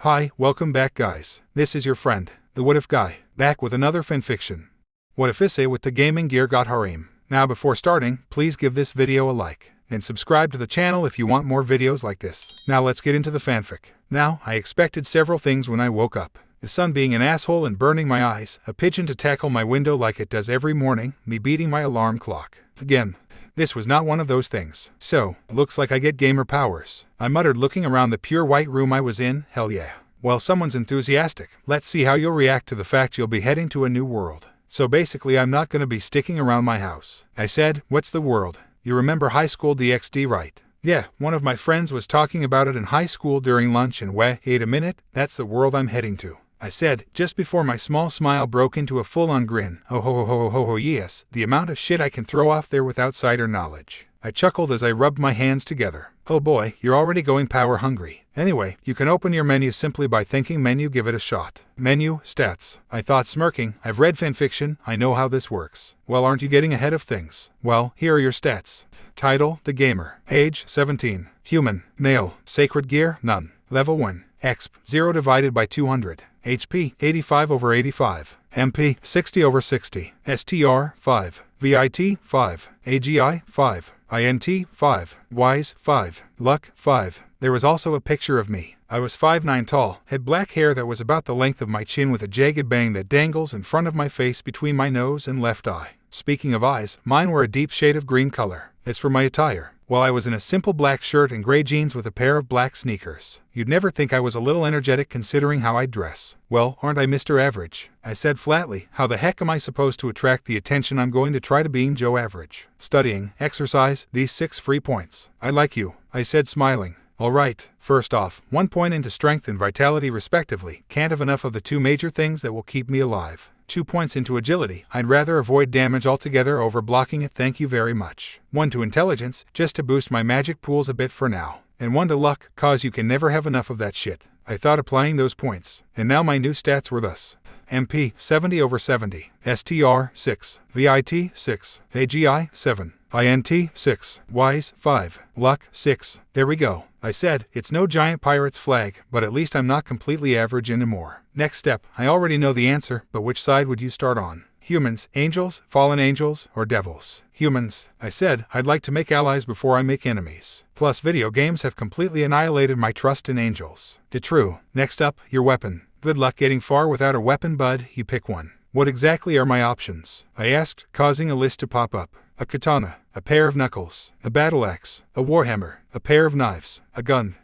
Hi, welcome back guys. This is your friend, the What If Guy, back with another fanfiction. What if Issei with the gaming gear got harem? Now before starting, please give this video a like, and subscribe to the channel if you want more videos like this. Now let's get into the fanfic. Now, I expected several things when I woke up. The sun being an asshole and burning my eyes, a pigeon to tackle my window like it does every morning, me beating my alarm clock. Again, this was not one of those things. So, looks like I get gamer powers. I muttered looking around the pure white room I was in. Hell yeah. Well, someone's enthusiastic. Let's see how you'll react to the fact you'll be heading to a new world. So basically I'm not gonna be sticking around my house. I said, what's the world? You remember high school DxD, right? Yeah, one of my friends was talking about it in high school during lunch and wait a minute, that's the world I'm heading to. I said, just before my small smile broke into a full-on grin. Oh ho ho ho ho ho yes, the amount of shit I can throw off there with outsider knowledge. I chuckled as I rubbed my hands together. Oh boy, you're already going power hungry. Anyway, you can open your menu simply by thinking menu, give it a shot. Menu, stats. I thought smirking, I've read fanfiction, I know how this works. Well, aren't you getting ahead of things? Well, here are your stats. Title, The Gamer. Age, 17. Human, male. Sacred gear, none. Level 1. Exp, 0 divided by 200. HP, 85/85. MP, 60/60. STR, 5. VIT, 5. AGI, 5. INT, 5. Wise, 5. Luck, 5. There was also a picture of me. I was 5'9" tall, had black hair that was about the length of my chin with a jagged bang that dangles in front of my face between my nose and left eye. Speaking of eyes, mine were a deep shade of green color. As for my attire, well, I was in a simple black shirt and gray jeans with a pair of black sneakers. You'd never think I was a little energetic considering how I dress. Well, aren't I Mr. Average? I said flatly, how the heck am I supposed to attract the attention? I'm going to try to being Joe Average. Studying, exercise, these 6 free points. I like you, I said smiling. Alright, first off, 1 point into strength and vitality respectively. Can't have enough of the 2 major things that will keep me alive. 2 points into agility. I'd rather avoid damage altogether over blocking it, thank you very much. 1 to intelligence, just to boost my magic pools a bit for now. And 1 to luck, cause you can never have enough of that shit. I thought applying those points. And now my new stats were thus. MP, 70/70. STR, 6. VIT, 6. AGI, 7. INT, 6. Wise, 5. Luck, 6. There we go. I said, it's no giant pirate's flag, but at least I'm not completely average anymore. Next step, I already know the answer, but which side would you start on? Humans, angels, fallen angels, or devils? Humans. I said, I'd like to make allies before I make enemies. Plus video games have completely annihilated my trust in angels. True. Next up, your weapon. Good luck getting far without a weapon, bud, you pick one. What exactly are my options? I asked, causing a list to pop up. A katana, a pair of knuckles, a battle axe, a warhammer, a pair of knives, a gun.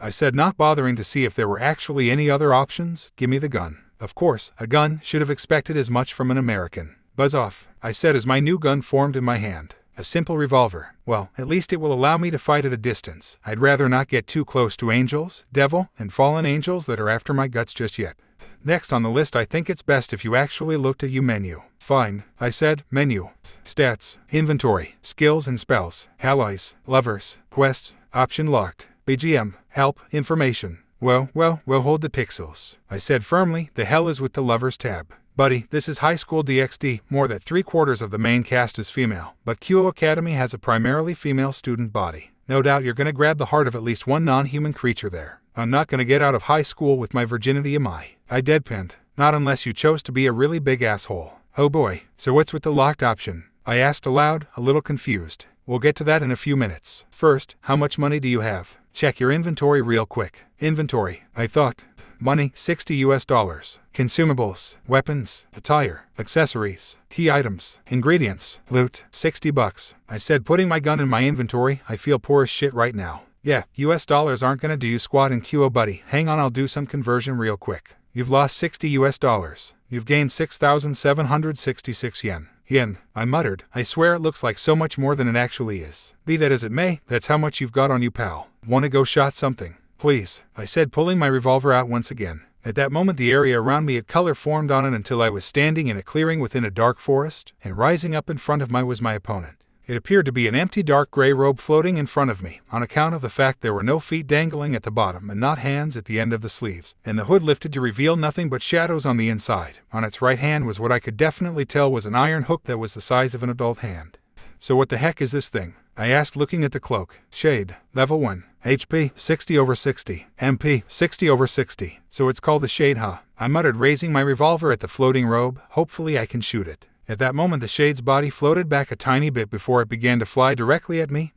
I said, not bothering to see if there were actually any other options. Give me the gun. Of course, a gun, should have expected as much from an American. Buzz off, I said as my new gun formed in my hand. A simple revolver. Well, at least it will allow me to fight at a distance. I'd rather not get too close to angels, devil, and fallen angels that are after my guts just yet. Next on the list, I think it's best if you actually looked at your menu. Fine, I said, menu. Stats, inventory, skills and spells, allies, lovers, quests, option locked, BGM, help, information. Well, hold the pixels. I said firmly, the hell is with the lovers tab. Buddy, this is high school DxD, more than 3/4 of the main cast is female, but Q Academy has a primarily female student body. No doubt you're gonna grab the heart of at least one non-human creature there. I'm not gonna get out of high school with my virginity, am I? I deadpanned. Not unless you chose to be a really big asshole. Oh boy, so what's with the locked option? I asked aloud, a little confused. We'll get to that in a few minutes. First, how much money do you have? Check your inventory real quick. Inventory, I thought. Money, $60 US. Consumables, weapons, attire, accessories, key items, ingredients, loot, $60. I said, putting my gun in my inventory, I feel poor as shit right now. Yeah, US dollars aren't gonna do you squat in QO, buddy. Hang on, I'll do some conversion real quick. You've lost $60 US. You've gained 6,766 yen. Yen, I muttered. I swear it looks like so much more than it actually is. Be that as it may, that's how much you've got on you, pal. Wanna go shot something? Please, I said, pulling my revolver out once again. At that moment the area around me had color formed on it until I was standing in a clearing within a dark forest, and rising up in front of me was my opponent. It appeared to be an empty dark gray robe floating in front of me, on account of the fact there were no feet dangling at the bottom and not hands at the end of the sleeves, and the hood lifted to reveal nothing but shadows on the inside. On its right hand was what I could definitely tell was an iron hook that was the size of an adult hand. So what the heck is this thing? I asked, looking at the cloak. Shade. Level 1. HP 60/60. MP 60/60. So it's called the Shade, huh? I muttered, raising my revolver at the floating robe. Hopefully I can shoot it. At that moment the Shade's body floated back a tiny bit before it began to fly directly at me.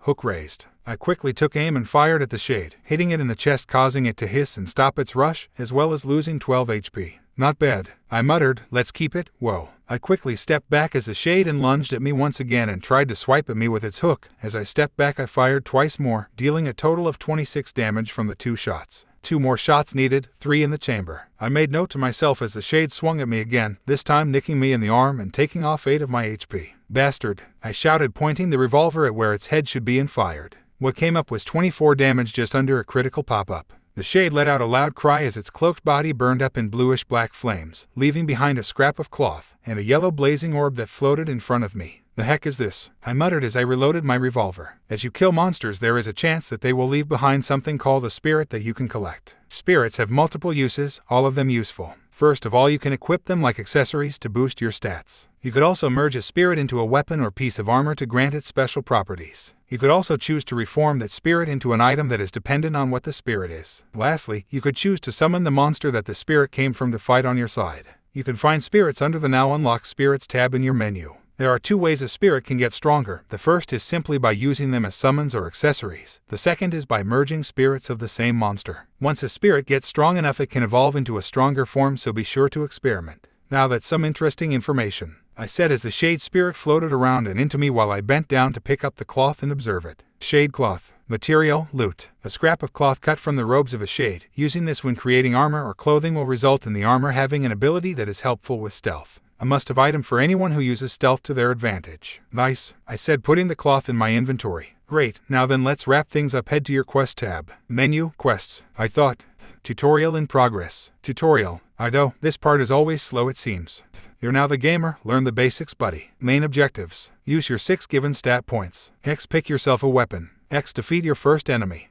Hook raised. I quickly took aim and fired at the Shade, hitting it in the chest, causing it to hiss and stop its rush, as well as losing 12 HP. Not bad. I muttered, let's keep it. Whoa. I quickly stepped back as the Shade lunged at me once again and tried to swipe at me with its hook. As I stepped back I fired twice more, dealing a total of 26 damage from the 2 shots. 2 more shots needed, 3 in the chamber. I made note to myself as the Shade swung at me again, this time nicking me in the arm and taking off 8 of my HP. Bastard, I shouted, pointing the revolver at where its head should be, and fired. What came up was 24 damage, just under a critical pop-up. The Shade let out a loud cry as its cloaked body burned up in bluish-black flames, leaving behind a scrap of cloth and a yellow blazing orb that floated in front of me. The heck is this? I muttered as I reloaded my revolver. As you kill monsters, there is a chance that they will leave behind something called a spirit that you can collect. Spirits have multiple uses, all of them useful. First of all, you can equip them like accessories to boost your stats. You could also merge a spirit into a weapon or piece of armor to grant it special properties. You could also choose to reform that spirit into an item that is dependent on what the spirit is. Lastly, you could choose to summon the monster that the spirit came from to fight on your side. You can find spirits under the Now Unlock Spirits tab in your menu. There are 2 ways a spirit can get stronger. The first is simply by using them as summons or accessories. The second is by merging spirits of the same monster. Once a spirit gets strong enough, it can evolve into a stronger form, so be sure to experiment. Now that's some interesting information, I said as the Shade spirit floated around and into me while I bent down to pick up the cloth and observe it. Shade cloth. Material, loot. A scrap of cloth cut from the robes of a Shade. Using this when creating armor or clothing will result in the armor having an ability that is helpful with stealth. A must-have item for anyone who uses stealth to their advantage. Nice, I said, putting the cloth in my inventory. Great, now then let's wrap things up. Head to your quest tab. Menu, quests. I thought. Tutorial in progress. Tutorial. I know, this part is always slow, it seems. You're now the gamer, learn the basics, buddy. Main objectives. Use your 6 given stat points. X, pick yourself a weapon. X, defeat your first enemy.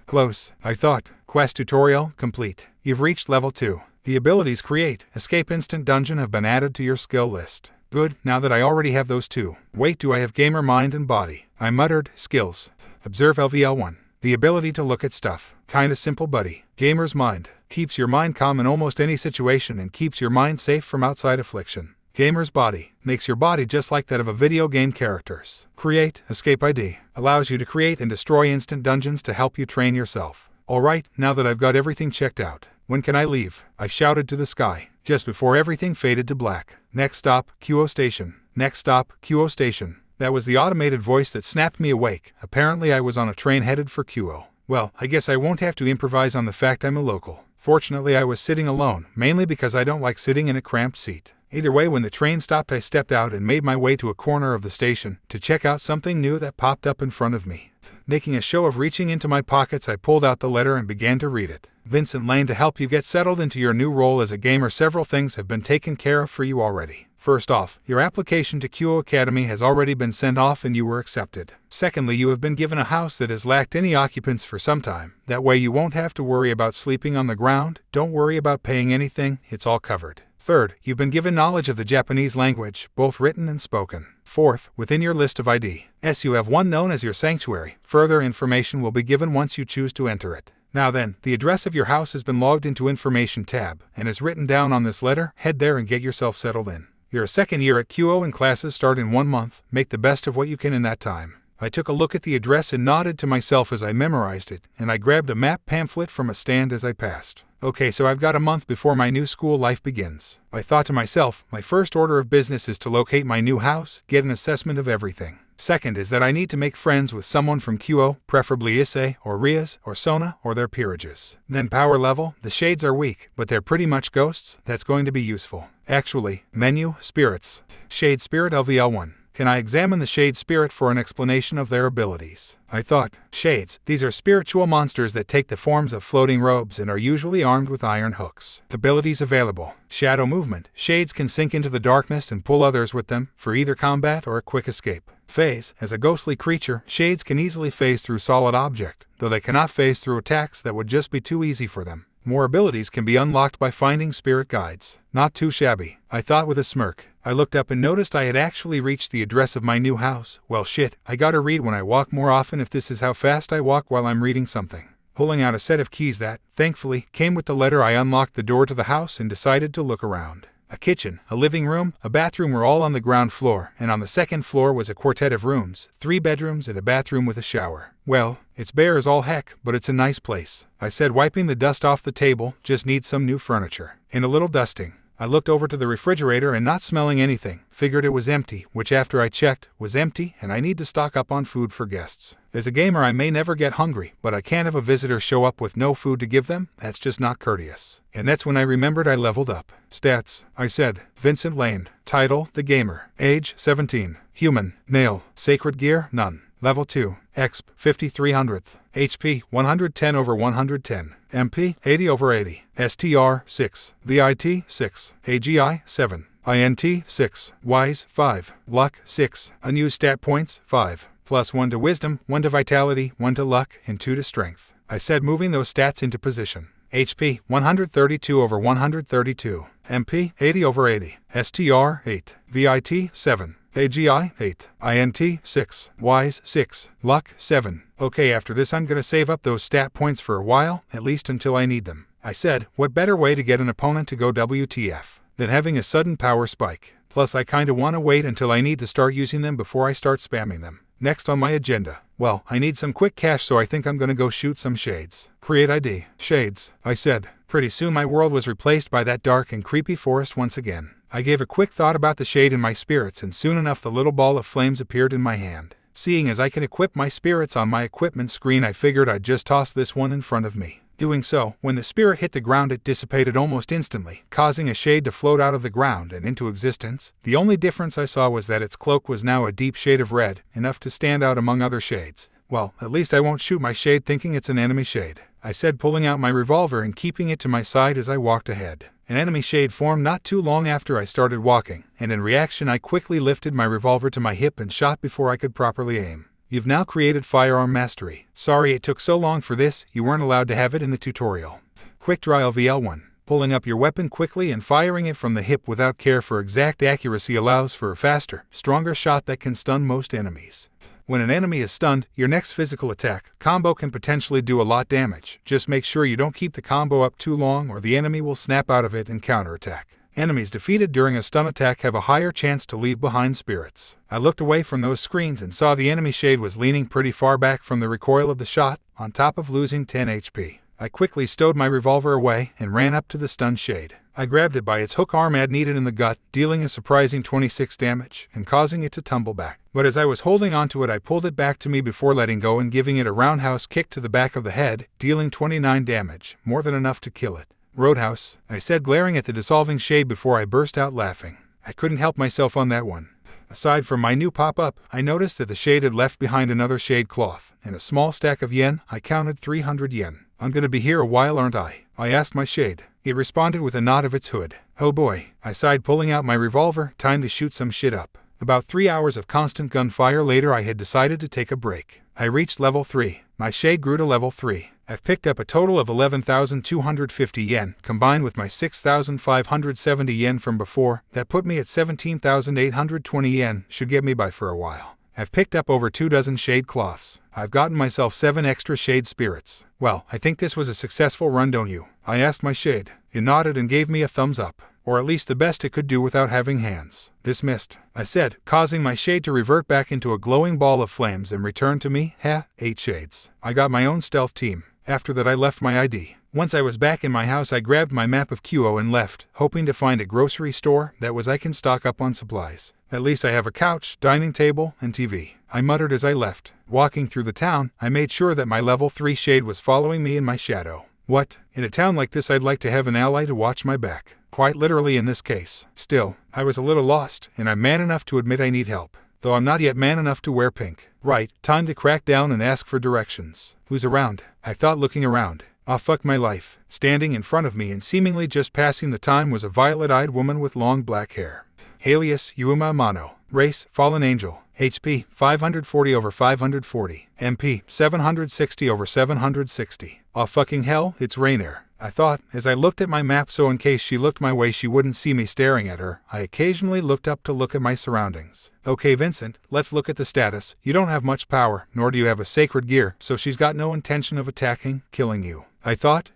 Close, I thought. Quest tutorial complete. You've reached level 2. The abilities Create, Escape, Instant Dungeon have been added to your skill list. Good, now that I already have those 2. Wait, do I have Gamer Mind and Body? I muttered. Skills. Observe LVL1. The ability to look at stuff. Kinda simple, buddy. Gamer's Mind. Keeps your mind calm in almost any situation and keeps your mind safe from outside affliction. Gamer's Body. Makes your body just like that of a video game character's. Create, Escape ID. Allows you to create and destroy instant dungeons to help you train yourself. Alright, now that I've got everything checked out, when can I leave? I shouted to the sky, just before everything faded to black. Next stop, Kuo Station. Next stop, Kuo Station. That was the automated voice that snapped me awake. Apparently I was on a train headed for Kuo. Well, I guess I won't have to improvise on the fact I'm a local. Fortunately I was sitting alone, mainly because I don't like sitting in a cramped seat. Either way, when the train stopped I stepped out and made my way to a corner of the station to check out something new that popped up in front of me. Making a show of reaching into my pockets, I pulled out the letter and began to read it. Vincent Lane, to help you get settled into your new role as a gamer, several things have been taken care of for you already. First off, your application to Kuo Academy has already been sent off and you were accepted. Secondly, you have been given a house that has lacked any occupants for some time. That way you won't have to worry about sleeping on the ground. Don't worry about paying anything, it's all covered. Third, you've been given knowledge of the Japanese language, both written and spoken. Fourth, within your list of IDs, you have one known as your sanctuary. Further information will be given once you choose to enter it. Now then, the address of your house has been logged into Information tab, and is written down on this letter. Head there and get yourself settled in. You're a second year at Kuo and classes start in 1 month. Make the best of what you can in that time. I took a look at the address and nodded to myself as I memorized it, and I grabbed a map pamphlet from a stand as I passed. Okay, so I've got a month before my new school life begins. I thought to myself, my first order of business is to locate my new house, get an assessment of everything. Second is that I need to make friends with someone from Kuo, preferably Issei, or Rias, or Sona, or their peerages. Then power level, the Shades are weak, but they're pretty much ghosts. That's going to be useful. Actually, menu, spirits. Shade Spirit LVL1. Can I examine the Shade Spirit for an explanation of their abilities? I thought, Shades, these are spiritual monsters that take the forms of floating robes and are usually armed with iron hooks. Abilities available. Shadow movement. Shades can sink into the darkness and pull others with them, for either combat or a quick escape. Phase. As a ghostly creature, Shades can easily phase through solid object, though they cannot phase through attacks that would just be too easy for them. More abilities can be unlocked by finding spirit guides. Not too shabby, I thought with a smirk. I looked up and noticed I had actually reached the address of my new house. Well shit, I gotta read when I walk more often if this is how fast I walk while I'm reading something. Pulling out a set of keys that, thankfully, came with the letter, I unlocked the door to the house and decided to look around. A kitchen, a living room, a bathroom were all on the ground floor, and on the second floor was a quartet of rooms, 3 bedrooms and a bathroom with a shower. Well, it's bare as all heck, but it's a nice place, I said, wiping the dust off the table. Just need some new furniture. And a little dusting. I looked over to the refrigerator and, not smelling anything, figured it was empty, which after I checked, was empty, and I need to stock up on food for guests. As a gamer I may never get hungry, but I can't have a visitor show up with no food to give them. That's just not courteous. And that's when I remembered I leveled up. Stats, I said. Vincent Lane. Title, The Gamer. Age, 17. Human. Male. Sacred gear, none. Level 2. Exp, 5300th. HP, 110 over 110. MP, 80 over 80. STR, 6. VIT, 6. AGI, 7. INT, 6. Wise, 5. Luck, 6. Unused stat points, 5. Plus 1 to wisdom, 1 to vitality, 1 to luck, and 2 to strength, I said, moving those stats into position. HP, 132 over 132. MP, 80 over 80. STR, 8. VIT, 7. AGI, 8. INT, 6. Wise, 6. Luck, 7. Okay, after this I'm gonna save up those stat points for a while, at least until I need them. I said, what better way to get an opponent to go WTF than having a sudden power spike? Plus I kinda wanna wait until I need to start using them before I start spamming them. Next on my agenda, well, I need some quick cash, so I think I'm gonna go shoot some shades. Create ID. Shades, I said. Pretty soon my world was replaced by that dark and creepy forest once again. I gave a quick thought about the shade in my spirits, and soon enough the little ball of flames appeared in my hand. Seeing as I can equip my spirits on my equipment screen, I figured I'd just toss this one in front of me. Doing so, when the spirit hit the ground it dissipated almost instantly, causing a shade to float out of the ground and into existence. The only difference I saw was that its cloak was now a deep shade of red, enough to stand out among other shades. Well, at least I won't shoot my shade thinking it's an enemy shade, I said, pulling out my revolver and keeping it to my side as I walked ahead. An enemy shade formed not too long after I started walking, and in reaction I quickly lifted my revolver to my hip and shot before I could properly aim. You've now created firearm mastery. Sorry it took so long for this, you weren't allowed to have it in the tutorial. Quick draw LVL1. Pulling up your weapon quickly and firing it from the hip without care for exact accuracy allows for a faster, stronger shot that can stun most enemies. When an enemy is stunned, your next physical attack combo can potentially do a lot damage. Just make sure you don't keep the combo up too long or the enemy will snap out of it and counterattack. Enemies defeated during a stun attack have a higher chance to leave behind spirits. I looked away from those screens and saw the enemy shade was leaning pretty far back from the recoil of the shot, on top of losing 10 HP. I quickly stowed my revolver away and ran up to the stunned shade. I grabbed it by its hook arm and kneed it in the gut, dealing a surprising 26 damage and causing it to tumble back. But as I was holding onto it, I pulled it back to me before letting go and giving it a roundhouse kick to the back of the head, dealing 29 damage, more than enough to kill it. Roadhouse, I said, glaring at the dissolving shade before I burst out laughing. I couldn't help myself on that one. Aside from my new pop-up, I noticed that the shade had left behind another shade cloth, and a small stack of yen. I counted 300 yen. I'm gonna be here a while, aren't I? I asked my shade. It responded with a nod of its hood. Oh boy, I sighed, pulling out my revolver. Time to shoot some shit up. About 3 hours of constant gunfire later, I had decided to take a break. I reached level 3. My shade grew to level 3. I've picked up a total of 11,250 yen, combined with my 6,570 yen from before. That put me at 17,820 yen, should get me by for a while. I've picked up over 2 dozen shade cloths. I've gotten myself 7 extra shade spirits. Well, I think this was a successful run, don't you? I asked my shade. It nodded and gave me a thumbs up. Or at least the best it could do without having hands. This missed, I said, causing my shade to revert back into a glowing ball of flames and return to me. 8 shades. I got my own stealth team. After that I left my ID. Once I was back in my house, I grabbed my map of Kyo and left, hoping to find a grocery store that was I can stock up on supplies. At least I have a couch, dining table, and TV, I muttered as I left. Walking through the town, I made sure that my level 3 shade was following me in my shadow. What? In a town like this I'd like to have an ally to watch my back. Quite literally in this case. Still, I was a little lost, and I'm man enough to admit I need help. Though I'm not yet man enough to wear pink. Right, time to crack down and ask for directions. Who's around? I thought, looking around. Ah, fuck my life. Standing in front of me and seemingly just passing the time was a violet-eyed woman with long black hair. Alias, Yuma Amano. Race, Fallen Angel. HP 540 over 540. MP 760 over 760. Aw fucking hell, it's Rainier, I thought, as I looked at my map so in case she looked my way she wouldn't see me staring at her. I occasionally looked up to look at my surroundings. Okay Vincent, let's look at the status. You don't have much power, nor do you have a sacred gear, so she's got no intention of attacking, killing you. I thought,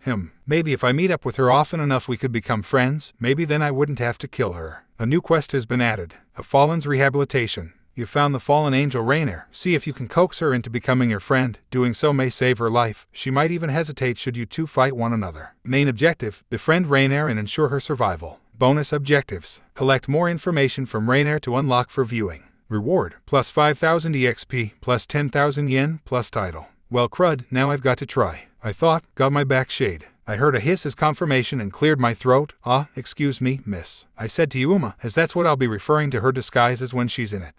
maybe if I meet up with her often enough we could become friends, maybe then I wouldn't have to kill her. A new quest has been added, a Fallen's Rehabilitation. You've found the fallen angel Rainier. See if you can coax her into becoming your friend. Doing so may save her life. She might even hesitate should you two fight one another. Main objective, befriend Rainier and ensure her survival. Bonus objectives, collect more information from Rainier to unlock for viewing. Reward, plus 5,000 EXP, plus 10,000 yen, plus title. Well crud, now I've got to try. I thought, got my back shade. I heard a hiss as confirmation and cleared my throat. Excuse me, miss. I said to Yuma, as that's what I'll be referring to her disguise as when she's in it.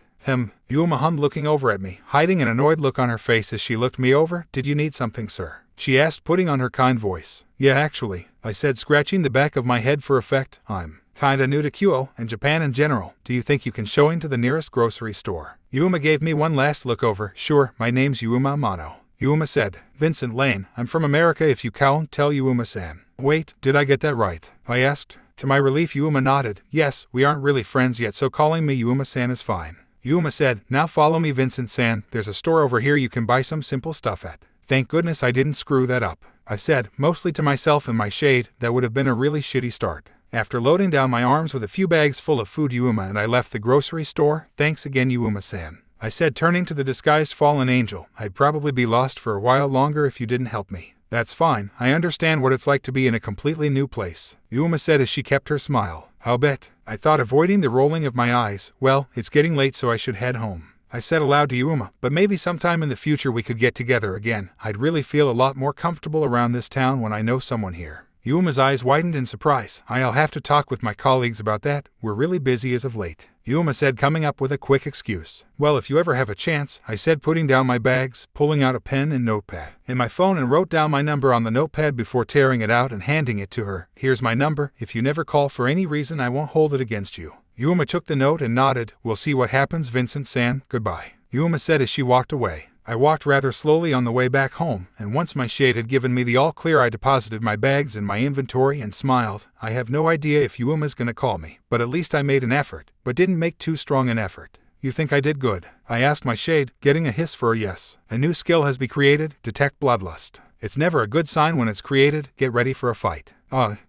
Yuma hummed looking over at me, hiding an annoyed look on her face as she looked me over. Did you need something, sir? She asked, putting on her kind voice. Yeah, actually, I said, scratching the back of my head for effect. I'm kinda new to Kyoto and Japan in general. Do you think you can show into the nearest grocery store? Yuma gave me one last look over. Sure, my name's Yuma Amano. Yuma said, Vincent Lane, I'm from America if you can't tell Yuma-san. Wait, did I get that right? I asked. To my relief Yuma nodded. Yes, we aren't really friends yet so calling me Yuma-san is fine. Yuma said, now follow me Vincent-san, there's a store over here you can buy some simple stuff at. Thank goodness I didn't screw that up. I said, mostly to myself and my shade, that would have been a really shitty start. After loading down my arms with a few bags full of food Yuma and I left the grocery store. Thanks again Yuma-san. I said, turning to the disguised fallen angel, I'd probably be lost for a while longer if you didn't help me. That's fine, I understand what it's like to be in a completely new place. Yuma said as she kept her smile. I'll bet. I thought, avoiding the rolling of my eyes. Well, it's getting late so I should head home. I said aloud to Yuma, but maybe sometime in the future we could get together again. I'd really feel a lot more comfortable around this town when I know someone here. Yuma's eyes widened in surprise. I'll have to talk with my colleagues about that. We're really busy as of late. Yuma said, coming up with a quick excuse. Well, if you ever have a chance, I said, putting down my bags, pulling out a pen and notepad and my phone and wrote down my number on the notepad before tearing it out and handing it to her. Here's my number. If you never call for any reason, I won't hold it against you. Yuma took the note and nodded. We'll see what happens, Vincent-san. Goodbye. Yuma said as she walked away. I walked rather slowly on the way back home, and once my shade had given me the all clear I deposited my bags in my inventory and smiled. I have no idea if Yuma's gonna call me, but at least I made an effort, but didn't make too strong an effort. You think I did good? I asked my shade, getting a hiss for a yes. A new skill has been created, detect bloodlust. It's never a good sign when it's created. Get ready for a fight.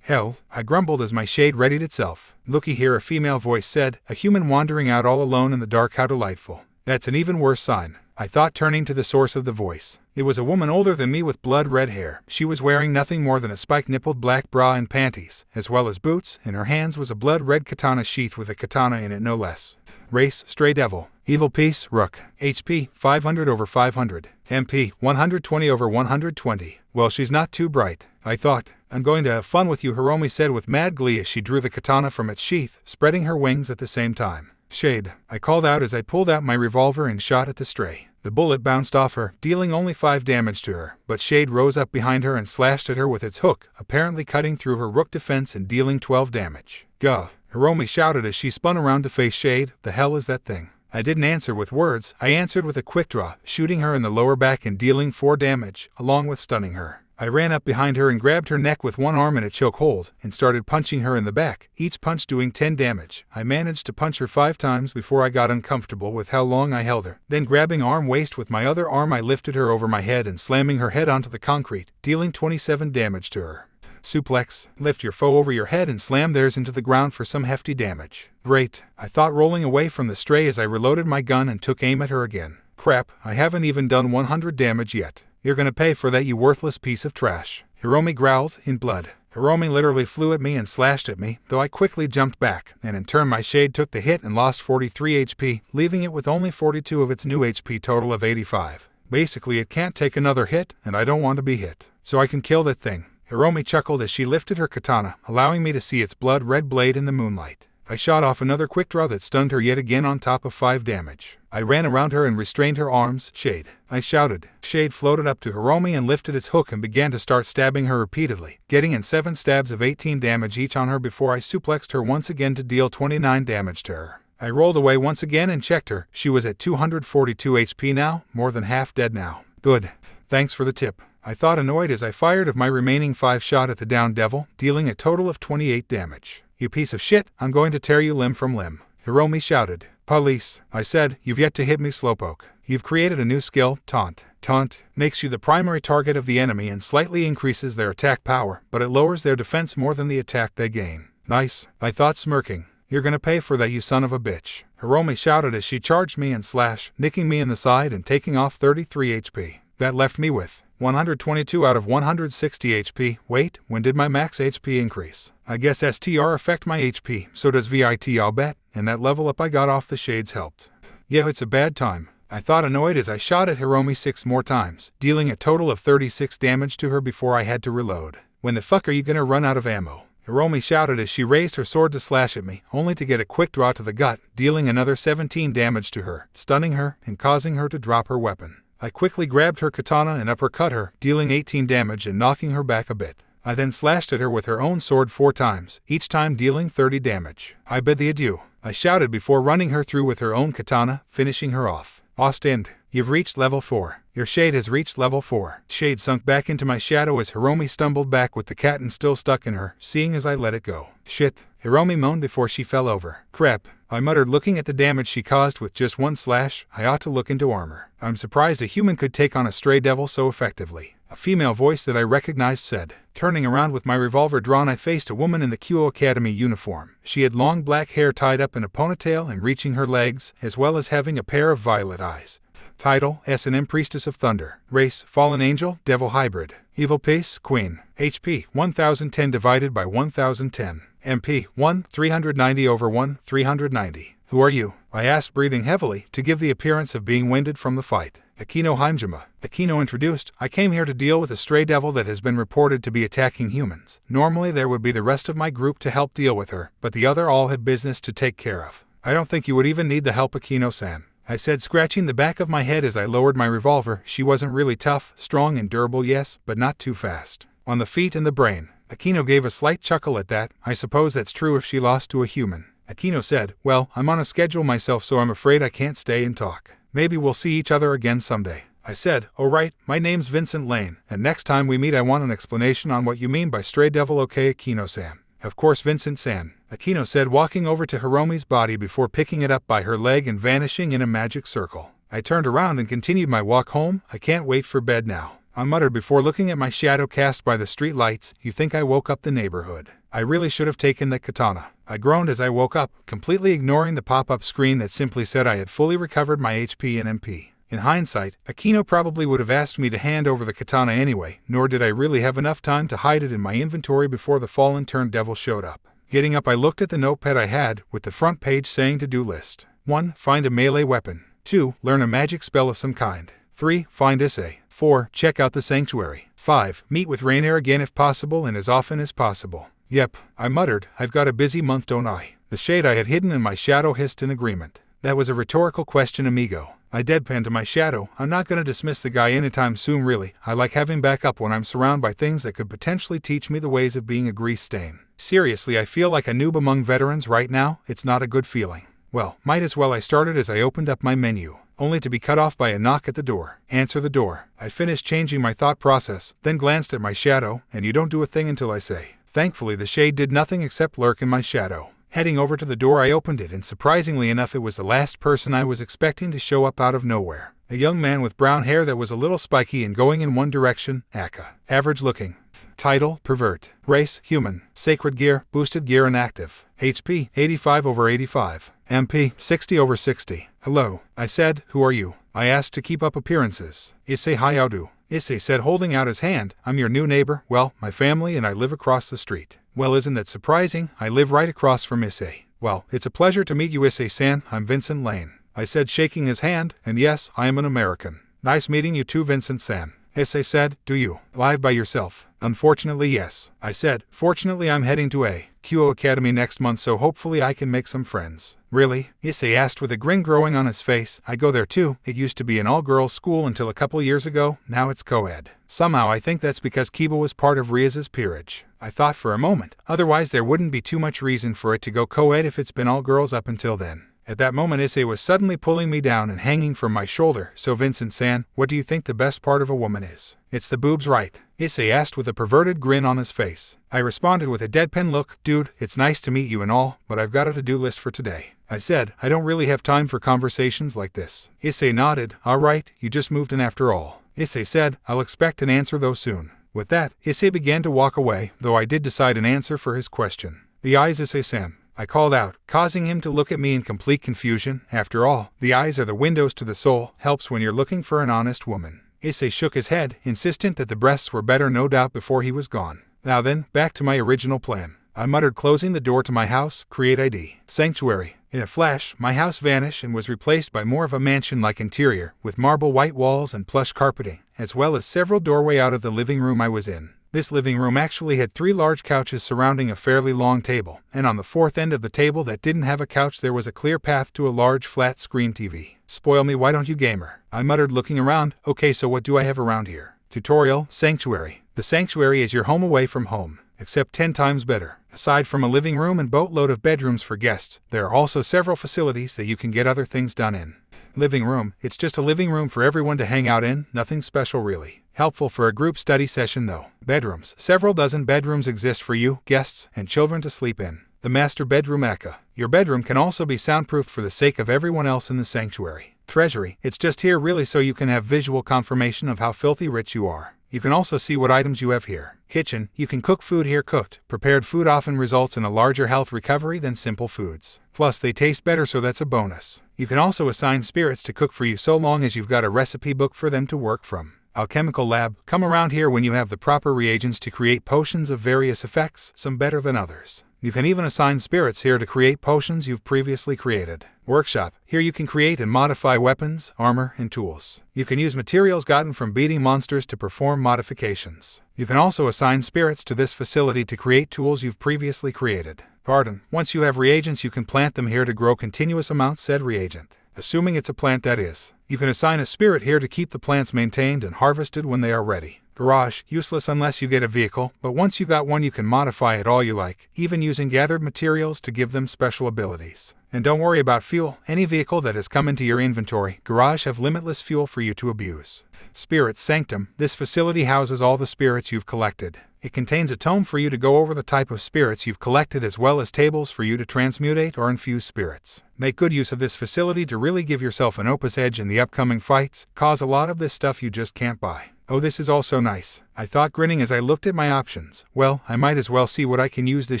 Hell, I grumbled as my shade readied itself. Looky here, a female voice said, a human wandering out all alone in the dark, how delightful. That's an even worse sign, I thought, turning to the source of the voice. It was a woman older than me with blood-red hair. She was wearing nothing more than a spike-nippled black bra and panties, as well as boots. In her hands was a blood-red katana sheath with a katana in it, no less. Race, stray devil. Evil piece, rook. HP, 500 over 500. MP, 120 over 120. Well, she's not too bright, I thought. I'm going to have fun with you, Hiromi said with mad glee as she drew the katana from its sheath, spreading her wings at the same time. Shade, I called out as I pulled out my revolver and shot at the stray. The bullet bounced off her, dealing only 5 damage to her, but Shade rose up behind her and slashed at her with its hook, apparently cutting through her rook defense and dealing 12 damage. Gah! Hiromi shouted as she spun around to face Shade. The hell is that thing? I didn't answer with words. I answered with a quick draw, shooting her in the lower back and dealing 4 damage, along with stunning her. I ran up behind her and grabbed her neck with one arm in a chokehold and started punching her in the back, each punch doing 10 damage. I managed to punch her 5 times before I got uncomfortable with how long I held her. Then grabbing arm waist with my other arm, I lifted her over my head and slamming her head onto the concrete, dealing 27 damage to her. Suplex. Lift your foe over your head and slam theirs into the ground for some hefty damage. Great, I thought, rolling away from the stray as I reloaded my gun and took aim at her again. Crap, I haven't even done 100 damage yet. You're gonna pay for that, you worthless piece of trash. Hiromi growled, in blood. Hiromi literally flew at me and slashed at me, though I quickly jumped back, and in turn my shade took the hit and lost 43 HP, leaving it with only 42 of its new HP total of 85. Basically, it can't take another hit, and I don't want to be hit. So I can kill that thing. Hiromi chuckled as she lifted her katana, allowing me to see its blood-red blade in the moonlight. I shot off another quick draw that stunned her yet again on top of 5 damage. I ran around her and restrained her arms. Shade, I shouted. Shade floated up to Hiromi and lifted its hook and began to start stabbing her repeatedly, getting in 7 stabs of 18 damage each on her before I suplexed her once again to deal 29 damage to her. I rolled away once again and checked her. She was at 242 HP now, more than half dead now. Good. Thanks for the tip. I thought, annoyed as I fired of my remaining 5 shot at the down devil, dealing a total of 28 damage. You piece of shit, I'm going to tear you limb from limb. Hiromi shouted. Police, I said, you've yet to hit me, slowpoke. You've created a new skill, Taunt. Taunt makes you the primary target of the enemy and slightly increases their attack power, but it lowers their defense more than the attack they gain. Nice, I thought, smirking. You're gonna pay for that, you son of a bitch. Hiromi shouted as she charged me and nicking me in the side and taking off 33 HP. That left me with 122 out of 160 HP. Wait, when did my max HP increase? I guess STR affect my HP, so does VIT, I'll bet, and that level up I got off the shades helped. Yeah, it's a bad time. I thought, annoyed as I shot at Hiromi 6 more times, dealing a total of 36 damage to her before I had to reload. When the fuck are you gonna run out of ammo? Hiromi shouted as she raised her sword to slash at me, only to get a quick draw to the gut, dealing another 17 damage to her, stunning her, and causing her to drop her weapon. I quickly grabbed her katana and uppercut her, dealing 18 damage and knocking her back a bit. I then slashed at her with her own sword 4 times, each time dealing 30 damage. I bid thee adieu, I shouted before running her through with her own katana, finishing her off. Ostend, you've reached level 4. Your shade has reached level 4. Shade sunk back into my shadow as Hiromi stumbled back with the kitten still stuck in her, seeing as I let it go. Shit, Hiromi moaned before she fell over. Crap, I muttered, looking at the damage she caused with just 1 slash. I ought to look into armor. I'm surprised a human could take on a stray devil so effectively. A female voice that I recognized said. Turning around with my revolver drawn, I faced a woman in the Kyo Academy uniform. She had long black hair tied up in a ponytail and reaching her legs, as well as having a pair of violet eyes. Title, S&M Priestess of Thunder. Race, Fallen Angel, Devil Hybrid. Evil Pace, Queen. HP, 1010 divided by 1010. MP, 1, 390 over 1, 390. Who are you? I asked, breathing heavily, to give the appearance of being winded from the fight. Akino Haimjima. Akino introduced. I came here to deal with a stray devil that has been reported to be attacking humans. Normally there would be the rest of my group to help deal with her, but the other all had business to take care of. I don't think you would even need the help, Akino-san, I said, scratching the back of my head as I lowered my revolver. She wasn't really tough, strong and durable, yes, but not too fast. On the feet and the brain. Akino gave a slight chuckle at that. I suppose that's true if she lost to a human. Akino said, well, I'm on a schedule myself, so I'm afraid I can't stay and talk. Maybe we'll see each other again someday. I said, oh right, my name's Vincent Lane, and next time we meet I want an explanation on what you mean by stray devil, okay, Akino-san? Of course, Vincent-san, Akino said, walking over to Hiromi's body before picking it up by her leg and vanishing in a magic circle. I turned around and continued my walk home. I can't wait for bed now, I muttered before looking at my shadow cast by the street lights. You think I woke up the neighborhood? I really should have taken that katana. I groaned as I woke up, completely ignoring the pop-up screen that simply said I had fully recovered my HP and MP. In hindsight, Akino probably would have asked me to hand over the katana anyway, nor did I really have enough time to hide it in my inventory before the fallen turned devil showed up. Getting up, I looked at the notepad I had, with the front page saying to-do list. 1. Find a melee weapon. 2. Learn a magic spell of some kind. 3. Find Issei. 4. Check out the sanctuary. 5. Meet with Rainier again if possible and as often as possible. Yep, I muttered, I've got a busy month, don't I? The shade I had hidden in my shadow hissed in agreement. That was a rhetorical question, amigo. I deadpanned to my shadow. I'm not gonna dismiss the guy anytime soon, really. I like having backup when I'm surrounded by things that could potentially teach me the ways of being a grease stain. Seriously, I feel like a noob among veterans right now. It's not a good feeling. Well, might as well. I started as I opened up my menu, only to be cut off by a knock at the door. Answer the door. I finished changing my thought process, then glanced at my shadow, and you don't do a thing until I say. Thankfully, the shade did nothing except lurk in my shadow. Heading over to the door, I opened it, and surprisingly enough, it was the last person I was expecting to show up out of nowhere. A young man with brown hair that was a little spiky and going in one direction. Aka. Average looking. Title, Pervert. Race, Human. Sacred Gear, Boosted Gear and Active. HP, 85 over 85. MP, 60 over 60. Hello, I said. Who are you? I asked to keep up appearances. Issei Hayaudu. Issei said, holding out his hand. I'm your new neighbor. Well, my family and I live across the street. Well, isn't that surprising? I live right across from Issei. Well, it's a pleasure to meet you, Issei-san. I'm Vincent Lane, I said, shaking his hand, and yes, I am an American. Nice meeting you too, Vincent-san. Issei said, do you live by yourself? Unfortunately, yes, I said. Fortunately, I'm heading to a Kyo Academy next month, so hopefully I can make some friends. Really? Issei asked with a grin growing on his face. I go there too. It used to be an all-girls school until a couple years ago. Now it's co-ed. Somehow I think that's because Kiba was part of Rias's peerage. I thought for a moment. Otherwise there wouldn't be too much reason for it to go co-ed if it's been all girls up until then. At that moment Issei was suddenly pulling me down and hanging from my shoulder. So Vincent-san, what do you think the best part of a woman is? It's the boobs, right? Issei asked with a perverted grin on his face. I responded with a deadpan look. Dude, it's nice to meet you and all, but I've got a to-do list for today. I said, I don't really have time for conversations like this. Issei nodded. Alright, you just moved in after all. Issei said, I'll expect an answer though soon. With that, Issei began to walk away, though I did decide an answer for his question. The eyes, Issei-san, I called out, causing him to look at me in complete confusion. After all, the eyes are the windows to the soul, helps when you're looking for an honest woman. Issei shook his head, insistent that the breasts were better no doubt before he was gone. Now then, back to my original plan. I muttered, closing the door to my house. Create ID. Sanctuary. In a flash, my house vanished and was replaced by more of a mansion-like interior, with marble white walls and plush carpeting, as well as several doorways out of the living room I was in. This living room actually had 3 large couches surrounding a fairly long table, and on the fourth end of the table that didn't have a couch there was a clear path to a large flat-screen TV. Spoil me, why don't you, gamer? I muttered, looking around. Okay, so what do I have around here? Tutorial. Sanctuary. The sanctuary is your home away from home, except 10 times better. Aside from a living room and boatload of bedrooms for guests, there are also several facilities that you can get other things done in. Living room. It's just a living room for everyone to hang out in, nothing special really. Helpful for a group study session though. Bedrooms. Several dozen bedrooms exist for you, guests, and children to sleep in. The master bedroom Aka. Your bedroom can also be soundproofed for the sake of everyone else in the sanctuary. Treasury. It's just here really so you can have visual confirmation of how filthy rich you are. You can also see what items you have here. Kitchen. You can cook food here. Cooked, prepared food often results in a larger health recovery than simple foods. Plus they taste better, so that's a bonus. You can also assign spirits to cook for you so long as you've got a recipe book for them to work from. Alchemical lab. Come around here when you have the proper reagents to create potions of various effects, some better than others. You can even assign spirits here to create potions you've previously created. Workshop. Here you can create and modify weapons, armor, and tools. You can use materials gotten from beating monsters to perform modifications. You can also assign spirits to this facility to create tools you've previously created. Pardon. Once you have reagents you can plant them here to grow continuous amounts said reagent. Assuming it's a plant, that is. You can assign a spirit here to keep the plants maintained and harvested when they are ready. Garage. Useless unless you get a vehicle, but once you got one you can modify it all you like, even using gathered materials to give them special abilities. And don't worry about fuel. Any vehicle that has come into your inventory, garage have limitless fuel for you to abuse. Spirit Sanctum. This facility houses all the spirits you've collected. It contains a tome for you to go over the type of spirits you've collected as well as tables for you to transmutate or infuse spirits. Make good use of this facility to really give yourself an opus edge in the upcoming fights, cause a lot of this stuff you just can't buy. Oh, this is all so nice, I thought, grinning as I looked at my options. Well, I might as well see what I can use this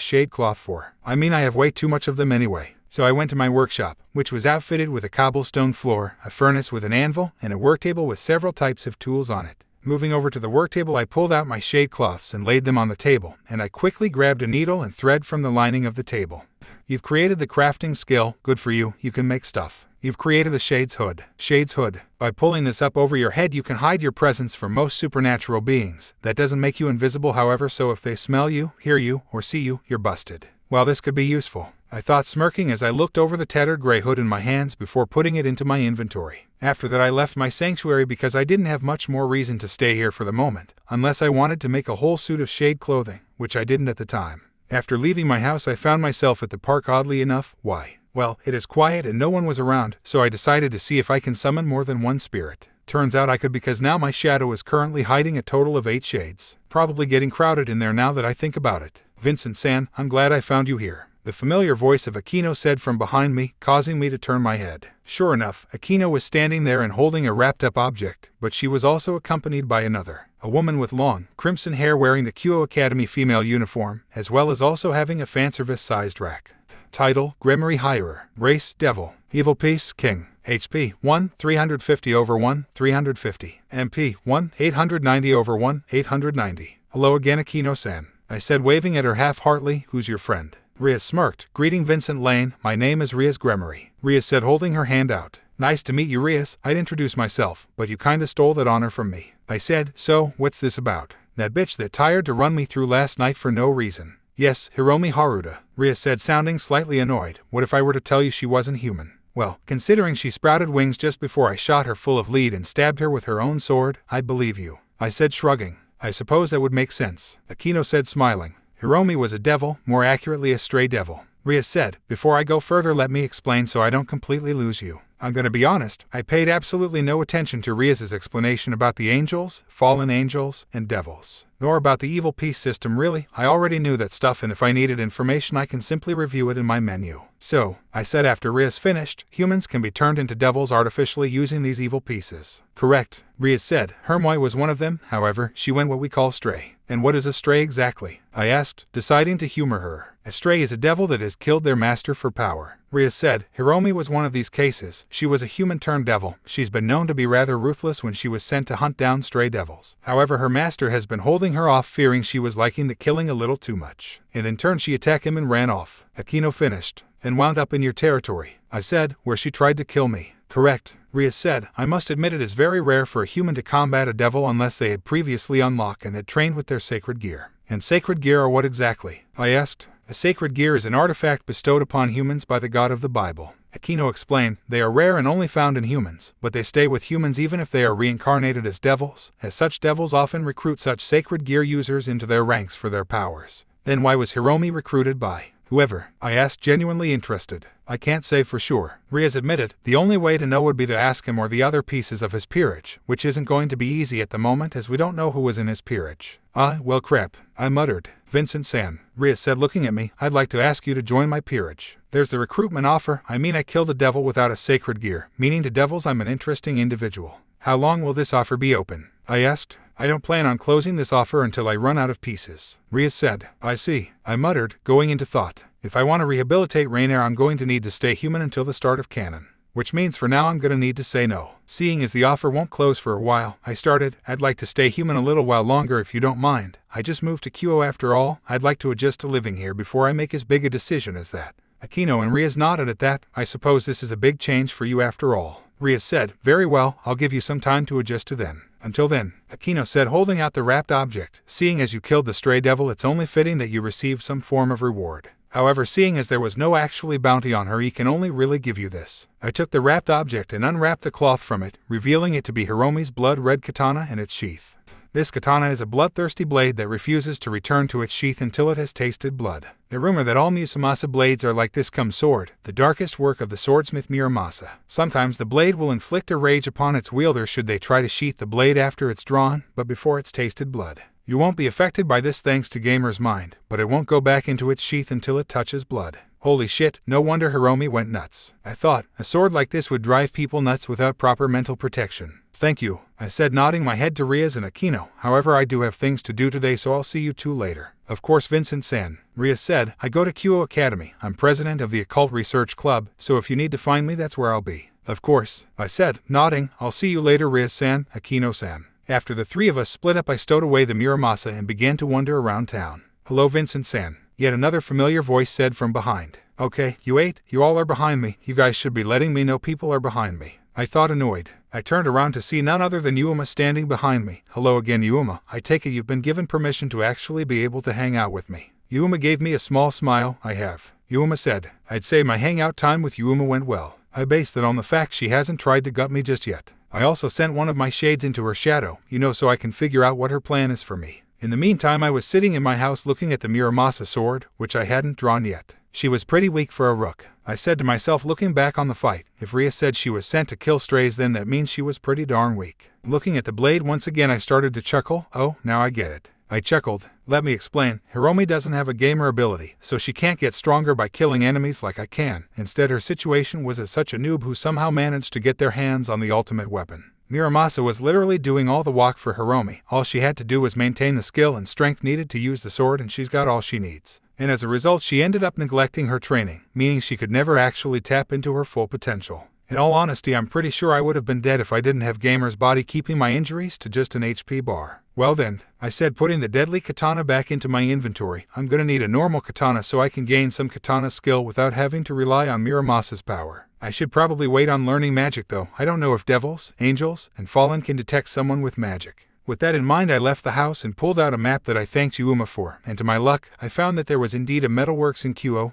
shade cloth for. I mean, I have way too much of them anyway. So I went to my workshop, which was outfitted with a cobblestone floor, a furnace with an anvil, and a work table with several types of tools on it. Moving over to the work table, I pulled out my shade cloths and laid them on the table, and I quickly grabbed a needle and thread from the lining of the table. You've created the crafting skill. Good for you, you can make stuff. You've created a Shade's Hood. Shade's Hood. By pulling this up over your head you can hide your presence from most supernatural beings. That doesn't make you invisible however, so if they smell you, hear you, or see you, you're busted. Well, this could be useful, I thought, smirking as I looked over the tattered gray hood in my hands before putting it into my inventory. After that I left my sanctuary because I didn't have much more reason to stay here for the moment, unless I wanted to make a whole suit of shade clothing, which I didn't at the time. After leaving my house I found myself at the park, oddly enough. Why? Well, it is quiet and no one was around, so I decided to see if I can summon more than one spirit. Turns out I could, because now my shadow is currently hiding a total of 8 shades. Probably getting crowded in there now that I think about it. Vincent-san, I'm glad I found you here, the familiar voice of Aquino said from behind me, causing me to turn my head. Sure enough, Aquino was standing there and holding a wrapped-up object, but she was also accompanied by another, a woman with long, crimson hair wearing the Kyo Academy female uniform, as well as also having a fanservice-sized rack. Title, Grimoire Hirer. Race, Devil. Evil Piece, King. HP, 1, 350 over 1, 350. MP, 1, 890 over 1, 890. Hello again, Aquino-san, I said, waving at her half-heartedly. Who's your friend? Rias smirked, greeting Vincent Lane. My name is Rias Grimoire, Rias said, holding her hand out. Nice to meet you, Rias. I'd introduce myself, but you kinda stole that honor from me, I said. So, what's this about? That bitch that tired to run me through last night for no reason. Yes, Hiromi Haruta, Rias said, sounding slightly annoyed. What if I were to tell you she wasn't human? Well, considering she sprouted wings just before I shot her full of lead and stabbed her with her own sword, I'd believe you, I said, shrugging. I suppose that would make sense, Aquino said, smiling. Hiromi was a devil, more accurately a stray devil. Rias said. Before I go further, let me explain so I don't completely lose you. I'm gonna be honest, I paid absolutely no attention to Rias's explanation about the angels, fallen angels, and devils. Nor about the evil peace system really. I already knew that stuff, and if I needed information I can simply review it in my menu. So, I said after Rias finished, humans can be turned into devils artificially using these evil pieces. Correct, Rias said. Hermoi was one of them, however, she went what we call stray. And what is a stray exactly? I asked, deciding to humor her. A stray is a devil that has killed their master for power. Rias said. Hiromi was one of these cases. She was a human-turned-devil. She's been known to be rather ruthless when she was sent to hunt down stray devils. However, her master has been holding her off, fearing she was liking the killing a little too much. And in turn she attacked him and ran off. Aquino finished. And wound up in your territory, I said, where she tried to kill me. Correct, Rias said. I must admit it is very rare for a human to combat a devil unless they had previously unlocked and had trained with their sacred gear. And sacred gear are what exactly? I asked. A sacred gear is an artifact bestowed upon humans by the God of the Bible. Aquino explained. They are rare and only found in humans, but they stay with humans even if they are reincarnated as devils, as such devils often recruit such sacred gear users into their ranks for their powers. Then why was Hiromi recruited by whoever? I asked, genuinely interested. I can't say for sure, Rias admitted. The only way to know would be to ask him or the other pieces of his peerage, which isn't going to be easy at the moment as we don't know who was in his peerage. Well crap, I muttered. Vincent-san, Rias said, looking at me, I'd like to ask you to join my peerage. There's the recruitment offer. I mean, I killed a devil without a sacred gear, meaning to devils I'm an interesting individual. How long will this offer be open? I asked. I don't plan on closing this offer until I run out of pieces, Rias said. I see, I muttered, going into thought. If I want to rehabilitate Rainier, I'm going to need to stay human until the start of canon. Which means for now I'm going to need to say no. Seeing as the offer won't close for a while, I started. I'd like to stay human a little while longer if you don't mind. I just moved to Kyoto after all. I'd like to adjust to living here before I make as big a decision as that. Aquino and Rias nodded at that. I suppose this is a big change for you after all. Rias said. Very well, I'll give you some time to adjust to then. Until then, Aquino said, holding out the wrapped object. Seeing as you killed the stray devil, it's only fitting that you receive some form of reward. However, seeing as there was no actually bounty on her, he can only really give you this. I took the wrapped object and unwrapped the cloth from it, revealing it to be Hiromi's blood-red katana and its sheath. This katana is a bloodthirsty blade that refuses to return to its sheath until it has tasted blood. The rumor that all Musamasa blades are like this comes sword, the darkest work of the swordsmith Muramasa. Sometimes the blade will inflict a rage upon its wielder should they try to sheath the blade after it's drawn, but before it's tasted blood. You won't be affected by this thanks to Gamer's mind, but it won't go back into its sheath until it touches blood. Holy shit, no wonder Hiromi went nuts. I thought, a sword like this would drive people nuts without proper mental protection. Thank you, I said, nodding my head to Rias and Aquino. However, I do have things to do today, so I'll see you two later. Of course, Vincent-san, Rias said. I go to Kyoto Academy. I'm president of the Occult Research Club, so if you need to find me, that's where I'll be. Of course, I said, nodding. I'll see you later, Rias-san, Aquino-san. After the three of us split up, I stowed away the Muramasa and began to wander around town. Hello, Vincent-san. Yet another familiar voice said from behind. Okay, you ate? You all are behind me. You guys should be letting me know people are behind me. I thought, annoyed. I turned around to see none other than Yuma standing behind me. Hello again, Yuma. I take it you've been given permission to actually be able to hang out with me. Yuma gave me a small smile. I have. Yuma said. I'd say my hangout time with Yuma went well. I based it on the fact she hasn't tried to gut me just yet. I also sent one of my shades into her shadow, so I can figure out what her plan is for me. In the meantime, I was sitting in my house looking at the Muramasa sword, which I hadn't drawn yet. She was pretty weak for a rook. I said to myself, looking back on the fight, if Rias said she was sent to kill strays, then that means she was pretty darn weak. Looking at the blade once again, I started to chuckle. Oh, now I get it. I chuckled. Let me explain. Hiromi doesn't have a gamer ability, so she can't get stronger by killing enemies like I can. Instead, her situation was as such a noob who somehow managed to get their hands on the ultimate weapon. Muramasa was literally doing all the walk for Hiromi. All she had to do was maintain the skill and strength needed to use the sword, and she's got all she needs. And as a result, she ended up neglecting her training, meaning she could never actually tap into her full potential. In all honesty, I'm pretty sure I would have been dead if I didn't have Gamer's body keeping my injuries to just an HP bar. Well then, I said, putting the deadly katana back into my inventory, I'm gonna need a normal katana so I can gain some katana skill without having to rely on Muramasa's power. I should probably wait on learning magic though. I don't know if devils, angels, and fallen can detect someone with magic. With that in mind, I left the house and pulled out a map that I thanked Yuma for, and to my luck, I found that there was indeed a metalworks in Kyoto.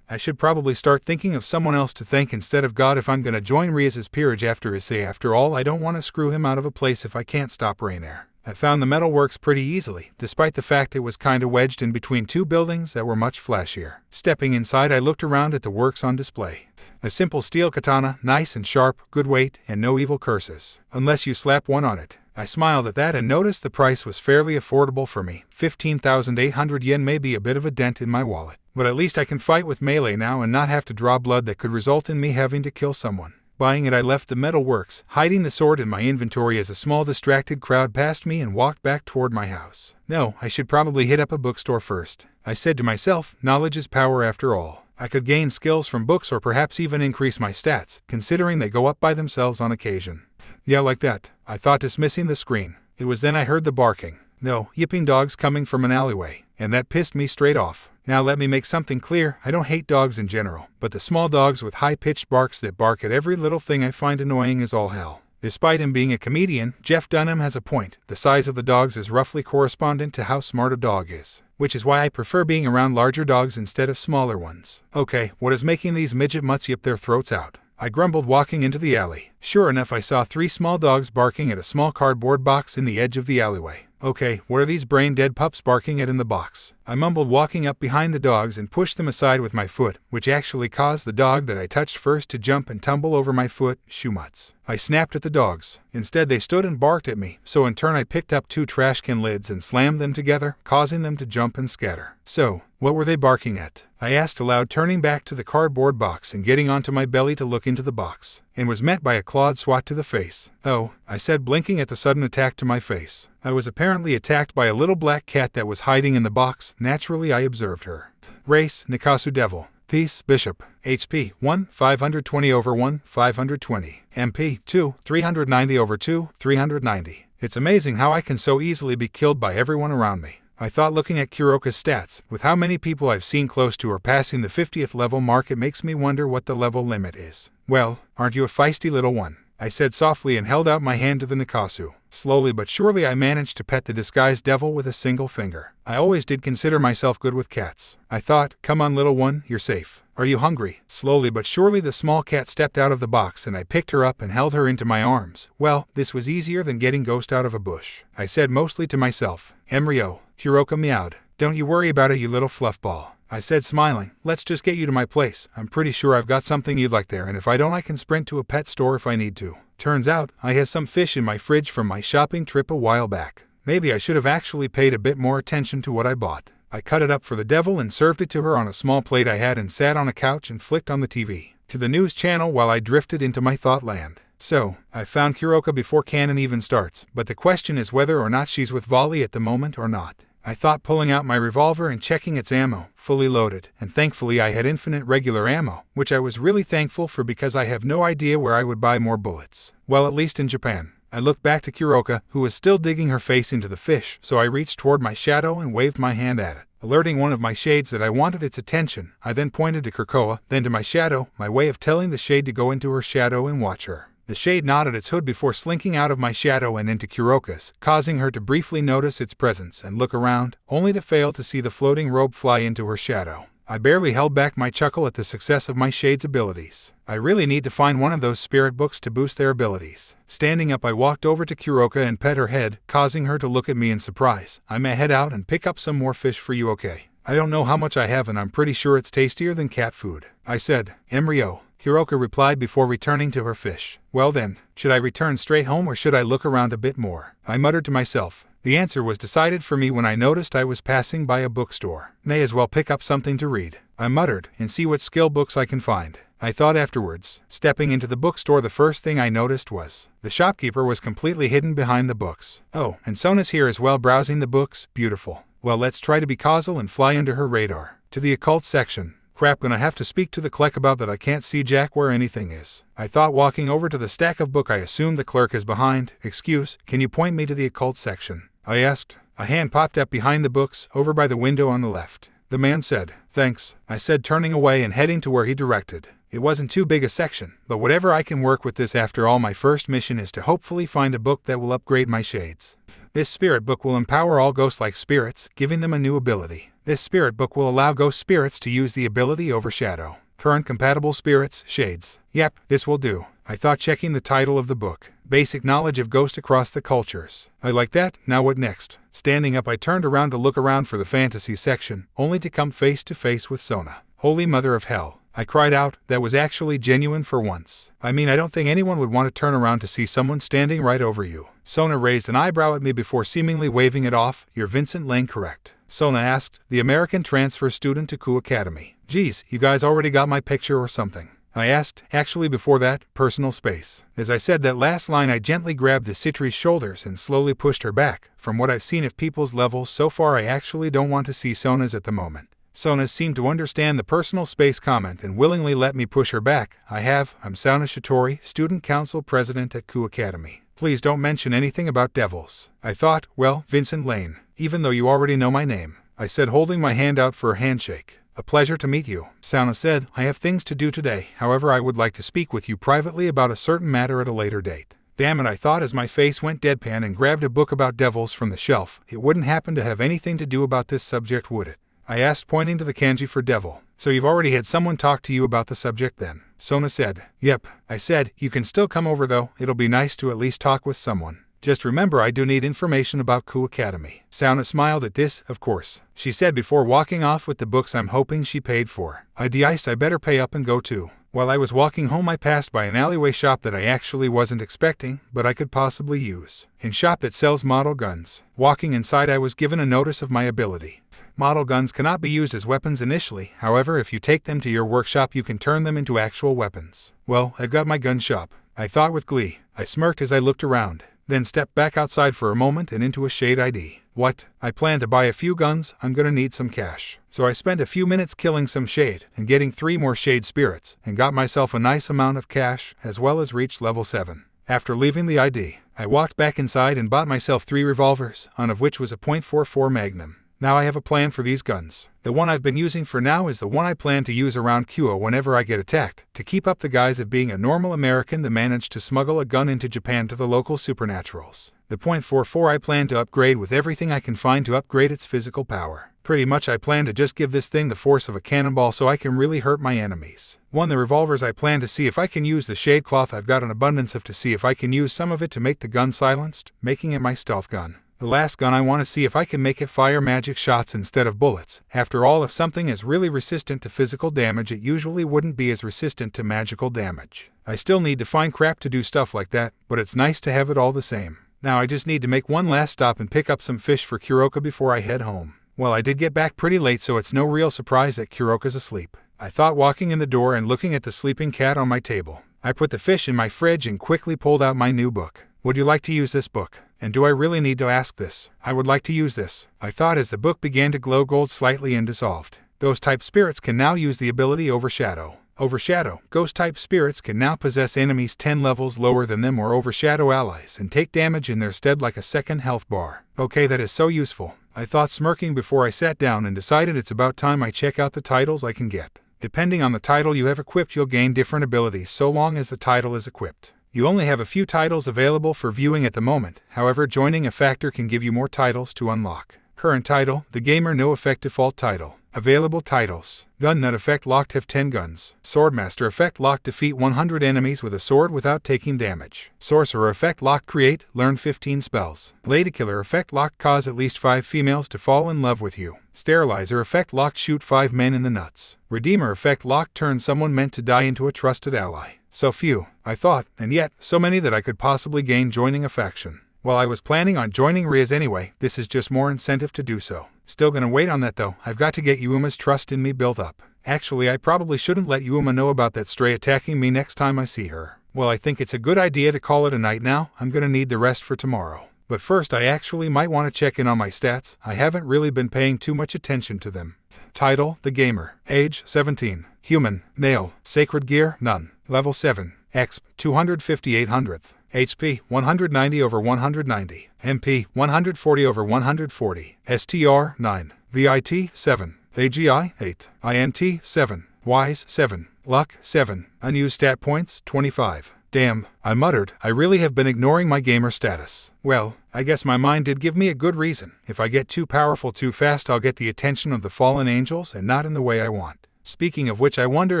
I should probably start thinking of someone else to thank instead of God if I'm gonna join Rias's peerage after Issei. After all, I don't want to screw him out of a place if I can't stop Rainier. I found the metalworks pretty easily, despite the fact it was kinda wedged in between two buildings that were much flashier. Stepping inside, I looked around at the works on display. A simple steel katana, nice and sharp, good weight, and no evil curses, unless you slap one on it. I smiled at that and noticed the price was fairly affordable for me. 15,800 yen may be a bit of a dent in my wallet, but at least I can fight with melee now and not have to draw blood that could result in me having to kill someone. Buying it, I left the metal works, hiding the sword in my inventory as a small distracted crowd passed me and walked back toward my house. No, I should probably hit up a bookstore first. I said to myself, knowledge is power after all. I could gain skills from books or perhaps even increase my stats, considering they go up by themselves on occasion. Yeah, like that, I thought, dismissing the screen. It was then I heard the barking. No, yipping dogs coming from an alleyway, and that pissed me straight off. Now let me make something clear, I don't hate dogs in general, but the small dogs with high-pitched barks that bark at every little thing I find annoying is all hell. Despite him being a comedian, Jeff Dunham has a point. The size of the dogs is roughly correspondent to how smart a dog is, which is why I prefer being around larger dogs instead of smaller ones. Okay, what is making these midget mutts yip their throats out? I grumbled, walking into the alley. Sure enough, I saw 3 small dogs barking at a small cardboard box in the edge of the alleyway. Okay, what are these brain-dead pups barking at in the box? I mumbled, walking up behind the dogs and pushed them aside with my foot, which actually caused the dog that I touched first to jump and tumble over my foot. Shumutz. I snapped at the dogs. Instead, they stood and barked at me, so in turn I picked up 2 trash can lids and slammed them together, causing them to jump and scatter. So, what were they barking at? I asked aloud, turning back to the cardboard box and getting onto my belly to look into the box, and was met by a clawed swat to the face. Oh, I said, blinking at the sudden attack to my face. I was apparently attacked by a little black cat that was hiding in the box. Naturally, I observed her. Race, Nikasu Devil. Peace, Bishop. HP, 1, 520 over 1, 520. MP, 2, 390 over 2, 390. It's amazing how I can so easily be killed by everyone around me. I thought, looking at Kuroka's stats, with how many people I've seen close to or passing the 50th level mark, it makes me wonder what the level limit is. Well, aren't you a feisty little one? I said softly and held out my hand to the Nikasu. Slowly but surely I managed to pet the disguised devil with a single finger. I always did consider myself good with cats. I thought, come on little one, you're safe. Are you hungry? Slowly but surely the small cat stepped out of the box and I picked her up and held her into my arms. Well, this was easier than getting Ghost out of a bush. I said, mostly to myself. Emryo. Kuroka meowed. Don't you worry about it, you little fluffball. I said, smiling. Let's just get you to my place. I'm pretty sure I've got something you'd like there, and if I don't, I can sprint to a pet store if I need to. Turns out, I have some fish in my fridge from my shopping trip a while back. Maybe I should have actually paid a bit more attention to what I bought. I cut it up for the devil and served it to her on a small plate I had and sat on a couch and flicked on the TV to the news channel while I drifted into my thought land. So, I found Kuroka before canon even starts, but the question is whether or not she's with Volley at the moment or not. I thought, pulling out my revolver and checking its ammo, fully loaded, and thankfully I had infinite regular ammo, which I was really thankful for because I have no idea where I would buy more bullets. Well, at least in Japan. I looked back to Kuroka, who was still digging her face into the fish, so I reached toward my shadow and waved my hand at it, alerting one of my shades that I wanted its attention. I then pointed to Kuroka, then to my shadow, my way of telling the shade to go into her shadow and watch her. The shade nodded its hood before slinking out of my shadow and into Kuroka's, causing her to briefly notice its presence and look around, only to fail to see the floating robe fly into her shadow. I barely held back my chuckle at the success of my shade's abilities. I really need to find one of those spirit books to boost their abilities. Standing up, I walked over to Kuroka and pet her head, causing her to look at me in surprise. I may head out and pick up some more fish for you, okay? I don't know how much I have and I'm pretty sure it's tastier than cat food. I said, Emryo. Kuroka replied before returning to her fish. Well then, should I return straight home or should I look around a bit more? I muttered to myself. The answer was decided for me when I noticed I was passing by a bookstore. May as well pick up something to read, I muttered, and see what skill books I can find. I thought afterwards. Stepping into the bookstore, the first thing I noticed was the shopkeeper was completely hidden behind the books. Oh, and Sona's here as well, browsing the books. Beautiful. Well, let's try to be causal and fly under her radar. To the occult section. Crap, gonna have to speak to the clerk about that. I can't see jack where anything is. I thought, walking over to the stack of book I assumed the clerk is behind. Excuse, can you point me to the occult section? I asked. A hand popped up behind the books, over by the window on the left. The man said, thanks, I said, turning away and heading to where he directed. It wasn't too big a section, but whatever, I can work with this. After all, my first mission is to hopefully find a book that will upgrade my shades. This spirit book will empower all ghost-like spirits, giving them a new ability. This spirit book will allow ghost spirits to use the ability Overshadow. Current compatible spirits, shades. Yep, this will do. I thought, checking the title of the book. Basic knowledge of ghost across the cultures. I like that. Now what next? Standing up, I turned around to look around for the fantasy section, only to come face to face with Sona. Holy mother of hell. I cried out. That was actually genuine for once. I mean, I don't think anyone would want to turn around to see someone standing right over you. Sona raised an eyebrow at me before seemingly waving it off. You're Vincent Lane, correct? Sona asked, the American transfer student to Ku Academy. Geez, you guys already got my picture or something? I asked. Actually, before that, personal space. As I said that last line, I gently grabbed the Citri's shoulders and slowly pushed her back. From what I've seen of people's levels so far, I actually don't want to see Sona's at the moment. Sona seemed to understand the personal space comment and willingly let me push her back. I'm Sona Shitori, Student Council President at Ku Academy. Please don't mention anything about devils. I thought, well, Vincent Lane, even though you already know my name, I said, holding my hand out for a handshake. A pleasure to meet you. Sona said, I have things to do today, however I would like to speak with you privately about a certain matter at a later date. Damn it, I thought as my face went deadpan and grabbed a book about devils from the shelf. It wouldn't happen to have anything to do about this subject, would it? I asked, pointing to the kanji for devil. So you've already had someone talk to you about the subject then? Sona said. Yep. I said, you can still come over though, it'll be nice to at least talk with someone. Just remember, I do need information about Ku Academy. Sona smiled at this, of course. She said before walking off with the books I'm hoping she paid for. I better pay up and go too. While I was walking home, I passed by an alleyway shop that I actually wasn't expecting, but I could possibly use. A shop that sells model guns. Walking inside, I was given a notice of my ability. Model guns cannot be used as weapons initially, however if you take them to your workshop you can turn them into actual weapons. Well, I've got my gun shop, I thought with glee. I smirked as I looked around, then stepped back outside for a moment and into a shade ID. What? I plan to buy a few guns, I'm gonna need some cash. So I spent a few minutes killing some shade and getting 3 more shade spirits and got myself a nice amount of cash as well as reached level 7. After leaving the ID, I walked back inside and bought myself 3 revolvers, one of which was a .44 Magnum. Now I have a plan for these guns. The one I've been using for now is the one I plan to use around Kyo whenever I get attacked, to keep up the guise of being a normal American that managed to smuggle a gun into Japan to the local supernaturals. The .44 I plan to upgrade with everything I can find to upgrade its physical power. Pretty much I plan to just give this thing the force of a cannonball so I can really hurt my enemies. The revolvers I plan to see if I can use the shade cloth I've got an abundance of to see if I can use some of it to make the gun silenced, making it my stealth gun. The last gun I want to see if I can make it fire magic shots instead of bullets. After all, if something is really resistant to physical damage, it usually wouldn't be as resistant to magical damage. I still need to find crap to do stuff like that, but it's nice to have it all the same. Now I just need to make one last stop and pick up some fish for Kuroka before I head home. Well, I did get back pretty late, so it's no real surprise that Kuroka's asleep. I thought, walking in the door and looking at the sleeping cat on my table. I put the fish in my fridge and quickly pulled out my new book. Would you like to use this book? And do I really need to ask this? I would like to use this, I thought as the book began to glow gold slightly and dissolved. Ghost-type spirits can now use the ability Overshadow. Overshadow. Ghost-type spirits can now possess enemies 10 levels lower than them or overshadow allies and take damage in their stead like a second health bar. Okay, that is so useful, I thought, smirking before I sat down and decided it's about time I check out the titles I can get. Depending on the title you have equipped, you'll gain different abilities so long as the title is equipped. You only have a few titles available for viewing at the moment, however joining a factor can give you more titles to unlock. Current title, The Gamer No Effect Default Title. Available titles. Gun Nut Effect Locked, have 10 guns. Swordmaster Effect Locked, defeat 100 enemies with a sword without taking damage. Sorcerer Effect Locked, create, learn 15 spells. Ladykiller Effect Locked, cause at least 5 females to fall in love with you. Sterilizer Effect Locked, shoot 5 men in the nuts. Redeemer Effect Locked, turn someone meant to die into a trusted ally. So few, I thought, and yet, so many that I could possibly gain joining a faction. Well, I was planning on joining Rias anyway, this is just more incentive to do so. Still gonna wait on that though, I've got to get Yuma's trust in me built up. Actually, I probably shouldn't let Yuma know about that stray attacking me next time I see her. Well, I think it's a good idea to call it a night now, I'm gonna need the rest for tomorrow. But first I actually might want to check in on my stats, I haven't really been paying too much attention to them. Title, The Gamer. Age, 17. Human, male. Sacred gear, none. Level 7. Exp, 258/100th. HP, 190/190. MP, 140/140. STR, 9. VIT, 7. AGI, 8. INT, 7. Wise, 7. Luck, 7. Unused stat points, 25. Damn, I muttered, I really have been ignoring my gamer status. Well, I guess my mind did give me a good reason. If I get too powerful too fast, I'll get the attention of the fallen angels and not in the way I want. Speaking of which, I wonder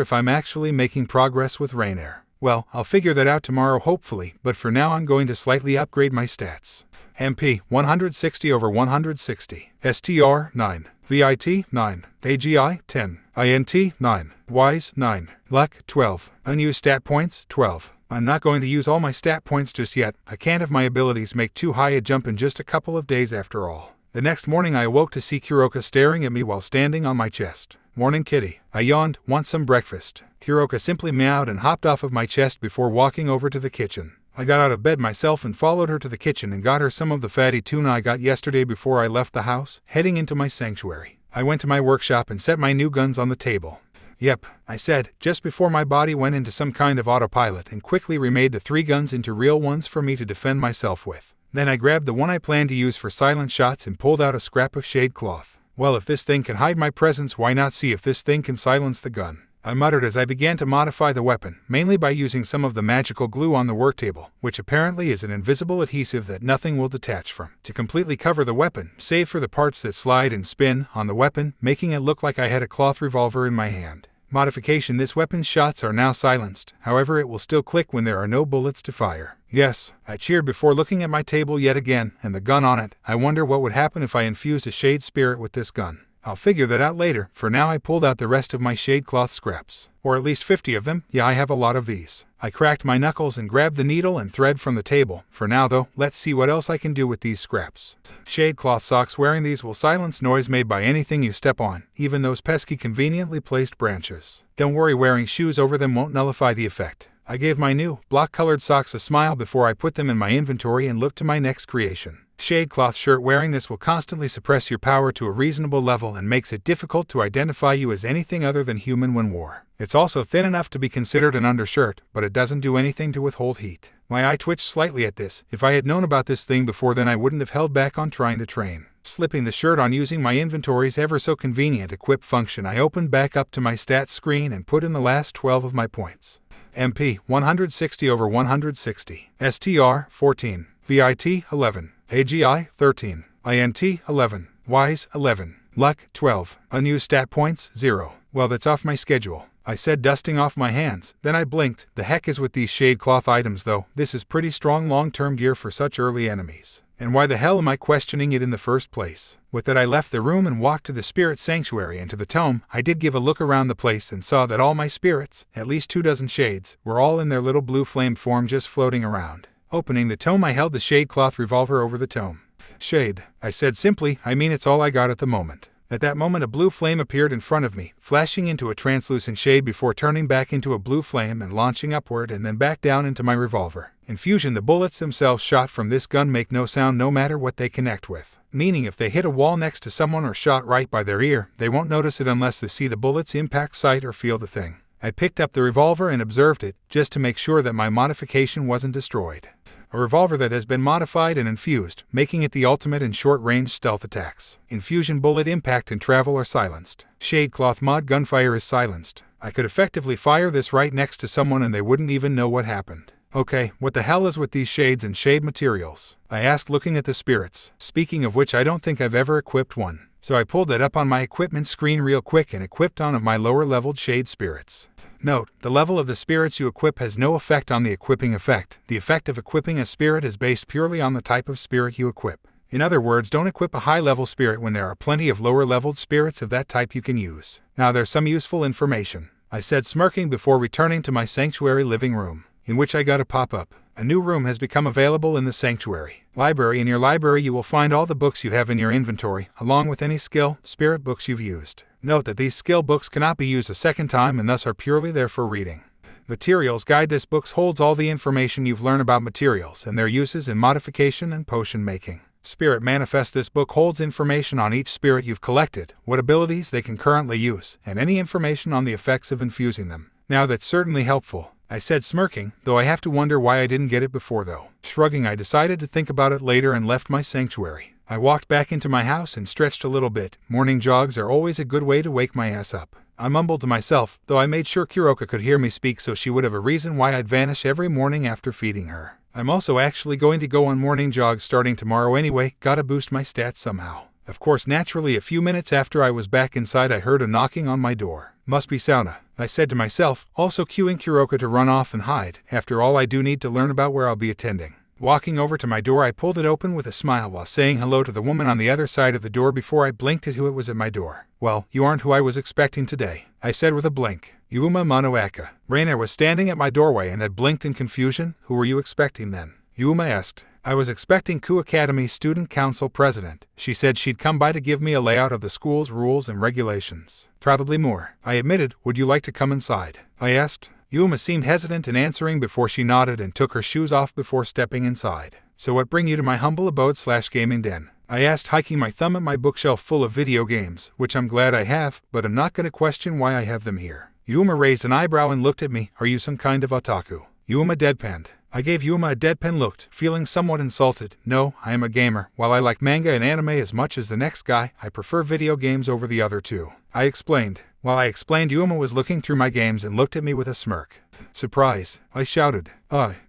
if I'm actually making progress with Rainier. Well, I'll figure that out tomorrow hopefully, but for now I'm going to slightly upgrade my stats. MP 160 over 160, STR 9, VIT 9, AGI 10, INT 9, WISE 9, Luck 12, unused stat points 12. I'm not going to use all my stat points just yet. I can't have my abilities make too high a jump in just a couple of days after all. The next morning I awoke to see Kuroka staring at me while standing on my chest. Morning, kitty. I yawned. Want some breakfast? Kuroka simply meowed and hopped off of my chest before walking over to the kitchen. I got out of bed myself and followed her to the kitchen and got her some of the fatty tuna I got yesterday before I left the house, heading into my sanctuary. I went to my workshop and set my new guns on the table. Yep, I said, just before my body went into some kind of autopilot and quickly remade the 3 guns into real ones for me to defend myself with. Then I grabbed the one I planned to use for silent shots and pulled out a scrap of shade cloth. Well, if this thing can hide my presence, why not see if this thing can silence the gun? I muttered as I began to modify the weapon, mainly by using some of the magical glue on the work table, which apparently is an invisible adhesive that nothing will detach from, to completely cover the weapon, save for the parts that slide and spin on the weapon, making it look like I had a cloth revolver in my hand. Modification: this weapon's shots are now silenced, however it will still click when there are no bullets to fire. Yes, I cheered before looking at my table yet again, and the gun on it. I wonder what would happen if I infused a shade spirit with this gun. I'll figure that out later. For now I pulled out the rest of my shade cloth scraps. Or at least 50 of them. Yeah, I have a lot of these. I cracked my knuckles and grabbed the needle and thread from the table. For now though, let's see what else I can do with these scraps. Shade cloth socks. Wearing these will silence noise made by anything you step on, even those pesky conveniently placed branches. Don't worry, wearing shoes over them won't nullify the effect. I gave my new, block-colored socks a smile before I put them in my inventory and looked to my next creation. Shade cloth shirt. Wearing this will constantly suppress your power to a reasonable level and makes it difficult to identify you as anything other than human when wore. It's also thin enough to be considered an undershirt, but it doesn't do anything to withhold heat. My eye twitched slightly at this. If I had known about this thing before, then I wouldn't have held back on trying to train. Slipping the shirt on using my inventory's ever so convenient equip function, I opened back up to my stats screen and put in the last 12 of my points. MP 160 over 160, STR 14, VIT 11, AGI 13, INT 11, WISE 11, Luck 12, unused stat points 0. Well, that's off my schedule, I said, dusting off my hands. Then I blinked. The heck is with these shade cloth items though. This is pretty strong long-term gear for such early enemies. And why the hell am I questioning it in the first place? With that I left the room and walked to the spirit sanctuary and to the tome. I did give a look around the place and saw that all my spirits, at least 24 shades, were all in their little blue flame form just floating around. Opening the tome, I held the shade cloth revolver over the tome. Shade, I said simply. I mean, it's all I got at the moment. At that moment a blue flame appeared in front of me, flashing into a translucent shade before turning back into a blue flame and launching upward and then back down into my revolver. Infusion: the bullets themselves shot from this gun make no sound no matter what they connect with. Meaning if they hit a wall next to someone or shot right by their ear, they won't notice it unless they see the bullet's impact sight or feel the thing. I picked up the revolver and observed it, just to make sure that my modification wasn't destroyed. A revolver that has been modified and infused, making it the ultimate in short-range stealth attacks. Infusion: bullet impact and travel are silenced. Shade cloth mod: gunfire is silenced. I could effectively fire this right next to someone and they wouldn't even know what happened. Okay, what the hell is with these shades and shade materials? I asked, looking at the spirits. Speaking of which, I don't think I've ever equipped one. So I pulled that up on my equipment screen real quick and equipped one of my lower-leveled shade spirits. Note, the level of the spirits you equip has no effect on the equipping effect. The effect of equipping a spirit is based purely on the type of spirit you equip. In other words, don't equip a high-level spirit when there are plenty of lower-leveled spirits of that type you can use. Now there's some useful information, I said, smirking before returning to my sanctuary living room, in which I got a pop-up. A new room has become available in the sanctuary library. In your library you will find all the books you have in your inventory, along with any skill, spirit books you've used. Note that these skill books cannot be used a second time and thus are purely there for reading. Materials guide: this book holds all the information you've learned about materials and their uses in modification and potion making. Spirit manifest: this book holds information on each spirit you've collected, what abilities they can currently use, and any information on the effects of infusing them. Now that's certainly helpful, I said, smirking, though I have to wonder why I didn't get it before though. Shrugging, I decided to think about it later and left my sanctuary. I walked back into my house and stretched a little bit. Morning jogs are always a good way to wake my ass up. I mumbled to myself, though I made sure Kuroka could hear me speak so she would have a reason why I'd vanish every morning after feeding her. I'm also actually going to go on morning jogs starting tomorrow anyway, gotta boost my stats somehow. Of course, naturally, a few minutes after I was back inside, I heard a knocking on my door. Must be Sona, I said to myself, also cueing Kuroka to run off and hide. After all, I do need to learn about where I'll be attending. Walking over to my door, I pulled it open with a smile while saying hello to the woman on the other side of the door before I blinked at who it was at my door. Well, you aren't who I was expecting today, I said with a blink. Yuma Monoaka. Reina was standing at my doorway and had blinked in confusion. Who were you expecting then? Yuma asked. I was expecting Ku Academy Student Council President. She said she'd come by to give me a layout of the school's rules and regulations. Probably more, I admitted. Would you like to come inside? I asked. Yuma seemed hesitant in answering before she nodded and took her shoes off before stepping inside. So what bring you to my humble abode/gaming den? I asked, hiking my thumb at my bookshelf full of video games, which I'm glad I have, but I'm not going to question why I have them here. Yuma raised an eyebrow and looked at me. Are you some kind of otaku? Yuma deadpanned. I gave Yuma a deadpan look, feeling somewhat insulted. No, I am a gamer. While I like manga and anime as much as the next guy, I prefer video games over the other two, I explained. While I explained, Yuma was looking through my games and looked at me with a smirk. Surprise, I shouted.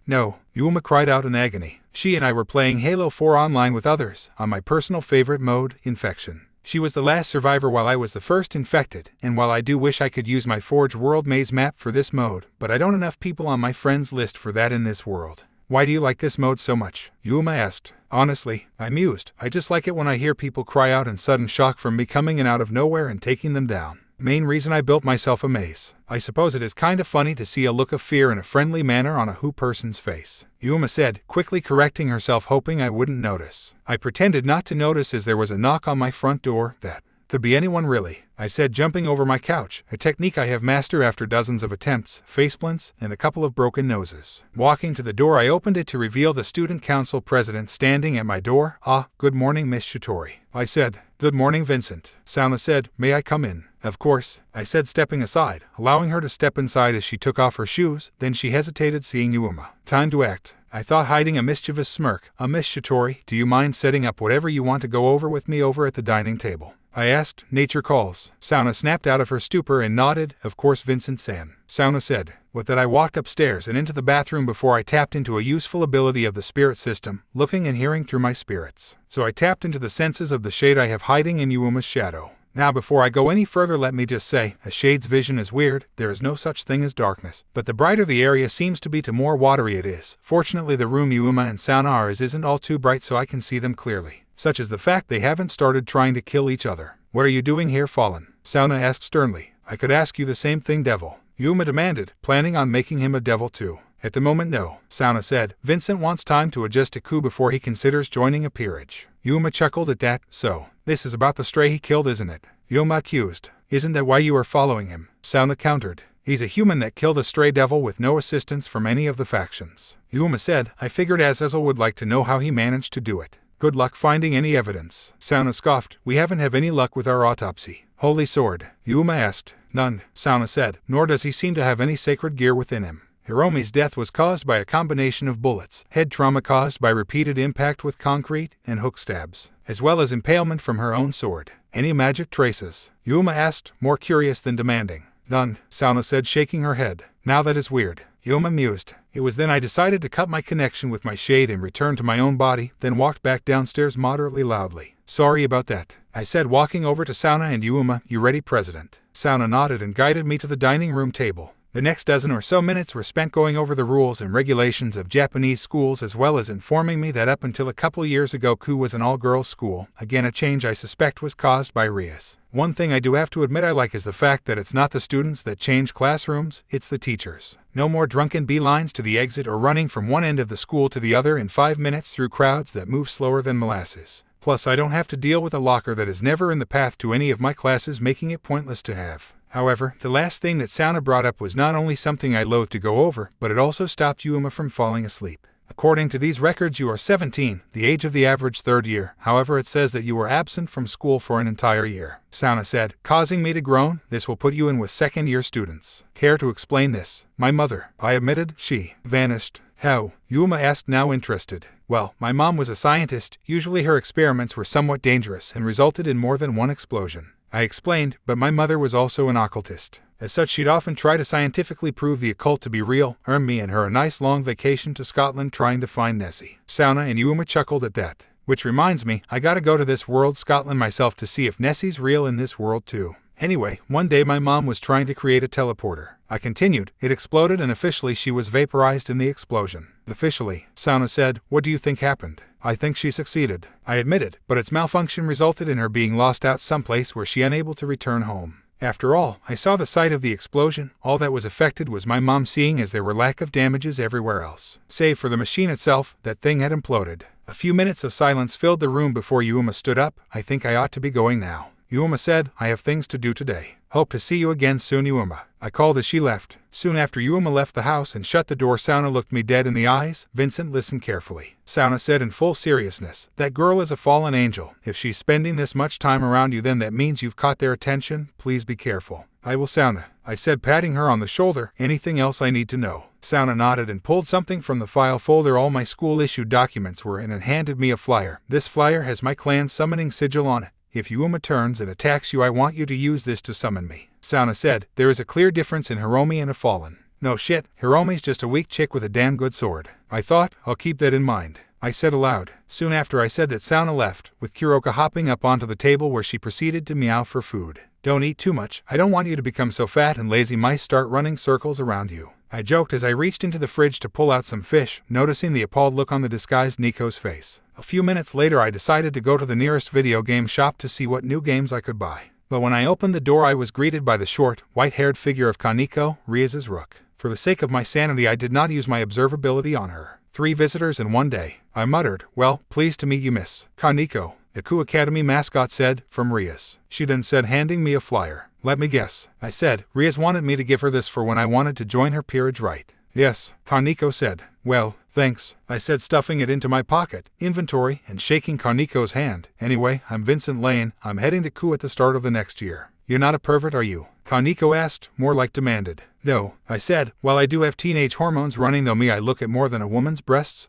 No, Yuma cried out in agony. She and I were playing Halo 4 online with others, on my personal favorite mode, Infection. She was the last survivor while I was the first infected, and while I do wish I could use my Forge World Maze map for this mode, but I don't enough people on my friends list for that in this world. Why do you like this mode so much? Yuma asked. Honestly, I mused. I just like it when I hear people cry out in sudden shock from me coming in out of nowhere and taking them down. Main reason I built myself a maze. I suppose it is kind of funny to see a look of fear in a friendly manner on a who person's face, Yuma said, quickly correcting herself, hoping I wouldn't notice. I pretended not to notice as there was a knock on my front door. That could be anyone really, I said, jumping over my couch, a technique I have mastered after dozens of attempts, faceplants, and a couple of broken noses. Walking to the door, I opened it to reveal the student council president standing at my door. Good morning, Miss Shitori, I said. Good morning, Vincent, Sona said. May I come in? Of course, I said, stepping aside, allowing her to step inside as she took off her shoes. Then she hesitated, seeing Yuma. Time to act, I thought, hiding a mischievous smirk. Miss Shitori, do you mind setting up whatever you want to go over with me over at the dining table? I asked. Nature calls. Sona snapped out of her stupor and nodded. Of course, Vincent-san, Sona said. With that, I walked upstairs and into the bathroom before I tapped into a useful ability of the spirit system, looking and hearing through my spirits. So I tapped into the senses of the shade I have hiding in Yuma's shadow. Now, before I go any further, let me just say, a shade's vision is weird. There is no such thing as darkness. But the brighter the area seems to be, the more watery it is. Fortunately, the room Yuma and Sona are in isn't all too bright, so I can see them clearly. Such as the fact they haven't started trying to kill each other. What are you doing here, Fallen? Sona asked sternly. I could ask you the same thing, devil, Yuma demanded, planning on making him a devil too. At the moment, no, Sona said. Vincent wants time to adjust to Ku before he considers joining a peerage. Yuma chuckled at that. So, this is about the stray he killed, isn't it? Yuma accused. Isn't that why you are following him? Sona countered. He's a human that killed a stray devil with no assistance from any of the factions. Yuma said. I figured Aazil would like to know how he managed to do it. Good luck finding any evidence. Sona scoffed. We haven't have any luck with our autopsy. Holy sword? Yuma asked. None, Sona said. Nor does he seem to have any sacred gear within him. Hiromi's death was caused by a combination of bullets, head trauma caused by repeated impact with concrete, and hook stabs, as well as impalement from her own sword. Any magic traces? Yuma asked, more curious than demanding. None, Sona said, shaking her head. Now that is weird, Yuma mused. It was then I decided to cut my connection with my shade and return to my own body, then walked back downstairs moderately loudly. Sorry about that, I said, walking over to Sona and Yuma. You ready, President? Sona nodded and guided me to the dining room table. The next dozen or so minutes were spent going over the rules and regulations of Japanese schools, as well as informing me that up until a couple years ago Ku was an all-girls school. Again, a change I suspect was caused by Rias. One thing I do have to admit I like is the fact that it's not the students that change classrooms, it's the teachers. No more drunken beelines to the exit or running from one end of the school to the other in 5 minutes through crowds that move slower than molasses. Plus, I don't have to deal with a locker that is never in the path to any of my classes, making it pointless to have. However, the last thing that Sona brought up was not only something I loathed to go over, but it also stopped Yuma from falling asleep. According to these records, you are 17, the age of the average third year. However, it says that you were absent from school for an entire year, Sona said, causing me to groan. This will put you in with second-year students. Care to explain this? My mother, I admitted. She vanished. How? Yuma asked, now interested. Well, my mom was a scientist. Usually her experiments were somewhat dangerous and resulted in more than one explosion, I explained, but my mother was also an occultist. As such, she'd often try to scientifically prove the occult to be real, earn me and her a nice long vacation to Scotland trying to find Nessie. Sona and Yuma chuckled at that. Which reminds me, I gotta go to this world Scotland myself to see if Nessie's real in this world too. Anyway, one day my mom was trying to create a teleporter. I continued, it exploded and officially she was vaporized in the explosion. Officially, Sona said, what do you think happened? I think she succeeded. I admitted, but its malfunction resulted in her being lost out someplace where she unable to return home. After all, I saw the site of the explosion. All that was affected was my mom seeing as there were lack of damages everywhere else. Save for the machine itself, that thing had imploded. A few minutes of silence filled the room before Yuma stood up. I think I ought to be going now. Yuma said, I have things to do today. Hope to see you again soon, Yuma. I called as she left. Soon after Yuma left the house and shut the door, Sona looked me dead in the eyes. Vincent listened carefully. Sona said in full seriousness, that girl is a fallen angel. If she's spending this much time around you, then that means you've caught their attention. Please be careful. I will, Sona, I said, patting her on the shoulder. Anything else I need to know? Sona nodded and pulled something from the file folder all my school-issued documents were in and handed me a flyer. This flyer has my clan's summoning sigil on it. If Yuma turns and attacks you, I want you to use this to summon me. Sona said, there is a clear difference in Hiromi and a fallen. No shit, Hiromi's just a weak chick with a damn good sword. I thought, I'll keep that in mind. I said aloud. Soon after I said that, Sona left, with Kuroka hopping up onto the table where she proceeded to meow for food. Don't eat too much. I don't want you to become so fat and lazy mice start running circles around you. I joked as I reached into the fridge to pull out some fish, noticing the appalled look on the disguised Nico's face. A few minutes later I decided to go to the nearest video game shop to see what new games I could buy. But when I opened the door I was greeted by the short, white-haired figure of Kaneko, Rias's rook. For the sake of my sanity I did not use my observability on her. 3 visitors in one day. I muttered, well, pleased to meet you, Miss Kaneko, the Ku Academy mascot said, from Rias. She then said, handing me a flyer. Let me guess. I said, Rias wanted me to give her this for when I wanted to join her peerage, right? Yes, Kaneko said. Well, thanks, I said, stuffing it into my pocket, inventory, and shaking Kaneko's hand. Anyway, I'm Vincent Lane. I'm heading to Ku at the start of the next year. You're not a pervert, are you? Kaneko asked, more like demanded. No, I said, while I do have teenage hormones running though me I look at more than a woman's breasts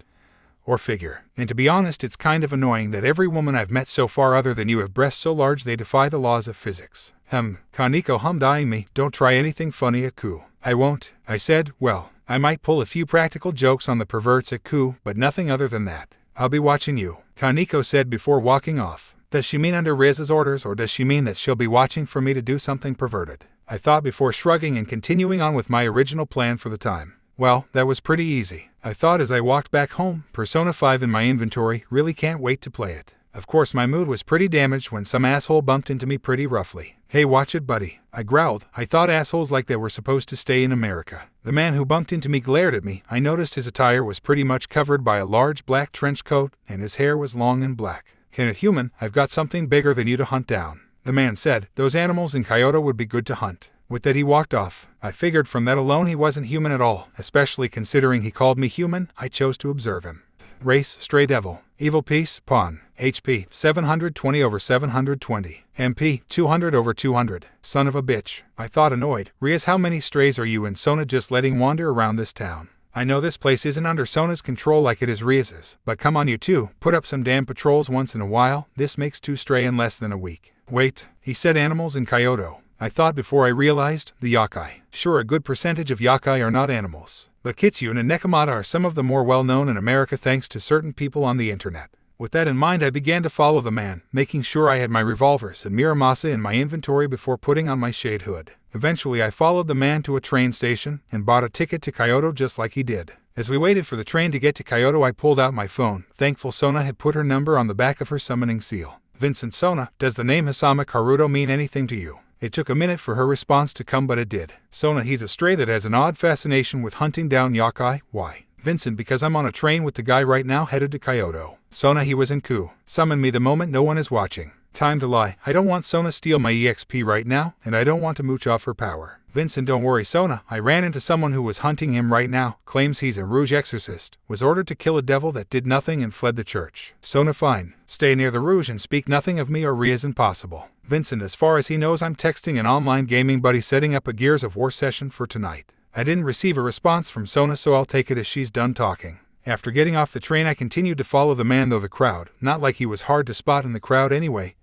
or figure. And to be honest, it's kind of annoying that every woman I've met so far other than you have breasts so large they defy the laws of physics. Kaneko hummed, eyeing me. Don't try anything funny at Ku. I won't, I said. Well, I might pull a few practical jokes on the perverts at Ku, but nothing other than that. I'll be watching you, Kaneko said before walking off. Does she mean under Riz's orders, or does she mean that she'll be watching for me to do something perverted? I thought before shrugging and continuing on with my original plan for the time. Well, that was pretty easy, I thought as I walked back home. Persona 5 in my inventory, really can't wait to play it. Of course my mood was pretty damaged when some asshole bumped into me pretty roughly. Hey, watch it, buddy, I growled. I thought assholes like that were supposed to stay in America. The man who bumped into me glared at me. I noticed his attire was pretty much covered by a large black trench coat, and his hair was long and black. Can it, human? I've got something bigger than you to hunt down. The man said, those animals in Kyoto would be good to hunt. With that he walked off. I figured from that alone he wasn't human at all, especially considering he called me human. I chose to observe him. Race, stray devil. Evil piece, pawn. HP, 720/720. MP, 200/200. Son of a bitch. I thought, annoyed. Rias, how many strays are you and Sona just letting wander around this town? I know this place isn't under Sona's control like it is Rias's, but come on you two, put up some damn patrols once in a while. This makes 2 stray in less than a week. Wait, he said animals in Kyoto. I thought before I realized, the Yakai. Sure, a good percentage of Yakai are not animals, but Kitsune and Nekomata are some of the more well-known in America thanks to certain people on the internet. With that in mind I began to follow the man, making sure I had my revolvers and Miramasa in my inventory before putting on my shade hood. Eventually I followed the man to a train station and bought a ticket to Kyoto just like he did. As we waited for the train to get to Kyoto I pulled out my phone, thankful Sona had put her number on the back of her summoning seal. Vincent, Sona, does the name Hisama Karuto mean anything to you? It took a minute for her response to come, but it did. Sona, he's a stray that has an odd fascination with hunting down Yakai. Why? Vincent, because I'm on a train with the guy right now headed to Kyoto. Sona, he was in Ku. Summon me the moment no one is watching. Time to lie. I don't want Sona steal my EXP right now, and I don't want to mooch off her power. Vincent, don't worry, Sona. I ran into someone who was hunting him right now, claims he's a Rouge exorcist, was ordered to kill a devil that did nothing and fled the church. Sona, fine. Stay near the Rouge and speak nothing of me or Rias impossible. Vincent, as far as he knows I'm texting an online gaming buddy setting up a Gears of War session for tonight. I didn't receive a response from Sona, so I'll take it as she's done talking. After getting off the train I continued to follow the man, though the crowd, not like he was hard to spot in the crowd anyway.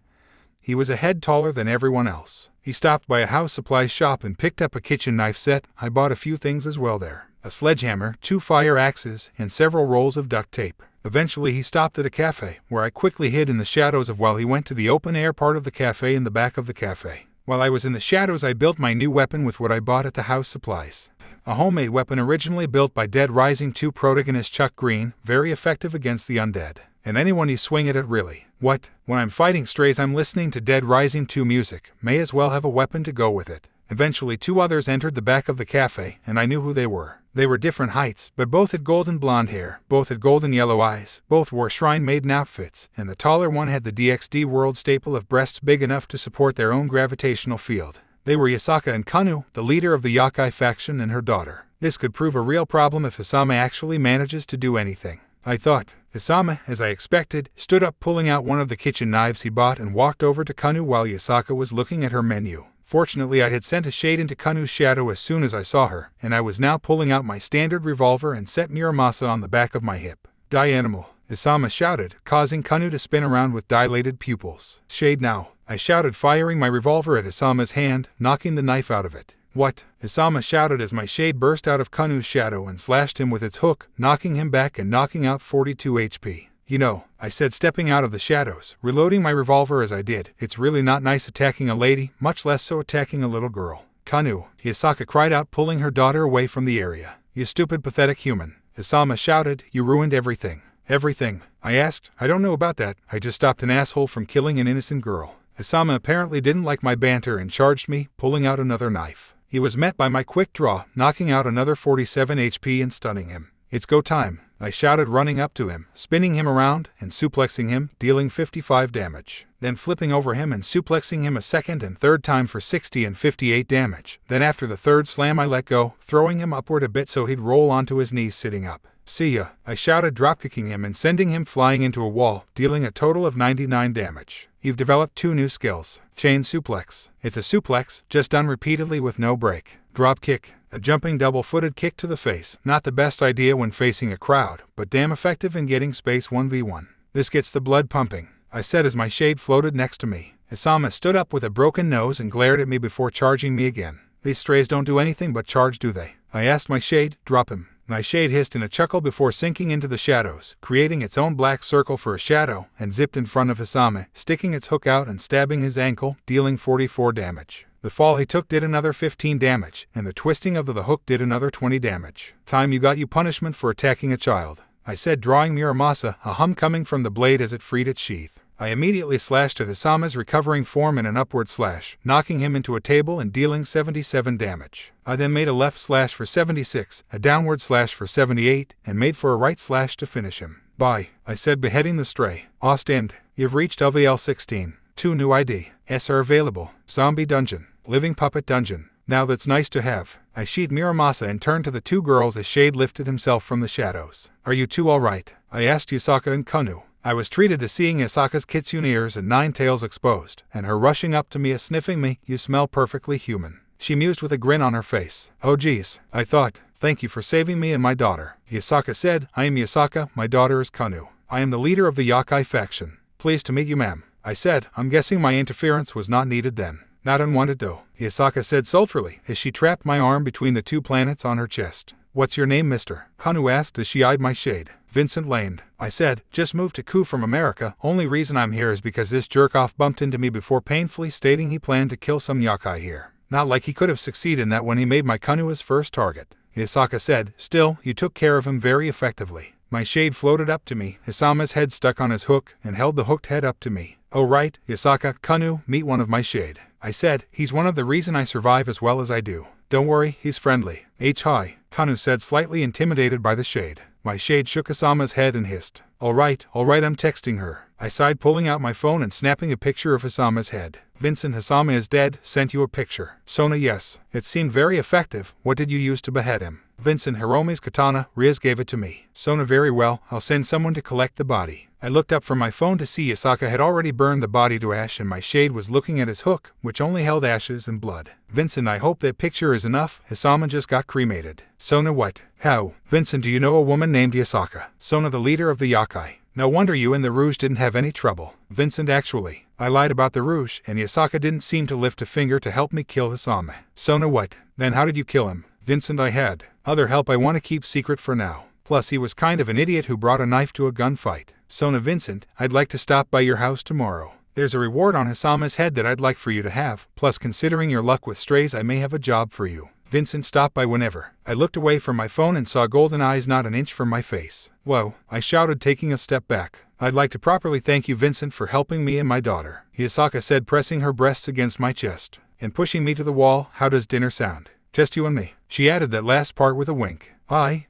He was a head taller than everyone else. He stopped by a house supply shop and picked up a kitchen knife set. I bought a few things as well there. a sledgehammer, 2 fire axes, and several rolls of duct tape. Eventually he stopped at a cafe, where I quickly hid in the shadows while he went to the open-air part of the cafe in the back of the cafe. While I was in the shadows, I built my new weapon with what I bought at the house supplies. A homemade weapon originally built by Dead Rising 2 protagonist Chuck Green, very effective against the undead. And anyone you swing it at really. What? When I'm fighting strays I'm listening to Dead Rising 2 music, may as well have a weapon to go with it. Eventually 2 others entered the back of the cafe, and I knew who they were. They were different heights, but both had golden blonde hair, both had golden yellow eyes, both wore shrine maiden outfits, and the taller one had the DxD world staple of breasts big enough to support their own gravitational field. They were Yasaka and Kaneo, the leader of the Yakai faction, and her daughter. This could prove a real problem if Isame actually manages to do anything, I thought. Isame, as I expected, stood up pulling out one of the kitchen knives he bought and walked over to Kaneo while Yasaka was looking at her menu. Fortunately, I had sent a shade into Kanu's shadow as soon as I saw her, and I was now pulling out my standard revolver and set Muramasa on the back of my hip. Die animal, Isame shouted, causing Kaneo to spin around with dilated pupils. Shade now, I shouted, firing my revolver at Isame's hand, knocking the knife out of it. What? Isame shouted as my shade burst out of Kanu's shadow and slashed him with its hook, knocking him back and knocking out 42 HP. You know, I said, stepping out of the shadows, reloading my revolver as I did, it's really not nice attacking a lady, much less so attacking a little girl. Kaneo, Yasaka cried out, pulling her daughter away from the area. You stupid, pathetic human. Isame shouted, you ruined everything. Everything? I asked. I don't know about that, I just stopped an asshole from killing an innocent girl. Isame apparently didn't like my banter and charged me, pulling out another knife. He was met by my quick draw, knocking out another 47 HP and stunning him. It's go time, I shouted, running up to him, spinning him around, and suplexing him, dealing 55 damage. Then flipping over him and suplexing him a second and third time for 60 and 58 damage. Then after the third slam I let go, throwing him upward a bit so he'd roll onto his knees sitting up. See ya, I shouted, dropkicking him and sending him flying into a wall, dealing a total of 99 damage. You've developed 2 new skills. Chain suplex. It's a suplex, just done repeatedly with no break. Drop kick. A jumping double-footed kick to the face. Not the best idea when facing a crowd, but damn effective in getting space 1v1. This gets the blood pumping, I said as my shade floated next to me. Isame stood up with a broken nose and glared at me before charging me again. These strays don't do anything but charge, do they? I asked my shade. Drop him. My shade hissed in a chuckle before sinking into the shadows, creating its own black circle for a shadow, and zipped in front of Isame, sticking its hook out and stabbing his ankle, dealing 44 damage. The fall he took did another 15 damage, and the twisting of the hook did another 20 damage. Time you got, you punishment for attacking a child, I said, drawing Muramasa, a hum coming from the blade as it freed its sheath. I immediately slashed at Isame's recovering form in an upward slash, knocking him into a table and dealing 77 damage. I then made a left slash for 76, a downward slash for 78, and made for a right slash to finish him. Bye, I said, beheading the stray. Ostend, you've reached LVL 16. 2 new IDs are available. Zombie Dungeon. Living Puppet Dungeon. Now that's nice to have. I sheathed Muramasa and turned to the 2 girls as Shade lifted himself from the shadows. Are you 2 alright? I asked Yasaka and Kaneo. I was treated to seeing Yasaka's kitsune ears and 9 tails exposed, and her rushing up to me, sniffing me. You smell perfectly human. She mused with a grin on her face. Oh geez, I thought. Thank you for saving me and my daughter. Yasaka said. I am Yasaka, my daughter is Kaneo. I am the leader of the Yakai faction. Pleased to meet you, ma'am. I said. I'm guessing my interference was not needed then. Not unwanted though, Yasaka said sultfurly as she trapped my arm between the 2 planets on her chest. What's your name, mister? Kaneo asked as she eyed my shade. Vincent Lane, I said. Just moved to Ku from America. Only reason I'm here is because this jerk-off bumped into me before painfully stating he planned to kill some Yakai here. Not like he could have succeeded in that when he made my Kaneo his first target. Yasaka said. Still, you took care of him very effectively. My shade floated up to me, Isame's head stuck on his hook, and held the hooked head up to me. Oh right, Yasaka, Kaneo, meet one of my shade. I said. He's one of the reason I survive as well as I do. Don't worry, he's friendly. Hi, Kaneo said, slightly intimidated by the shade. My shade shook Isame's head and hissed. Alright, I'm texting her. I sighed, pulling out my phone and snapping a picture of Isame's head. Vincent, Isame is dead, sent you a picture. Sona, yes. It seemed very effective. What did you use to behead him? Vincent, Hiromi's katana. Rias gave it to me. Sona, very well, I'll send someone to collect the body. I looked up from my phone to see Yasaka had already burned the body to ash and my shade was looking at his hook, which only held ashes and blood. Vincent, I hope that picture is enough. Isame just got cremated. Sona, what? How? Vincent, do you know a woman named Yasaka? Sona, the leader of the Yakai. No wonder you and the Rouge didn't have any trouble. Vincent, actually, I lied about the Rouge, and Yasaka didn't seem to lift a finger to help me kill Isame. Sona, what? Then how did you kill him? Vincent, I had other help I want to keep secret for now. Plus he was kind of an idiot who brought a knife to a gunfight. Sona, Vincent, I'd like to stop by your house tomorrow. There's a reward on Hisama's head that I'd like for you to have. Plus, considering your luck with strays, I may have a job for you. Vincent, stop by whenever. I looked away from my phone and saw golden eyes not an inch from my face. Whoa, I shouted, taking a step back. I'd like to properly thank you, Vincent, for helping me and my daughter, Yasaka said, pressing her breasts against my chest and pushing me to the wall. How does dinner sound? Just you and me. She added that last part with a wink. I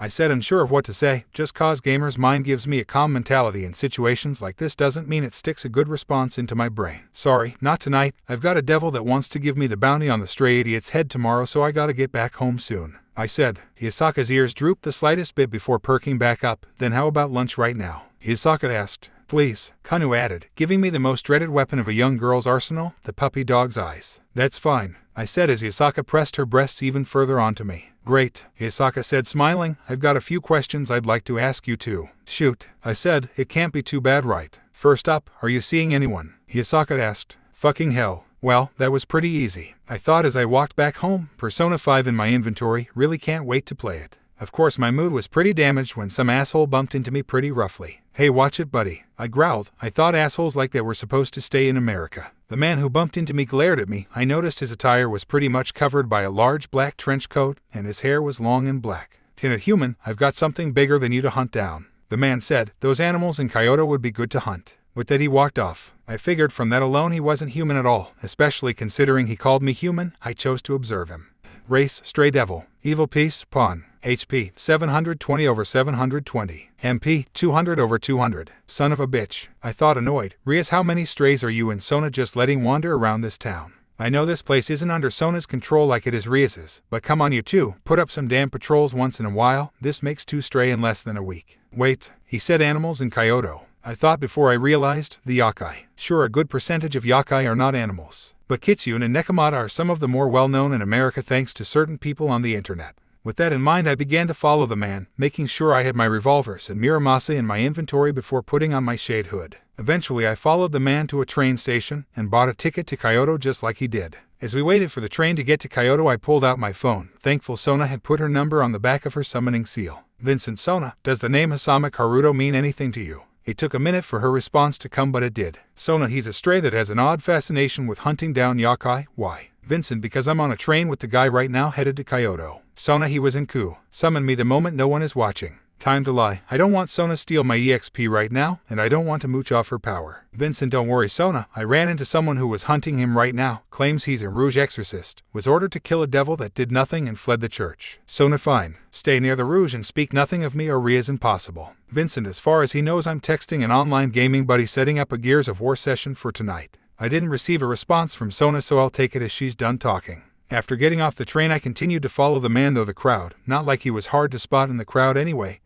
said, unsure of what to say. Just cause gamer's mind gives me a calm mentality in situations like this doesn't mean it sticks a good response into my brain. Sorry, not tonight. I've got a devil that wants to give me the bounty on the stray idiot's head tomorrow, so I gotta get back home soon, I said. Yasaka's ears drooped the slightest bit before perking back up. Then how about lunch right now? Yasaka asked. Please, Kaneo added, giving me the most dreaded weapon of a young girl's arsenal, the puppy dog's eyes. That's fine, I said as Yasaka pressed her breasts even further onto me. Great, Yasaka said, smiling. I've got a few questions I'd like to ask you too. Shoot, I said. It can't be too bad, right? First up, are you seeing anyone? Yasaka asked. Fucking hell. Well, that was pretty easy, I thought as I walked back home. Persona 5 in my inventory, really can't wait to play it. Of course, my mood was pretty damaged when some asshole bumped into me pretty roughly. Hey, watch it, buddy, I growled. I thought assholes like that were supposed to stay in America. The man who bumped into me glared at me. I noticed his attire was pretty much covered by a large black trench coat, and his hair was long and black. Tinted human, I've got something bigger than you to hunt down, the man said. Those animals in Kyoto would be good to hunt. With that, he walked off. I figured from that alone he wasn't human at all, especially considering he called me human. I chose to observe him. Race, stray devil. Evil piece, pawn. HP, 720/720. MP, 200/200. Son of a bitch, I thought, annoyed. Rias, how many strays are you and Sona just letting wander around this town? I know this place isn't under Sona's control like it is Rias's, but come on, you two, put up some damn patrols once in a while. This makes 2 stray in less than a week. Wait, he said animals in Kyoto. I thought before I realized, the Yakai. Sure, a good percentage of Yakai are not animals, but Kitsune and Nekomata are some of the more well-known in America thanks to certain people on the internet. With that in mind, I began to follow the man, making sure I had my revolvers and Muramasa in my inventory before putting on my shade hood. Eventually, I followed the man to a train station and bought a ticket to Kyoto just like he did. As we waited for the train to get to Kyoto, I pulled out my phone, thankful Sona had put her number on the back of her summoning seal. Vincent, Sona, does the name Hisama Karuto mean anything to you? It took a minute for her response to come, but it did. Sona, he's a stray that has an odd fascination with hunting down Yakai. Why? Vincent, because I'm on a train with the guy right now headed to Kyoto. Sona, he was in Ku. Summon me the moment no one is watching. Time to lie. I don't want Sona steal my EXP right now, and I don't want to mooch off her power. Vincent, don't worry, Sona. I ran into someone who was hunting him right now, claims he's a Rouge exorcist, was ordered to kill a devil that did nothing and fled the church. Sona, fine. Stay near the Rouge and speak nothing of me or Rias impossible. Vincent, as far as he knows, I'm texting an online gaming buddy setting up a Gears of War session for tonight. I didn't receive a response from Sona, so I'll take it as she's done talking. After getting off the train, I continued to follow the man, though the crowd, not like he was hard to spot in the crowd anyway.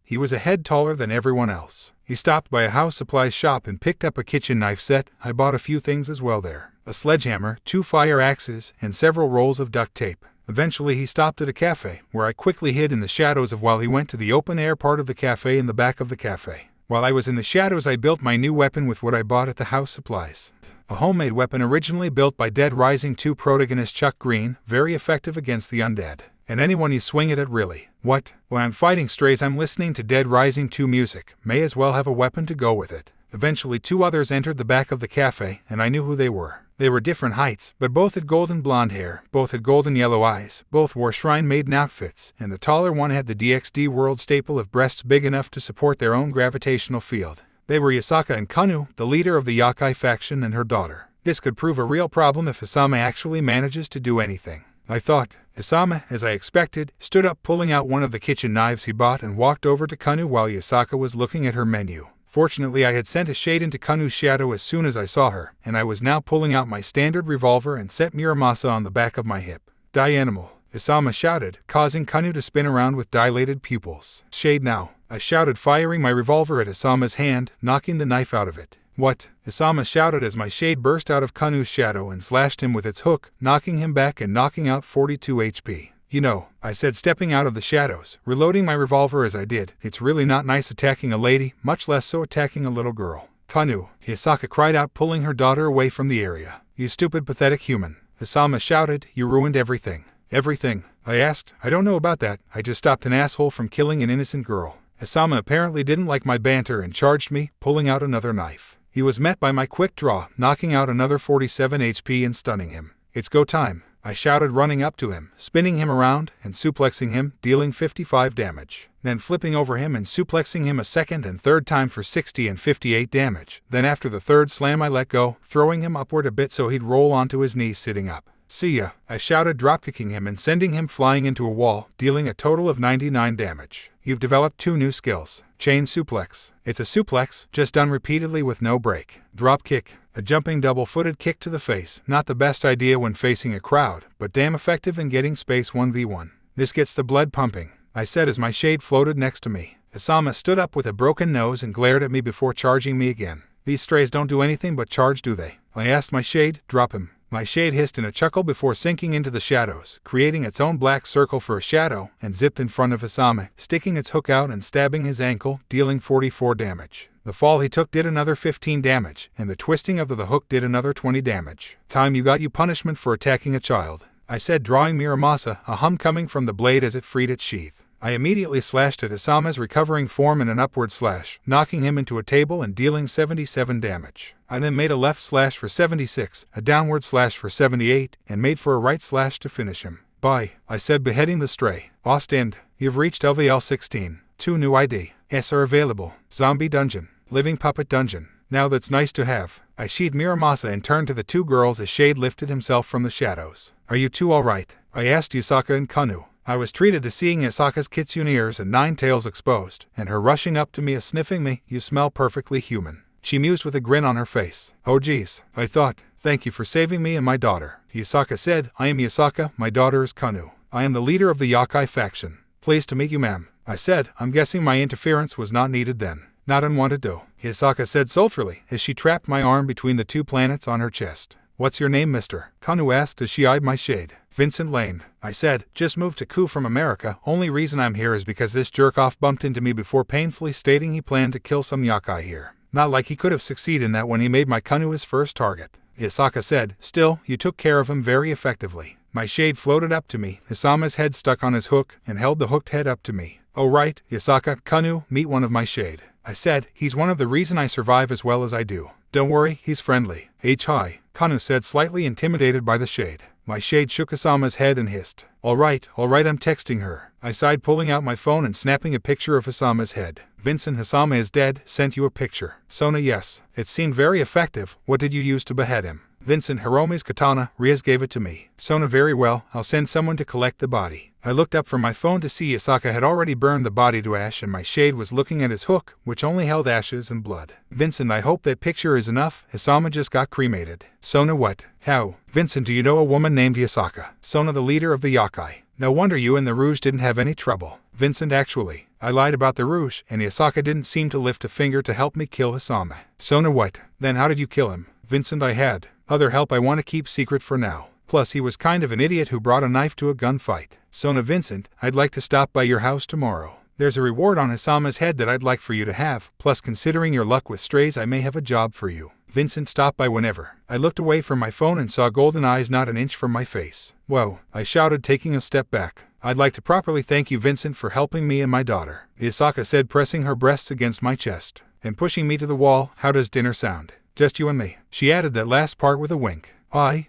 He was a head taller than everyone else. He stopped by a house supply shop and picked up a kitchen knife set. I bought a few things as well there. A sledgehammer, 2 fire axes, and several rolls of duct tape. Eventually he stopped at a cafe, where I quickly hid in the shadows while he went to the open-air part of the cafe in the back of the cafe. While I was in the shadows, I built my new weapon with what I bought at the house supplies. A homemade weapon originally built by Dead Rising 2 protagonist Chuck Green, very effective against the undead. And anyone you swing it at, really. What? When I'm fighting strays, I'm listening to Dead Rising 2 music. May as well have a weapon to go with it. Eventually 2 others entered the back of the cafe, and I knew who they were. They were different heights, but both had golden blonde hair, both had golden yellow eyes, both wore shrine maiden outfits, and the taller one had the DxD world staple of breasts big enough to support their own gravitational field. They were Yasaka and Kaneo, the leader of the Yakai faction, and her daughter. This could prove a real problem if Hisama actually manages to do anything, I thought. Hisama, as I expected, stood up, pulling out one of the kitchen knives he bought, and walked over to Kaneo while Yasaka was looking at her menu. Fortunately, I had sent a shade into Kanu's shadow as soon as I saw her, and I was now pulling out my standard revolver and set Muramasa on the back of my hip. Die animal, Hisama shouted, causing Kaneo to spin around with dilated pupils. Shade now, I shouted, firing my revolver at Hisama's hand, knocking the knife out of it. What? Hisama shouted as my shade burst out of Kanu's shadow and slashed him with its hook, knocking him back and knocking out 42 HP. You know, I said, stepping out of the shadows, reloading my revolver as I did, it's really not nice attacking a lady, much less so attacking a little girl. Kaneo, Yasaka cried out, pulling her daughter away from the area. You stupid, pathetic human, Hisama shouted, you ruined everything. Everything. I asked. I don't know about that. I just stopped an asshole from killing an innocent girl. Isama apparently didn't like my banter and charged me, pulling out another knife. He was met by my quick draw, knocking out another 47 HP and stunning him. It's go time, I shouted, running up to him, spinning him around and suplexing him, dealing 55 damage. Then flipping over him and suplexing him a second and third time for 60 and 58 damage. Then after the third slam I let go, throwing him upward a bit so he'd roll onto his knees sitting up. See ya, I shouted, dropkicking him and sending him flying into a wall, dealing a total of 99 damage. You've developed 2 new skills. Chain suplex. It's a suplex, just done repeatedly with no break. Drop kick. A jumping double-footed kick to the face. Not the best idea when facing a crowd, but damn effective in getting space 1v1. This gets the blood pumping, I said as my shade floated next to me. Isama stood up with a broken nose and glared at me before charging me again. These strays don't do anything but charge, do they? I asked my shade. Drop him. My shade hissed in a chuckle before sinking into the shadows, creating its own black circle for a shadow, and zipped in front of Isama, sticking its hook out and stabbing his ankle, dealing 44 damage. The fall he took did another 15 damage, and the twisting of the hook did another 20 damage. Time you got, you punishment for attacking a child, I said, drawing Miramasa, a hum coming from the blade as it freed its sheath. I immediately slashed at Isama's recovering form in an upward slash, knocking him into a table and dealing 77 damage. I then made a left slash for 76, a downward slash for 78, and made for a right slash to finish him. Bye, I said, beheading the stray. Ostend, you've reached LVL 16. 2 new IDs are available. Zombie Dungeon. Living Puppet Dungeon. Now that's nice to have. I sheathed Miramasa and turned to the 2 girls as Shade lifted himself from the shadows. Are you 2 alright? I asked Yasaka and Kaneo. I was treated to seeing Yasaka's kitsune ears and 9 tails exposed, and her rushing up to me and sniffing me. You smell perfectly human, she mused with a grin on her face. Oh geez, I thought. Thank you for saving me and my daughter, Yasaka said. I am Yasaka, my daughter is Kaneo. I am the leader of the Yakai faction. Pleased to meet you, ma'am, I said. I'm guessing my interference was not needed then. Not unwanted though, Yasaka said sultfully as she trapped my arm between the 2 planets on her chest. What's your name, mister? Kaneo asked as she eyed my shade. Vincent Lane, I said. Just moved to Ku from America. Only reason I'm here is because this jerk-off bumped into me before painfully stating he planned to kill some Yakai here. Not like he could have succeeded in that when he made my Kaneo his first target. Yasaka said. Still, you took care of him very effectively. My shade floated up to me, Isama's head stuck on his hook, and held the hooked head up to me. Oh right, Yasaka, Kaneo, meet one of my shade, I said. He's one of the reason I survive as well as I do. Don't worry, he's friendly. Hi, Kaneo said, slightly intimidated by the shade. My shade shook Isama's head and hissed. Alright, I'm texting her, I sighed, pulling out my phone and snapping a picture of Isama's head. Vincent, Isama is dead, sent you a picture. Sona, yes. It seemed very effective. What did you use to behead him? Vincent, Hiromi's katana. Rias gave it to me. Sona, very well, I'll send someone to collect the body. I looked up from my phone to see Yasaka had already burned the body to ash and my shade was looking at his hook, which only held ashes and blood. Vincent, I hope that picture is enough. Isama just got cremated. Sona, what? How? Vincent, do you know a woman named Yasaka? Sona, the leader of the Yakai. No wonder you and the Rouge didn't have any trouble. Vincent, actually, I lied about the Rouge, and Yasaka didn't seem to lift a finger to help me kill Isama. Sona, what? Then how did you kill him? Vincent, I had other help I want to keep secret for now. Plus he was kind of an idiot who brought a knife to a gunfight. Sona, Vincent, I'd like to stop by your house tomorrow. There's a reward on Isama's head that I'd like for you to have, plus considering your luck with strays I may have a job for you. Vincent, stop by whenever. I looked away from my phone and saw golden eyes not an inch from my face. Whoa, I shouted, taking a step back. I'd like to properly thank you, Vincent, for helping me and my daughter, Yasaka said, pressing her breasts against my chest and pushing me to the wall. How does dinner sound? Just you and me. She added that last part with a wink. I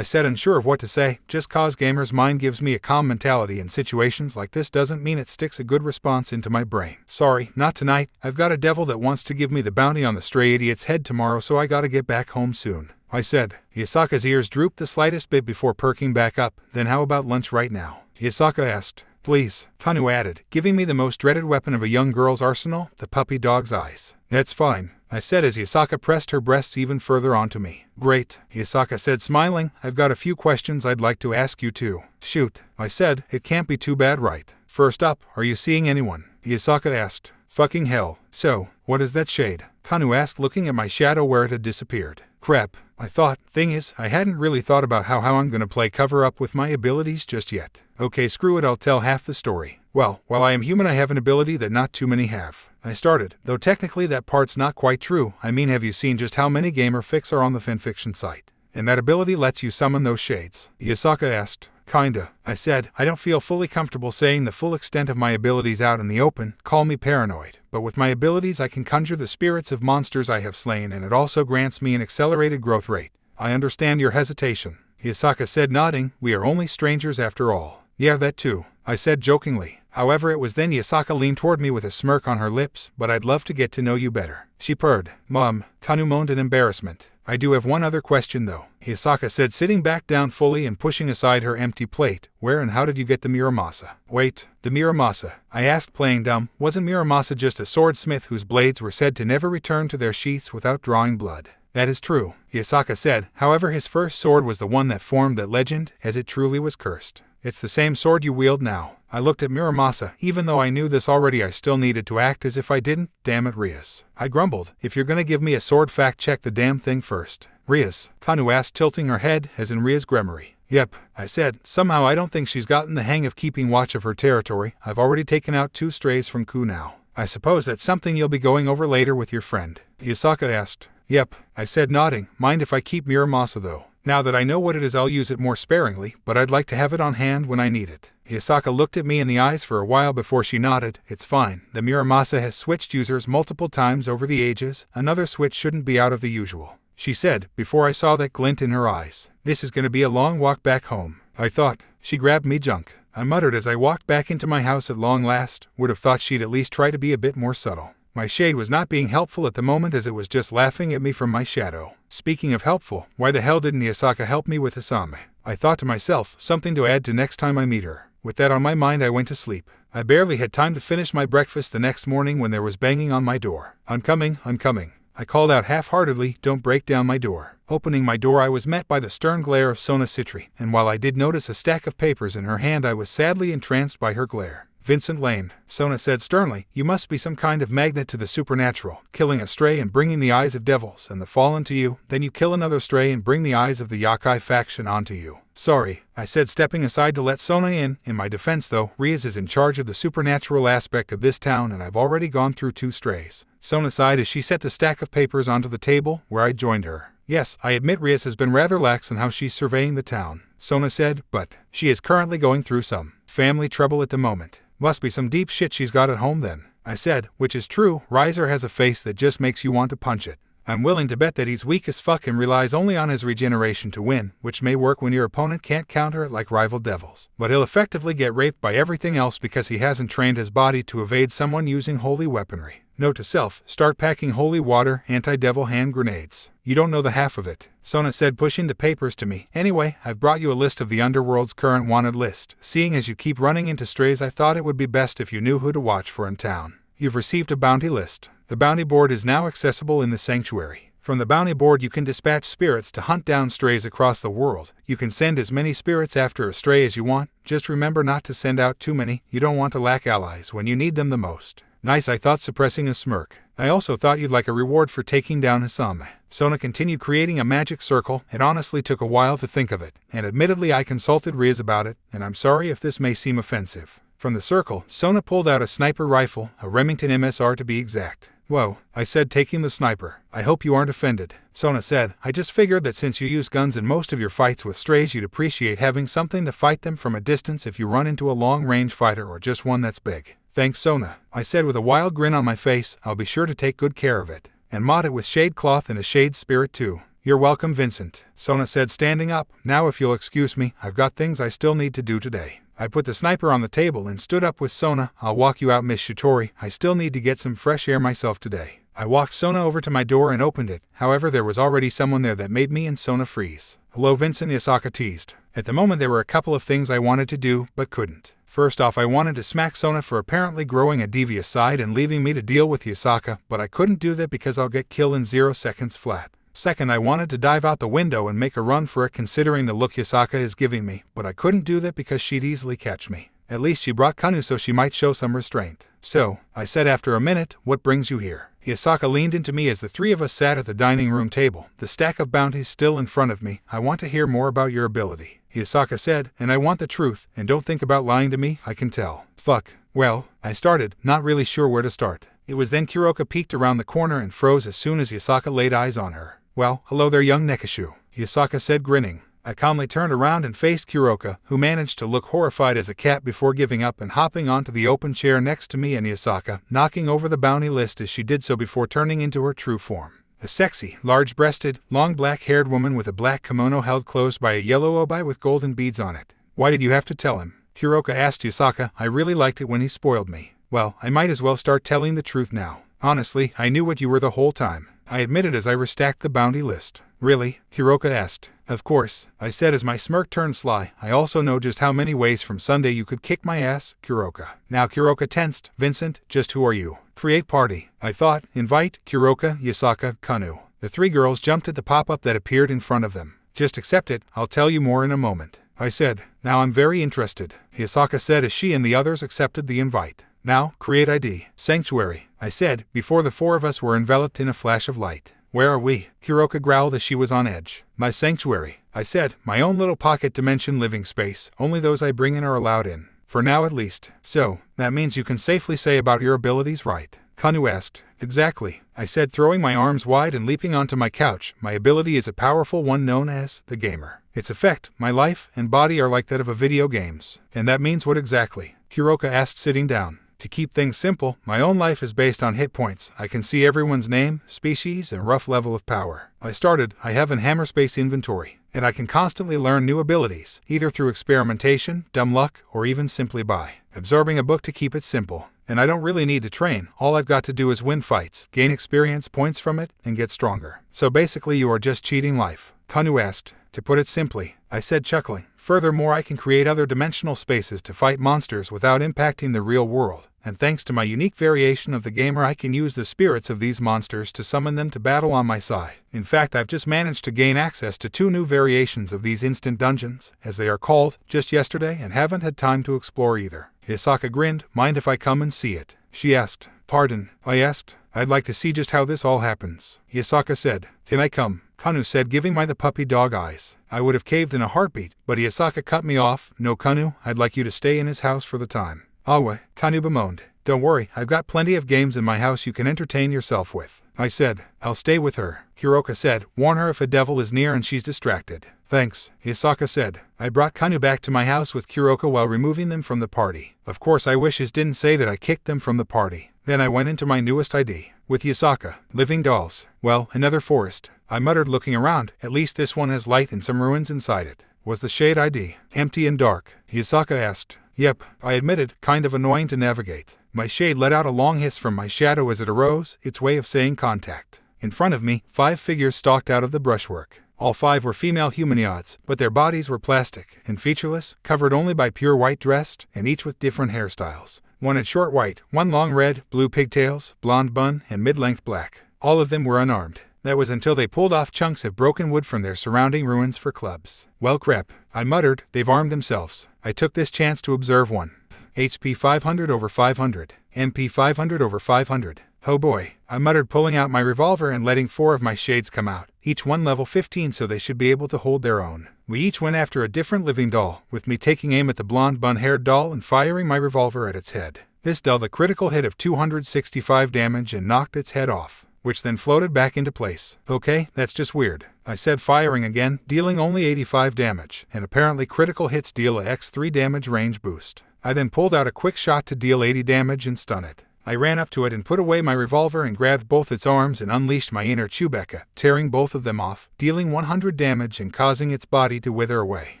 said, unsure of what to say. Just cause gamer's mind gives me a calm mentality in situations like this doesn't mean it sticks a good response into my brain. Sorry, not tonight. I've got a devil that wants to give me the bounty on the stray idiot's head tomorrow, so I gotta get back home soon, I said. Yasaka's ears drooped the slightest bit before perking back up. Then how about lunch right now? Yasaka asked. Please, Kaneo added, giving me the most dreaded weapon of a young girl's arsenal, the puppy dog's eyes. That's fine, I said as Yasaka pressed her breasts even further onto me. Great, Yasaka said, smiling. I've got a few questions I'd like to ask you too. Shoot, I said. It can't be too bad, right? First up, are you seeing anyone? Yasaka asked. Fucking hell. So, what is that shade? Kaneo asked, looking at my shadow where it had disappeared. Crap, I thought. Thing is, I hadn't really thought about how I'm gonna play cover up with my abilities just yet. Okay, screw it, I'll tell half the story. Well, while I am human, I have an ability that not too many have. I started, though technically that part's not quite true. I mean, have you seen just how many gamer fics are on the fanfiction site? And that ability lets you summon those shades. Yasaka asked. Kinda, I said. I don't feel fully comfortable saying the full extent of my abilities out in the open, call me paranoid. But with my abilities I can conjure the spirits of monsters I have slain, and it also grants me an accelerated growth rate. I understand your hesitation, Yasaka said, nodding. We are only strangers after all. Yeah, that too, I said jokingly. However, it was then Yasaka leaned toward me with a smirk on her lips. But I'd love to get to know you better, she purred. Mom, Kaneo moaned in embarrassment. I do have one other question though, Yasaka said, sitting back down fully and pushing aside her empty plate. Where and how did you get the Muramasa? Wait, the Muramasa? I asked, playing dumb. Wasn't Muramasa just a swordsmith whose blades were said to never return to their sheaths without drawing blood? That is true, Yasaka said. However, his first sword was the one that formed that legend, as it truly was cursed. It's the same sword you wield now. I looked at Muramasa. Even though I knew this already, I still needed to act as if I didn't. Damn it, Rias, I grumbled. If you're gonna give me a sword, fact check the damn thing first. Rias, Kaneo asked, tilting her head, as in Rias' Gremory. Yep, I said. Somehow I don't think she's gotten the hang of keeping watch of her territory. I've already taken out 2 strays from Ku now. I suppose that's something you'll be going over later with your friend, Yasaka asked. Yep, I said, nodding. Mind if I keep Muramasa though? Now that I know what it is, I'll use it more sparingly, but I'd like to have it on hand when I need it. Yasaka looked at me in the eyes for a while before she nodded. It's fine. The Muramasa has switched users multiple times over the ages. Another switch shouldn't be out of the usual, she said, before I saw that glint in her eyes. This is going to be a long walk back home, I thought. She grabbed me junk, I muttered as I walked back into my house at long last. Would have thought she'd at least try to be a bit more subtle. My shade was not being helpful at the moment, as it was just laughing at me from my shadow. Speaking of helpful, why the hell didn't Yasaka help me with Isay? I thought to myself, something to add to next time I meet her. With that on my mind, I went to sleep. I barely had time to finish my breakfast the next morning when there was banging on my door. I'm coming, I'm coming, I called out half-heartedly. Don't break down my door. Opening my door, I was met by the stern glare of Sona Citri, and while I did notice a stack of papers in her hand, I was sadly entranced by her glare. Vincent Lane, Sona said sternly, you must be some kind of magnet to the supernatural, killing a stray and bringing the eyes of devils and the fallen to you, then you kill another stray and bring the eyes of the Yakai faction onto you. Sorry, I said, stepping aside to let Sona in. In my defense though, Rias is in charge of the supernatural aspect of this town and I've already gone through 2 strays. Sona sighed as she set the stack of papers onto the table, where I joined her. Yes, I admit Rias has been rather lax in how she's surveying the town, Sona said, but she is currently going through some family trouble at the moment. Must be some deep shit she's got at home then, I said, which is true. Riser has a face that just makes you want to punch it. I'm willing to bet that he's weak as fuck and relies only on his regeneration to win, which may work when your opponent can't counter it like rival devils. But he'll effectively get raped by everything else because he hasn't trained his body to evade someone using holy weaponry. Note to self, start packing holy water, anti-devil hand grenades. You don't know the half of it, Sona said, pushing the papers to me. Anyway, I've brought you a list of the Underworld's current wanted list. Seeing as you keep running into strays, I thought it would be best if you knew who to watch for in town. You've received a bounty list. The bounty board is now accessible in the sanctuary. From the bounty board you can dispatch spirits to hunt down strays across the world. You can send as many spirits after a stray as you want. Just remember not to send out too many. You don't want to lack allies when you need them the most. Nice, I thought, suppressing a smirk. I also thought you'd like a reward for taking down Issei. Sona continued, creating a magic circle. It honestly took a while to think of it, and admittedly I consulted Rias about it, and I'm sorry if this may seem offensive. From the circle, Sona pulled out a sniper rifle, a Remington MSR to be exact. Whoa, I said, taking the sniper. I hope you aren't offended, Sona said. I just figured that since you use guns in most of your fights with strays, you'd appreciate having something to fight them from a distance if you run into a long-range fighter or just one that's big. Thanks, Sona, I said with a wild grin on my face. I'll be sure to take good care of it. And mod it with shade cloth and a shade spirit too. You're welcome, Vincent, Sona said, standing up. Now if you'll excuse me, I've got things I still need to do today. I put the sniper on the table and stood up with Sona. I'll walk you out, Miss Shitori. I still need to get some fresh air myself today. I walked Sona over to my door and opened it. However, there was already someone there that made me and Sona freeze. Hello, Vincent, Yasaka teased. At the moment there were a couple of things I wanted to do, but couldn't. First off, I wanted to smack Sona for apparently growing a devious side and leaving me to deal with Yasaka, but I couldn't do that because I'll get killed in 0 seconds flat. Second, I wanted to dive out the window and make a run for it considering the look Yasaka is giving me, but I couldn't do that because she'd easily catch me. At least she brought Kaneo so she might show some restraint. So, I said after a minute, what brings you here? Yasaka leaned into me as the 3 of us sat at the dining room table, the stack of bounties still in front of me. I want to hear more about your ability, Yasaka said, and I want the truth, and don't think about lying to me, I can tell. Fuck. Well, I started, not really sure where to start. It was then Kuroka peeked around the corner and froze as soon as Yasaka laid eyes on her. Well, hello there, young Nekishu, Yasaka said, grinning. I calmly turned around and faced Kuroka, who managed to look horrified as a cat before giving up and hopping onto the open chair next to me and Yasaka, knocking over the bounty list as she did so before turning into her true form. A sexy, large-breasted, long black-haired woman with a black kimono held closed by a yellow obi with golden beads on it. Why did you have to tell him? Kuroka asked Yasaka. I really liked it when he spoiled me. Well, I might as well start telling the truth now. Honestly, I knew what you were the whole time, I admitted as I restacked the bounty list. Really? Kuroka asked. Of course, I said as my smirk turned sly. I also know just how many ways from Sunday you could kick my ass, Kuroka. Now Kuroka tensed. Vincent, just who are you? Create party. I thought. Invite, Kuroka, Yasaka, Kaneo. The three girls jumped at the pop-up that appeared in front of them. Just accept it, I'll tell you more in a moment, I said. Now I'm very interested, Yasaka said as she and the others accepted the invite. Now, create ID. Sanctuary, I said, before the four of us were enveloped in a flash of light. Where are we? Kuroka growled as she was on edge. My sanctuary, I said, my own little pocket dimension living space, only those I bring in are allowed in. For now at least. So, that means you can safely say about your abilities, right? Kaneo asked. Exactly, I said, throwing my arms wide and leaping onto my couch. My ability is a powerful one known as the gamer. Its effect, my life and body are like that of a video games. And that means what exactly? Kuroka asked, sitting down. To keep things simple, my own life is based on hit points. I can see everyone's name, species, and rough level of power. I have an hammer space inventory, and I can constantly learn new abilities, either through experimentation, dumb luck, or even simply by absorbing a book to keep it simple. And I don't really need to train, all I've got to do is win fights, gain experience points from it, and get stronger. So basically you are just cheating life, Kaneo asked. To put it simply, I said, chuckling. Furthermore, I can create other dimensional spaces to fight monsters without impacting the real world. And thanks to my unique variation of the gamer, I can use the spirits of these monsters to summon them to battle on my side. In fact, I've just managed to gain access to 2 new variations of these instant dungeons, as they are called, just yesterday and haven't had time to explore either. Yasaka grinned. Mind if I come and see it? She asked. Pardon? I asked. I'd like to see just how this all happens. Yasaka said. Can I come? Kaneo said, giving my the puppy dog eyes. I would have caved in a heartbeat, but Yasaka cut me off. No, Kaneo, I'd like you to stay in his house for the time. Awe, Kaneo bemoaned. Don't worry, I've got plenty of games in my house you can entertain yourself with. I said. I'll stay with her, Kuroka said. Warn her if a devil is near and she's distracted. Thanks, Yasaka said. I brought Kaneo back to my house with Kuroka while removing them from the party. Of course I wishes didn't say that I kicked them from the party. Then I went into my newest ID. With Yasaka. Living dolls. Well, another forest. I muttered, looking around. At least this one has light and some ruins inside it. Was the shade ID empty and dark? Yasaka asked. Yep, I admitted, kind of annoying to navigate. My shade let out a long hiss from my shadow as it arose, its way of saying contact. In front of me, 5 figures stalked out of the brushwork. All 5 were female humanoids, but their bodies were plastic and featureless, covered only by pure white dressed, and each with different hairstyles. One had short white, one long red, blue pigtails, blonde bun, and mid-length black. All of them were unarmed. That was until they pulled off chunks of broken wood from their surrounding ruins for clubs. Well crap, I muttered, they've armed themselves. I took this chance to observe one. HP 500 over 500. MP 500 over 500. Oh boy, I muttered, pulling out my revolver and letting 4 of my shades come out, each one level 15, so they should be able to hold their own. We each went after a different living doll, with me taking aim at the blonde bun-haired doll and firing my revolver at its head. This dealt a critical hit of 265 damage and knocked its head off, which then floated back into place. Okay, that's just weird, I said, firing again, dealing only 85 damage, and apparently critical hits deal a x3 damage range boost. I then pulled out a quick shot to deal 80 damage and stun it. I ran up to it and put away my revolver and grabbed both its arms and unleashed my inner Chewbacca, tearing both of them off, dealing 100 damage and causing its body to wither away.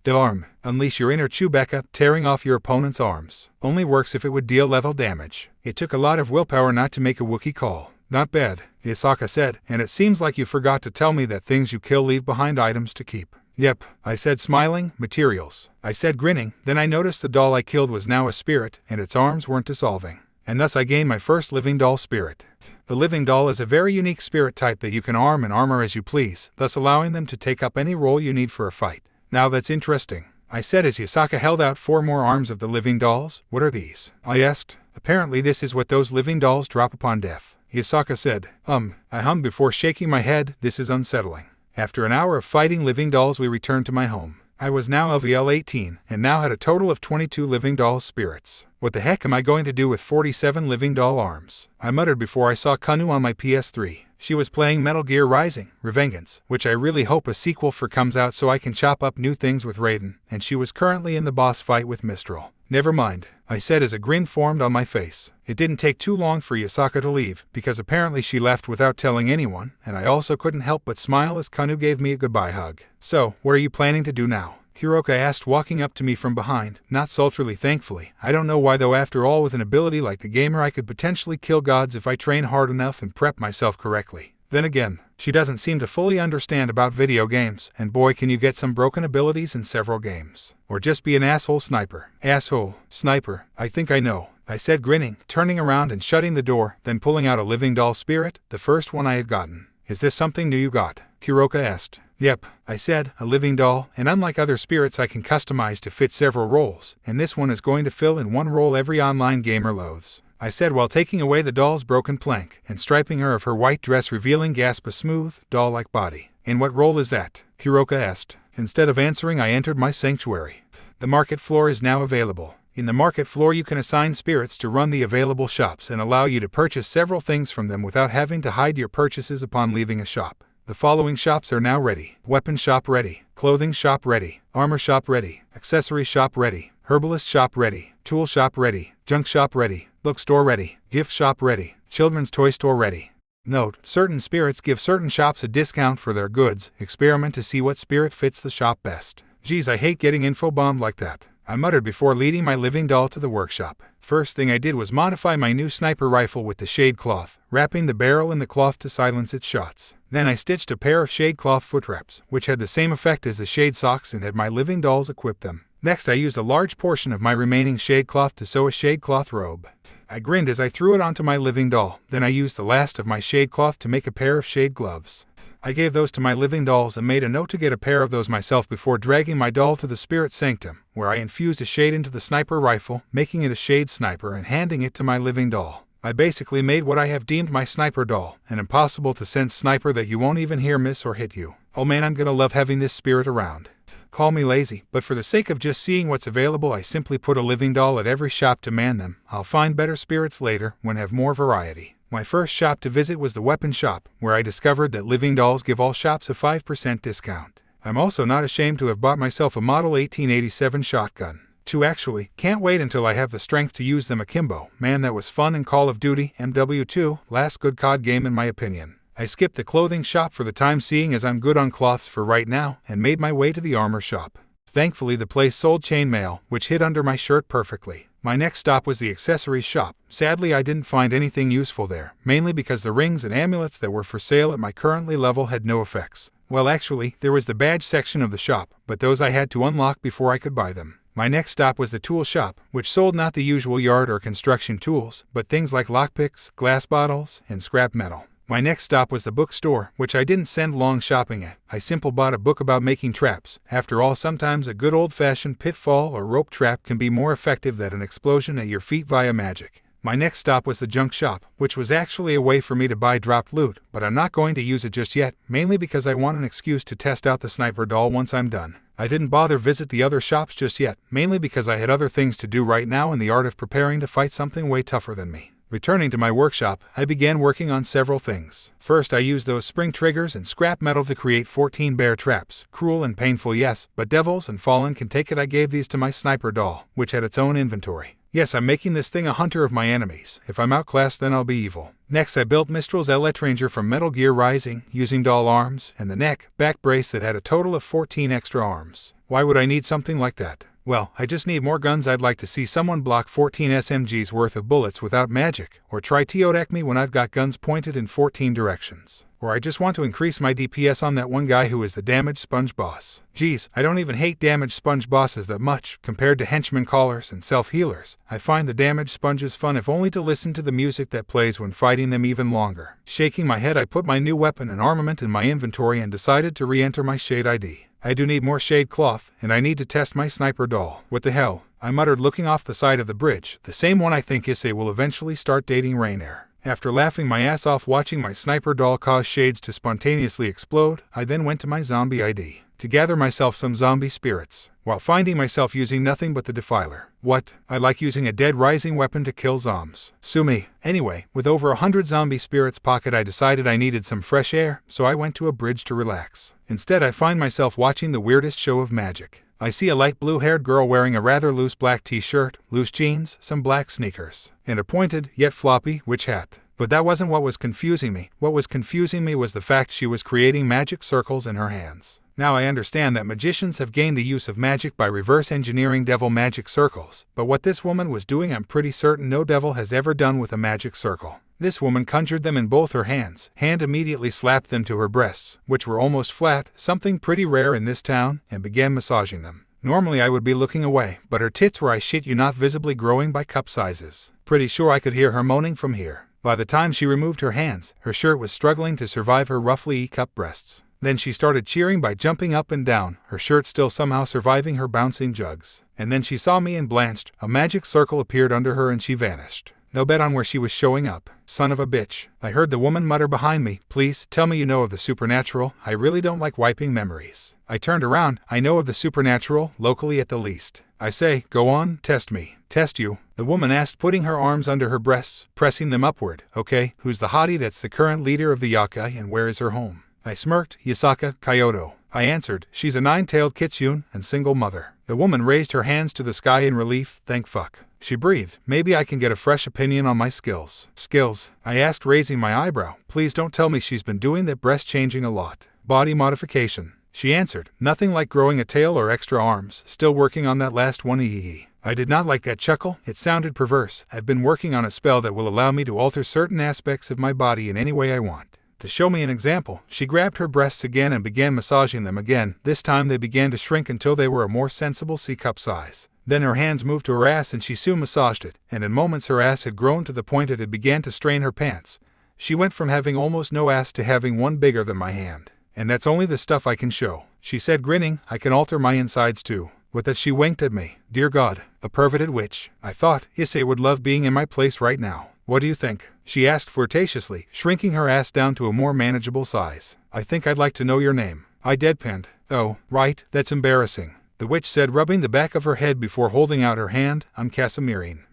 The arm. Unleash your inner Chewbacca, tearing off your opponent's arms. Only works if it would deal level damage. It took a lot of willpower not to make a Wookiee call. Not bad, Yasaka said, and it seems like you forgot to tell me that things you kill leave behind items to keep. Yep, I said, smiling. Materials, I said, grinning. Then I noticed the doll I killed was now a spirit, and its arms weren't dissolving. And thus I gained my first living doll spirit. The living doll is a very unique spirit type that you can arm and armor as you please, thus allowing them to take up any role you need for a fight. Now that's interesting, I said as Yasaka held out 4 more arms of the living dolls. What are these? I asked. Apparently this is what those living dolls drop upon death, Yasaka said. I hummed before shaking my head. This is unsettling. After an hour of fighting living dolls, we returned to my home. I was now LVL 18, and now had a total of 22 living doll spirits. What the heck am I going to do with 47 living doll arms? I muttered before I saw Kaneo on my PS3. She was playing Metal Gear Rising, Revengeance, which I really hope a sequel for comes out so I can chop up new things with Raiden, and she was currently in the boss fight with Mistral. Never mind, I said as a grin formed on my face. It didn't take too long for Yasaka to leave, because apparently she left without telling anyone, and I also couldn't help but smile as Kaneo gave me a goodbye hug. So, what are you planning to do now? Kuroka asked, walking up to me from behind, not sultrily thankfully. I don't know why though, after all, with an ability like the gamer I could potentially kill gods if I train hard enough and prep myself correctly. Then again, she doesn't seem to fully understand about video games, and boy can you get some broken abilities in several games. Or just be an asshole sniper. Asshole, sniper, I think I know, I said, grinning, turning around and shutting the door, then pulling out a living doll spirit, the first one I had gotten. Is this something new you got? Kuroka asked. Yep, I said, a living doll, and unlike other spirits I can customize to fit several roles, and this one is going to fill in one role every online gamer loathes, I said while taking away the doll's broken plank and striping her of her white dress, revealing a smooth, doll-like body. And what role is that? Kuroka asked. Instead of answering, I entered my sanctuary. The market floor is now available. In the market floor you can assign spirits to run the available shops and allow you to purchase several things from them without having to hide your purchases upon leaving a shop. The following shops are now ready. Weapon shop ready. Clothing shop ready. Armor shop ready. Accessory shop ready. Herbalist shop ready. Tool shop ready. Junk shop ready. Bookstore ready. Gift shop ready. Children's toy store ready. Note, certain spirits give certain shops a discount for their goods. Experiment to see what spirit fits the shop best. Geez, I hate getting info bombed like that, I muttered before leading my living doll to the workshop. First thing I did was modify my new sniper rifle with the shade cloth, wrapping the barrel in the cloth to silence its shots. Then I stitched a pair of shade cloth foot wraps, which had the same effect as the shade socks, and had my living dolls equip them. Next I used a large portion of my remaining shade cloth to sew a shade cloth robe. I grinned as I threw it onto my living doll. Then I used the last of my shade cloth to make a pair of shade gloves. I gave those to my living dolls and made a note to get a pair of those myself before dragging my doll to the spirit sanctum, where I infused a shade into the sniper rifle, making it a shade sniper, and handing it to my living doll. I basically made what I have deemed my sniper doll, an impossible to sense sniper that you won't even hear miss or hit you. Oh man, I'm gonna love having this spirit around. Call me lazy, but for the sake of just seeing what's available, I simply put a living doll at every shop to man them. I'll find better spirits later, when I have more variety. My first shop to visit was the weapon shop, where I discovered that living dolls give all shops a 5% discount. I'm also not ashamed to have bought myself a Model 1887 shotgun. 2 actually. Can't wait until I have the strength to use them akimbo. Man, that was fun in Call of Duty MW2, last good COD game in my opinion. I skipped the clothing shop for the time seeing as I'm good on cloths for right now, and made my way to the armor shop. Thankfully the place sold chainmail, which hid under my shirt perfectly. My next stop was the accessories shop. Sadly I didn't find anything useful there, mainly because the rings and amulets that were for sale at my currently level had no effects. Well actually, there was the badge section of the shop, but those I had to unlock before I could buy them. My next stop was the tool shop, which sold not the usual yard or construction tools, but things like lockpicks, glass bottles, and scrap metal. My next stop was the bookstore, which I didn't spend long shopping at. I simply bought a book about making traps. After all, sometimes a good old-fashioned pitfall or rope trap can be more effective than an explosion at your feet via magic. My next stop was the junk shop, which was actually a way for me to buy dropped loot, but I'm not going to use it just yet, mainly because I want an excuse to test out the sniper doll once I'm done. I didn't bother visit the other shops just yet, mainly because I had other things to do right now in the art of preparing to fight something way tougher than me. Returning to my workshop, I began working on several things. First, I used those spring triggers and scrap metal to create 14 bear traps. Cruel and painful, yes, but devils and fallen can take it. I gave these to my sniper doll, which had its own inventory. Yes, I'm making this thing a hunter of my enemies. If I'm outclassed, then I'll be evil. Next, I built Mistral's Ranger from Metal Gear Rising, using doll arms, and the back brace that had a total of 14 extra arms. Why would I need something like that? Well, I just need more guns. I'd like to see someone block 14 SMGs worth of bullets without magic, or try to attack me when I've got guns pointed in 14 directions. Or I just want to increase my DPS on that one guy who is the damage sponge boss. Geez, I don't even hate damage sponge bosses that much, compared to henchman callers and self-healers. I find the damage sponges fun if only to listen to the music that plays when fighting them even longer. Shaking my head, I put my new weapon and armament in my inventory and decided to re-enter my shade ID. I do need more shade cloth, and I need to test my sniper doll. What the hell? I muttered, looking off the side of the bridge, the same one I think Issei will eventually start dating Rainier. After laughing my ass off watching my sniper doll cause shades to spontaneously explode, I then went to my zombie ID to gather myself some zombie spirits, while finding myself using nothing but the defiler. What? I like using a dead rising weapon to kill zombs. Sue me. Anyway, with over 100 zombie spirits pocket, I decided I needed some fresh air, so I went to a bridge to relax. Instead, I find myself watching the weirdest show of magic. I see a light blue-haired girl wearing a rather loose black t-shirt, loose jeans, some black sneakers, and a pointed, yet floppy, witch hat. But that wasn't what was confusing me. What was confusing me was the fact she was creating magic circles in her hands. Now I understand that magicians have gained the use of magic by reverse engineering devil magic circles, but what this woman was doing I'm pretty certain no devil has ever done with a magic circle. This woman conjured them in both her hands, hand immediately slapped them to her breasts, which were almost flat, something pretty rare in this town, and began massaging them. Normally I would be looking away, but her tits were, I shit you not, visibly growing by cup sizes. Pretty sure I could hear her moaning from here. By the time she removed her hands, her shirt was struggling to survive her roughly E-cup breasts. Then she started cheering by jumping up and down, her shirt still somehow surviving her bouncing jugs. And then she saw me and blanched, a magic circle appeared under her and she vanished. No bet on where she was showing up. Son of a bitch. I heard the woman mutter behind me, please, tell me you know of the supernatural, I really don't like wiping memories. I turned around, I know of the supernatural, locally at the least. I say, go on, test me. Test you? The woman asked, putting her arms under her breasts, pressing them upward. Okay, who's the hottie that's the current leader of the Yakai and where is her home? I smirked, Yasaka, Kyoto. I answered, she's a nine-tailed kitsune and single mother. The woman raised her hands to the sky in relief, thank fuck. She breathed, maybe I can get a fresh opinion on my skills. Skills? I asked, raising my eyebrow. Please don't tell me she's been doing that breast changing a lot. Body modification. She answered, nothing like growing a tail or extra arms, still working on that last one. I did not like that chuckle, it sounded perverse. I've been working on a spell that will allow me to alter certain aspects of my body in any way I want. To show me an example, she grabbed her breasts again and began massaging them again. This time they began to shrink until they were a more sensible C-cup size. Then her hands moved to her ass and she soon massaged it, and in moments her ass had grown to the point it had began to strain her pants. She went from having almost no ass to having one bigger than my hand. And that's only the stuff I can show. She said, grinning, I can alter my insides too. With that she winked at me. Dear God, a perverted witch. I thought, Issei would love being in my place right now. What do you think? She asked flirtatiously, shrinking her ass down to a more manageable size. I think I'd like to know your name. I deadpanned. Oh, right, that's embarrassing. The witch said, rubbing the back of her head before holding out her hand. I'm Cassa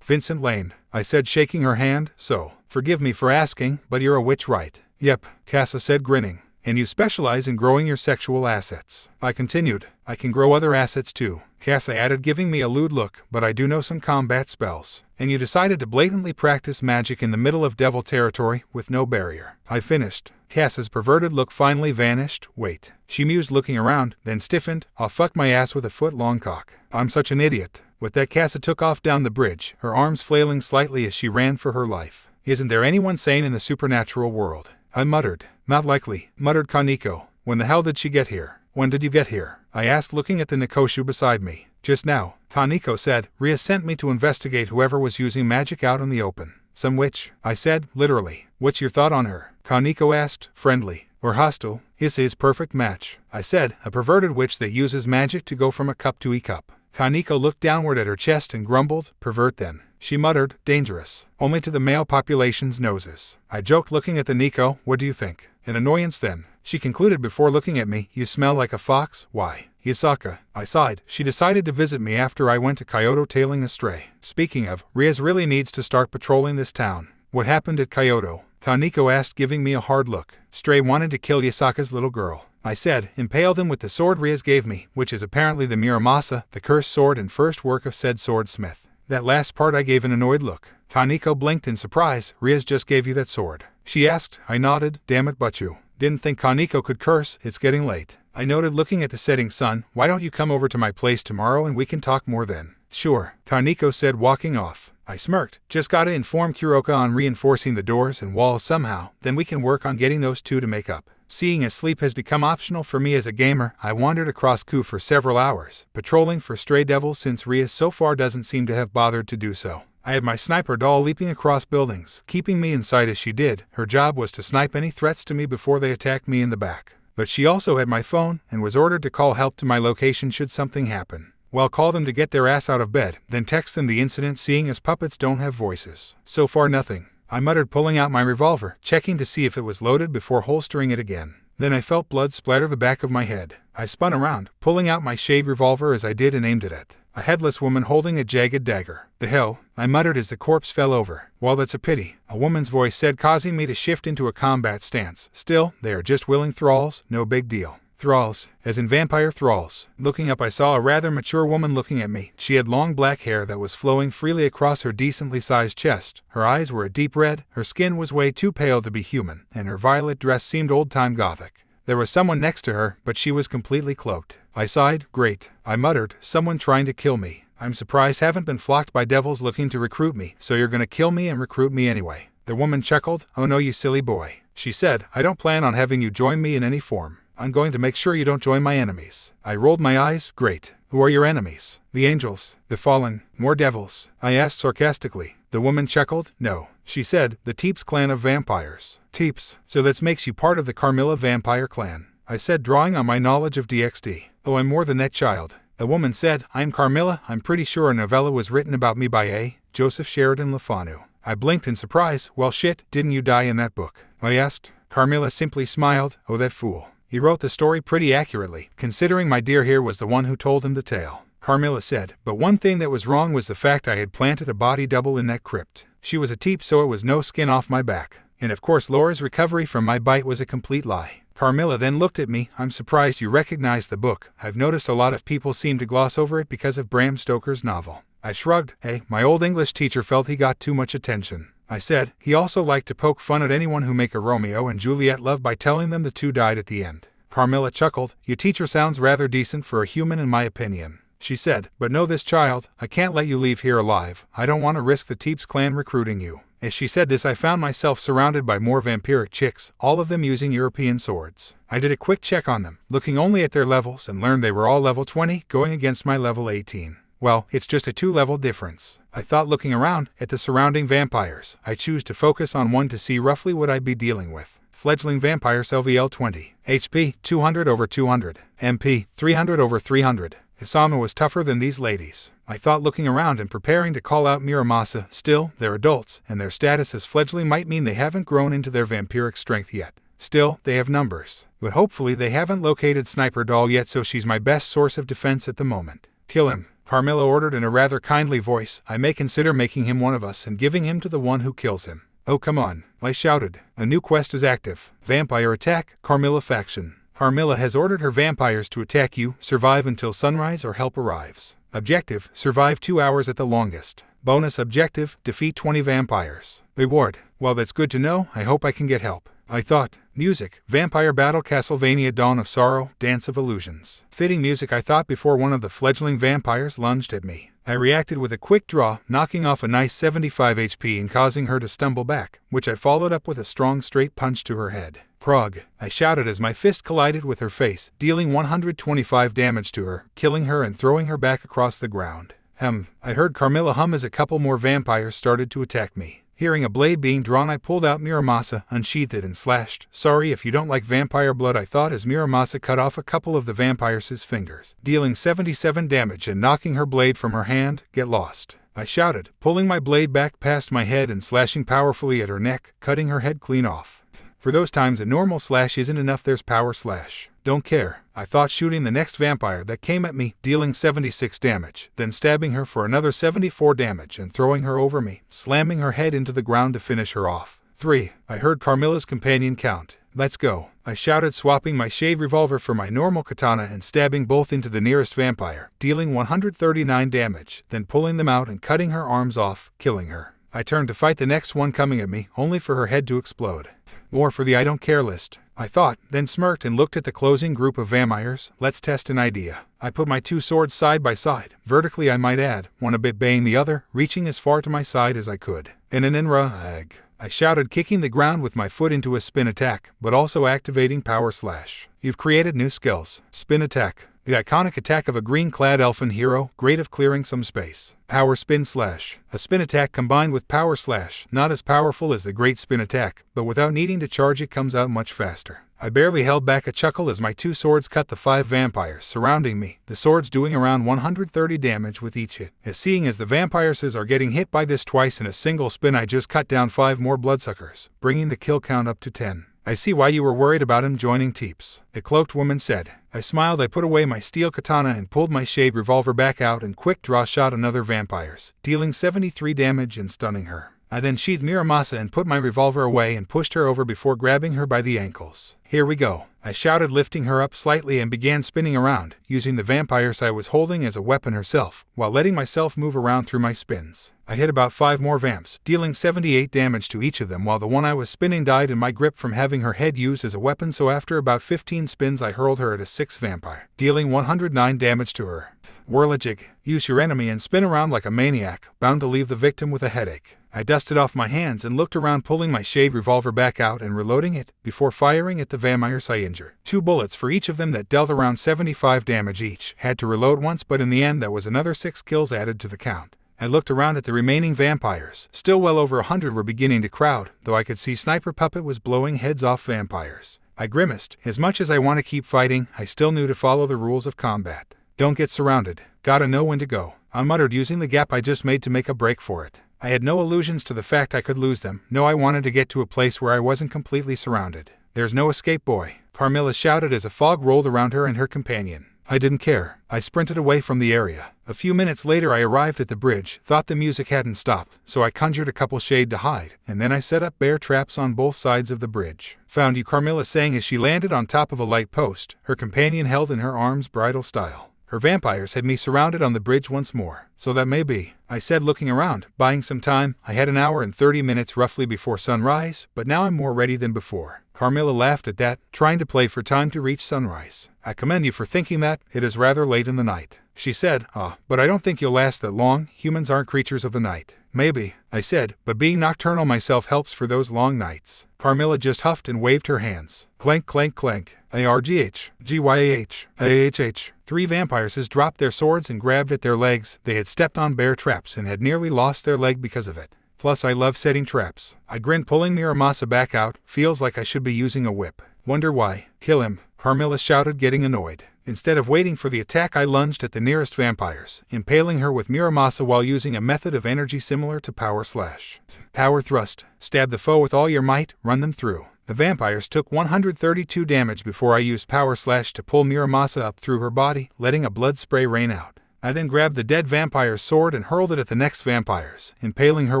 Vincent Lane. I said, shaking her hand. So, forgive me for asking, but you're a witch, right? Yep, Cassa said, grinning. And you specialize in growing your sexual assets. I continued, I can grow other assets too. Cassa added, giving me a lewd look, but I do know some combat spells. And you decided to blatantly practice magic in the middle of devil territory, with no barrier. I finished. Cassa's perverted look finally vanished. Wait. She mused, looking around, then stiffened. I'll fuck my ass with a foot-long cock. I'm such an idiot. With that, Cassa took off down the bridge, her arms flailing slightly as she ran for her life. Isn't there anyone sane in the supernatural world? I muttered. Not likely, muttered Kaneko. When the hell did she get here? When did you get here? I asked, looking at the Nikoshu beside me. Just now, Kaneko said. Rias sent me to investigate whoever was using magic out in the open. Some witch, I said, literally. What's your thought on her? Kaneko asked. Friendly. Or hostile? Issei's perfect match. I said, a perverted witch that uses magic to go from a cup to E-cup. Kaneko looked downward at her chest and grumbled, pervert then. She muttered, dangerous. Only to the male population's noses. I joked, looking at the Nico, what do you think? An annoyance then. She concluded before looking at me, you smell like a fox, why? Yasaka. I sighed. She decided to visit me after I went to Kyoto tailing a stray. Speaking of, Rias really needs to start patrolling this town. What happened at Kyoto? Kaneko asked, giving me a hard look. Stray wanted to kill Yasaka's little girl. I said, impaled him with the sword Rias gave me, which is apparently the Muramasa, the cursed sword and first work of said swordsmith. That last part I gave an annoyed look. Kaneko blinked in surprise. Rias just gave you that sword? She asked. I nodded. Damn it, but you. Didn't think Kaneko could curse. It's getting late. I noted, looking at the setting sun. Why don't you come over to my place tomorrow and we can talk more then? Sure, Kaneko said, walking off. I smirked. Just gotta inform Kuroka on reinforcing the doors and walls somehow, then we can work on getting those two to make up. Seeing as sleep has become optional for me as a gamer, I wandered across Ku for several hours, patrolling for stray devils since Rias so far doesn't seem to have bothered to do so. I had my sniper doll leaping across buildings, keeping me in sight as she did. Her job was to snipe any threats to me before they attacked me in the back. But she also had my phone, and was ordered to call help to my location should something happen. Well, call them to get their ass out of bed, then text them the incident, seeing as puppets don't have voices. So far nothing. I muttered, pulling out my revolver, checking to see if it was loaded before holstering it again. Then I felt blood splatter the back of my head. I spun around, pulling out my shaved revolver as I did and aimed it at a headless woman holding a jagged dagger. "The hell," I muttered as the corpse fell over. "Well, that's a pity," a woman's voice said, causing me to shift into a combat stance. "Still, they are just willing thralls, no big deal." Thralls, as in vampire thralls. Looking up, I saw a rather mature woman looking at me. She had long black hair that was flowing freely across her decently sized chest. Her eyes were a deep red, her skin was way too pale to be human, and her violet dress seemed old-time gothic. There was someone next to her, but she was completely cloaked. I sighed. "Great," I muttered, "someone trying to kill me. I'm surprised haven't been flocked by devils looking to recruit me, so you're gonna kill me and recruit me anyway." The woman chuckled. "Oh no, you silly boy," she said. "I don't plan on having you join me in any form. I'm going to make sure you don't join my enemies." I rolled my eyes. "Great. Who are your enemies?" "The angels. The fallen. More devils?" I asked sarcastically. The woman chuckled. "No," she said, "the Teeps clan of vampires." "Teeps? So that makes you part of the Carmilla vampire clan," I said, drawing on my knowledge of DxD. "Oh, I'm more than that, child." The woman said, "I'm Carmilla. I'm pretty sure a novella was written about me by A. Joseph Sheridan LaFonu." I blinked in surprise. "Well shit, didn't you die in that book?" I asked. Carmilla simply smiled. "Oh, that fool. He wrote the story pretty accurately, considering my dear here was the one who told him the tale," Carmilla said. "But one thing that was wrong was the fact I had planted a body double in that crypt. She was a Teep, so it was no skin off my back. And of course Laura's recovery from my bite was a complete lie." Carmilla then looked at me. "I'm surprised you recognize the book. I've noticed a lot of people seem to gloss over it because of Bram Stoker's novel." I shrugged. "Hey, my old English teacher felt he got too much attention," I said. "He also liked to poke fun at anyone who make a Romeo and Juliet love by telling them the two died at the end." Carmilla chuckled. "Your teacher sounds rather decent for a human in my opinion," she said. "But know this, child, I can't let you leave here alive. I don't want to risk the Teeps clan recruiting you." As she said this, I found myself surrounded by more vampiric chicks, all of them using European swords. I did a quick check on them, looking only at their levels, and learned they were all level 20, going against my level 18. Well, it's just a 2-level difference. I thought, looking around at the surrounding vampires. I choose to focus on one to see roughly what I'd be dealing with. Fledgling vampire, LVL 20. HP 200 over 200. MP 300 over 300. Isama was tougher than these ladies. I thought, looking around and preparing to call out Muramasa. Still, they're adults, and their status as fledgling might mean they haven't grown into their vampiric strength yet. Still, they have numbers. But hopefully they haven't located Sniper Doll yet, so she's my best source of defense at the moment. "Kill him," Carmilla ordered in a rather kindly voice. "I may consider making him one of us and giving him to the one who kills him." "Oh, come on," I shouted. "A new quest is active. Vampire attack, Carmilla faction. Carmilla has ordered her vampires to attack you. Survive until sunrise or help arrives. Objective, survive 2 hours at the longest. Bonus objective, defeat 20 vampires. Reward, well, that's good to know. I hope I can get help." I thought. Music, Vampire Battle, Castlevania Dawn of Sorrow, Dance of Illusions. Fitting music, I thought, before one of the fledgling vampires lunged at me. I reacted with a quick draw, knocking off a nice 75 HP and causing her to stumble back, which I followed up with a strong straight punch to her head. "Prog," I shouted as my fist collided with her face, dealing 125 damage to her, killing her and throwing her back across the ground. I heard Carmilla hum as a couple more vampires started to attack me. Hearing a blade being drawn, I pulled out Muramasa, unsheathed it and slashed. "Sorry if you don't like vampire blood," I thought as Muramasa cut off a couple of the vampire's fingers, dealing 77 damage and knocking her blade from her hand. "Get lost," I shouted, pulling my blade back past my head and slashing powerfully at her neck, cutting her head clean off. For those times a normal slash isn't enough, there's power slash. "Don't care," I thought, shooting the next vampire that came at me, dealing 76 damage, then stabbing her for another 74 damage and throwing her over me, slamming her head into the ground to finish her off. 3. I heard Carmilla's companion count. "Let's go," I shouted, swapping my shade revolver for my normal katana and stabbing both into the nearest vampire, dealing 139 damage, then pulling them out and cutting her arms off, killing her. I turned to fight the next one coming at me, only for her head to explode. More for the I don't care list, I thought, then smirked and looked at the closing group of vampires. "Let's test an idea." I put my 2 swords side by side, vertically I might add, one a bit baying the other, reaching as far to my side as I could. "In an Inra-ag," I shouted, kicking the ground with my foot into a spin attack, but also activating Power Slash. "You've created new skills. Spin attack. The iconic attack of a green-clad elfin hero, great of clearing some space. Power Spin Slash. A spin attack combined with Power Slash, not as powerful as the great spin attack, but without needing to charge it comes out much faster. I barely held back a chuckle as my 2 swords cut the 5 vampires surrounding me, the swords doing around 130 damage with each hit. Seeing as the vampires are getting hit by this twice in a single spin, I just cut down 5 more bloodsuckers, bringing the kill count up to 10. I see why you were worried about him joining Teeps, the cloaked woman said. I smiled. I put away my steel katana and pulled my shade revolver back out and quick draw shot another vampires, dealing 73 damage and stunning her. I then sheathed Muramasa and put my revolver away and pushed her over before grabbing her by the ankles. Here we go, I shouted, lifting her up slightly and began spinning around, using the vampires I was holding as a weapon herself, while letting myself move around through my spins. I hit about 5 more vamps, dealing 78 damage to each of them, while the one I was spinning died in my grip from having her head used as a weapon, so after about 15 spins I hurled her at a 6th vampire, dealing 109 damage to her. Whirl a jig, use your enemy and spin around like a maniac, bound to leave the victim with a headache. I dusted off my hands and looked around, pulling my shade revolver back out and reloading it, before firing at the vampires I injured. 2 bullets for each of them that dealt around 75 damage each. Had to reload once, but in the end that was another 6 kills added to the count. I looked around at the remaining vampires. Still well over 100 were beginning to crowd, though I could see Sniper Puppet was blowing heads off vampires. I grimaced. As much as I want to keep fighting, I still knew to follow the rules of combat. Don't get surrounded. Gotta know when to go, I muttered, using the gap I just made to make a break for it. I had no illusions to the fact I could lose them. No, I wanted to get to a place where I wasn't completely surrounded. There's no escape, boy, Carmilla shouted as a fog rolled around her and her companion. I didn't care. I sprinted away from the area. A few minutes later I arrived at the bridge, thought the music hadn't stopped, so I conjured a couple shade to hide, and then I set up bear traps on both sides of the bridge. Found you, Carmilla saying as she landed on top of a light post, her companion held in her arms bridal style. Her vampires had me surrounded on the bridge once more. So that may be, I said, looking around, buying some time. I had an hour and 30 minutes roughly before sunrise, but now I'm more ready than before. Carmilla laughed at that, trying to play for time to reach sunrise. I commend you for thinking that. It is rather late in the night, she said. But I don't think you'll last that long. Humans aren't creatures of the night. Maybe, I said, but being nocturnal myself helps for those long nights. Carmilla just huffed and waved her hands. Clank, clank, clank. ARGH, GYAH, AHH. 3 vampires dropped their swords and grabbed at their legs. They had stepped on bear traps and had nearly lost their leg because of it. Plus I love setting traps. I grinned, pulling Muramasa back out. Feels like I should be using a whip. Wonder why. Kill him, Carmilla shouted, getting annoyed. Instead of waiting for the attack, I lunged at the nearest vampires, impaling her with Muramasa while using a method of energy similar to power slash. Power thrust. Stab the foe with all your might, run them through. The vampires took 132 damage before I used power slash to pull Muramasa up through her body, letting a blood spray rain out. I then grabbed the dead vampire's sword and hurled it at the next vampires, impaling her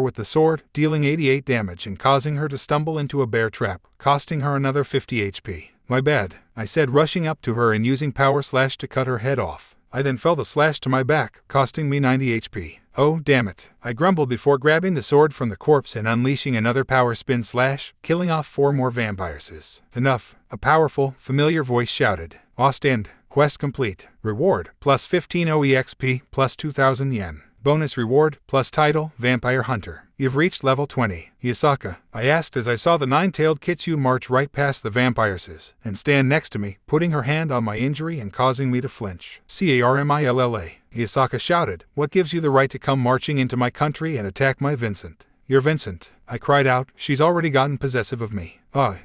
with the sword, dealing 88 damage and causing her to stumble into a bear trap, costing her another 50 HP. My bad, I said, rushing up to her and using power slash to cut her head off. I then felt a slash to my back, costing me 90 HP. Oh, damn it, I grumbled before grabbing the sword from the corpse and unleashing another power spin slash, killing off 4 more vampires. Enough, a powerful, familiar voice shouted. Lost End. Quest complete. Reward, plus 15 OEXP, plus 2,000 yen. Bonus reward, plus title, Vampire Hunter. You've reached level 20. Yasaka, I asked as I saw the 9-tailed Kitsu march right past the vampires and stand next to me, putting her hand on my injury and causing me to flinch. Carmilla, Yasaka shouted. What gives you the right to come marching into my country and attack my Vincent? You're Vincent, I cried out. She's already gotten possessive of me.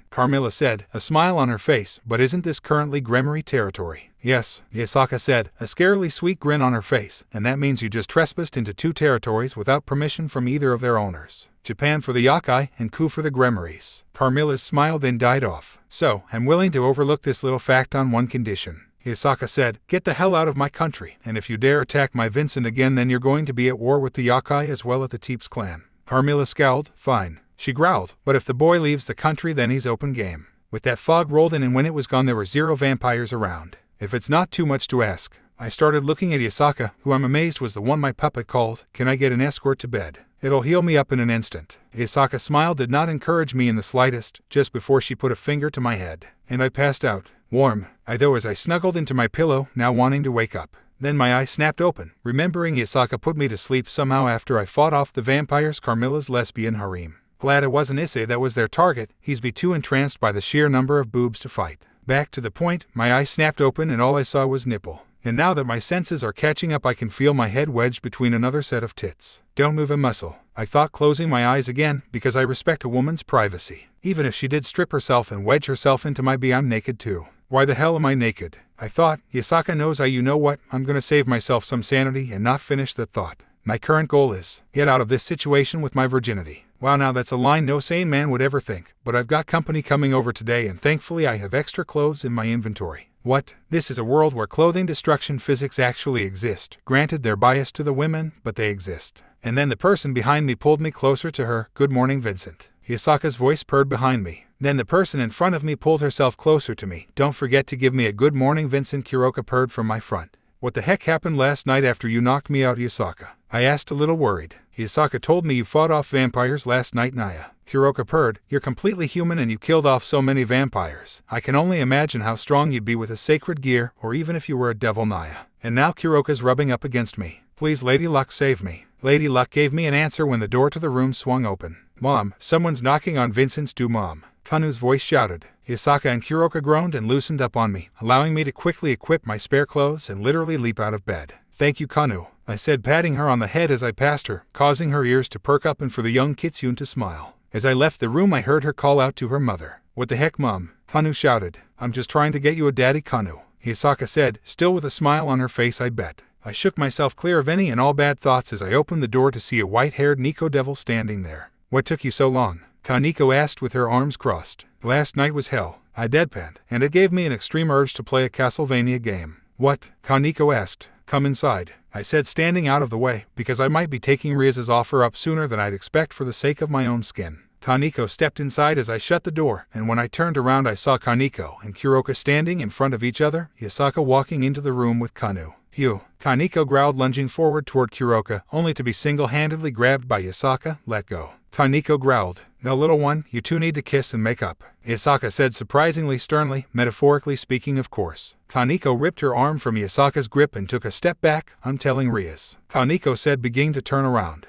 Carmilla said, a smile on her face, but isn't this currently Gremory territory? Yes, Yasaka said, a scarily sweet grin on her face, and that means you just trespassed into 2 territories without permission from either of their owners. Japan for the Yakai and Ku for the Gremories. Carmilla's smile then died off. So, I'm willing to overlook this little fact on one condition. Yasaka said, get the hell out of my country, and if you dare attack my Vincent again, then you're going to be at war with the Yakai as well as the Teeps clan. Carmilla scowled. Fine, she growled, but if the boy leaves the country then he's open game. With that, fog rolled in and when it was gone there were 0 vampires around. If it's not too much to ask, I started looking at Yasaka, who I'm amazed was the one my puppet called. Can I get an escort to bed? It'll heal me up in an instant. Yasaka's smile did not encourage me in the slightest, just before she put a finger to my head. And I passed out. Warm, though, as I snuggled into my pillow, now wanting to wake up. Then my eyes snapped open, remembering Yasaka put me to sleep somehow after I fought off the vampires. Carmilla's lesbian harem. Glad it wasn't Issei that was their target. He's be too entranced by the sheer number of boobs to fight. Back to the point, my eyes snapped open and all I saw was nipple. And now that my senses are catching up, I can feel my head wedged between another set of tits. Don't move a muscle, I thought, closing my eyes again, because I respect a woman's privacy. Even if she did strip herself and wedge herself into my bee, I'm naked too. Why the hell am I naked? I thought. Yasaka knows you know what, I'm gonna save myself some sanity and not finish that thought. My current goal is, get out of this situation with my virginity. Wow, now that's a line no sane man would ever think, but I've got company coming over today and thankfully I have extra clothes in my inventory. What? This is a world where clothing destruction physics actually exist. Granted, they're biased to the women, but they exist. And then the person behind me pulled me closer to her. Good morning, Vincent. Yasaka's voice purred behind me. Then the person in front of me pulled herself closer to me. Don't forget to give me a good morning, Vincent, Kuroka purred from my front. What the heck happened last night after you knocked me out, Yasaka? I asked, a little worried. Yasaka told me you fought off vampires last night, Naya. Kuroka purred. You're completely human and you killed off so many vampires. I can only imagine how strong you'd be with a sacred gear, or even if you were a devil, Naya. And now Kuroka's rubbing up against me. Please, Lady Luck, save me. Lady Luck gave me an answer when the door to the room swung open. Mom, someone's knocking on Vincent's door, Mom. Kanu's voice shouted. Yasaka and Kuroka groaned and loosened up on me, allowing me to quickly equip my spare clothes and literally leap out of bed. Thank you, Kanu, I said, patting her on the head as I passed her, causing her ears to perk up and for the young kitsune to smile. As I left the room, I heard her call out to her mother. What the heck, Mom? Kanu shouted. I'm just trying to get you a daddy, Kanu, Yasaka said, still with a smile on her face, I bet. I shook myself clear of any and all bad thoughts as I opened the door to see a white-haired Nico devil standing there. What took you so long? Kaneko asked with her arms crossed. Last night was hell, I deadpanned, and it gave me an extreme urge to play a Castlevania game. What? Kaneko asked. Come inside, I said, standing out of the way, because I might be taking Rias's offer up sooner than I'd expect for the sake of my own skin. Kaneko stepped inside as I shut the door, and when I turned around I saw Kaneko and Kuroka standing in front of each other, Yasaka walking into the room with Kanu. You, Kaneko growled, lunging forward toward Kuroka, only to be single-handedly grabbed by Yasaka. Let go. Kaneko growled. No, little one, you two need to kiss and make up, Yasaka said, surprisingly sternly, metaphorically speaking, of course. Kaneko ripped her arm from Yasaka's grip and took a step back. I'm telling Rias, Kaneko said, beginning to turn around.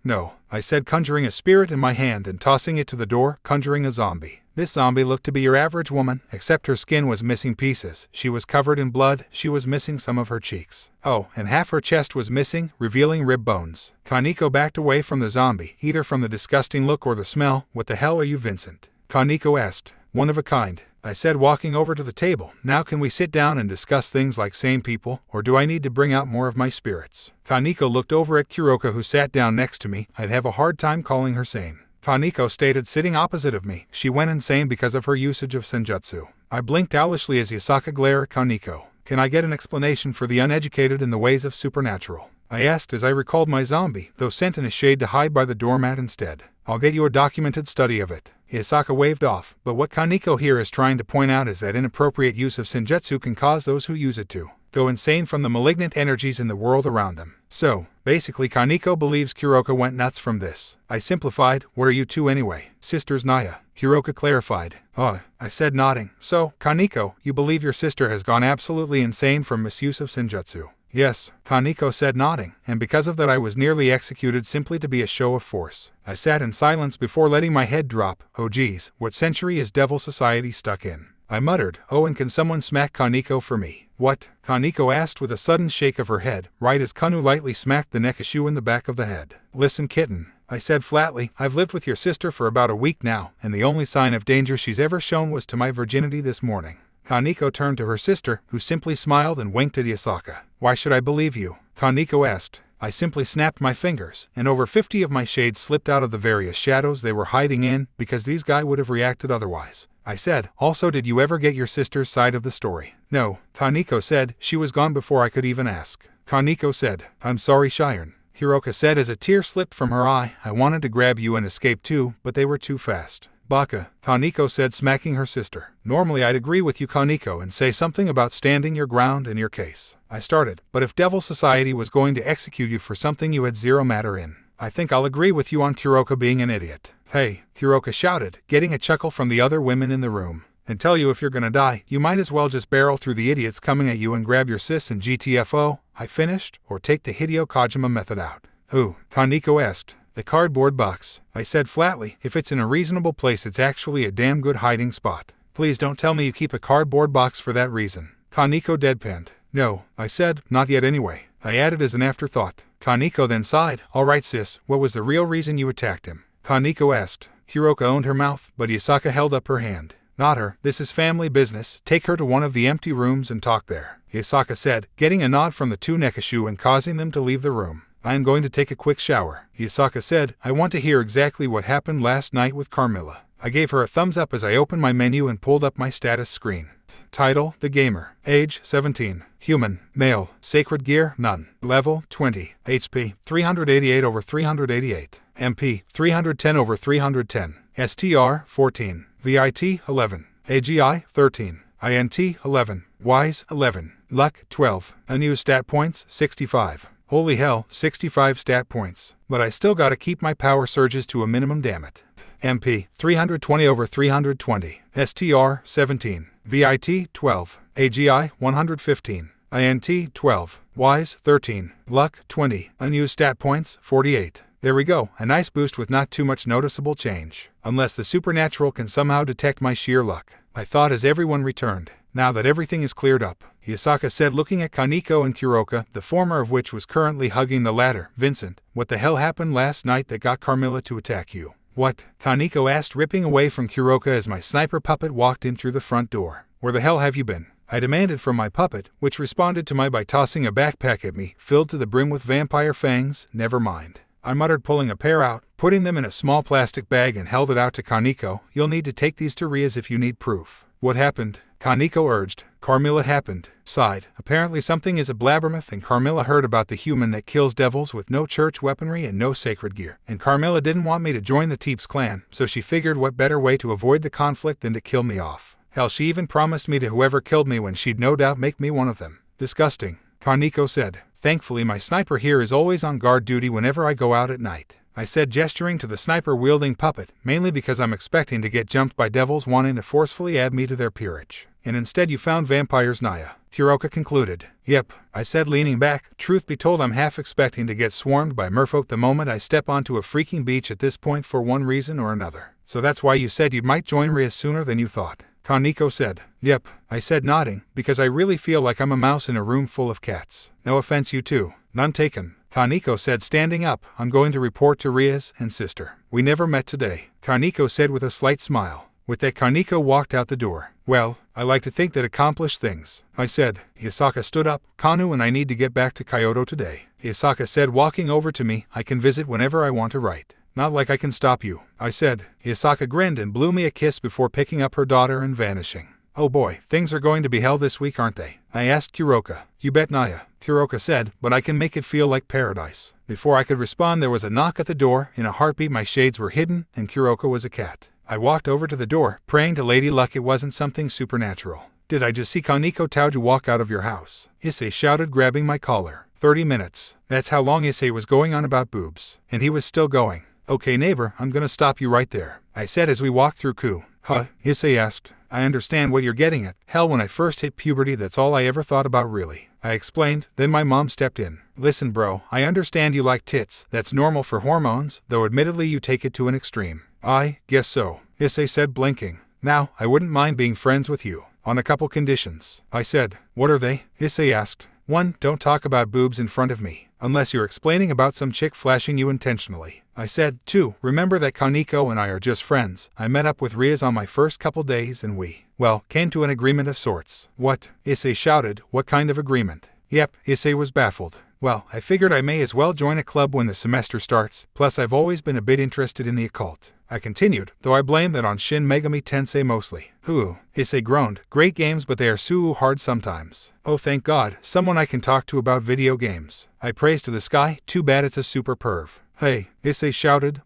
No, I said, conjuring a spirit in my hand and tossing it to the door, conjuring a zombie. This zombie looked to be your average woman, except her skin was missing pieces. She was covered in blood, she was missing some of her cheeks. Oh, and half her chest was missing, revealing rib bones. Kaneko backed away from the zombie, either from the disgusting look or the smell. What the hell are you, Vincent? Kaneko asked. One of a kind, I said, walking over to the table. Now can we sit down and discuss things like sane people, or do I need to bring out more of my spirits? Kaneko looked over at Kuroka, who sat down next to me. I'd have a hard time calling her sane. Kaneko stated, sitting opposite of me. She went insane because of her usage of senjutsu. I blinked owlishly as Yasaka glared at Kaneko. Can I get an explanation for the uneducated in the ways of supernatural? I asked as I recalled my zombie, though sent in a shade to hide by the doormat instead. I'll get you a documented study of it. Yasaka waved off, but what Kaneko here is trying to point out is that inappropriate use of senjutsu can cause those who use it to go insane from the malignant energies in the world around them. So, basically, Kaneko believes Kuroka went nuts from this. I simplified. What are you two anyway? Sisters, Naya, Kuroka clarified. Oh, I said, nodding. So, Kaneko, you believe your sister has gone absolutely insane from misuse of senjutsu? Yes, Kaneko said, nodding, and because of that I was nearly executed simply to be a show of force. I sat in silence before letting my head drop. Oh geez, what century is Devil Society stuck in? I muttered. Oh, and can someone smack Kaneko for me? What? Kaneko asked with a sudden shake of her head, right as Kanu lightly smacked the Nekashu in the back of the head. Listen, kitten, I said flatly, I've lived with your sister for about a week now, and the only sign of danger she's ever shown was to my virginity this morning. Kaneko turned to her sister, who simply smiled and winked at Yasaka. Why should I believe you? Kaneko asked. I simply snapped my fingers, and over 50 of my shades slipped out of the various shadows they were hiding in, because these guys would have reacted otherwise. I said, also, did you ever get your sister's side of the story? No, Kaneko said. She was gone before I could even ask. Kaneko said, I'm sorry, Shiren. Kuroka said as a tear slipped from her eye. I wanted to grab you and escape too, but they were too fast. Baka, Kaneko said, smacking her sister. Normally I'd agree with you, Kaneko, and say something about standing your ground in your case. I started, but if Devil Society was going to execute you for something you had zero matter in, I think I'll agree with you on Kuroka being an idiot. Hey, Kuroka shouted, getting a chuckle from the other women in the room. And tell you, if you're gonna die, you might as well just barrel through the idiots coming at you and grab your sis and GTFO, I finished, or take the Hideo Kojima method out. Who? Kaneko asked. The cardboard box, I said flatly. If it's in a reasonable place, it's actually a damn good hiding spot. Please don't tell me you keep a cardboard box for that reason. Kaneko deadpanned. No, I said, not yet anyway. I added as an afterthought. Kaneko then sighed. Alright sis, what was the real reason you attacked him? Kaneko asked. Kuroka owned her mouth, but Yasaka held up her hand. Not her, this is family business, take her to one of the empty rooms and talk there, Yasaka said, getting a nod from the two Nekashu and causing them to leave the room. I am going to take a quick shower, Yasaka said. I want to hear exactly what happened last night with Carmilla. I gave her a thumbs up as I opened my menu and pulled up my status screen. Title, The Gamer. Age, 17. Human, male. Sacred gear, none. Level, 20. HP, 388 over 388. MP, 310 over 310. STR, 14. VIT, 11. AGI, 13. INT, 11. Wise, 11. Luck, 12. Unused stat points, 65. Holy hell, 65 stat points. But I still gotta keep my power surges to a minimum, damn it. MP, 320 over 320. STR, 17. VIT, 12. AGI, 115. INT, 12. Wise, 13. Luck, 20. Unused stat points, 48. There we go, a nice boost with not too much noticeable change. Unless the supernatural can somehow detect my sheer luck, I thought as everyone returned. Now that everything is cleared up, Yasaka said, looking at Kaneko and Kuroka, the former of which was currently hugging the latter. Vincent, what the hell happened last night that got Carmilla to attack you? What? Kaneko asked, ripping away from Kuroka as my sniper puppet walked in through the front door. Where the hell have you been? I demanded from my puppet, which responded to my by tossing a backpack at me, filled to the brim with vampire fangs. Never mind, I muttered, pulling a pair out, putting them in a small plastic bag and held it out to Kaneko. You'll need to take these to Rias if you need proof. What happened? Kaneko urged. Carmilla happened. Sighed. Apparently something is a blabbermouth, and Carmilla heard about the human that kills devils with no church weaponry and no sacred gear. And Carmilla didn't want me to join the Teeps clan, so she figured what better way to avoid the conflict than to kill me off. Hell, she even promised me to whoever killed me when she'd no doubt make me one of them. Disgusting, Kaneko said. Thankfully my sniper here is always on guard duty whenever I go out at night, I said, gesturing to the sniper-wielding puppet, mainly because I'm expecting to get jumped by devils wanting to forcefully add me to their peerage. And instead you found vampires, Naya, Kuroka concluded. Yep, I said, leaning back. Truth be told, I'm half expecting to get swarmed by merfolk the moment I step onto a freaking beach at this point for one reason or another. So that's why you said you might join Rias sooner than you thought, Kaneko said. Yep, I said, nodding, because I really feel like I'm a mouse in a room full of cats. No offense, you too. None taken, Kaneko said, standing up. I'm going to report to Rias and sister. We never met today, Kaneko said with a slight smile. With that, Kaneko walked out the door. Well, I like to think that accomplished things, I said. Yasaka stood up. Kanu and I need to get back to Kyoto today, Yasaka said, walking over to me. I can visit whenever I want to write. Not like I can stop you, I said. Yasaka grinned and blew me a kiss before picking up her daughter and vanishing. Oh boy, things are going to be hell this week, aren't they? I asked Kuroka. You bet, Naya, Kuroka said, but I can make it feel like paradise. Before I could respond, there was a knock at the door. In a heartbeat my shades were hidden, and Kuroka was a cat. I walked over to the door, praying to Lady Luck it wasn't something supernatural. Did I just see Kaneko Tauju walk out of your house? Issei shouted, grabbing my collar. 30 minutes. That's how long Issei was going on about boobs. And he was still going. Okay neighbor, I'm gonna stop you right there, I said as we walked through Ku. Huh? Issei asked. I understand what you're getting at. Hell, when I first hit puberty, that's all I ever thought about, really, I explained. Then my mom stepped in. Listen bro, I understand you like tits. That's normal for hormones, though admittedly you take it to an extreme. I guess so, Issei said, blinking. Now, I wouldn't mind being friends with you, on a couple conditions, I said. What are they? Issei asked. 1. Don't talk about boobs in front of me, unless you're explaining about some chick flashing you intentionally, I said. 2. Remember that Kaneko and I are just friends. I met up with Rias on my first couple days and we, well, came to an agreement of sorts. What? Issei shouted. What kind of agreement? Yep, Issei was baffled. Well, I figured I may as well join a club when the semester starts, plus I've always been a bit interested in the occult, I continued, though I blame that on Shin Megami Tensei mostly. Ooh, Issei groaned. Great games, but they are so hard sometimes. Oh thank God, someone I can talk to about video games, I praised to the sky. Too bad it's a super perv. Hey, Issei shouted.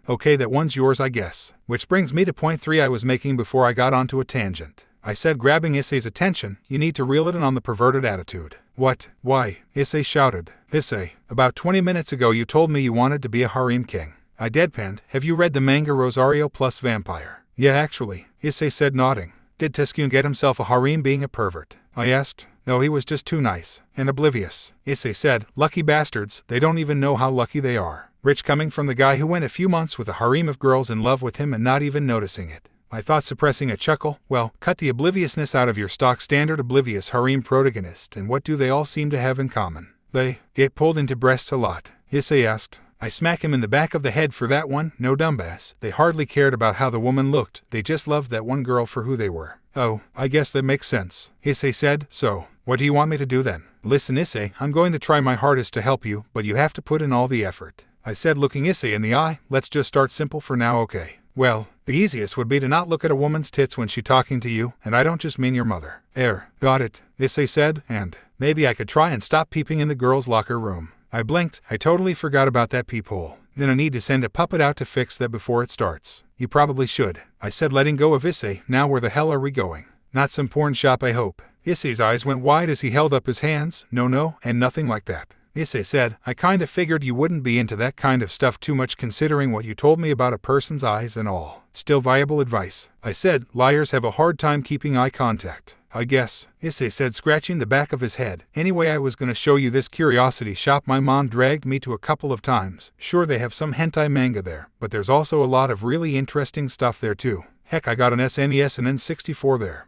Okay, that one's yours I guess. Which brings me to point 3 I was making before I got onto a tangent, I said, grabbing Issei's attention. You need to reel it in on the perverted attitude. What? Why? Issei shouted. Issei, about 20 minutes ago you told me you wanted to be a harem king. I deadpanned. Have you read the manga Rosario plus Vampire? Yeah actually, Issei said, nodding. Did Teskun get himself a harem being a pervert? I asked. No, he was just too nice and oblivious, Issei said. Lucky bastards, they don't even know how lucky they are. Rich coming from the guy who went a few months with a harem of girls in love with him and not even noticing it. I thought, suppressing a chuckle. Well, cut the obliviousness out of your stock standard oblivious harem protagonist, and what do they all seem to have in common? They get pulled into breasts a lot, Issei asked. I smack him in the back of the head for that one, no dumbass. They hardly cared about how the woman looked, they just loved that one girl for who they were. Oh, I guess that makes sense, Issei said. So, what do you want me to do then? Listen Issei, I'm going to try my hardest to help you, but you have to put in all the effort. I said looking Issei in the eye. Let's just start simple for now, okay? Well, the easiest would be to not look at a woman's tits when she's talking to you, and I don't just mean your mother. Got it, Issei said, and maybe I could try and stop peeping in the girls' locker room. I blinked. I totally forgot about that peephole. Then I need to send a puppet out to fix that before it starts. You probably should, I said, letting go of Issei. Now where the hell are we going? Not some porn shop, I hope. Issei's eyes went wide as he held up his hands. No, and nothing like that. Issei said, I kinda figured you wouldn't be into that kind of stuff too much considering what you told me about a person's eyes and all. Still viable advice. I said, liars have a hard time keeping eye contact. I guess, Issei said, scratching the back of his head. Anyway, I was gonna show you this curiosity shop my mom dragged me to a couple of times. Sure, they have some hentai manga there, but there's also a lot of really interesting stuff there too. Heck, I got an SNES and N64 there.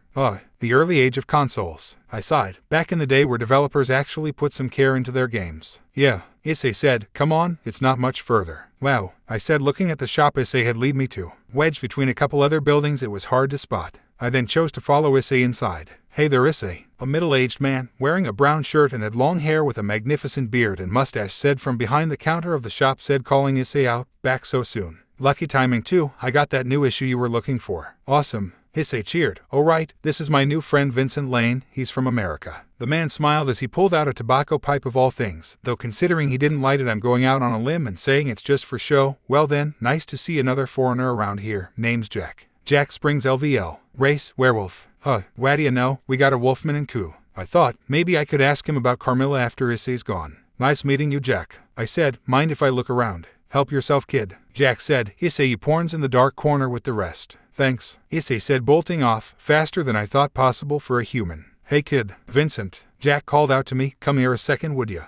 The early age of consoles. I sighed. Back in the day where developers actually put some care into their games. Yeah, Issei said, come on, it's not much further. Wow, I said looking at the shop Issei had led me to. Wedged between a couple other buildings it was hard to spot. I then chose to follow Issei inside. Hey there Issei, a middle-aged man, wearing a brown shirt and had long hair with a magnificent beard and mustache said from behind the counter of the shop, said calling Issei out, back so soon. Lucky timing too, I got that new issue you were looking for. Awesome. Issei cheered. Oh right, this is my new friend Vincent Lane, he's from America. The man smiled as he pulled out a tobacco pipe of all things, though considering he didn't light it I'm going out on a limb and saying it's just for show. Well then, nice to see another foreigner around here. Name's Jack. Jack Springs LVL. Race, werewolf. What do you know, we got a wolfman and coup. I thought, maybe I could ask him about Carmilla after Issei's gone. Nice meeting you Jack. I said, mind if I look around? Help yourself kid. Jack said, Issei you porns in the dark corner with the rest. Thanks, Issei said bolting off, faster than I thought possible for a human. Hey kid, Vincent, Jack called out to me, come here a second would ya?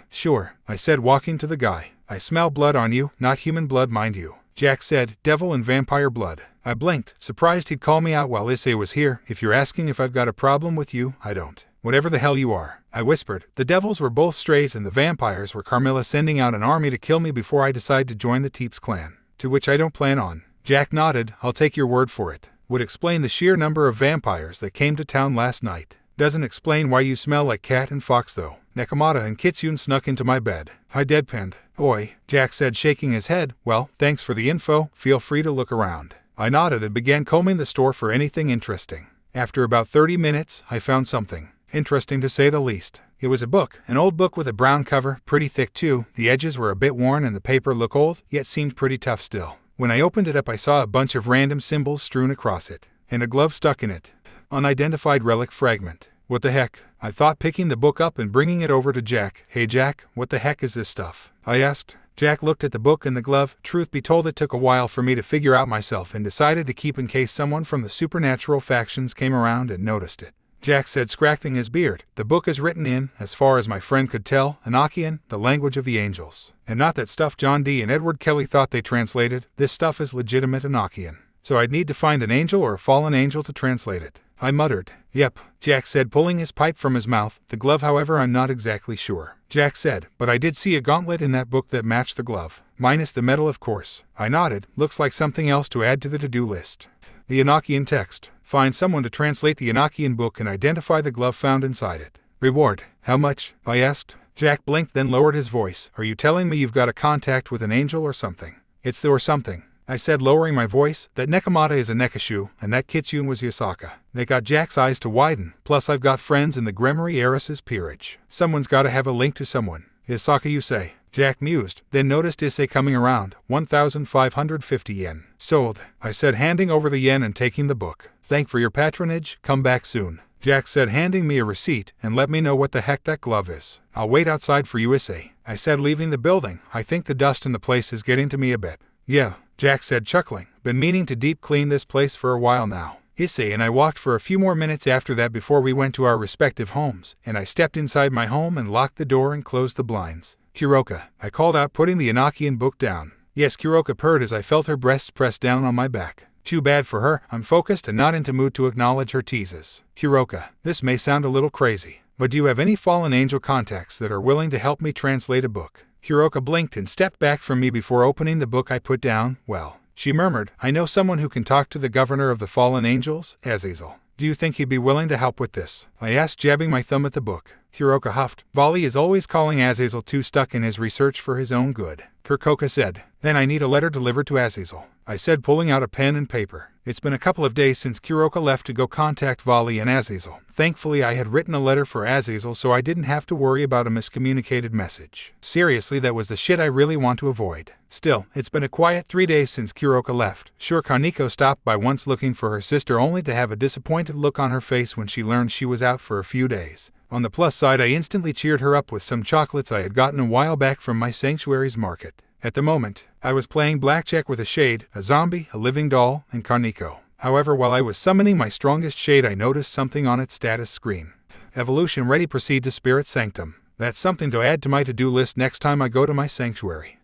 Sure, I said walking to the guy. I smell blood on you, not human blood mind you. Jack said, devil and vampire blood. I blinked, surprised he'd call me out while Issei was here. If you're asking if I've got a problem with you, I don't. Whatever the hell you are. I whispered. The devils were both strays and the vampires were Carmilla sending out an army to kill me before I decide to join the Teeps clan. To which I don't plan on. Jack nodded, I'll take your word for it. Would explain the sheer number of vampires that came to town last night. Doesn't explain why you smell like cat and fox though. Nekomata and Kitsune snuck into my bed. I deadpanned. Oi, Jack said shaking his head. Well, thanks for the info, feel free to look around. I nodded and began combing the store for anything interesting. After about 30 minutes, I found something. Interesting to say the least. It was a book, an old book with a brown cover, pretty thick too. The edges were a bit worn and the paper looked old, yet seemed pretty tough still. When I opened it up I saw a bunch of random symbols strewn across it, and a glove stuck in it. Unidentified relic fragment. What the heck? I thought picking the book up and bringing it over to Jack. Hey Jack, what the heck is this stuff? I asked. Jack looked at the book and the glove. Truth be told, it took a while for me to figure out myself and decided to keep in case someone from the supernatural factions came around and noticed it. Jack said, scratching his beard, the book is written in, as far as my friend could tell, Enochian, the language of the angels. And not that stuff John D. and Edward Kelly thought they translated. This stuff is legitimate Enochian. So I'd need to find an angel or a fallen angel to translate it. I muttered. Yep, Jack said, pulling his pipe from his mouth. The glove, however, I'm not exactly sure. Jack said, but I did see a gauntlet in that book that matched the glove. Minus the metal, of course. I nodded. Looks like something else to add to the to-do list. The Enochian text. Find someone to translate the Enochian book and identify the glove found inside it. Reward. How much? I asked. Jack blinked, then lowered his voice. Are you telling me you've got a contact with an angel or something? It's the or something. I said, lowering my voice. That Nekomata is a Nekashu, and that Kitsune was Yasaka. They got Jack's eyes to widen. Plus I've got friends in the Gremory Heiress's peerage. Someone's gotta have a link to someone. Yasaka, you say? Jack mused, then noticed Issei coming around. 1,550 yen. Sold, I said, handing over the yen and taking the book. Thank for your patronage, come back soon. Jack said, handing me a receipt, and let me know what the heck that glove is. I'll wait outside for you, Issei. I said, leaving the building. I think the dust in the place is getting to me a bit. Yeah, Jack said, chuckling. Been meaning to deep clean this place for a while now. Issei and I walked for a few more minutes after that before we went to our respective homes, and I stepped inside my home and locked the door and closed the blinds. Kuroka, I called out, putting the Enochian book down. Yes, Kuroka purred as I felt her breasts press down on my back. Too bad for her, I'm focused and not into mood to acknowledge her teases. Kuroka, this may sound a little crazy, But do you have any fallen angel contacts that are willing to help me translate a book? Kuroka blinked and stepped back from me before opening the book I put down. Well, she murmured, I know someone who can talk to the governor of the fallen angels, Aazil. Do you think he'd be willing to help with this? I asked, jabbing my thumb at the book. Kuroka huffed. Vali is always calling Aazil too stuck in his research for his own good. Kuroka said. Then I need a letter delivered to Aazil, I said, pulling out a pen and paper. It's been a couple of days since Kuroka left to go contact Vali and Aazil. Thankfully, I had written a letter for Aazil so I didn't have to worry about a miscommunicated message. Seriously, that was the shit I really want to avoid. Still, it's been a quiet 3 days since Kuroka left. Sure, Kaneko stopped by once looking for her sister only to have a disappointed look on her face when she learned she was out for a few days. On the plus side, I instantly cheered her up with some chocolates I had gotten a while back from my sanctuary's market. At the moment, I was playing blackjack with a shade, a zombie, a living doll, and Kaneko. However, while I was summoning my strongest shade, I noticed something on its status screen. Evolution ready, proceed to Spirit Sanctum. That's something to add to my to-do list next time I go to my sanctuary.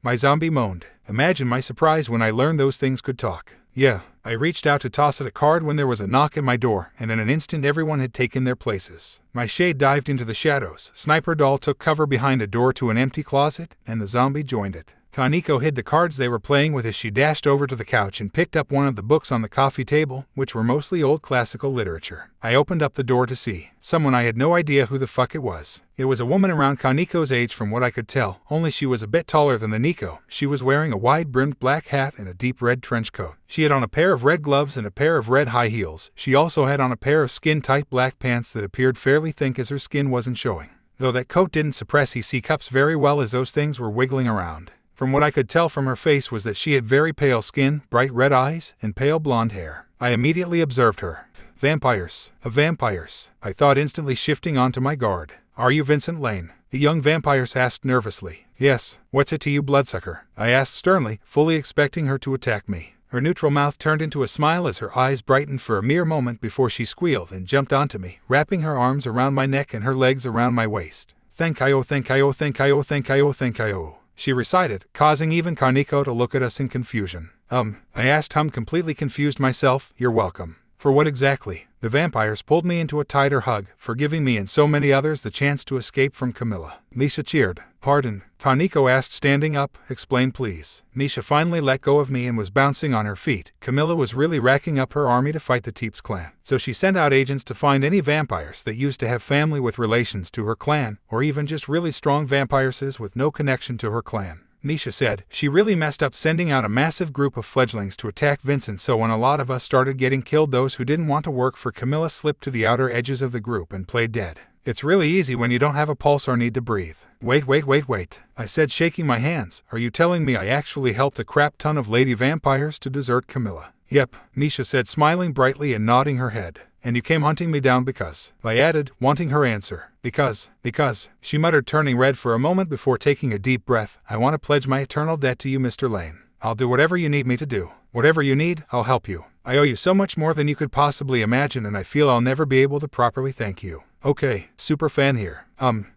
My zombie moaned. Imagine my surprise when I learned those things could talk. Yeah, I reached out to toss it a card when there was a knock at my door, and in an instant everyone had taken their places. My shade dived into the shadows, Sniper Doll took cover behind a door to an empty closet, and the zombie joined it. Kaneko hid the cards they were playing with as she dashed over to the couch and picked up one of the books on the coffee table, which were mostly old classical literature. I opened up the door to see someone I had no idea who the fuck it was. It was a woman around Kaneko's age from what I could tell, only she was a bit taller than the Nico. She was wearing a wide-brimmed black hat and a deep red trench coat. She had on a pair of red gloves and a pair of red high heels. She also had on a pair of skin-tight black pants that appeared fairly thick as her skin wasn't showing. Though that coat didn't suppress EC cups very well as those things were wiggling around. From what I could tell from her face was that she had very pale skin, bright red eyes, and pale blonde hair. I immediately observed her. Vampires. Vampires. I thought, instantly shifting onto my guard. Are you Vincent Lane? The young vampires asked nervously. Yes. What's it to you, bloodsucker? I asked sternly, fully expecting her to attack me. Her neutral mouth turned into a smile as her eyes brightened for a mere moment before she squealed and jumped onto me, wrapping her arms around my neck and her legs around my waist. Thank you, thank you, thank you, thank you, thank you, she recited, causing even Kaneko to look at us in confusion. I asked, completely confused myself. You're welcome. For what exactly? The vampires pulled me into a tighter hug, forgiving me and so many others the chance to escape from Camilla. Misha cheered. Pardon? Kaneko asked, standing up. Explain please. Misha finally let go of me and was bouncing on her feet. Camilla was really racking up her army to fight the Teeps clan, so she sent out agents to find any vampires that used to have family with relations to her clan, or even just really strong vampiresses with no connection to her clan. Misha said, she really messed up sending out a massive group of fledglings to attack Vincent, so when a lot of us started getting killed, those who didn't want to work for Camilla slipped to the outer edges of the group and played dead. It's really easy when you don't have a pulse or need to breathe. Wait, I said, shaking my hands. Are you telling me I actually helped a crap ton of lady vampires to desert Camilla? Yep, Misha said, smiling brightly and nodding her head. And you came hunting me down because, I added, wanting her answer. Because, she muttered, turning red for a moment before taking a deep breath. I want to pledge my eternal debt to you, Mr. Lane. I'll do whatever you need me to do. Whatever you need, I'll help you. I owe you so much more than you could possibly imagine, and I feel I'll never be able to properly thank you. Okay, superfan here.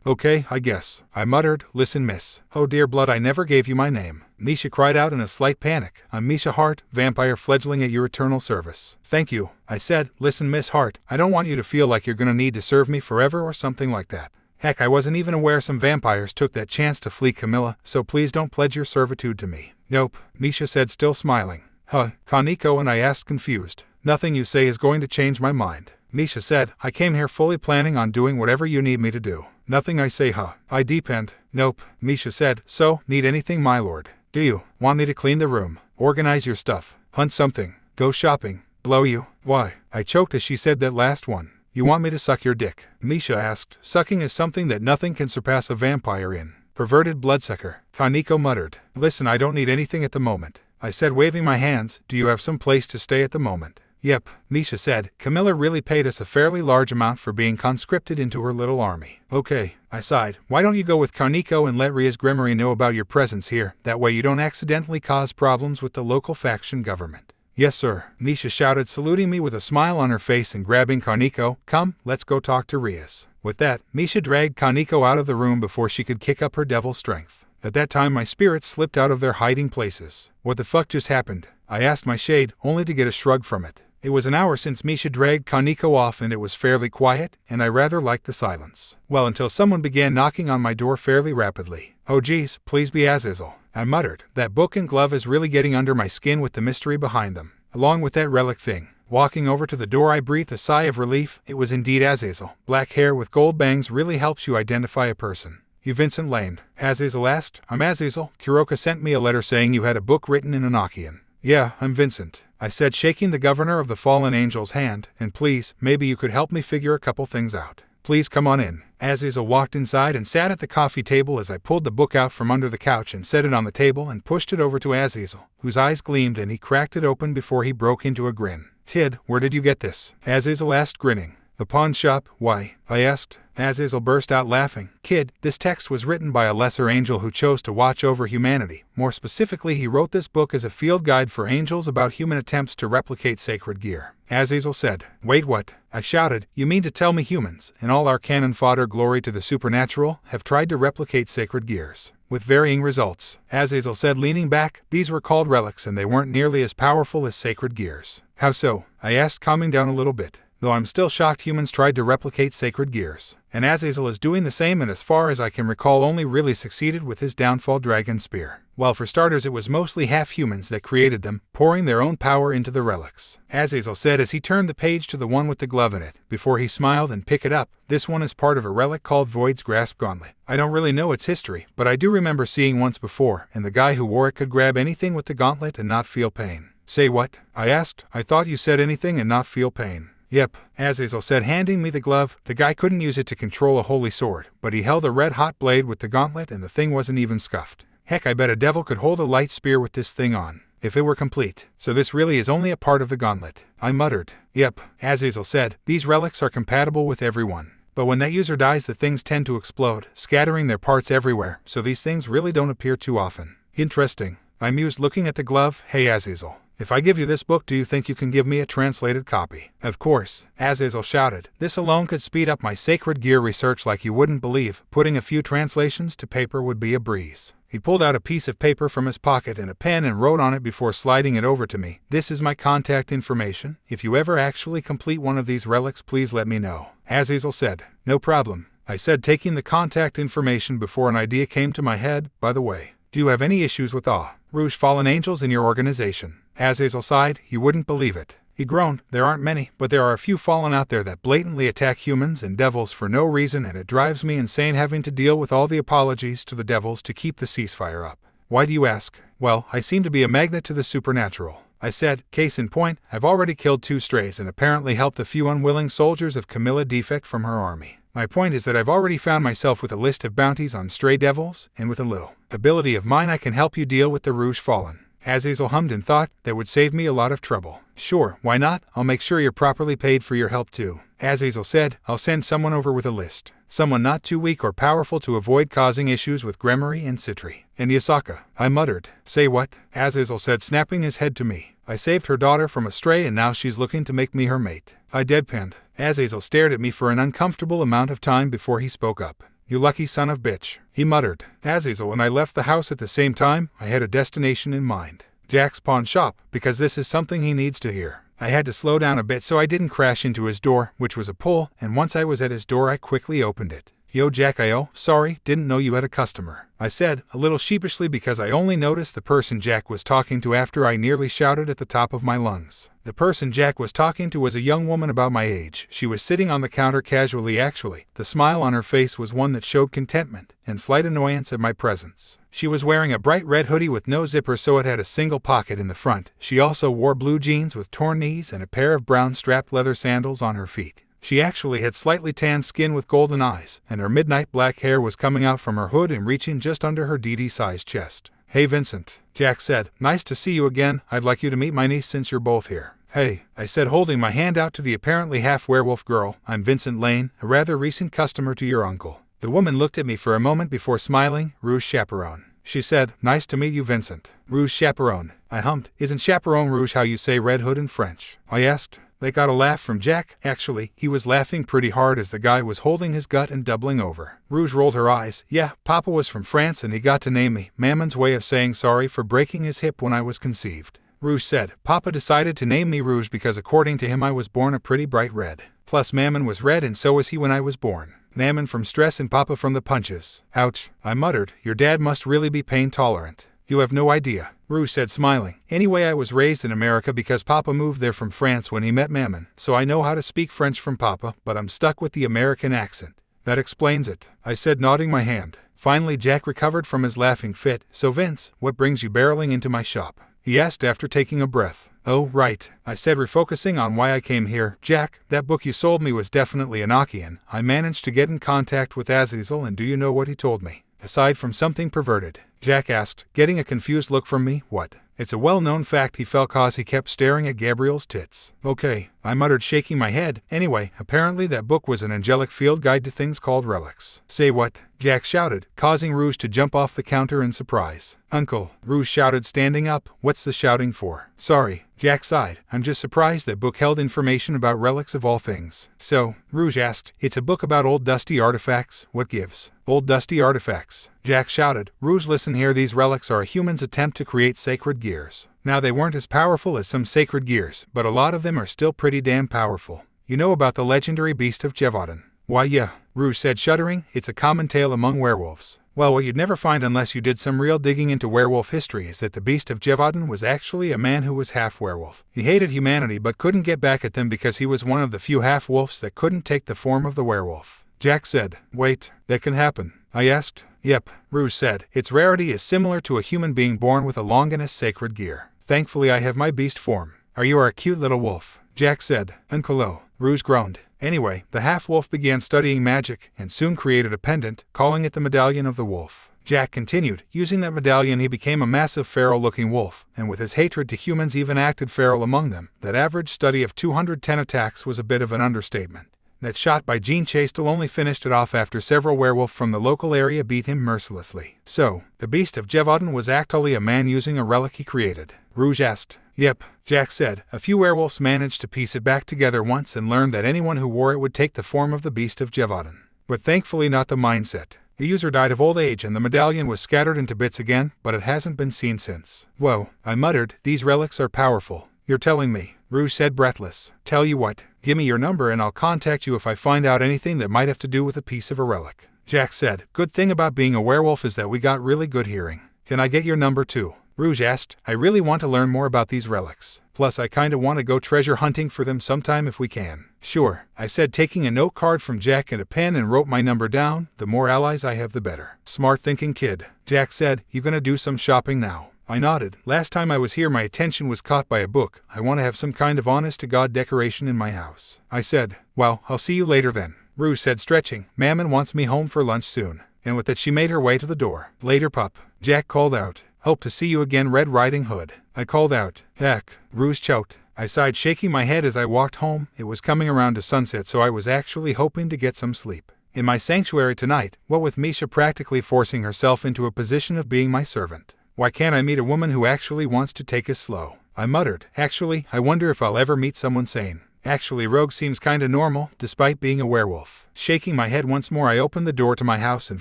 Okay, I guess. I muttered, listen, miss. Oh dear blood, I never gave you my name. Misha cried out in a slight panic. I'm Misha Hart, vampire fledgling at your eternal service. Thank you, I said. Listen, Miss Hart, I don't want you to feel like you're gonna need to serve me forever or something like that. Heck, I wasn't even aware some vampires took that chance to flee Camilla, so please don't pledge your servitude to me. Nope, Misha said, still smiling. Kaneko, and I asked, confused. Nothing you say is going to change my mind. Misha said, I came here fully planning on doing whatever you need me to do. Nothing I say, I depend. Nope, Misha said. So, need anything, my lord? Do you want me to clean the room, organize your stuff, hunt something, go shopping, blow you? Why? I choked as she said that last one. You want me to suck your dick? Misha asked. Sucking is something that nothing can surpass a vampire in. Perverted bloodsucker. Kaneko muttered. Listen, I don't need anything at the moment, I said, waving my hands. Do you have some place to stay at the moment? Yep, Misha said. Camilla really paid us a fairly large amount for being conscripted into her little army. Okay, I sighed. Why don't you go with Kaneko and let Rias Grimoire know about your presence here? That way you don't accidentally cause problems with the local faction government. Yes, sir, Misha shouted, saluting me with a smile on her face and grabbing Kaneko. Come, let's go talk to Rias. With that, Misha dragged Kaneko out of the room before she could kick up her devil strength. At that time, my spirits slipped out of their hiding places. What the fuck just happened? I asked my shade, only to get a shrug from it. It was an hour since Misha dragged Kaneko off and it was fairly quiet, and I rather liked the silence. Well, until someone began knocking on my door fairly rapidly. "Oh geez, please be Aazil," I muttered. That book and glove is really getting under my skin with the mystery behind them. Along with that relic thing. Walking over to the door, I breathed a sigh of relief. It was indeed Aazil. Black hair with gold bangs really helps you identify a person. "You Vincent Lane?" Aazil asked. "I'm Aazil. Kuroka sent me a letter saying you had a book written in Enochian." "Yeah, I'm Vincent," I said, shaking the governor of the fallen angel's hand, "and please, maybe you could help me figure a couple things out. Please come on in." Aazil walked inside and sat at the coffee table as I pulled the book out from under the couch and set it on the table and pushed it over to Aazil, whose eyes gleamed, and he cracked it open before he broke into a grin. "Tid, where did you get this?" Aazil asked, grinning. "The pawn shop." "Why?" I asked. Aazil burst out laughing. "Kid, this text was written by a lesser angel who chose to watch over humanity. More specifically, he wrote this book as a field guide for angels about human attempts to replicate sacred gear." Aazil said. "Wait, what?" I shouted. "You mean to tell me humans, and all our cannon fodder, glory to the supernatural, have tried to replicate sacred gears? With varying results," Aazil said, leaning back. "These were called relics and they weren't nearly as powerful as sacred gears." "How so?" I asked, calming down a little bit. "Though I'm still shocked humans tried to replicate sacred gears. And Aazil is doing the same, and as far as I can recall only really succeeded with his downfall dragon spear. Well, for starters, it was mostly half-humans that created them, pouring their own power into the relics," Aazil said as he turned the page to the one with the glove in it, before he smiled and picked it up. "This one is part of a relic called Void's Grasp Gauntlet. I don't really know its history, but I do remember seeing once before, and the guy who wore it could grab anything with the gauntlet and not feel pain." "Say what?" I asked. "I thought you said anything and not feel pain." "Yep," Aazil said, handing me the glove. "The guy couldn't use it to control a holy sword, but he held a red-hot blade with the gauntlet and the thing wasn't even scuffed. Heck, I bet a devil could hold a light spear with this thing on, if it were complete. So this really is only a part of the gauntlet," I muttered. "Yep," Aazil said. "These relics are compatible with everyone. But when that user dies, the things tend to explode, scattering their parts everywhere, so these things really don't appear too often." "Interesting," I mused, looking at the glove. "Hey Aazil, if I give you this book, do you think you can give me a translated copy?" "Of course," Aazil shouted. "This alone could speed up my sacred gear research like you wouldn't believe. Putting a few translations to paper would be a breeze." He pulled out a piece of paper from his pocket and a pen and wrote on it before sliding it over to me. "This is my contact information. If you ever actually complete one of these relics, please let me know," Aazil said. "No problem," I said, taking the contact information before an idea came to my head. "By the way, do you have any issues with Rouge fallen angels in your organization?" Aazil sighed. "You wouldn't believe it." He groaned. "There aren't many, but there are a few fallen out there that blatantly attack humans and devils for no reason, and it drives me insane having to deal with all the apologies to the devils to keep the ceasefire up." "Why do you ask?" "Well, I seem to be a magnet to the supernatural," I said. "Case in point, I've already killed 2 strays and apparently helped a few unwilling soldiers of Camilla defect from her army. My point is that I've already found myself with a list of bounties on stray devils, and with a little ability of mine I can help you deal with the Rouge Fallen." Aazil hummed in thought. "That would save me a lot of trouble." "Sure, why not? I'll make sure you're properly paid for your help too," Aazil said. "I'll send someone over with a list. Someone not too weak or powerful to avoid causing issues with Gremory and Citri." "And Yasaka," I muttered. "Say what?" Aazil said, snapping his head to me. "I saved her daughter from a stray and now she's looking to make me her mate." I deadpanned. Aazil stared at me for an uncomfortable amount of time before he spoke up. "You lucky son of bitch," he muttered. Aazil and I left the house at the same time. I had a destination in mind. Jack's pawn shop, because this is something he needs to hear. I had to slow down a bit so I didn't crash into his door, which was a pull, and once I was at his door I quickly opened it. "Yo Jack, sorry, didn't know you had a customer," I said, a little sheepishly because I only noticed the person Jack was talking to after I nearly shouted at the top of my lungs. The person Jack was talking to was a young woman about my age. She was sitting on the counter casually actually. The smile on her face was one that showed contentment and slight annoyance at my presence. She was wearing a bright red hoodie with no zipper so it had a single pocket in the front. She also wore blue jeans with torn knees and a pair of brown strapped leather sandals on her feet. She actually had slightly tanned skin with golden eyes, and her midnight black hair was coming out from her hood and reaching just under her DD-sized chest. "Hey Vincent," Jack said. "Nice to see you again. I'd like you to meet my niece since you're both here." "Hey," I said, holding my hand out to the apparently half-werewolf girl. "I'm Vincent Lane, a rather recent customer to your uncle." The woman looked at me for a moment before smiling. "Rouge Chaperone," she said. "Nice to meet you, Vincent." "Rouge Chaperone," I hummed. "Isn't Chaperone Rouge how you say Red Hood in French?" I asked. They got a laugh from Jack. Actually, he was laughing pretty hard as the guy was holding his gut and doubling over. Rouge rolled her eyes. "Yeah, Papa was from France and he got to name me. Mammon's way of saying sorry for breaking his hip when I was conceived." Rouge said. Papa decided to name me Rouge because according to him I was born a pretty bright red. Plus Mammon was red and so was he when I was born. Mammon from stress and Papa from the punches. Ouch, I muttered. Your dad must really be pain tolerant. You have no idea, Rouge said smiling. Anyway, I was raised in America because Papa moved there from France when he met Mammon, so I know how to speak French from Papa, but I'm stuck with the American accent. That explains it, I said, nodding my hand. Finally Jack recovered from his laughing fit. So Vince, what brings you barreling into my shop? He asked after taking a breath. Oh, right, I said, refocusing on why I came here. Jack, that book you sold me was definitely Enochian. I managed to get in contact with Aazil, and do you know what he told me? Aside from something perverted, Jack asked, getting a confused look from me. What? It's a well-known fact he felt cause he kept staring at Gabriel's tits. Okay, I muttered, shaking my head. Anyway, apparently that book was an angelic field guide to things called relics. Say what? Jack shouted, causing Rouge to jump off the counter in surprise. Uncle, Rouge shouted, standing up. What's the shouting for? Sorry, Jack sighed. I'm just surprised that book held information about relics of all things. So, Rouge asked, it's a book about old dusty artifacts. What gives? Old dusty artifacts. Jack shouted. Rouge, listen here, these relics are a human's attempt to create sacred gears. Now they weren't as powerful as some sacred gears, but a lot of them are still pretty damn powerful. You know about the legendary beast of Jevoden? Why yeah, Rouge said, shuddering. It's a common tale among werewolves. Well, what you'd never find unless you did some real digging into werewolf history is that the beast of Jevoden was actually a man who was half werewolf. He hated humanity but couldn't get back at them because he was one of the few half-wolves that couldn't take the form of the werewolf. Jack said. Wait, that can happen? I asked. Yep, Rouge said. Its rarity is similar to a human being born with a Longinus sacred gear. Thankfully I have my beast form. You are a cute little wolf, Jack said. Uncle, Rouge groaned. Anyway, the half-wolf began studying magic and soon created a pendant, calling it the Medallion of the Wolf. Jack continued. Using that medallion he became a massive feral-looking wolf, and with his hatred to humans even acted feral among them. That average study of 210 attacks was a bit of an understatement. That shot by Gene Chastel only finished it off after several werewolf from the local area beat him mercilessly. So, the beast of Jevoden was actually a man using a relic he created? Rouge asked. Yep, Jack said. A few werewolves managed to piece it back together once and learned that anyone who wore it would take the form of the beast of Jevoden. But thankfully not the mindset. The user died of old age and the medallion was scattered into bits again, but it hasn't been seen since. Whoa, I muttered. These relics are powerful. You're telling me, Rouge said, breathless. Tell you what, give me your number and I'll contact you if I find out anything that might have to do with a piece of a relic. Jack said. Good thing about being a werewolf is that we got really good hearing. Can I get your number too? Rouge asked. I really want to learn more about these relics. Plus I kinda want to go treasure hunting for them sometime if we can. Sure, I said, taking a note card from Jack and a pen and wrote my number down. The more allies I have the better. Smart thinking, kid. Jack said. You gonna do some shopping now? I nodded. Last time I was here my attention was caught by a book. I want to have some kind of honest-to-God decoration in my house. I said. Well, I'll see you later then. Rouge said, stretching. Mammon wants me home for lunch soon. And with that she made her way to the door. Later, pup. Jack called out. Hope to see you again, Red Riding Hood. I called out. Heck, Rouge choked. I sighed, shaking my head as I walked home. It was coming around to sunset, so I was actually hoping to get some sleep. In my sanctuary tonight, what with Misha practically forcing herself into a position of being my servant. Why can't I meet a woman who actually wants to take it slow? I muttered. Actually, I wonder if I'll ever meet someone sane. Actually, Rogue seems kinda normal, despite being a werewolf. Shaking my head once more, I opened the door to my house and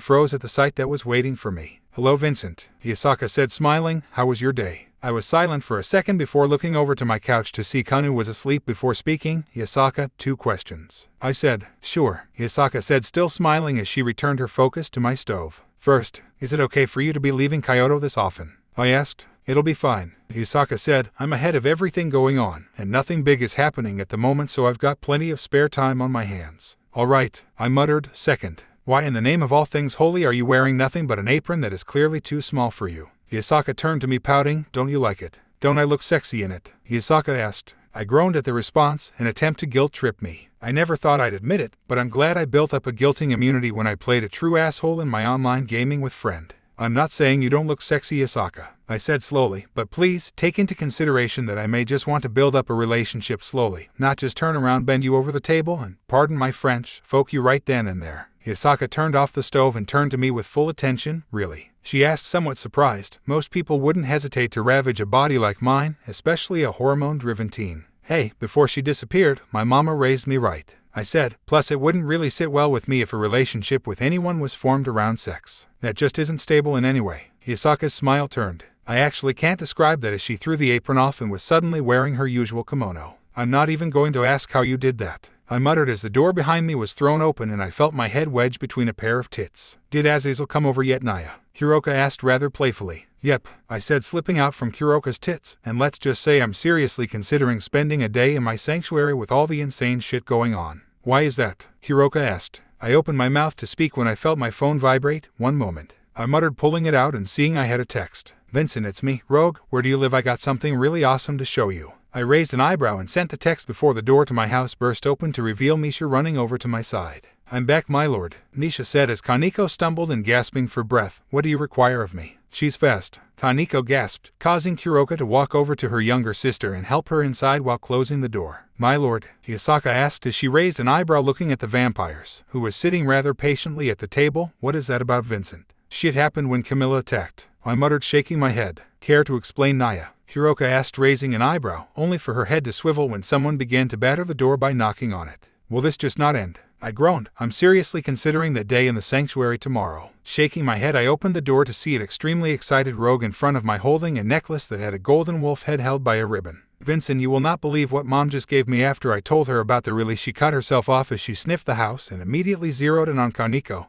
froze at the sight that was waiting for me. Hello, Vincent, Yasaka said, smiling. How was your day? I was silent for a second before looking over to my couch to see Kaneo was asleep before speaking. Yasaka, 2 questions. I said. Sure, Yasaka said, still smiling as she returned her focus to my stove. First, is it okay for you to be leaving Kyoto this often? I asked. It'll be fine, Yasaka said. I'm ahead of everything going on, and nothing big is happening at the moment, so I've got plenty of spare time on my hands. All right, I muttered. Second, why in the name of all things holy are you wearing nothing but an apron that is clearly too small for you? Yasaka turned to me, pouting. Don't you like it? Don't I look sexy in it? Yasaka asked. I groaned at the response, an attempt to guilt-trip me. I never thought I'd admit it, but I'm glad I built up a guilting immunity when I played a true asshole in my online gaming with friend. I'm not saying you don't look sexy, Yasaka, I said slowly, but please take into consideration that I may just want to build up a relationship slowly, not just turn around, bend you over the table, and, pardon my French, fuck you right then and there. Yasaka turned off the stove and turned to me with full attention. Really? She asked, somewhat surprised. Most people wouldn't hesitate to ravage a body like mine, especially a hormone-driven teen. Hey, before she disappeared, my mama raised me right, I said. Plus it wouldn't really sit well with me if a relationship with anyone was formed around sex. That just isn't stable in any way. Yasaka's smile turned. I actually can't describe that as she threw the apron off and was suddenly wearing her usual kimono. I'm not even going to ask how you did that, I muttered as the door behind me was thrown open and I felt my head wedged between a pair of tits. Did Aazil come over yet, Naya? Kuroka asked rather playfully. Yep, I said, slipping out from Kuroka's tits, and let's just say I'm seriously considering spending a day in my sanctuary with all the insane shit going on. Why is that? Kuroka asked. I opened my mouth to speak when I felt my phone vibrate. One moment, I muttered, pulling it out and seeing I had a text. Vincent, it's me. Rogue, where do you live? I got something really awesome to show you. I raised an eyebrow and sent the text before the door to my house burst open to reveal Misha running over to my side. I'm back, my lord, Misha said as Kaneko stumbled and gasping for breath. What do you require of me? She's fast, Kaneko gasped, causing Kuroka to walk over to her younger sister and help her inside while closing the door. My lord, Yasaka asked as she raised an eyebrow looking at the vampires, who was sitting rather patiently at the table. What is that about Vincent? Shit happened when Camilla attacked, I muttered, shaking my head. Care to explain, Naya? Kuroka asked, raising an eyebrow, only for her head to swivel when someone began to batter the door by knocking on it. Will this just not end? I groaned. I'm seriously considering that day in the sanctuary tomorrow. Shaking my head, I opened the door to see an extremely excited Rogue in front of my holding a necklace that had a golden wolf head held by a ribbon. Vincent, you will not believe what Mom just gave me after I told her about the release. She cut herself off as she sniffed the house and immediately zeroed in on Kaneko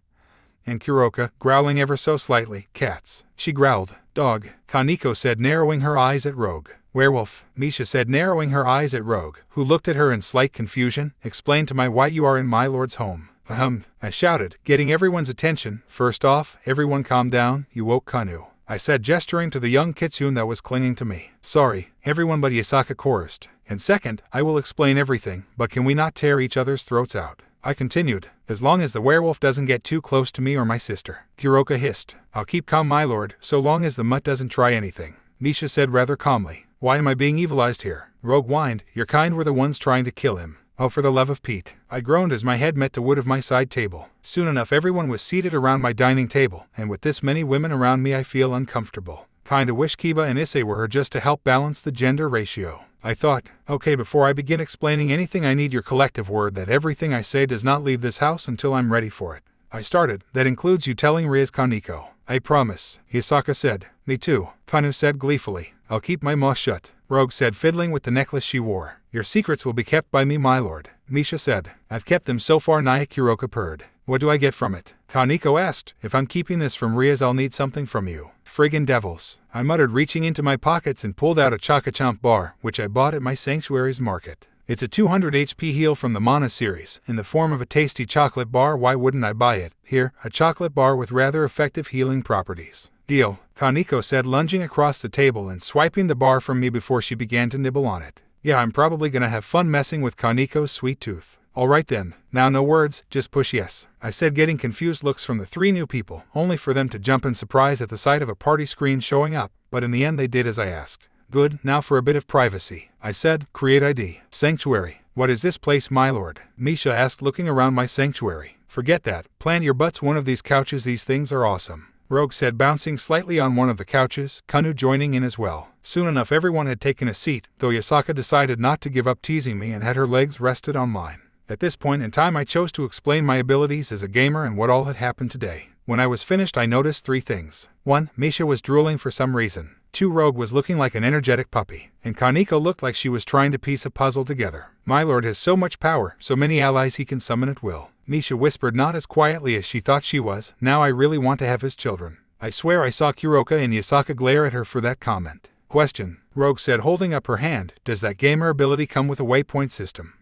and Kuroka, growling ever so slightly. Cats, she growled. Dog, Kaneko said, narrowing her eyes at Rogue. Werewolf, Misha said, narrowing her eyes at Rogue, who looked at her in slight confusion. Explain to my why you are in my lord's home. I shouted, getting everyone's attention. First off, everyone calm down, you woke Kaneo, I said, gesturing to the young kitsune that was clinging to me. Sorry, everyone but Yasaka chorused. And second, I will explain everything, but can we not tear each other's throats out? I continued, as long as the werewolf doesn't get too close to me or my sister. Kuroka hissed. I'll keep calm, my lord, so long as the mutt doesn't try anything, Misha said rather calmly. Why am I being evilized here? Rogue whined. Your kind were the ones trying to kill him. Oh, for the love of Pete. I groaned as my head met the wood of my side table. Soon enough everyone was seated around my dining table, and with this many women around me I feel uncomfortable. Kinda wish Kiba and Issei were here just to help balance the gender ratio. I thought, okay, before I begin explaining anything I need your collective word that everything I say does not leave this house until I'm ready for it. I started. That includes you telling Rias Kaneko. I promise, Yasaka said. Me too, Kaneo said gleefully. I'll keep my mouth shut, Rogue said, fiddling with the necklace she wore. Your secrets will be kept by me, my lord, Misha said. I've kept them so far, Naya, Kuroka purred. What do I get from it? Kaneko asked. If I'm keeping this from Rias, I'll need something from you. Friggin' devils, I muttered, reaching into my pockets and pulled out a Chocochamp bar, which I bought at my sanctuary's market. It's a 200 HP heal from the Mana series, in the form of a tasty chocolate bar. Why wouldn't I buy it? Here, a chocolate bar with rather effective healing properties. Deal, Kaneko said, lunging across the table and swiping the bar from me before she began to nibble on it. Yeah, I'm probably gonna have fun messing with Kaneko's sweet tooth. Alright then, now no words, just push yes, I said, getting confused looks from the three new people, only for them to jump in surprise at the sight of a party screen showing up, but in the end they did as I asked. Good, now for a bit of privacy, I said. Create ID. Sanctuary. What is this place, my lord? Misha asked, looking around my sanctuary. Forget that, plant your butts one of these couches, these things are awesome, Rogue said, bouncing slightly on one of the couches, Kaneo joining in as well. Soon enough everyone had taken a seat, though Yasaka decided not to give up teasing me and had her legs rested on mine. At this point in time I chose to explain my abilities as a gamer and what all had happened today. When I was finished I noticed three things. 1. Misha was drooling for some reason. 2. Rogue was looking like an energetic puppy. And Kaneko looked like she was trying to piece a puzzle together. My lord has so much power, so many allies he can summon at will, Misha whispered, not as quietly as she thought she was. Now I really want to have his children. I swear I saw Kuroka and Yasaka glare at her for that comment. Question, Rogue said, holding up her hand. Does that gamer ability come with a waypoint system?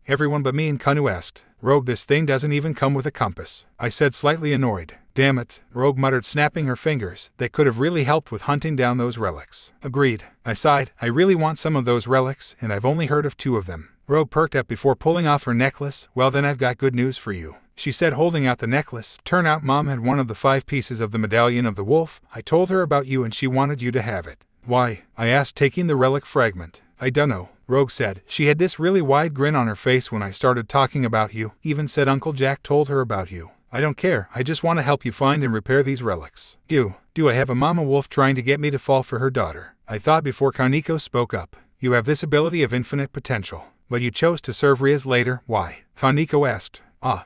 Everyone but me and Kaneo asked. Rogue, this thing doesn't even come with a compass, I said, slightly annoyed. Damn it, Rogue muttered, snapping her fingers. That could have really helped with hunting down those relics. Agreed, I sighed. I really want some of those relics, and I've only heard of 2 of them. Rogue perked up before pulling off her necklace. Well then, I've got good news for you, she said, holding out the necklace. Turn out Mom had one of the 5 pieces of the medallion of the wolf. I told her about you and she wanted you to have it. Why? I asked, taking the relic fragment. I dunno, Rogue said. She had this really wide grin on her face when I started talking about you, even said Uncle Jack told her about you. I don't care, I just want to help you find and repair these relics. Do I have a mama wolf trying to get me to fall for her daughter? I thought before Kaneko spoke up. You have this ability of infinite potential, but you chose to serve Rias later. Why? Kaneko asked.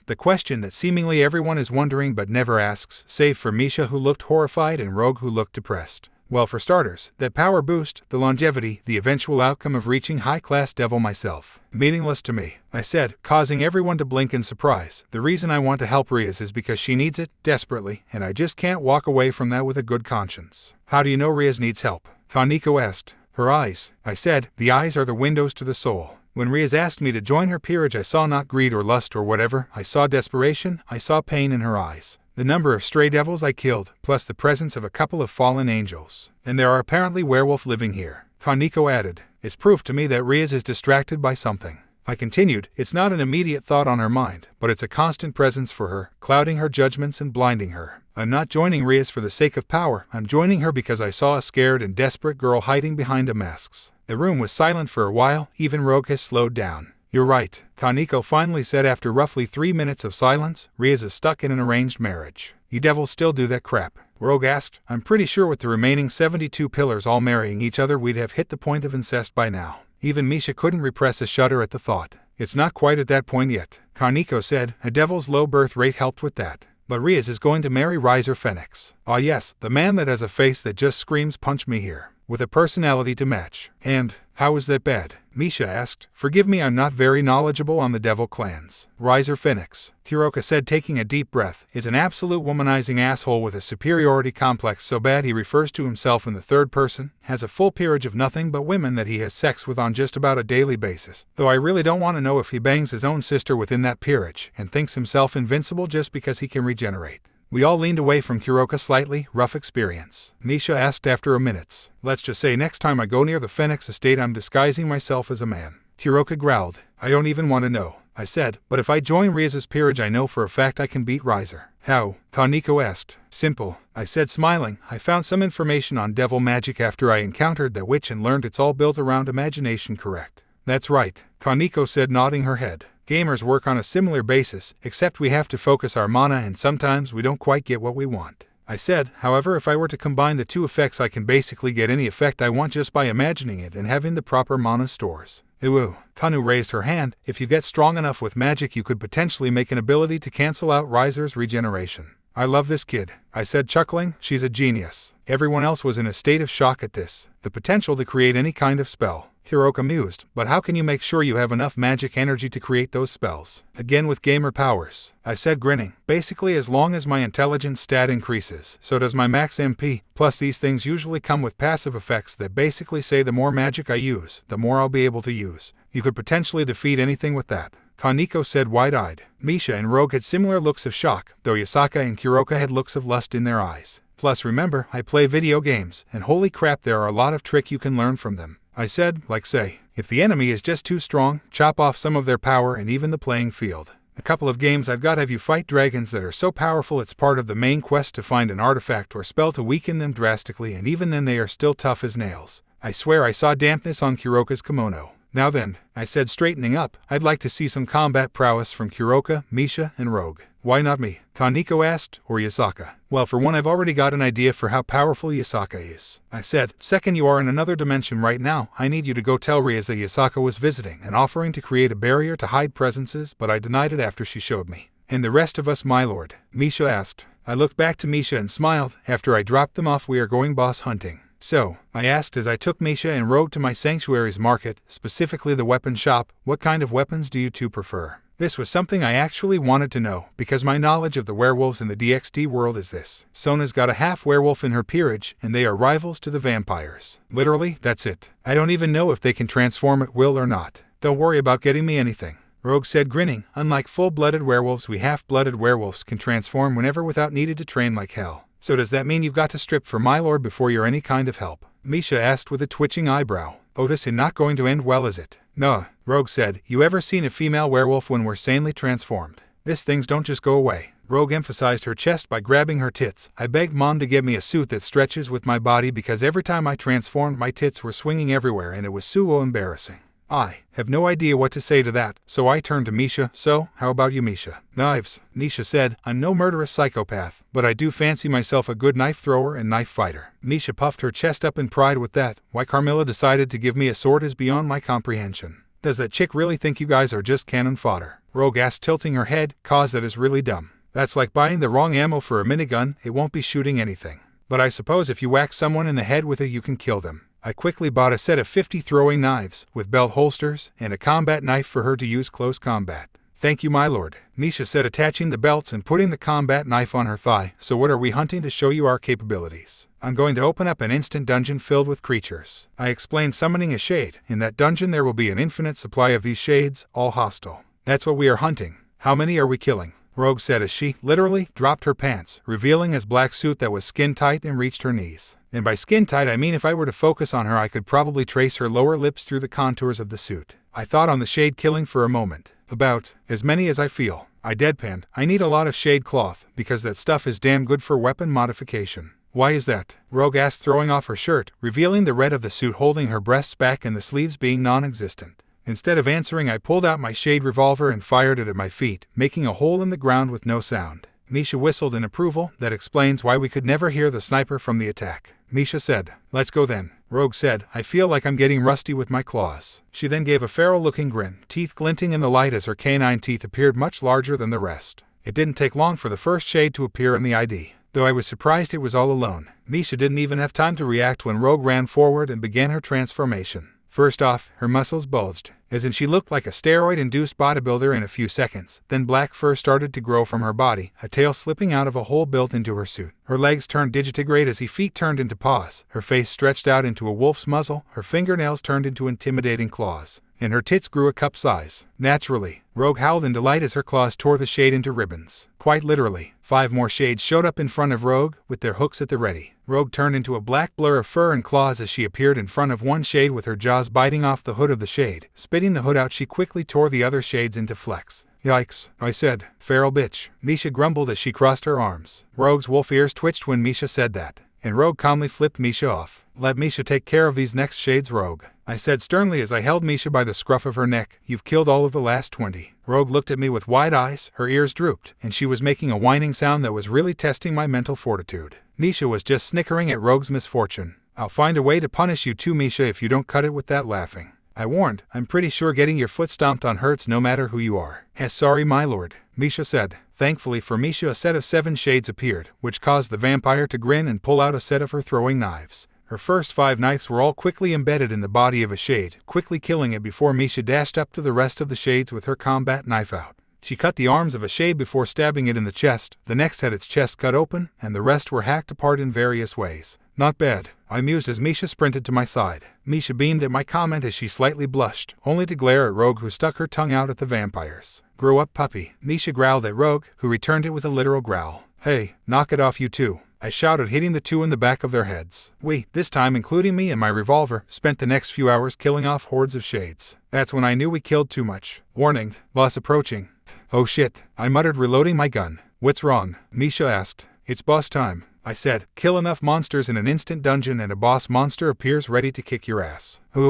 The question that seemingly everyone is wondering but never asks, save for Misha, who looked horrified, and Rogue, who looked depressed. Well, for starters, that power boost, the longevity, the eventual outcome of reaching high-class devil myself. Meaningless to me, I said, causing everyone to blink in surprise. The reason I want to help Rias is because she needs it, desperately, and I just can't walk away from that with a good conscience. How do you know Rias needs help? Kaneko asked. Her eyes. I said, the eyes are the windows to the soul. When Rias asked me to join her peerage, I saw not greed or lust or whatever, I saw desperation, I saw pain in her eyes. The number of stray devils I killed, plus the presence of a couple of fallen angels. And there are apparently werewolves living here. Kaneko added, is proof to me that Rias is distracted by something. I continued, it's not an immediate thought on her mind, but it's a constant presence for her, clouding her judgments and blinding her. I'm not joining Rias for the sake of power, I'm joining her because I saw a scared and desperate girl hiding behind the masks. The room was silent for a while, even Rogue has slowed down. You're right, Kaneko finally said after roughly 3 minutes of silence. Rias is stuck in an arranged marriage. You devils still do that crap? Rogue asked. I'm pretty sure with the remaining 72 pillars all marrying each other we'd have hit the point of incest by now. Even Misha couldn't repress a shudder at the thought. It's not quite at that point yet, Kaneko said. A devil's low birth rate helped with that. But Rias is going to marry Riser Phoenix. Ah yes, the man that has a face that just screams punch me here. With a personality to match. And, how is that bad? Misha asked. Forgive me, I'm not very knowledgeable on the devil clans. Riser Phoenix, Kuroka said, taking a deep breath, is an absolute womanizing asshole with a superiority complex so bad he refers to himself in the third person, has a full peerage of nothing but women that he has sex with on just about a daily basis. Though I really don't want to know if he bangs his own sister within that peerage, and thinks himself invincible just because he can regenerate. We all leaned away from Kuroka slightly. Rough experience, Misha asked after a minute. Let's just say next time I go near the Phoenix estate I'm disguising myself as a man. Kuroka growled. I don't even want to know, I said, but if I join Rias's peerage I know for a fact I can beat Riser. How? Kaneko asked. Simple, I said smiling. I found some information on devil magic after I encountered that witch and learned it's all built around imagination, correct? That's right, Kaneko said, nodding her head. Gamers work on a similar basis, except we have to focus our mana and sometimes we don't quite get what we want. I said, however, if I were to combine the two effects I can basically get any effect I want just by imagining it and having the proper mana stores. Ooh, Kanu raised her hand. If you get strong enough with magic you could potentially make an ability to cancel out Riser's regeneration. I love this kid, I said, chuckling. She's a genius. Everyone else was in a state of shock at this. The potential to create any kind of spell. Kuroka mused, but how can you make sure you have enough magic energy to create those spells? Again with gamer powers, I said, grinning. Basically as long as my intelligence stat increases, so does my max MP, plus these things usually come with passive effects that basically say the more magic I use, the more I'll be able to use. You could potentially defeat anything with that, Kaneko said, wide-eyed. Misha and Rogue had similar looks of shock, though Yasaka and Kuroka had looks of lust in their eyes. Plus remember, I play video games, and holy crap there are a lot of trick you can learn from them. I said, like say, if the enemy is just too strong, chop off some of their power and even the playing field. A couple of games I've got have you fight dragons that are so powerful it's part of the main quest to find an artifact or spell to weaken them drastically, and even then they are still tough as nails. I swear I saw dampness on Kuroka's kimono. Now then, I said, straightening up, I'd like to see some combat prowess from Kuroka, Misha, and Rogue. Why not me? Kaneko asked, or Yasaka? Well, for one I've already got an idea for how powerful Yasaka is, I said. Second, you are in another dimension right now. I need you to go tell Rias that Yasaka was visiting and offering to create a barrier to hide presences, but I denied it after she showed me. And the rest of us, my lord? Misha asked. I looked back to Misha and smiled. After I dropped them off, we are going boss hunting. So, I asked as I took Misha and Rogue to my sanctuary's market, specifically the weapon shop, what kind of weapons do you two prefer? This was something I actually wanted to know, because my knowledge of the werewolves in the DxD world is this. Sona's got a half-werewolf in her peerage, and they are rivals to the vampires. Literally, that's it. I don't even know if they can transform at will or not. Don't worry about getting me anything, Rogue said, grinning. Unlike full-blooded werewolves, we half-blooded werewolves can transform whenever without needing to train like hell. So does that mean you've got to strip for my lord before you're any kind of help? Misha asked with a twitching eyebrow. Oh, this is not going to end well, is it? No, Rogue said. You ever seen a female werewolf when we're sanely transformed? These things don't just go away. Rogue emphasized her chest by grabbing her tits. I begged Mom to get me a suit that stretches with my body because every time I transformed my tits were swinging everywhere and it was so embarrassing. I have no idea what to say to that, so I turned to Misha. So, how about you, Misha? Knives, Misha said. I'm no murderous psychopath, but I do fancy myself a good knife thrower and knife fighter. Misha puffed her chest up in pride with that. Why Carmilla decided to give me a sword is beyond my comprehension. Does that chick really think you guys are just cannon fodder? Rogue asked, tilting her head. Cause that is really dumb. That's like buying the wrong ammo for a minigun, it won't be shooting anything. but I suppose if you whack someone in the head with it you can kill them. I quickly bought a set of 50 throwing knives, with belt holsters, and a combat knife for her to use close combat. Thank you, my lord, Misha said, attaching the belts and putting the combat knife on her thigh. So what are we hunting to show you our capabilities? I'm going to open up an instant dungeon filled with creatures. I explained, summoning a shade. In that dungeon there will be an infinite supply of these shades, all hostile. That's what we are hunting. How many are we killing? Rogue said as she, literally, dropped her pants, revealing his black suit that was skin-tight and reached her knees. And by skin-tight I mean if I were to focus on her I could probably trace her lower lips through the contours of the suit. I thought on the shade killing for a moment. About as many as I feel. I deadpanned. I need a lot of shade cloth, because that stuff is damn good for weapon modification. Why is that? Rogue asked, throwing off her shirt, revealing the red of the suit, holding her breasts back and the sleeves being non-existent. Instead of answering, I pulled out my shade revolver and fired it at my feet, making a hole in the ground with no sound. Misha whistled in approval. That explains why we could never hear the sniper from the attack. Misha said, let's go then. Rogue said, I feel like I'm getting rusty with my claws. She then gave a feral-looking grin, teeth glinting in the light as her canine teeth appeared much larger than the rest. It didn't take long for the first shade to appear in the ID, though I was surprised it was all alone. Misha didn't even have time to react when Rogue ran forward and began her transformation. First off, her muscles bulged, as in she looked like a steroid-induced bodybuilder in a few seconds. Then black fur started to grow from her body, a tail slipping out of a hole built into her suit. Her legs turned digitigrade as her feet turned into paws. Her face stretched out into a wolf's muzzle. Her fingernails turned into intimidating claws. And her tits grew a cup size. Naturally, Rogue howled in delight as her claws tore the shade into ribbons. Quite literally, 5 more shades showed up in front of Rogue, with their hooks at the ready. Rogue turned into a black blur of fur and claws as she appeared in front of one shade, with her jaws biting off the hood of the shade. Spitting the hood out, she quickly tore the other shades into flecks. Yikes, I said. Feral bitch. Misha grumbled as she crossed her arms. Rogue's wolf ears twitched when Misha said that, and Rogue calmly flipped Misha off. Let Misha take care of these next shades, Rogue, I said sternly as I held Misha by the scruff of her neck. You've killed all of the last 20. Rogue looked at me with wide eyes, her ears drooped, and she was making a whining sound that was really testing my mental fortitude. Misha was just snickering at Rogue's misfortune. I'll find a way to punish you too, Misha, if you don't cut it with that laughing, I warned. I'm pretty sure getting your foot stomped on hurts no matter who you are. Sorry, my lord, Misha said. Thankfully for Misha, a set of 7 shades appeared, which caused the vampire to grin and pull out a set of her throwing knives. Her first 5 knives were all quickly embedded in the body of a shade, quickly killing it before Misha dashed up to the rest of the shades with her combat knife out. She cut the arms of a shade before stabbing it in the chest. The next had its chest cut open, and the rest were hacked apart in various ways. Not bad, I mused as Misha sprinted to my side. Misha beamed at my comment as she slightly blushed, only to glare at Rogue, who stuck her tongue out at the vampires. Grow up, puppy, Misha growled at Rogue, who returned it with a literal growl. Hey, knock it off, you two, I shouted, hitting the 2 in the back of their heads. We, this time including me and my revolver, spent the next few hours killing off hordes of shades. That's when I knew we killed too much. Warning, boss approaching. Oh shit, I muttered, reloading my gun. What's wrong? Misha asked. It's boss time, I said. Kill enough monsters in an instant dungeon and a boss monster appears ready to kick your ass. That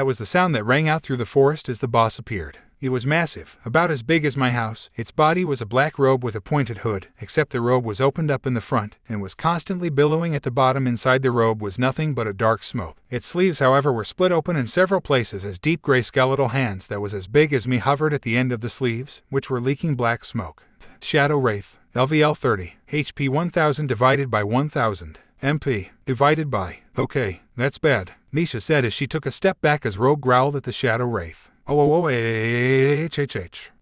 was the sound that rang out through the forest as the boss appeared. It was massive, about as big as my house. Its body was a black robe with a pointed hood, except the robe was opened up in the front, and was constantly billowing at the bottom. Inside the robe was nothing but a dark smoke. Its sleeves, however, were split open in several places as deep gray skeletal hands that was as big as me hovered at the end of the sleeves, which were leaking black smoke. Shadow Wraith, LVL 30, HP 1000 divided by 1000. MP, divided by. Okay, that's bad, Misha said as she took a step back as Rogue growled at the Shadow Wraith. The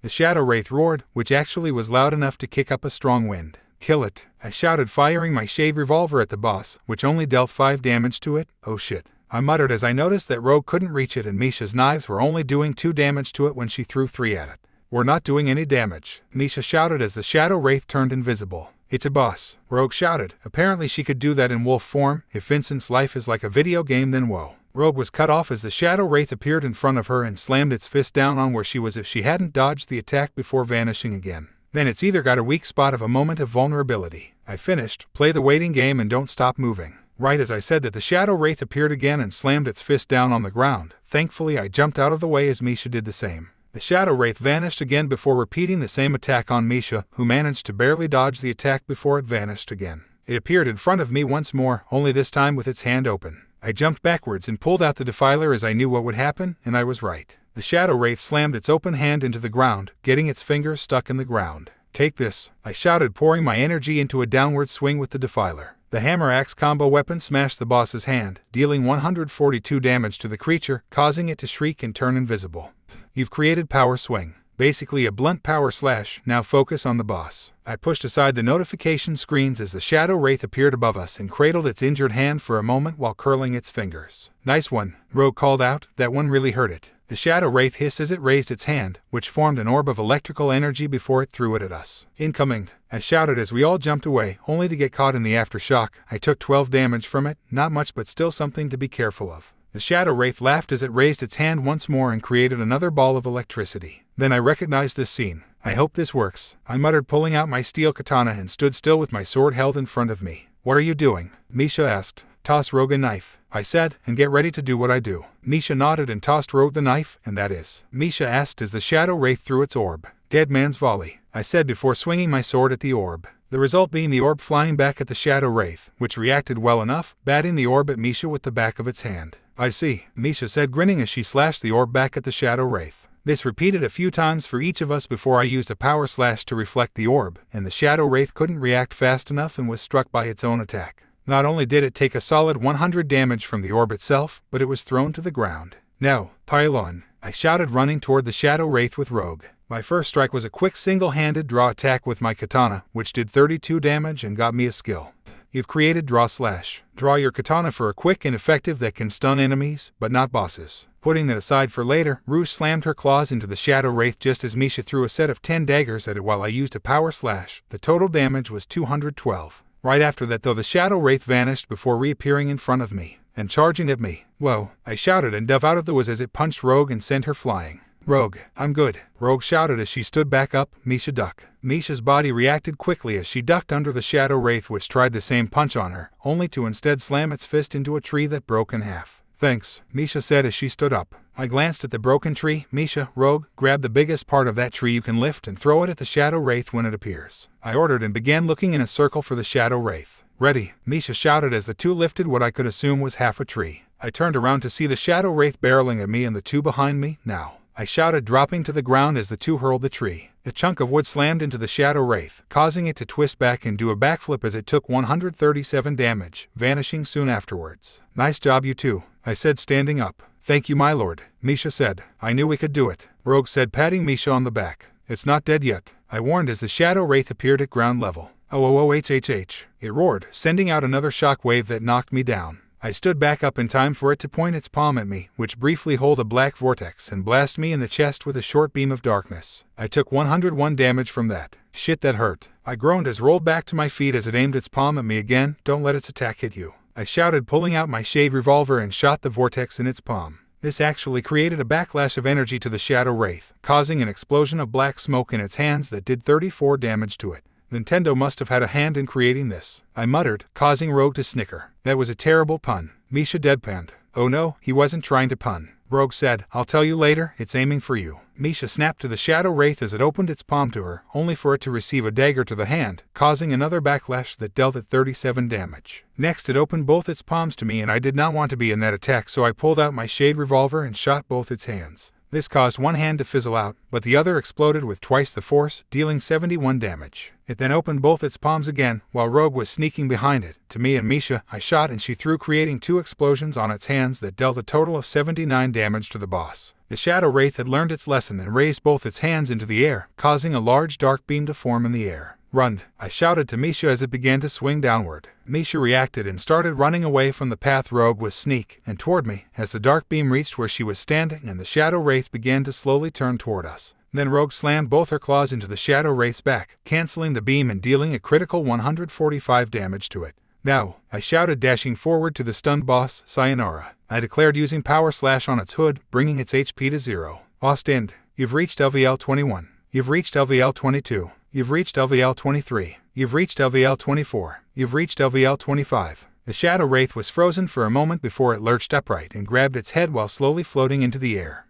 Shadow Wraith roared, which actually was loud enough to kick up a strong wind. Kill it, I shouted, firing my shade revolver at the boss, which only dealt 5 damage to it. Oh shit, I muttered as I noticed that Rogue couldn't reach it and Misha's knives were only doing 2 damage to it when she threw 3 at it. We're not doing any damage, Misha shouted as the Shadow Wraith turned invisible. It's a boss, Rogue shouted. Apparently she could do that in wolf form. If Vincent's life is like a video game, then whoa. Rogue was cut off as the Shadow Wraith appeared in front of her and slammed its fist down on where she was if she hadn't dodged the attack before vanishing again. Then it's either got a weak spot of a moment of vulnerability. I finished. Play the waiting game and don't stop moving. Right as I said that, the Shadow Wraith appeared again and slammed its fist down on the ground. Thankfully I jumped out of the way as Misha did the same. The Shadow Wraith vanished again before repeating the same attack on Misha, who managed to barely dodge the attack before it vanished again. It appeared in front of me once more, only this time with its hand open. I jumped backwards and pulled out the defiler as I knew what would happen, and I was right. The Shadow Wraith slammed its open hand into the ground, getting its fingers stuck in the ground. Take this, I shouted, pouring my energy into a downward swing with the defiler. The hammer-axe combo weapon smashed the boss's hand, dealing 142 damage to the creature, causing it to shriek and turn invisible. You've created Power Swing. Basically a blunt power slash. Now focus on the boss. I pushed aside the notification screens as the shadow wraith appeared above us and cradled its injured hand for a moment while curling its fingers. Nice one, Rogue called out. That one really hurt it. The shadow wraith hissed as it raised its hand, which formed an orb of electrical energy before it threw it at us. Incoming, I shouted as we all jumped away, only to get caught in the aftershock. I took 12 damage from it, not much but still something to be careful of. The shadow wraith laughed as it raised its hand once more and created another ball of electricity. Then I recognized this scene. I hope this works, I muttered, pulling out my steel katana and stood still with my sword held in front of me. What are you doing? Misha asked. Toss Rogue a knife, I said, and get ready to do what I do. Misha nodded and tossed Rogue the knife, and that is? Misha asked as the shadow wraith threw its orb. Dead man's volley, I said before swinging my sword at the orb. The result being the orb flying back at the shadow wraith, which reacted well enough, batting the orb at Misha with the back of its hand. I see, Misha said, grinning as she slashed the orb back at the shadow wraith. This repeated a few times for each of us before I used a power slash to reflect the orb, and the shadow wraith couldn't react fast enough and was struck by its own attack. Not only did it take a solid 100 damage from the orb itself, but it was thrown to the ground. Now, pile on, I shouted, running toward the shadow wraith with Rogue. My first strike was a quick single-handed draw attack with my katana, which did 32 damage and got me a skill. You've created Draw Slash. Draw your katana for a quick and effective that can stun enemies, but not bosses. Putting that aside for later, Rouge slammed her claws into the shadow wraith just as Misha threw a set of 10 daggers at it while I used a power slash. The total damage was 212. Right after that though, the shadow wraith vanished before reappearing in front of me and charging at me. Whoa, I shouted and dove out of the woods as it punched Rogue and sent her flying. Rogue, I'm good, Rogue shouted as she stood back up. Misha, duck. Misha's body reacted quickly as she ducked under the shadow wraith, which tried the same punch on her, only to instead slam its fist into a tree that broke in half. Thanks, Misha said as she stood up. I glanced at the broken tree. Misha, Rogue, grab the biggest part of that tree you can lift and throw it at the shadow wraith when it appears, I ordered, and began looking in a circle for the shadow wraith. Ready, Misha shouted as the two lifted what I could assume was half a tree. I turned around to see the shadow wraith barreling at me and the two behind me. Now, I shouted, dropping to the ground as the two hurled the tree. A chunk of wood slammed into the shadow wraith, causing it to twist back and do a backflip as it took 137 damage, vanishing soon afterwards. Nice job, you two, I said, standing up. Thank you, my lord, Misha said. I knew we could do it, Rogue said, patting Misha on the back. It's not dead yet, I warned as the shadow wraith appeared at ground level. Oh, it roared, sending out another shock wave that knocked me down. I stood back up in time for it to point its palm at me, which briefly hold a black vortex and blast me in the chest with a short beam of darkness. I took 101 damage from that. Shit, that hurt. I groaned as rolled back to my feet as it aimed its palm at me again. Don't let its attack hit you, I shouted, pulling out my shade revolver and shot the vortex in its palm. This actually created a backlash of energy to the shadow wraith, causing an explosion of black smoke in its hands that did 34 damage to it. Nintendo must have had a hand in creating this, I muttered, causing Rogue to snicker. That was a terrible pun. Misha deadpanned. Oh no, he wasn't trying to pun. Rogue said, I'll tell you later, it's aiming for you. Misha snapped to the shadow wraith as it opened its palm to her, only for it to receive a dagger to the hand, causing another backlash that dealt it 37 damage. Next it opened both its palms to me, and I did not want to be in that attack, so I pulled out my shade revolver and shot both its hands. This caused one hand to fizzle out, but the other exploded with twice the force, dealing 71 damage. It then opened both its palms again, while Rogue was sneaking behind it. To me and Misha, I shot and she threw, creating 2 explosions on its hands that dealt a total of 79 damage to the boss. The shadow wraith had learned its lesson and raised both its hands into the air, causing a large dark beam to form in the air. Run, I shouted to Misha as it began to swing downward. Misha reacted and started running away from the path Rogue was sneak and toward me as the dark beam reached where she was standing and the shadow wraith began to slowly turn toward us. Then Rogue slammed both her claws into the shadow wraith's back, canceling the beam and dealing a critical 145 damage to it. Now, I shouted, dashing forward to the stunned boss. Sayonara, I declared, using power slash on its hood, bringing its HP to 0. Lost end. You've reached LVL 21. You've reached LVL 22. You've reached LVL 23. You've reached LVL 24. You've reached LVL 25. The shadow wraith was frozen for a moment before it lurched upright and grabbed its head while slowly floating into the air.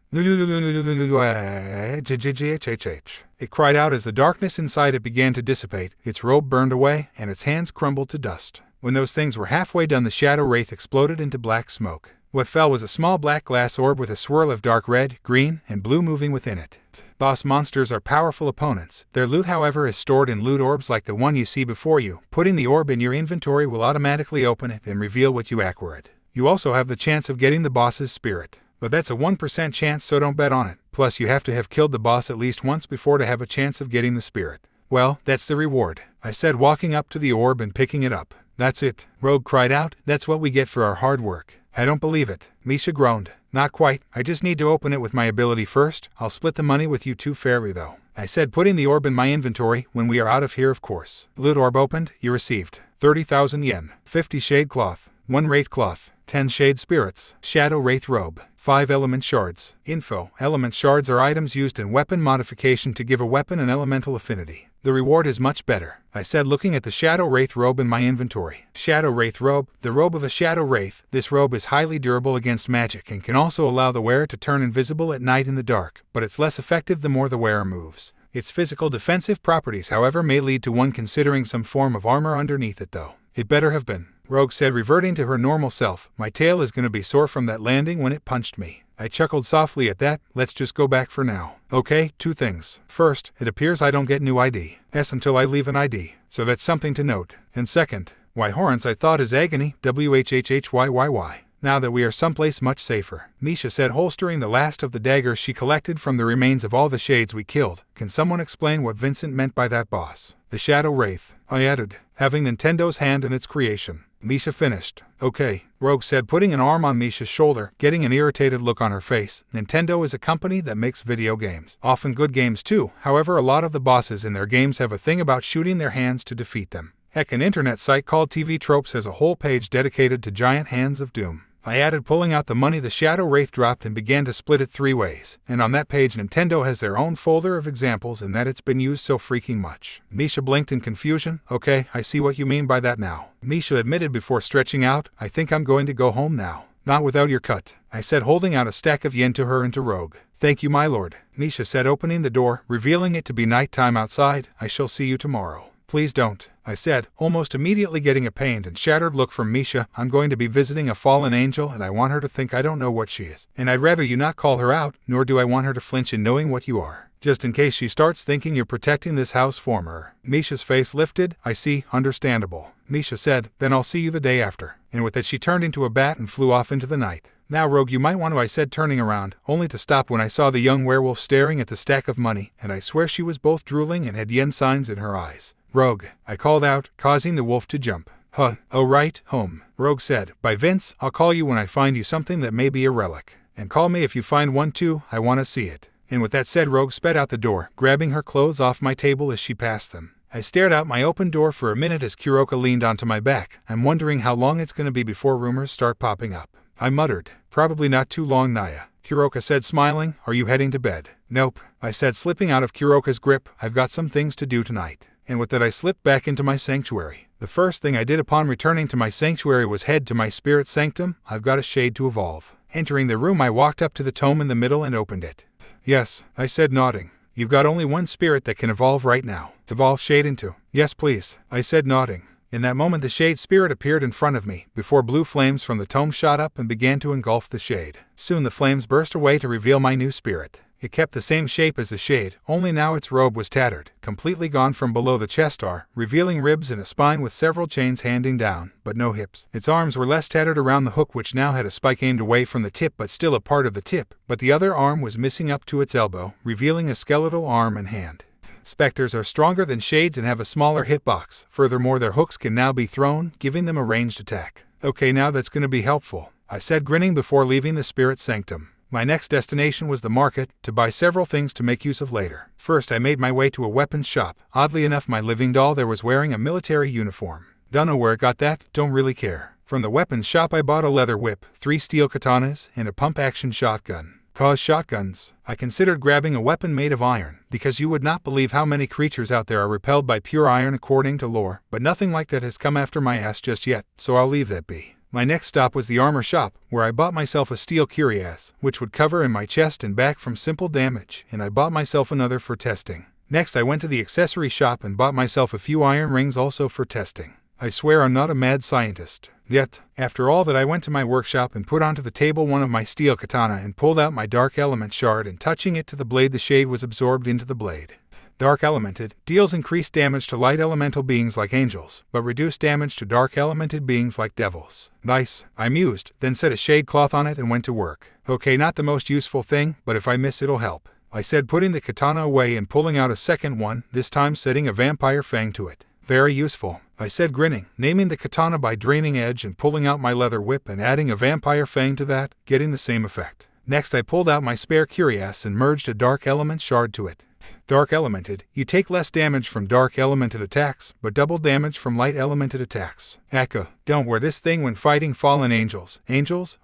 It cried out as the darkness inside it began to dissipate, its robe burned away, and its hands crumbled to dust. When those things were halfway done, the shadow wraith exploded into black smoke. What fell was a small black glass orb with a swirl of dark red, green, and blue moving within it. Boss monsters are powerful opponents. Their loot, however, is stored in loot orbs like the one you see before you. Putting the orb in your inventory will automatically open it and reveal what you acquired. You also have the chance of getting the boss's spirit, but that's a 1% chance, so don't bet on it. Plus, you have to have killed the boss at least once before to have a chance of getting the spirit. Well, that's the reward, I said, walking up to the orb and picking it up. That's it, Rogue cried out. That's what we get for our hard work. I don't believe it, Misha groaned. Not quite, I just need to open it with my ability first. I'll split the money with you two fairly though, I said, putting the orb in my inventory. When we are out of here, of course. Loot orb opened. You received 30,000 yen, 50 shade cloth, 1 wraith cloth, 10 shade spirits, shadow wraith robe, 5 element shards. Info: element shards are items used in weapon modification to give a weapon an elemental affinity. The reward is much better, I said, looking at the shadow wraith robe in my inventory. Shadow wraith robe, the robe of a shadow wraith. This robe is highly durable against magic and can also allow the wearer to turn invisible at night in the dark, but it's less effective the more the wearer moves. Its physical defensive properties, however, may lead to one considering some form of armor underneath it though. It better have been, Rogue said, reverting to her normal self. My tail is gonna be sore from that landing when it punched me. I chuckled softly at that. Let's just go back for now. Okay, 2 things. First, it appears I don't get new IDs until I leave an ID, so that's something to note. And second, why horns I thought is agony, WHHHYYY. Now that we are someplace much safer, Misha said, holstering the last of the daggers she collected from the remains of all the shades we killed. Can someone explain what Vincent meant by that boss? The shadow wraith, I added, having Nintendo's hand in its creation. Misha finished. Okay, Rogue said, putting an arm on Misha's shoulder, getting an irritated look on her face. Nintendo is a company that makes video games. Often good games too, however a lot of the bosses in their games have a thing about shooting their hands to defeat them. Heck, an internet site called TV Tropes has a whole page dedicated to giant hands of doom. I added, pulling out the money the shadow wraith dropped, and began to split it 3 ways. And on that page Nintendo has their own folder of examples and that it's been used so freaking much. Misha blinked in confusion. Okay, I see what you mean by that now, Misha admitted before stretching out. I think I'm going to go home now. Not without your cut, I said, holding out a stack of yen to her and to Rogue. Thank you, my lord, Misha said, opening the door, revealing it to be nighttime outside. I shall see you tomorrow. Please don't, I said, almost immediately getting a pained and shattered look from Misha. I'm going to be visiting a fallen angel and I want her to think I don't know what she is. And I'd rather you not call her out, nor do I want her to flinch in knowing what you are, just in case she starts thinking you're protecting this house for her. Misha's face lifted. I see, understandable, Misha said, then I'll see you the day after. And with that she turned into a bat and flew off into the night. Now Rogue, you might want to, I said, turning around, only to stop when I saw the young werewolf staring at the stack of money, and I swear she was both drooling and had yen signs in her eyes. Rogue, I called out, causing the wolf to jump. Huh, oh right, home, Rogue said. By Vince, I'll call you when I find you something that may be a relic. And call me if you find one too, I want to see it. And with that said, Rogue sped out the door, grabbing her clothes off my table as she passed them. I stared out my open door for a minute as Kuroka leaned onto my back. I'm wondering how long it's going to be before rumors start popping up, I muttered. Probably not too long, Naya, Kuroka said, smiling. Are you heading to bed? Nope, I said, slipping out of Kuroka's grip. I've got some things to do tonight. And with that I slipped back into my sanctuary. The first thing I did upon returning to my sanctuary was head to my spirit sanctum. I've got a shade to evolve. Entering the room I walked up to the tome in the middle and opened it. Yes, I said, nodding. You've got only one spirit that can evolve right now. Evolve shade into. Yes please, I said, nodding. In that moment the shade spirit appeared in front of me, before blue flames from the tome shot up and began to engulf the shade. Soon the flames burst away to reveal my new spirit. It kept the same shape as the shade, only now its robe was tattered, completely gone from below the chest are, revealing ribs and a spine with several chains handing down, but no hips. Its arms were less tattered around the hook, which now had a spike aimed away from the tip but still a part of the tip, but the other arm was missing up to its elbow, revealing a skeletal arm and hand. Specters are stronger than shades and have a smaller hitbox. Furthermore, their hooks can now be thrown, giving them a ranged attack. Okay, now that's gonna be helpful, I said, grinning before leaving the spirit sanctum. My next destination was the market, to buy several things to make use of later. First I made my way to a weapons shop. Oddly enough, my living doll there was wearing a military uniform. Don't know where it got that, don't really care. From the weapons shop I bought a leather whip, 3 steel katanas, and a pump-action shotgun. Cause shotguns. I considered grabbing a weapon made of iron, because you would not believe how many creatures out there are repelled by pure iron according to lore, but nothing like that has come after my ass just yet, so I'll leave that be. My next stop was the armor shop, where I bought myself a steel cuirass, which would cover in my chest and back from simple damage, and I bought myself another for testing. Next I went to the accessory shop and bought myself a few iron rings also for testing. I swear I'm not a mad scientist. Yet, after all that, I went to my workshop and put onto the table one of my steel katana and pulled out my dark element shard, and touching it to the blade, the shade was absorbed into the blade. Dark elemented deals increased damage to light elemental beings like angels, but reduced damage to dark elemented beings like devils. Nice, I mused, then set a shade cloth on it and went to work. Okay, not the most useful thing, but if I miss it'll help, I said, putting the katana away and pulling out a second one, this time setting a vampire fang to it. Very useful, I said, grinning, naming the katana by draining edge and pulling out my leather whip and adding a vampire fang to that, getting the same effect. Next I pulled out my spare cuirass and merged a dark element shard to it. Dark elemented, you take less damage from dark elemented attacks, but double damage from light elemented attacks. Aka, don't wear this thing when fighting fallen angels,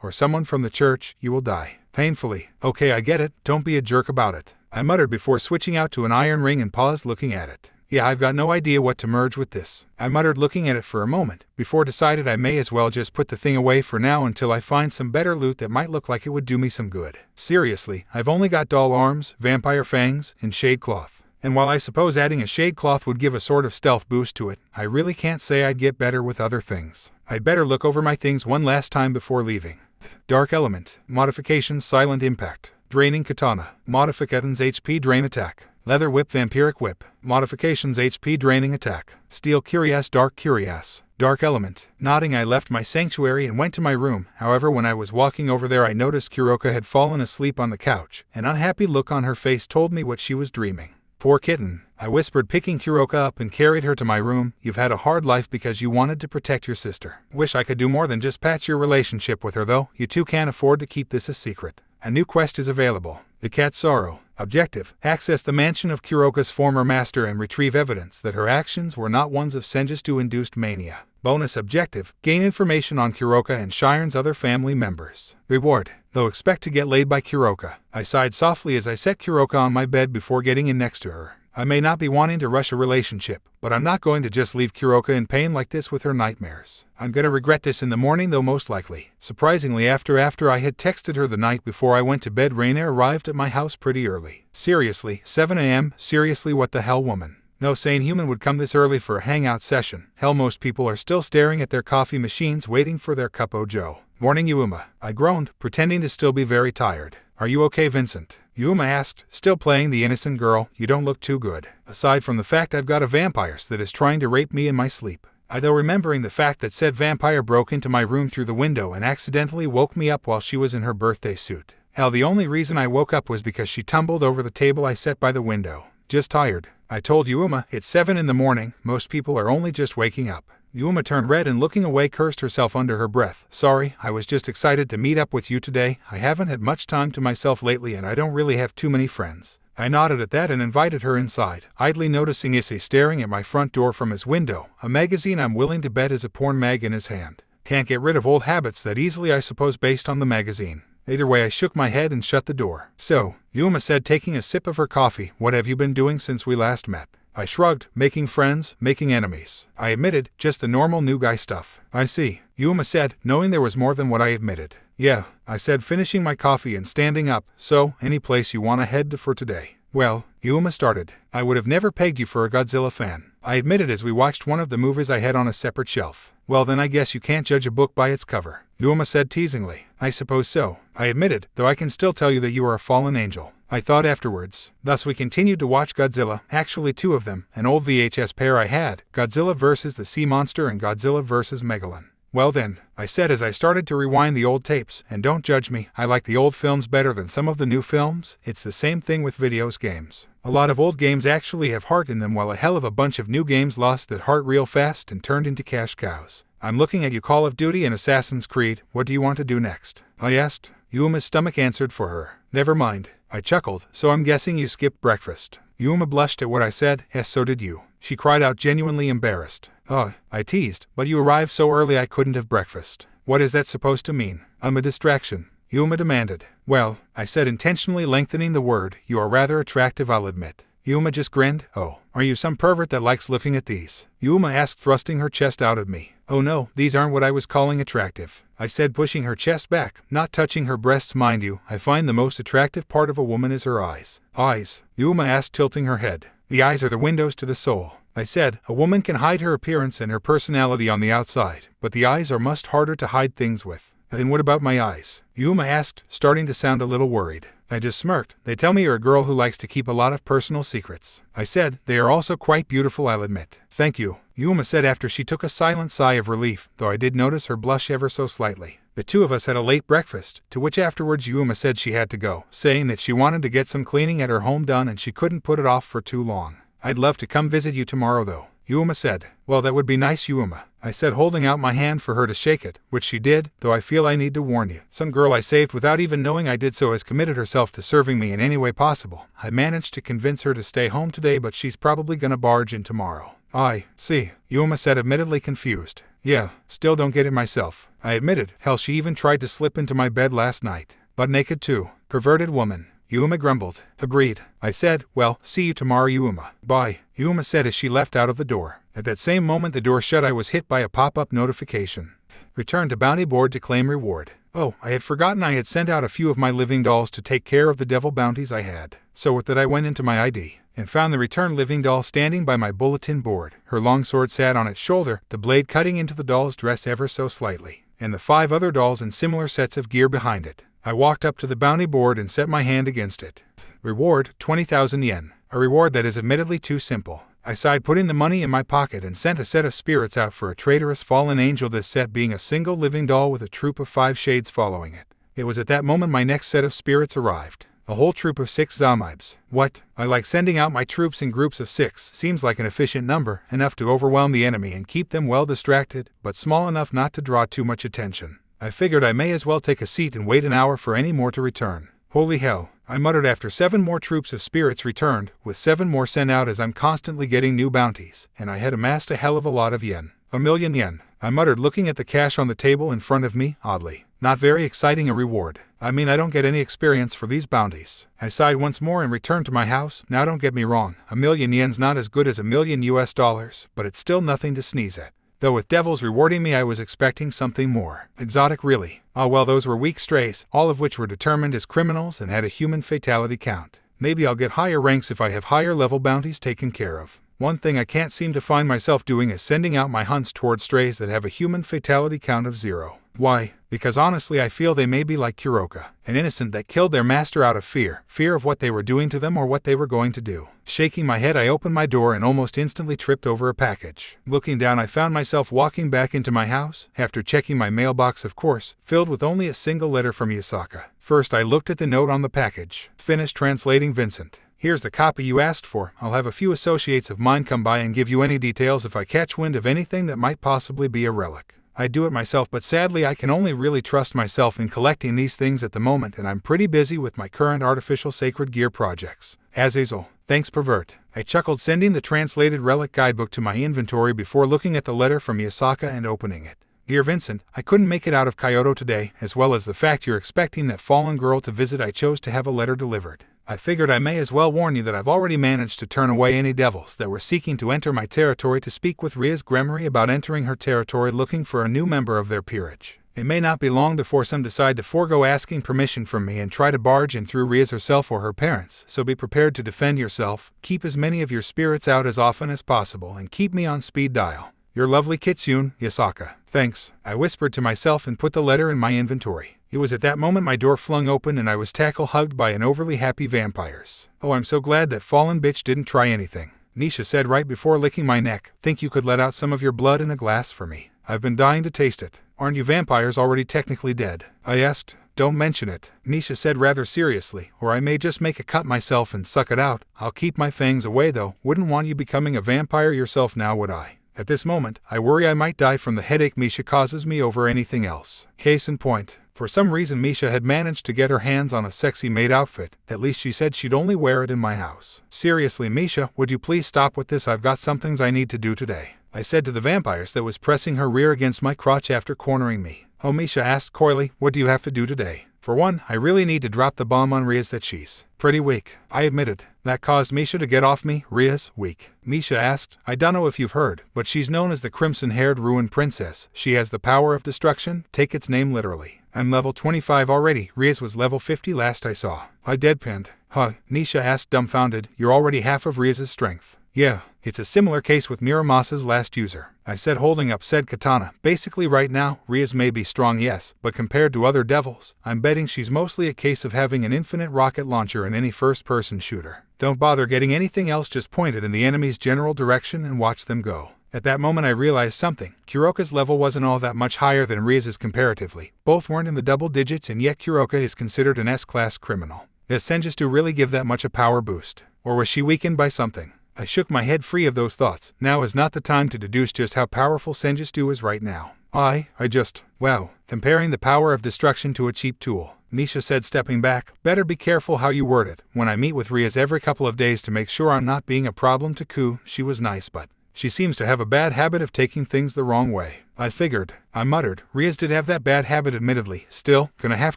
or someone from the church, you will die. Painfully. Okay, I get it, don't be a jerk about it, I muttered before switching out to an iron ring and paused looking at it. Yeah, I've got no idea what to merge with this, I muttered looking at it for a moment, before decided I may as well just put the thing away for now until I find some better loot that might look like it would do me some good. Seriously, I've only got doll arms, vampire fangs, and shade cloth. And while I suppose adding a shade cloth would give a sort of stealth boost to it, I really can't say I'd get better with other things. I'd better look over my things one last time before leaving. Dark element, modifications, silent impact, draining katana, modifications, HP drain attack. Leather whip, vampiric whip, modifications, HP draining attack, steel cuirass, dark element. Nodding, I left my sanctuary and went to my room. However, when I was walking over there, I noticed Kuroka had fallen asleep on the couch. An unhappy look on her face told me what she was dreaming. Poor kitten, I whispered, picking Kuroka up and carried her to my room. You've had a hard life because you wanted to protect your sister. Wish I could do more than just patch your relationship with her though. You two can't afford to keep this a secret. A new quest is available. The Cat's Sorrow. Objective: access the mansion of Kuroka's former master and retrieve evidence that her actions were not ones of Senjutsu-induced mania. Bonus objective: gain information on Kuroka and Shiren's other family members. Reward: though expect to get laid by Kuroka. I sighed softly as I set Kuroka on my bed before getting in next to her. I may not be wanting to rush a relationship, but I'm not going to just leave Kuroka in pain like this with her nightmares. I'm gonna regret this in the morning though, most likely. Surprisingly, after I had texted her the night before I went to bed, Raina arrived at my house pretty early. Seriously, 7 a.m.? Seriously, what the hell, woman? No sane human would come this early for a hangout session. Hell, most people are still staring at their coffee machines waiting for their cup of joe. Morning, Yuma, I groaned, pretending to still be very tired. Are you okay, Vincent? Yuma asked, still playing the innocent girl. You don't look too good. Aside from the fact I've got a vampire that is trying to rape me in my sleep. Though remembering the fact that said vampire broke into my room through the window and accidentally woke me up while she was in her birthday suit. Hell, the only reason I woke up was because she tumbled over the table I set by the window. Just tired. I told Yuma, it's 7 in the morning, most people are only just waking up. Yuma turned red and looking away cursed herself under her breath. Sorry, I was just excited to meet up with you today. I haven't had much time to myself lately and I don't really have too many friends. I nodded at that and invited her inside, idly noticing Issei staring at my front door from his window, a magazine I'm willing to bet is a porn mag in his hand. Can't get rid of old habits that easily, I suppose, based on the magazine. Either way, I shook my head and shut the door. So, Yuma said, taking a sip of her coffee, what have you been doing since we last met? I shrugged, making friends, making enemies. I admitted, just the normal new guy stuff. I see, Yuma said, knowing there was more than what I admitted. Yeah, I said, finishing my coffee and standing up. So, any place you want to head to for today? Well, Yuma started. I would have never pegged you for a Godzilla fan. I admitted as we watched one of the movies I had on a separate shelf. Well then I guess you can't judge a book by its cover, Yuma said teasingly. I suppose so, I admitted, though I can still tell you that you are a fallen angel. I thought afterwards. Thus we continued to watch Godzilla, actually 2 of them, an old VHS pair I had, Godzilla vs. the Sea Monster and Godzilla vs. Megalon. Well then, I said as I started to rewind the old tapes, and don't judge me, I like the old films better than some of the new films. It's the same thing with videos games. A lot of old games actually have heart in them, while a hell of a bunch of new games lost that heart real fast and turned into cash cows. I'm looking at you, Call of Duty and Assassin's Creed. What do you want to do next? I asked. Yuma's stomach answered for her. Never mind. I chuckled. So I'm guessing you skipped breakfast. Yuma blushed at what I said. Yes, so did you. She cried out, genuinely embarrassed. Oh, I teased, but you arrived so early I couldn't have breakfast. What is that supposed to mean? I'm a distraction, Yuma demanded. Well, I said, intentionally lengthening the word. You are rather attractive, I'll admit. Yuma just grinned. Oh, are you some pervert that likes looking at these? Yuma asked, thrusting her chest out at me. Oh no, these aren't what I was calling attractive, I said, pushing her chest back, not touching her breasts, mind you. I find the most attractive part of a woman is her eyes. Eyes? Yuma asked, tilting her head. The eyes are the windows to the soul. I said. A woman can hide her appearance and her personality on the outside, but the eyes are much harder to hide things with. Then what about my eyes? Yuma asked, starting to sound a little worried. I just smirked. They tell me you're a girl who likes to keep a lot of personal secrets. I said. They are also quite beautiful, I'll admit. Thank you, Yuma said after she took a silent sigh of relief, though I did notice her blush ever so slightly. The two of us had a late breakfast, to which afterwards Yuma said she had to go, saying that she wanted to get some cleaning at her home done and she couldn't put it off for too long. I'd love to come visit you tomorrow though, Yuma said. Well, that would be nice, Yuma, I said, holding out my hand for her to shake it, which she did, though I feel I need to warn you. Some girl I saved without even knowing I did so has committed herself to serving me in any way possible. I managed to convince her to stay home today, but she's probably gonna barge in tomorrow. I see, Yuma said, admittedly confused. Yeah, still don't get it myself, I admitted. Hell, she even tried to slip into my bed last night. Butt naked too. Perverted woman, Yuma grumbled. Agreed, I said. Well, see you tomorrow, Yuma. Bye, Yuma said as she left out of the door. At that same moment the door shut. I was hit by a pop-up notification. Return to bounty board to claim reward. Oh, I had forgotten I had sent out a few of my living dolls to take care of the devil bounties I had. So with that I went into my ID and found the returned living doll standing by my bulletin board. Her long sword sat on its shoulder, the blade cutting into the doll's dress ever so slightly, and the 5 other dolls in similar sets of gear behind it. I walked up to the bounty board and set my hand against it. Reward, 20,000 yen. A reward that is admittedly too simple. I sighed, putting the money in my pocket, and sent a set of spirits out for a traitorous fallen angel, this set being a single living doll with a troop of 5 shades following it. It was at that moment my next set of spirits arrived. A whole troop of 6 Zamibes. What? I like sending out my troops in groups of 6. Seems like an efficient number, enough to overwhelm the enemy and keep them well distracted, but small enough not to draw too much attention. I figured I may as well take a seat and wait an hour for any more to return. Holy hell, I muttered after 7 more troops of spirits returned, with 7 more sent out as I'm constantly getting new bounties, and I had amassed a hell of a lot of yen. 1,000,000 yen, I muttered, looking at the cash on the table in front of me, oddly. Not very exciting a reward. I mean, I don't get any experience for these bounties. I sighed once more and returned to my house. Now don't get me wrong, 1,000,000 yen's not as good as $1,000,000 US, but it's still nothing to sneeze at. Though with devils rewarding me I was expecting something more exotic, really. Ah well, those were weak strays, all of which were determined as criminals and had a human fatality count. Maybe I'll get higher ranks if I have higher level bounties taken care of. One thing I can't seem to find myself doing is sending out my hunts toward strays that have a human fatality count of 0. Why? Because honestly I feel they may be like Kuroka, an innocent that killed their master out of fear of what they were doing to them or what they were going to do. Shaking my head I opened my door and almost instantly tripped over a package. Looking down I found myself walking back into my house, after checking my mailbox of course, filled with only a single letter from Yasaka. First I looked at the note on the package. Finished translating, Vincent. Here's the copy you asked for. I'll have a few associates of mine come by and give you any details if I catch wind of anything that might possibly be a relic. I'd do it myself, but sadly I can only really trust myself in collecting these things at the moment, and I'm pretty busy with my current artificial sacred gear projects. Aazil, thanks pervert. I chuckled, sending the translated relic guidebook to my inventory before looking at the letter from Yasaka and opening it. Dear Vincent, I couldn't make it out of Kyoto today, as well as the fact you're expecting that fallen girl to visit. I chose to have a letter delivered. I figured I may as well warn you that I've already managed to turn away any devils that were seeking to enter my territory to speak with Rias Gremory about entering her territory looking for a new member of their peerage. It may not be long before some decide to forego asking permission from me and try to barge in through Rias herself or her parents, so be prepared to defend yourself, keep as many of your spirits out as often as possible, and keep me on speed dial. Your lovely Kitsune, Yasaka. Thanks, I whispered to myself and put the letter in my inventory. It was at that moment my door flung open and I was tackle-hugged by an overly happy vampires. Oh, I'm so glad that fallen bitch didn't try anything, Misha said right before licking my neck. Think you could let out some of your blood in a glass for me? I've been dying to taste it. Aren't you vampires already technically dead? I asked. Don't mention it, Misha said rather seriously, or I may just make a cut myself and suck it out. I'll keep my fangs away though. Wouldn't want you becoming a vampire yourself now, would I? At this moment, I worry I might die from the headache Misha causes me over anything else. Case in point. For some reason Misha had managed to get her hands on a sexy maid outfit. At least she said she'd only wear it in my house. Seriously, Misha, would you please stop with this? I've got some things I need to do today, I said to the vampires that was pressing her rear against my crotch after cornering me. Oh, Misha asked coyly, what do you have to do today? For one, I really need to drop the bomb on Rias that she's pretty weak, I admitted. That caused Misha to get off me. Rias, weak? Misha asked. I don't know if you've heard, but she's known as the crimson-haired ruined princess. She has the power of destruction, take its name literally. I'm level 25 already. Rias was level 50 last I saw. I deadpanned. Huh? Misha asked dumbfounded. You're already half of Rias's strength. Yeah, It's a similar case with Muramasa's last user, I said, holding up said katana. Basically right now, Rias may be strong, yes, but compared to other devils, I'm betting she's mostly a case of having an infinite rocket launcher in any first-person shooter. Don't bother getting anything else, just point it in the enemy's general direction and watch them go. At that moment I realized something. Kuroka's level wasn't all that much higher than Rias's comparatively. Both weren't in the double digits, and yet Kuroka is considered an S-class criminal. Does Senjutsu really give that much a power boost? Or was she weakened by something? I shook my head free of those thoughts. Now is not the time to deduce just how powerful Senjutsu is right now. Wow, comparing the power of destruction to a cheap tool, Misha said, stepping back. Better be careful how you word it. When I meet with Rias every couple of days to make sure I'm not being a problem to Ku, she was nice, but she seems to have a bad habit of taking things the wrong way. I figured, I muttered. Rias did have that bad habit, admittedly. Still, gonna have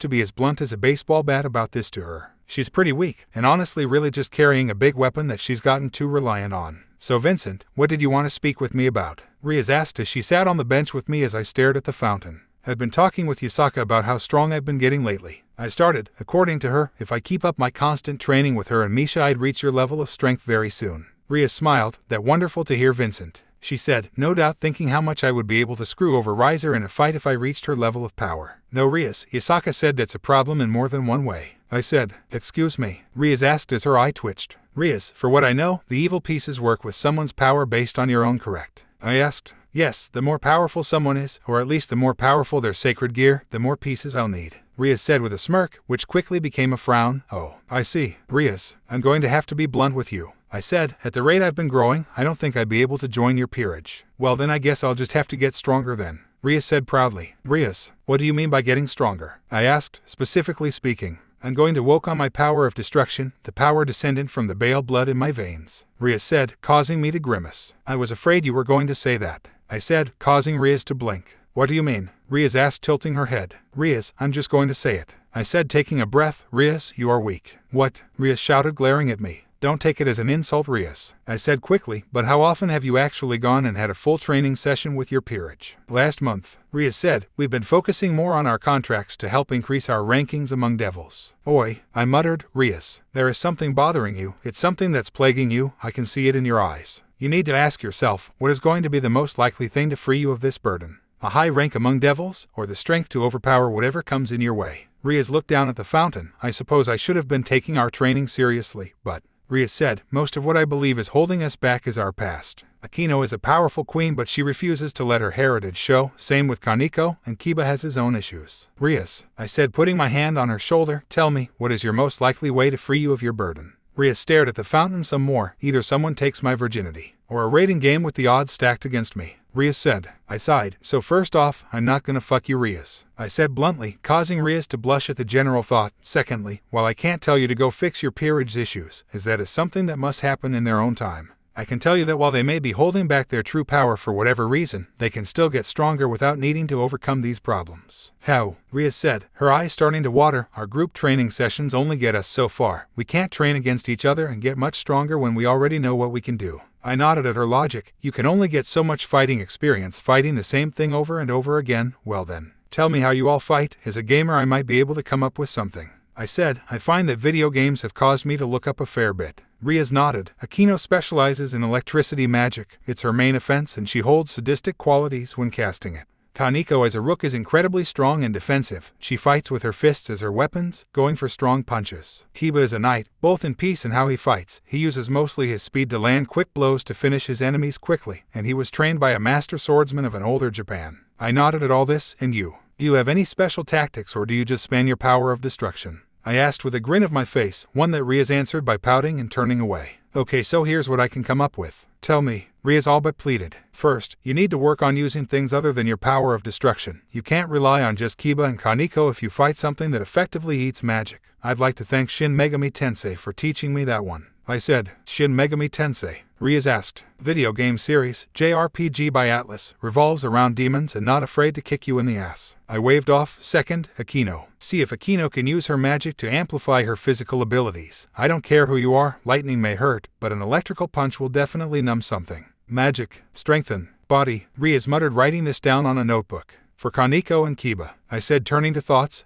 to be as blunt as a baseball bat about this to her. She's pretty weak, and honestly really just carrying a big weapon that she's gotten too reliant on. So Vincent, what did you want to speak with me about? Rias asked as she sat on the bench with me as I stared at the fountain. I'd been talking with Yasaka about how strong I've been getting lately. I started, according to her, if I keep up my constant training with her and Misha, I'd reach your level of strength very soon. Rias smiled. That wonderful to hear, Vincent, she said, no doubt thinking how much I would be able to screw over Riser in a fight if I reached her level of power. No, Rias, Yasaka said that's a problem in more than one way. I said, excuse me, Rias asked as her eye twitched. Rias, for what I know, the evil pieces work with someone's power based on your own, correct? I asked. Yes, the more powerful someone is, or at least the more powerful their sacred gear, the more pieces I'll need, Rias said with a smirk, which quickly became a frown. Oh, I see. Rias, I'm going to have to be blunt with you, I said. At the rate I've been growing, I don't think I'd be able to join your peerage. Well, then I guess I'll just have to get stronger then, Rias said proudly. Rias, what do you mean by getting stronger? I asked. Specifically speaking, I'm going to woke on my power of destruction, the power descendant from the Baal blood in my veins, Rias said, causing me to grimace. I was afraid you were going to say that, I said, causing Rias to blink. What do you mean? Rias asked, tilting her head. Rias, I'm just going to say it, I said, taking a breath. Rias, you are weak. What? Rias shouted, glaring at me. Don't take it as an insult, Rias, I said quickly, but how often have you actually gone and had a full training session with your peerage? Last month, Rias said. We've been focusing more on our contracts to help increase our rankings among devils. Oi, I muttered. Rias, there is something bothering you. It's something that's plaguing you. I can see it in your eyes. You need to ask yourself, what is going to be the most likely thing to free you of this burden? A high rank among devils, or the strength to overpower whatever comes in your way? Rias looked down at the fountain. I suppose I should have been taking our training seriously, but Rias said, most of what I believe is holding us back is our past. Akino is a powerful queen, but she refuses to let her heritage show. Same with Kaneko, and Kiba has his own issues. Rias, I said, putting my hand on her shoulder, tell me, what is your most likely way to free you of your burden? Rias stared at the fountain some more. Either someone takes my virginity, or a rating game with the odds stacked against me, Rias said. I sighed. So first off, I'm not gonna fuck you, Rias, I said bluntly, causing Rias to blush at the general thought. Secondly, while I can't tell you to go fix your peerage issues, as that is something that must happen in their own time, I can tell you that while they may be holding back their true power for whatever reason, they can still get stronger without needing to overcome these problems. How? Rias said, her eyes starting to water. Our group training sessions only get us so far. We can't train against each other and get much stronger when we already know what we can do. I nodded at her logic. You can only get so much fighting experience fighting the same thing over and over again. Well then, tell me how you all fight. As a gamer I might be able to come up with something, I said. I find that video games have caused me to look up a fair bit. Rias nodded. Akino specializes in electricity magic. It's her main offense, and she holds sadistic qualities when casting it. Kaneko as a rook is incredibly strong and defensive. She fights with her fists as her weapons, going for strong punches. Kiba is a knight, both in peace and how he fights. He uses mostly his speed to land quick blows to finish his enemies quickly, and he was trained by a master swordsman of an older Japan. I nodded at all this. And you? Do you have any special tactics, or do you just span your power of destruction? I asked with a grin of my face, one that Rias answered by pouting and turning away. Okay, so here's what I can come up with. Tell me, Rias all but pleaded. First, you need to work on using things other than your power of destruction. You can't rely on just Kiba and Kaneko if you fight something that effectively eats magic. I'd like to thank Shin Megami Tensei for teaching me that one, I said. Shin Megami Tensei? Rias asked. Video game series, JRPG by Atlas, revolves around demons and not afraid to kick you in the ass. I waved off. Second, Akino. See if Akino can use her magic to amplify her physical abilities. I don't care who you are, lightning may hurt, but an electrical punch will definitely numb something. Magic, strengthen, body, Rias muttered, writing this down on a notebook. For Kaneko and Kiba, I said, turning to thoughts.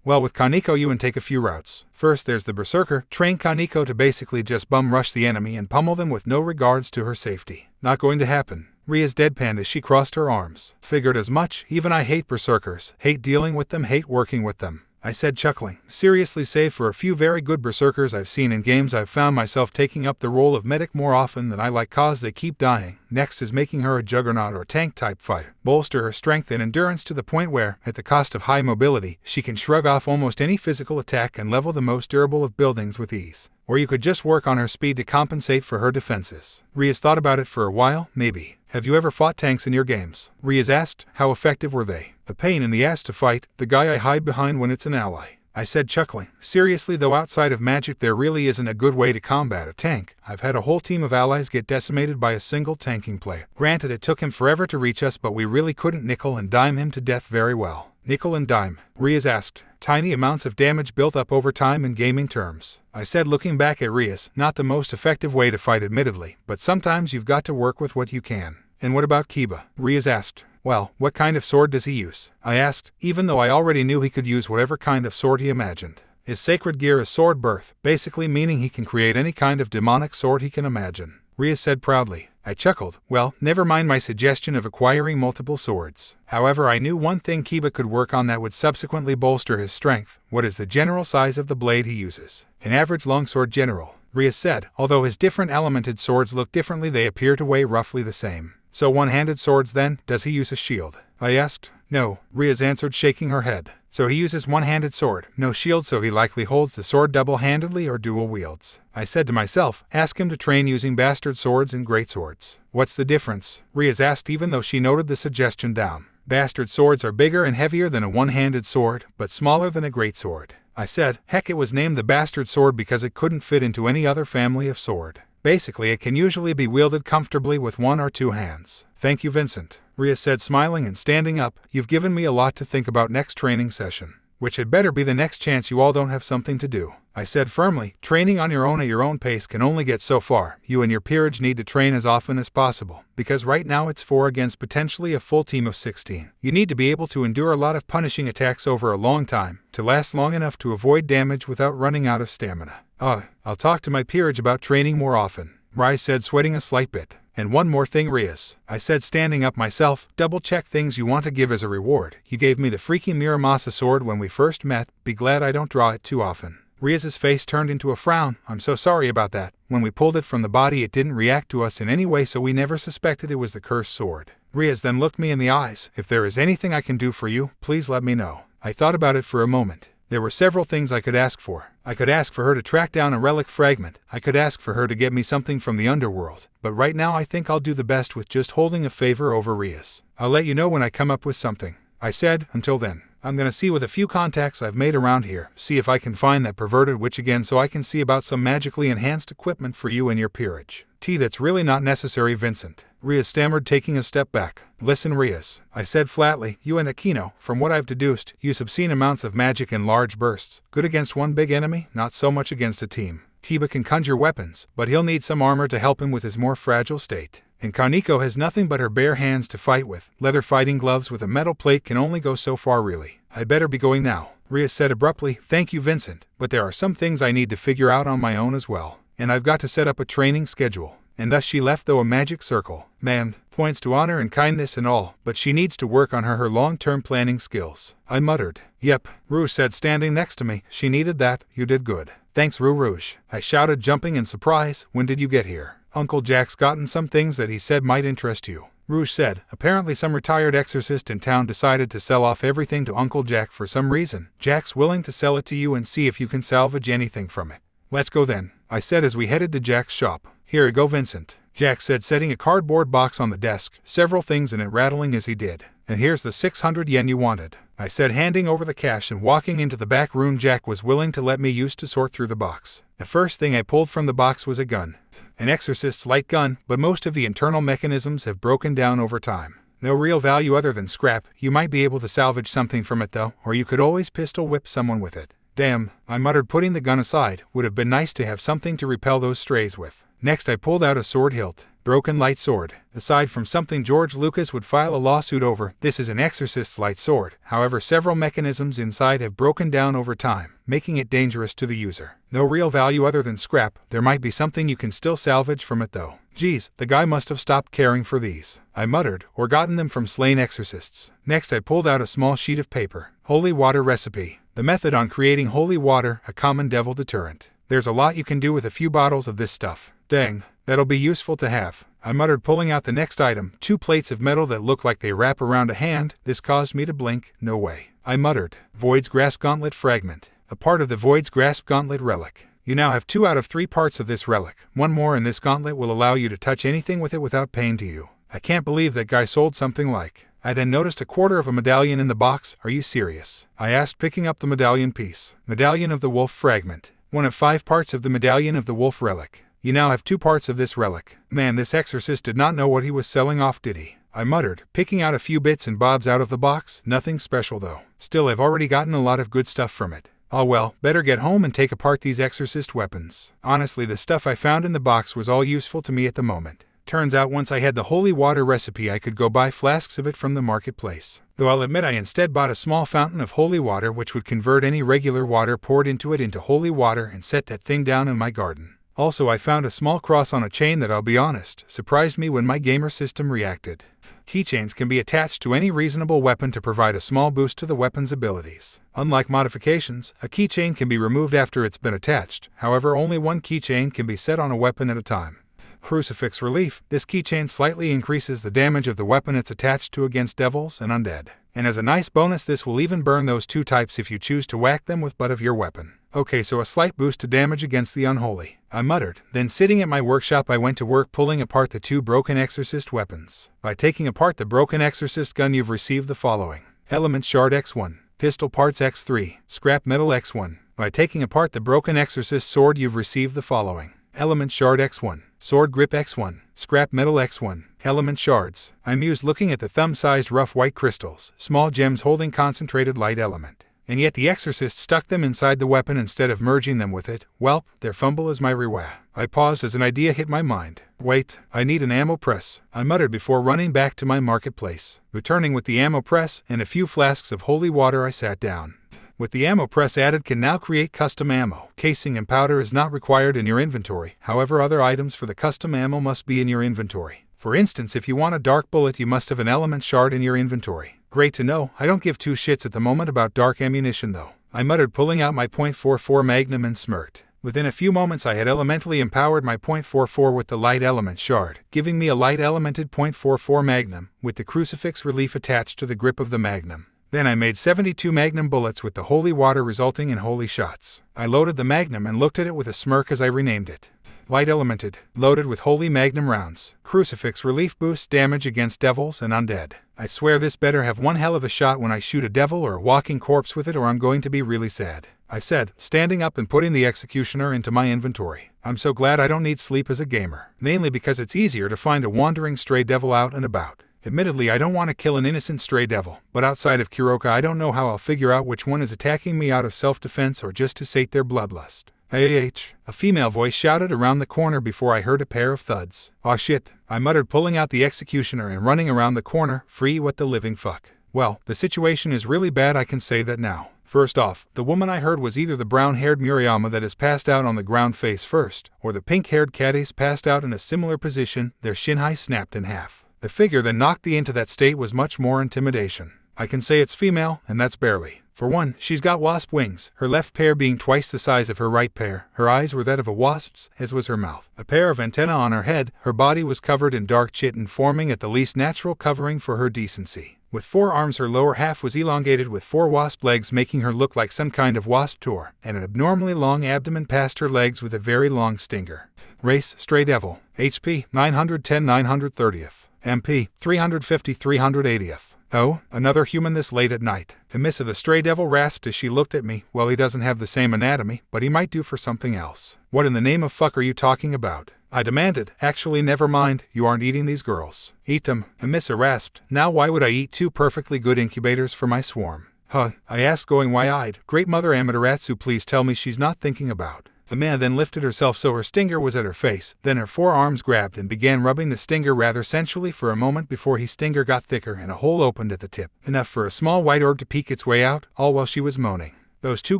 Well, with Kaneko you can take a few routes. First there's the Berserker. Train Kaneko to basically just bum rush the enemy and pummel them with no regards to her safety. Not going to happen. Rias deadpanned as she crossed her arms. Figured as much. Even I hate berserkers. Hate dealing with them, hate working with them, I said, chuckling. Seriously, save for a few very good berserkers I've seen in games, I've found myself taking up the role of medic more often than I like cause they keep dying. Next is making her a juggernaut or tank type fighter. Bolster her strength and endurance to the point where, at the cost of high mobility, she can shrug off almost any physical attack and level the most durable of buildings with ease. Or you could just work on her speed to compensate for her defenses. Rias thought about it for a while. Maybe. Have you ever fought tanks in your games? Rias asked. How effective were they? A pain in the ass to fight, the guy I hide behind when it's an ally, I said, chuckling. Seriously though, outside of magic there really isn't a good way to combat a tank. I've had a whole team of allies get decimated by a single tanking player. Granted, it took him forever to reach us, but we really couldn't nickel and dime him to death very well. Nickel and dime? Rias asked. Tiny amounts of damage built up over time in gaming terms, I said, looking back at Rias. Not the most effective way to fight, admittedly, but sometimes you've got to work with what you can. And what about Kiba? Rias asked. Well, what kind of sword does he use? I asked, even though I already knew he could use whatever kind of sword he imagined. His sacred gear is sword birth, basically meaning he can create any kind of demonic sword he can imagine, Rias said proudly. I chuckled. Well, never mind my suggestion of acquiring multiple swords. However, I knew one thing Kiba could work on that would subsequently bolster his strength. What is the general size of the blade he uses? An average longsword general, Rias said. Although his different elemented swords look differently, they appear to weigh roughly the same. So one-handed swords then? Does he use a shield? I asked. No, Rias answered, shaking her head. So he uses one-handed sword, no shield, so he likely holds the sword double-handedly or dual wields. I said to myself, ask him to train using bastard swords and greatswords. What's the difference? Rias asked, even though she noted the suggestion down. Bastard swords are bigger and heavier than a one-handed sword, but smaller than a greatsword. I said, heck, it was named the bastard sword because it couldn't fit into any other family of sword. Basically, it can usually be wielded comfortably with one or two hands. Thank you, Vincent, Rias said, smiling and standing up. You've given me a lot to think about next training session. Which had better be the next chance you all don't have something to do, I said firmly. Training on your own at your own pace can only get so far. You and your peerage need to train as often as possible, because right now it's 4 against potentially a full team of 16. You need to be able to endure a lot of punishing attacks over a long time, to last long enough to avoid damage without running out of stamina. I'll talk to my peerage about training more often, Rias said, sweating a slight bit. And one more thing, Rias, I said, standing up myself, double-check things you want to give as a reward. You gave me the freaky Muramasa sword when we first met. Be glad I don't draw it too often. Rias's face turned into a frown. I'm so sorry about that. When we pulled it from the body, it didn't react to us in any way, so we never suspected it was the cursed sword. Rias then looked me in the eyes. If there is anything I can do for you, please let me know. I thought about it for a moment. There were several things I could ask for. I could ask for her to track down a relic fragment. I could ask for her to get me something from the underworld. But right now I think I'll do the best with just holding a favor over Rias. I'll let you know when I come up with something, I said. Until then, I'm gonna see with a few contacts I've made around here, see if I can find that perverted witch again so I can see about some magically enhanced equipment for you and your peerage. That's really not necessary, Vincent, Rias stammered, taking a step back. Listen, Rias, I said flatly, you and Aquino, from what I've deduced, use obscene amounts of magic in large bursts. Good against one big enemy, not so much against a team. Kiba can conjure weapons, but he'll need some armor to help him with his more fragile state. And Kaneko has nothing but her bare hands to fight with. Leather fighting gloves with a metal plate can only go so far, really. I better be going now, Rias said abruptly. Thank you, Vincent, but there are some things I need to figure out on my own as well. And I've got to set up a training schedule. And thus she left, though a magic circle. Man, points to honor and kindness and all, but she needs to work on her long-term planning skills. I muttered. Yep, Rouge said, standing next to me. She needed that. You did good. Thanks, Rouge, I shouted, jumping in surprise. When did you get here? Uncle Jack's gotten some things that he said might interest you, Rouge said. Apparently some retired exorcist in town decided to sell off everything to Uncle Jack for some reason. Jack's willing to sell it to you and see if you can salvage anything from it. Let's go then, I said as we headed to Jack's shop. Here you go, Vincent, Jack said, setting a cardboard box on the desk, several things in it rattling as he did. And here's the 600 yen you wanted, I said, handing over the cash and walking into the back room Jack was willing to let me use to sort through the box. The first thing I pulled from the box was a gun. An exorcist's light gun, but most of the internal mechanisms have broken down over time. No real value other than scrap. You might be able to salvage something from it though, or you could always pistol whip someone with it. Damn, I muttered, putting the gun aside. Would have been nice to have something to repel those strays with. Next I pulled out a sword hilt. Broken light sword. Aside from something George Lucas would file a lawsuit over, this is an exorcist's light sword. However, several mechanisms inside have broken down over time, making it dangerous to the user. No real value other than scrap. There might be something you can still salvage from it though. Geez, the guy must have stopped caring for these, I muttered, or gotten them from slain exorcists. Next I pulled out a small sheet of paper. Holy water recipe. The method on creating holy water, a common devil deterrent. There's a lot you can do with a few bottles of this stuff. Dang, that'll be useful to have, I muttered, pulling out the next item, 2 plates of metal that look like they wrap around a hand. This caused me to blink. No way, I muttered. Void's Grasp Gauntlet fragment. A part of the Void's Grasp Gauntlet relic. You now have 2 out of 3 parts of this relic. 1 more in this gauntlet will allow you to touch anything with it without pain to you. I can't believe that guy sold something like. I then noticed a quarter of a medallion in the box. Are you serious? I asked, picking up the medallion piece. Medallion of the Wolf fragment. 1 of 5 parts of the medallion of the Wolf relic. You now have 2 parts of this relic. Man, this exorcist did not know what he was selling off, did he? I muttered, picking out a few bits and bobs out of the box. Nothing special though. Still, I've already gotten a lot of good stuff from it. Oh well, better get home and take apart these exorcist weapons. Honestly, the stuff I found in the box was all useful to me at the moment. Turns out once I had the holy water recipe, I could go buy flasks of it from the marketplace. Though I'll admit I instead bought a small fountain of holy water which would convert any regular water poured into it into holy water and set that thing down in my garden. Also, I found a small cross on a chain that, I'll be honest, surprised me when my gamer system reacted. Keychains can be attached to any reasonable weapon to provide a small boost to the weapon's abilities. Unlike modifications, a keychain can be removed after it's been attached. However, only 1 keychain can be set on a weapon at a time. Crucifix relief. This keychain slightly increases the damage of the weapon it's attached to against devils and undead. And as a nice bonus, this will even burn those 2 types if you choose to whack them with butt of your weapon. Okay, so a slight boost to damage against the unholy, I muttered. Then sitting at my workshop, I went to work pulling apart the 2 broken exorcist weapons. By taking apart the broken exorcist gun, you've received the following. Element shard X1, pistol parts X3, scrap metal X1. By taking apart the broken exorcist sword, you've received the following. Element shard X1, sword grip X1, scrap metal X1, element shards. I mused, looking at the thumb-sized rough white crystals, small gems holding concentrated light element. And yet the exorcist stuck them inside the weapon instead of merging them with it. Welp, their fumble is my reward. I paused as an idea hit my mind. Wait, I need an ammo press, I muttered before running back to my marketplace. Returning with the ammo press and a few flasks of holy water, I sat down. With the ammo press added, can now create custom ammo. Casing and powder is not required in your inventory. However, other items for the custom ammo must be in your inventory. For instance, if you want a dark bullet, you must have an element shard in your inventory. Great to know. I don't give 2 shits at the moment about dark ammunition though, I muttered, pulling out my .44 Magnum and smirked. Within a few moments I had elementally empowered my .44 with the light element shard, giving me a light elemented .44 Magnum, with the crucifix relief attached to the grip of the Magnum. Then I made 72 Magnum bullets with the holy water, resulting in holy shots. I loaded the Magnum and looked at it with a smirk as I renamed it. Light elemented, loaded with holy Magnum rounds. Crucifix relief boosts damage against devils and undead. I swear this better have one hell of a shot when I shoot a devil or a walking corpse with it, or I'm going to be really sad, I said, standing up and putting the executioner into my inventory. I'm so glad I don't need sleep as a gamer, mainly because it's easier to find a wandering stray devil out and about. Admittedly, I don't want to kill an innocent stray devil, but outside of Kuroka I don't know how I'll figure out which one is attacking me out of self-defense or just to sate their bloodlust. A female voice shouted around the corner before I heard a pair of thuds. Aw shit, I muttered, pulling out the executioner and running around the corner. Free, what the living fuck. Well, the situation is really bad, I can say that now. First off, the woman I heard was either the brown-haired Murayama that is passed out on the ground face first, or the pink-haired caddies passed out in a similar position, their shin-high snapped in half. The figure that knocked me into that state was much more intimidation. I can say it's female, and that's barely. For one, she's got wasp wings, her left pair being twice the size of her right pair. Her eyes were that of a wasp's, as was her mouth. A pair of antennae on her head. Her body was covered in dark chitin, forming at the least natural covering for her decency. With 4 arms, her lower half was elongated with 4 wasp legs, making her look like some kind of wasp tour, and an abnormally long abdomen past her legs with a very long stinger. Race, Stray Devil. HP, 910-930th. MP, 350-380th. Oh, another human this late at night. Emissa the Stray Devil rasped as she looked at me. Well, he doesn't have the same anatomy, but he might do for something else. What in the name of fuck are you talking about? I demanded. Actually, never mind, you aren't eating these girls. Eat them, Emissa rasped. Now why would I eat 2 perfectly good incubators for my swarm? Huh, I asked, going wide-eyed. Great Mother Amaterasu, please tell me she's not thinking about The man then lifted herself so her stinger was at her face, then her forearms grabbed and began rubbing the stinger rather sensually for a moment before his stinger got thicker and a hole opened at the tip, enough for a small white orb to peek its way out, all while she was moaning. Those two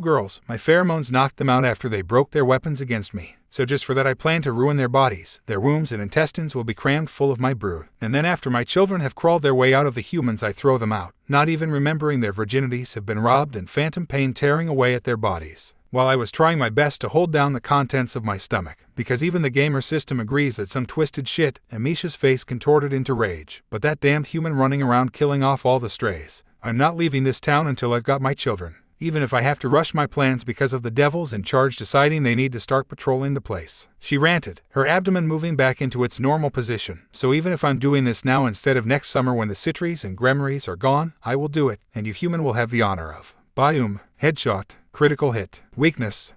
girls, my pheromones knocked them out after they broke their weapons against me, so just for that I plan to ruin their bodies. Their wombs and intestines will be crammed full of my brood, and then after my children have crawled their way out of the humans I throw them out, not even remembering their virginities have been robbed and phantom pain tearing away at their bodies. While I was trying my best to hold down the contents of my stomach, because even the gamer system agrees that some twisted shit, and Misha's face contorted into rage. But that damned human running around killing off all the strays. I'm not leaving this town until I've got my children, even if I have to rush my plans because of the devils in charge deciding they need to start patrolling the place. She ranted, her abdomen moving back into its normal position. So even if I'm doing this now instead of next summer when the citries and gremmeries are gone, I will do it, and you human will have the honor of. Boom, headshot, critical hit, weakness,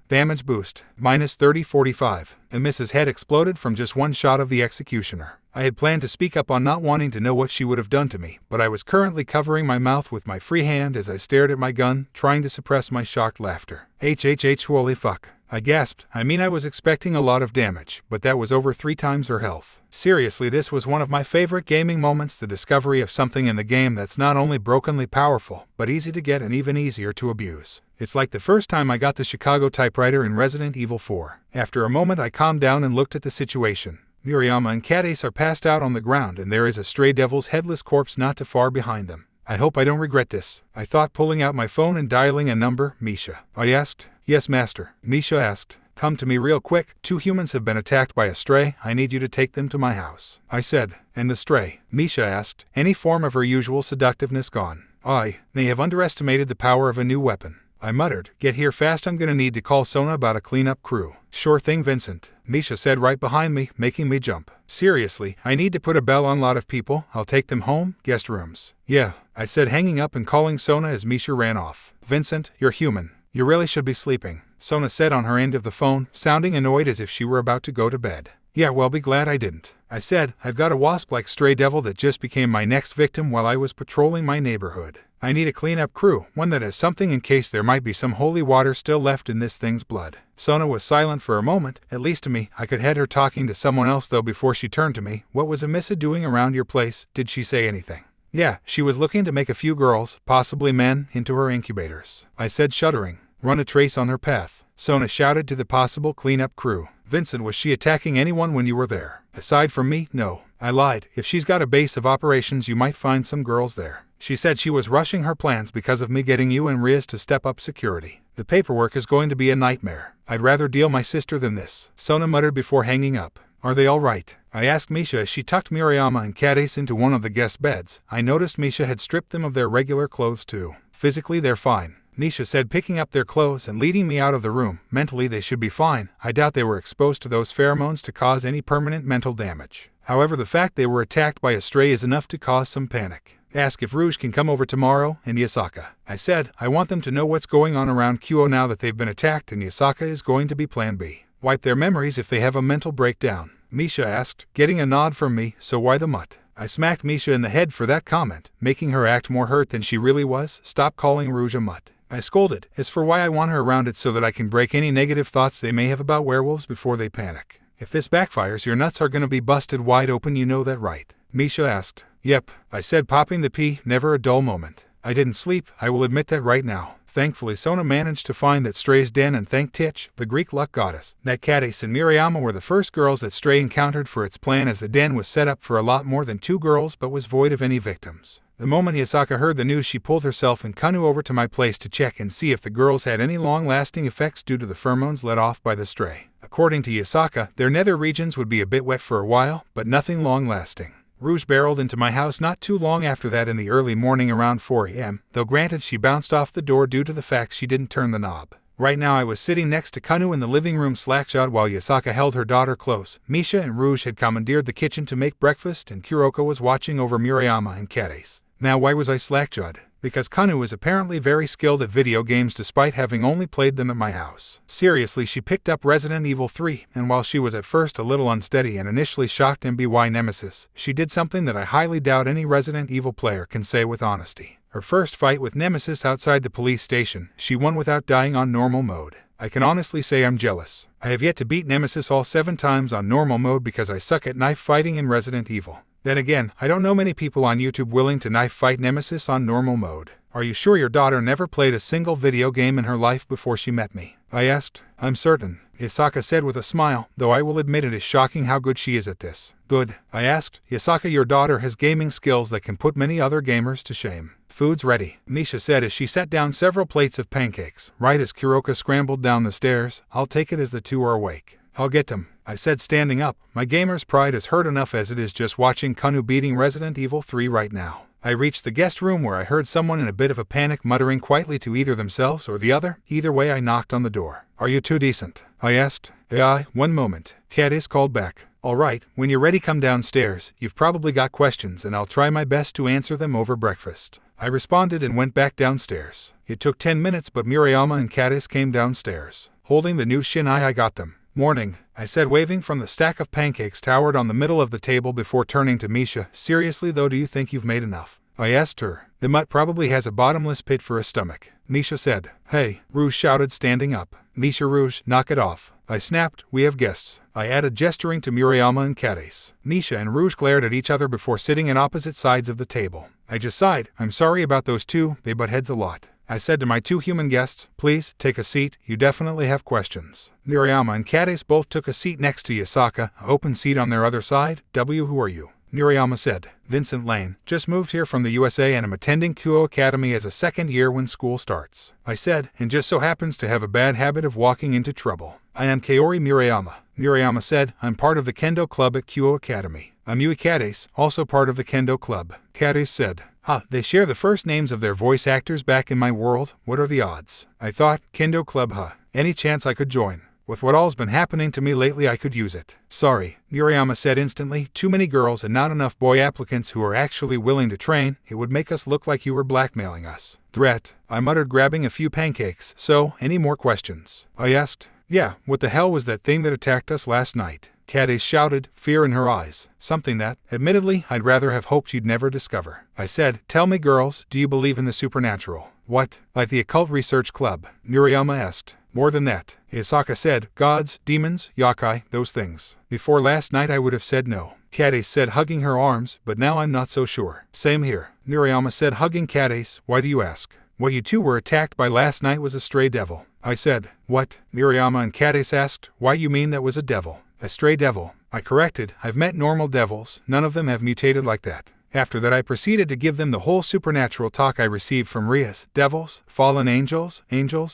damage boost, minus 30-45, and Mrs. Head exploded from just one shot of the executioner. I had planned to speak up on not wanting to know what she would have done to me, but I was currently covering my mouth with my free hand as I stared at my gun, trying to suppress my shocked laughter. Holy fuck. I gasped. I mean, I was expecting a lot of damage, but that was over 3 times her health. Seriously, this was one of my favorite gaming moments, the discovery of something in the game that's not only brokenly powerful, but easy to get and even easier to abuse. It's like the first time I got the Chicago typewriter in Resident Evil 4. After a moment I calmed down and looked at the situation. Murayama and Cassa are passed out on the ground and there is a stray devil's headless corpse not too far behind them. I hope I don't regret this, I thought, pulling out my phone and dialing a number. Misha, I asked. Yes, master, Misha asked. Come to me real quick. 2 humans have been attacked by a stray. I need you to take them to my house, I said. And the stray? Misha asked, any form of her usual seductiveness gone. I may have underestimated the power of a new weapon, I muttered. Get here fast, I'm gonna need to call Sona about a cleanup crew. Sure thing, Vincent, Misha said right behind me, making me jump. Seriously, I need to put a bell on a lot of people. I'll take them home, guest rooms. Yeah, I said, hanging up and calling Sona as Misha ran off. Vincent, you're human. You really should be sleeping, Sona said on her end of the phone, sounding annoyed as if she were about to go to bed. Yeah, well, be glad I didn't, I said. I've got a wasp-like stray devil that just became my next victim while I was patrolling my neighborhood. I need a cleanup crew, one that has something in case there might be some holy water still left in this thing's blood. Sona was silent for a moment, at least to me. I could head her talking to someone else though before she turned to me. What was Misha doing around your place? Did she say anything? Yeah, she was looking to make a few girls, possibly men, into her incubators, I said, shuddering. Run a trace on her path, Sona shouted to the possible cleanup crew. Vincent, was she attacking anyone when you were there? Aside from me, no. I lied. If she's got a base of operations, you might find some girls there. She said she was rushing her plans because of me getting you and Rias to step up security. The paperwork is going to be a nightmare. I'd rather deal my sister than this, Sona muttered before hanging up. Are they all right? I asked Misha as she tucked Murayama and Cassa into one of the guest beds. I noticed Misha had stripped them of their regular clothes too. Physically, they're fine, Misha said, picking up their clothes and leading me out of the room. Mentally, they should be fine. I doubt they were exposed to those pheromones to cause any permanent mental damage. However, the fact they were attacked by a stray is enough to cause some panic. Ask if Rouge can come over tomorrow, and Yasaka. I said, I want them to know what's going on around Kyo now that they've been attacked, and Yasaka is going to be plan B. Wipe their memories if they have a mental breakdown, Misha asked, getting a nod from me. So why the mutt? I smacked Misha in the head for that comment, making her act more hurt than she really was. Stop calling Rouge a mutt, I scolded. As for why I want her around, it so that I can break any negative thoughts they may have about werewolves before they panic. If this backfires, your nuts are gonna be busted wide open, you know that, right? Misha asked. Yep, I said, popping the pea. Never a dull moment. I didn't sleep, I will admit that right now. Thankfully, Sona managed to find that stray's den, and thank Titch, the Greek luck goddess, that Cassa and Murayama were the first girls that Stray encountered for its plan, as the den was set up for a lot more than 2 girls but was void of any victims. The moment Yasaka heard the news, she pulled herself and Kaneo over to my place to check and see if the girls had any long-lasting effects due to the pheromones let off by the stray. According to Yasaka, their nether regions would be a bit wet for a while, but nothing long-lasting. Rouge barreled into my house not too long after that in the early morning around 4 a.m., though granted she bounced off the door due to the fact she didn't turn the knob. Right now I was sitting next to Kaneo in the living room slackjawed while Yasaka held her daughter close. Misha and Rouge had commandeered the kitchen to make breakfast, and Kuroka was watching over Murayama and Cassa. Now why was I slackjawed? Because Kaneo is apparently very skilled at video games despite having only played them at my house. Seriously, she picked up Resident Evil 3, and while she was at first a little unsteady and initially shocked MBY Nemesis, she did something that I highly doubt any Resident Evil player can say with honesty. Her first fight with Nemesis outside the police station, she won without dying on normal mode. I can honestly say I'm jealous. I have yet to beat Nemesis all 7 times on normal mode because I suck at knife fighting in Resident Evil. Then again, I don't know many people on YouTube willing to knife fight Nemesis on normal mode. Are you sure your daughter never played a single video game in her life before she met me? I asked. I'm certain, Yasaka said with a smile, though I will admit it is shocking how good she is at this. Good, I asked. Yasaka, your daughter has gaming skills that can put many other gamers to shame. Food's ready, Misha said as she set down several plates of pancakes. Right as Kuroka scrambled down the stairs, I'll take it as the two are awake. I'll get them, I said standing up. My gamer's pride is hurt enough as it is just watching Kaneo beating Resident Evil 3 right now. I reached the guest room where I heard someone in a bit of a panic muttering quietly to either themselves or the other. Either way, I knocked on the door. Are you two decent? I asked. Yeah, one moment. Cassa called back. All right, when you're ready come downstairs. You've probably got questions and I'll try my best to answer them over breakfast. I responded and went back downstairs. It took 10 minutes but Murayama and Cassa came downstairs, holding the new shinai I got them. Morning, I said waving from the stack of pancakes towered on the middle of the table before turning to Misha. Seriously though, do you think you've made enough? I asked her. The mutt probably has a bottomless pit for a stomach, Misha said. Hey, Rouge shouted standing up. Misha, Rouge, knock it off. I snapped. We have guests, I added gesturing to Murayama and Cassa. Misha and Rouge glared at each other before sitting at opposite sides of the table. I just sighed. I'm sorry about those two, they butt heads a lot. I said to my 2 human guests, please, take a seat, you definitely have questions. Murayama and Cassa both took a seat next to Yasaka, an open seat on their other side. Who are you? Murayama said. Vincent Lane. Just moved here from the USA and I'm attending Kyoto Academy as a second year when school starts. I said, and just so happens to have a bad habit of walking into trouble. I am Kaori Murayama. Murayama said, I'm part of the Kendo Club at Kyoto Academy. I'm Yui Cassa, also part of the Kendo Club. Cassa said. They share the first names of their voice actors back in my world. What are the odds? I thought, Kendo Club, any chance I could join? With what all's been happening to me lately, I could use it. Sorry, Murayama said instantly. Too many girls and not enough boy applicants who are actually willing to train. It would make us look like you were blackmailing us. Threat, I muttered, grabbing a few pancakes. So, any more questions? I asked. Yeah, what the hell was that thing that attacked us last night? Cassa shouted, fear in her eyes. Something that, admittedly, I'd rather have hoped you'd never discover. I said, tell me girls, do you believe in the supernatural? What? Like the occult research club? Murayama asked. More than that, Yasaka said. Gods, demons, Yakai, those things. Before last night I would have said no, Cassa said, hugging her arms, but now I'm not so sure. Same here, Murayama said, hugging Cassa. Why do you ask? What you two were attacked by last night was a stray devil. I said. What? Murayama and Cassa asked. Why, you mean that was a devil? A stray devil, I corrected. I've met normal devils, none of them have mutated like that. After that I proceeded to give them the whole supernatural talk I received from Rias, devils, fallen angels,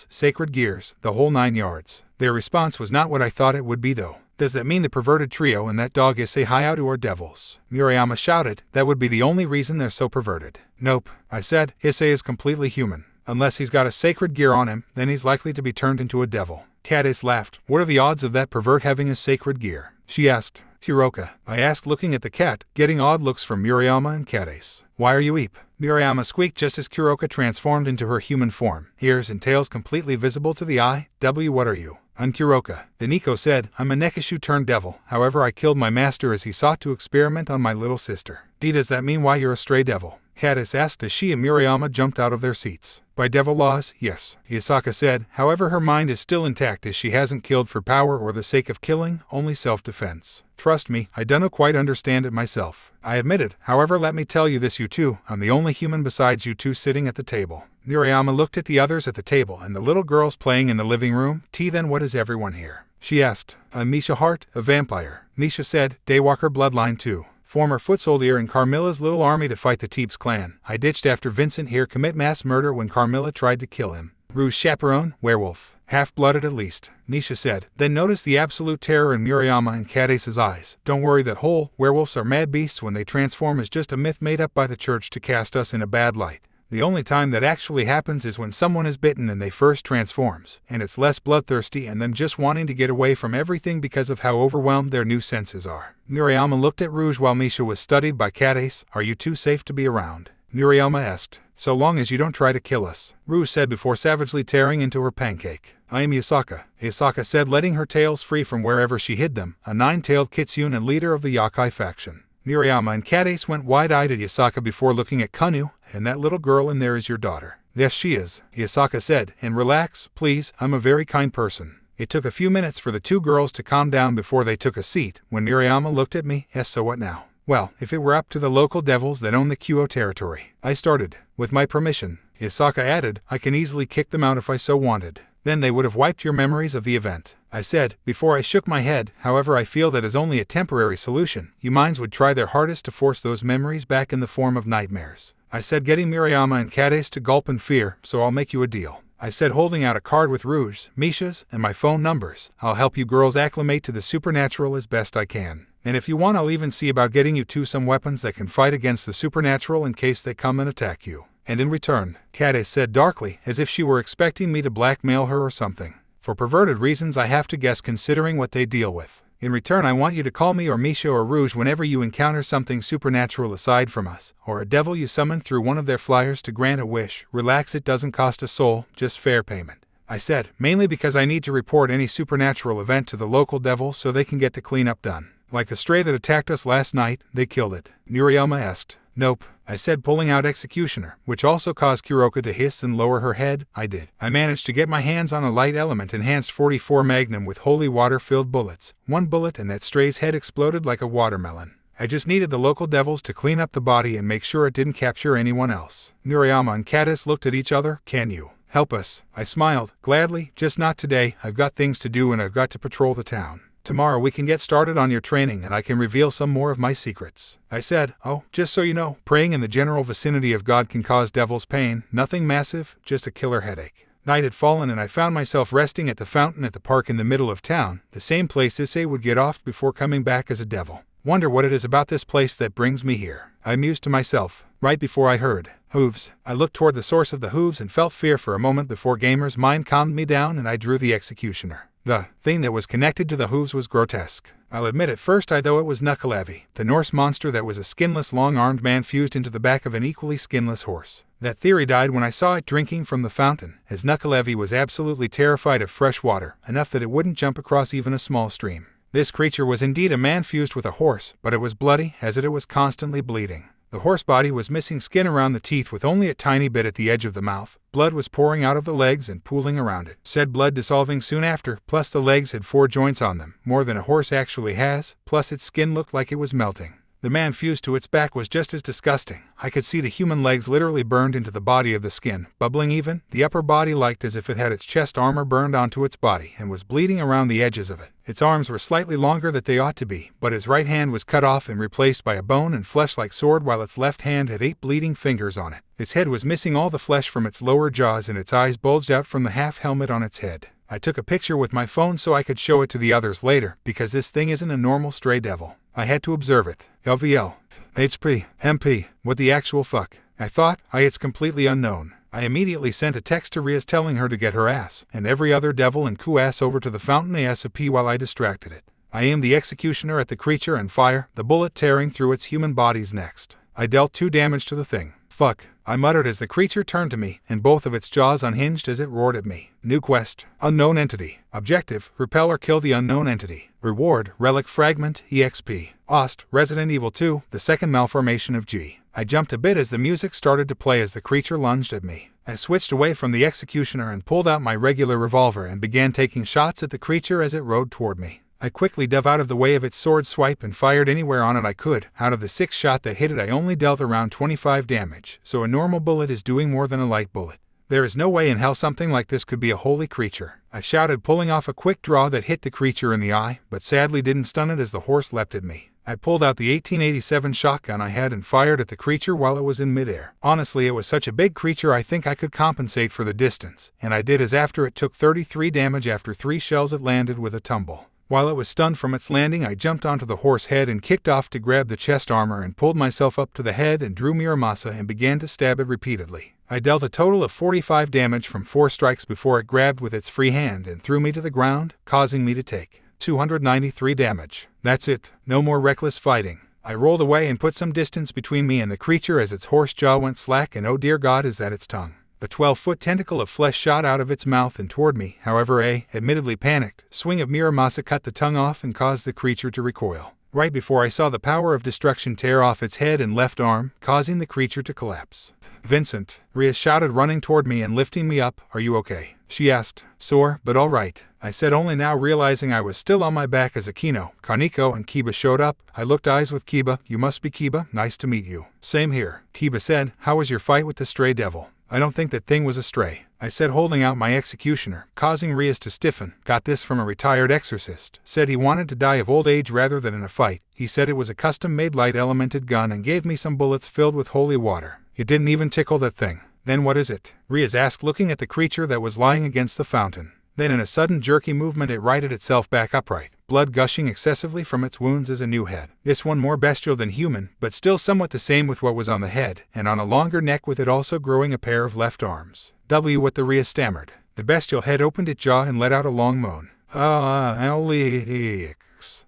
sacred gears, the whole 9 yards. Their response was not what I thought it would be though. Does that mean the perverted trio and that dog Issei Hayao are devils? Murayama shouted. That would be the only reason they're so perverted. Nope, I said. Issei is completely human. Unless he's got a sacred gear on him, then he's likely to be turned into a devil. Cassa laughed. What are the odds of that pervert having a sacred gear? She asked. Kuroka, I asked, looking at the cat, getting odd looks from Murayama and Cassa. Why are you eep? Murayama squeaked just as Kuroka transformed into her human form, ears and tails completely visible to the eye. What are you? I'm Kuroka. Then Nico said, I'm a Nekishu turned devil, however I killed my master as he sought to experiment on my little sister. Does that mean why you're a stray devil? Cassa asked as she and Murayama jumped out of their seats. By devil laws, yes, Yasaka said. However, her mind is still intact as she hasn't killed for power or the sake of killing, only self-defense. Trust me, I don't quite understand it myself. I admitted. However, let me tell you this, you two, I'm the only human besides you two sitting at the table. Murayama looked at the others at the table and the little girls playing in the living room. Then what is everyone here? She asked. I'm Misha Hart, a vampire. Misha said. Daywalker bloodline too. Former foot soldier in Carmilla's little army to fight the Teeps clan. I ditched after Vincent here commit mass murder when Carmilla tried to kill him. Rouge chaperone, werewolf. Half-blooded at least, Misha said. Then noticed the absolute terror in Murayama and Cassa's eyes. Don't worry, that whole werewolves are mad beasts when they transform is just a myth made up by the church to cast us in a bad light. The only time that actually happens is when someone is bitten and they first transforms, and it's less bloodthirsty and them just wanting to get away from everything because of how overwhelmed their new senses are. Murayama looked at Rouge while Misha was studied by Cassa. Are you two safe to be around? Murayama asked. So long as you don't try to kill us, Rouge said before savagely tearing into her pancake. I am Yasaka, Yasaka said, letting her tails free from wherever she hid them, a 9-tailed kitsune and leader of the Yakai faction. Murayama and Cassa went wide-eyed at Yasaka before looking at Kaneo. And that little girl in there is your daughter? Yes, she is, Yasaka said, and relax, please, I'm a very kind person. It took a few minutes for the two girls to calm down before they took a seat. When Murayama looked at me, yes, so what now? Well, if it were up to the local devils that own the Kyo territory, I started. With my permission, Yasaka added, I can easily kick them out if I so wanted. Then they would have wiped your memories of the event. I said, before I shook my head, however I feel that is only a temporary solution. You minds would try their hardest to force those memories back in the form of nightmares. I said, getting Murayama and Kades to gulp in fear, so I'll make you a deal. I said, holding out a card with Rouge, Misha's, and my phone numbers. I'll help you girls acclimate to the supernatural as best I can. And if you want, I'll even see about getting you two some weapons that can fight against the supernatural in case they come and attack you. And in return, Kades said darkly, as if she were expecting me to blackmail her or something. For perverted reasons I have to guess considering what they deal with. In return I want you to call me or Misha or Rouge whenever you encounter something supernatural aside from us, or a devil you summon through one of their flyers to grant a wish. Relax, it doesn't cost a soul, just fair payment. I said, mainly because I need to report any supernatural event to the local devils so they can get the cleanup done. Like the stray that attacked us last night, they killed it. Murayama asked. Nope, I said, pulling out Executioner, which also caused Kuroka to hiss and lower her head. I did. I managed to get my hands on a light element enhanced 44 Magnum with holy water filled bullets. One bullet and that stray's head exploded like a watermelon. I just needed the local devils to clean up the body and make sure it didn't capture anyone else. Murayama and Kades looked at each other. Can you help us? I smiled. Gladly, just not today. I've got things to do and I've got to patrol the town. Tomorrow we can get started on your training and I can reveal some more of my secrets. I said, oh, just so you know, praying in the general vicinity of God can cause devil's pain, nothing massive, just a killer headache. Night had fallen and I found myself resting at the fountain at the park in the middle of town, the same place Issei would get off before coming back as a devil. Wonder what it is about this place that brings me here. I mused to myself, right before I heard hooves. I looked toward the source of the hooves and felt fear for a moment before Gamer's mind calmed me down and I drew the Executioner. The thing that was connected to the hooves was grotesque. I'll admit at first I thought it was Nukkalevi, the Norse monster that was a skinless long-armed man fused into the back of an equally skinless horse. That theory died when I saw it drinking from the fountain, as Nukkalevi was absolutely terrified of fresh water, enough that it wouldn't jump across even a small stream. This creature was indeed a man fused with a horse, but it was bloody, as it was constantly bleeding. The horse body was missing skin around the teeth with only a tiny bit at the edge of the mouth. Blood was pouring out of the legs and pooling around it. Said blood dissolving soon after, plus the legs had 4 joints on them, more than a horse actually has, plus its skin looked like it was melting. The man fused to its back was just as disgusting. I could see the human legs literally burned into the body of the skin, bubbling even. The upper body looked as if it had its chest armor burned onto its body and was bleeding around the edges of it. Its arms were slightly longer than they ought to be, but his right hand was cut off and replaced by a bone and flesh-like sword while its left hand had 8 bleeding fingers on it. Its head was missing all the flesh from its lower jaws and its eyes bulged out from the half-helmet on its head. I took a picture with my phone so I could show it to the others later, because this thing isn't a normal stray devil. I had to observe it. LVL. HP. MP. What the actual fuck? I thought, it's completely unknown. I immediately sent a text to Rias telling her to get her ass, and every other devil and coup ass over to the fountain ASAP while I distracted it. I aimed the Executioner at the creature and fire, the bullet tearing through its human body's next. I dealt 2 damage to the thing. Fuck, I muttered as the creature turned to me, and both of its jaws unhinged as it roared at me. New quest. Unknown entity. Objective, repel or kill the unknown entity. Reward, Relic Fragment, EXP. Ost, Resident Evil 2, the second malformation of G. I jumped a bit as the music started to play as the creature lunged at me. I switched away from the Executioner and pulled out my regular revolver and began taking shots at the creature as it rode toward me. I quickly dove out of the way of its sword swipe and fired anywhere on it I could. Out of the 6 shot that hit it I only dealt around 25 damage, so a normal bullet is doing more than a light bullet. There is no way in hell something like this could be a holy creature. I shouted, pulling off a quick draw that hit the creature in the eye, but sadly didn't stun it as the horse leapt at me. I pulled out the 1887 shotgun I had and fired at the creature while it was in midair. Honestly, it was such a big creature I think I could compensate for the distance, and I did, as after it took 33 damage after 3 shells it landed with a tumble. While it was stunned from its landing, I jumped onto the horse head and kicked off to grab the chest armor and pulled myself up to the head and drew Muramasa and began to stab it repeatedly. I dealt a total of 45 damage from 4 strikes before it grabbed with its free hand and threw me to the ground, causing me to take 293 damage. That's it, no more reckless fighting. I rolled away and put some distance between me and the creature as its horse jaw went slack, and oh dear God, is that its tongue. The 12-foot tentacle of flesh shot out of its mouth and toward me. However, admittedly panicked swing of Muramasa cut the tongue off and caused the creature to recoil. right before I saw the power of destruction tear off its head and left arm, causing the creature to collapse. Vincent, Rias shouted, running toward me and lifting me up. Are you okay? She asked. Sore, but all right, I said, only now realizing I was still on my back as Akino, Kaneko, and Kiba showed up. I looked eyes with Kiba. You must be Kiba. Nice to meet you. Same here. Kiba said. How was your fight with the stray devil? I don't think that thing was a stray, I said, holding out my executioner, causing Rias to stiffen. Got this from a retired exorcist. Said he wanted to die of old age rather than in a fight. He said it was a custom-made light elemented gun and gave me some bullets filled with holy water. It didn't even tickle that thing. Then what is it? Rias asked, looking at the creature that was lying against the fountain. Then in a sudden jerky movement it righted itself back upright, blood gushing excessively from its wounds as a new head. This one more bestial than human, but still somewhat the same with what was on the head, and on a longer neck, with it also growing a pair of left arms. What the Rias stammered. The bestial head opened its jaw and let out a long moan. Alex.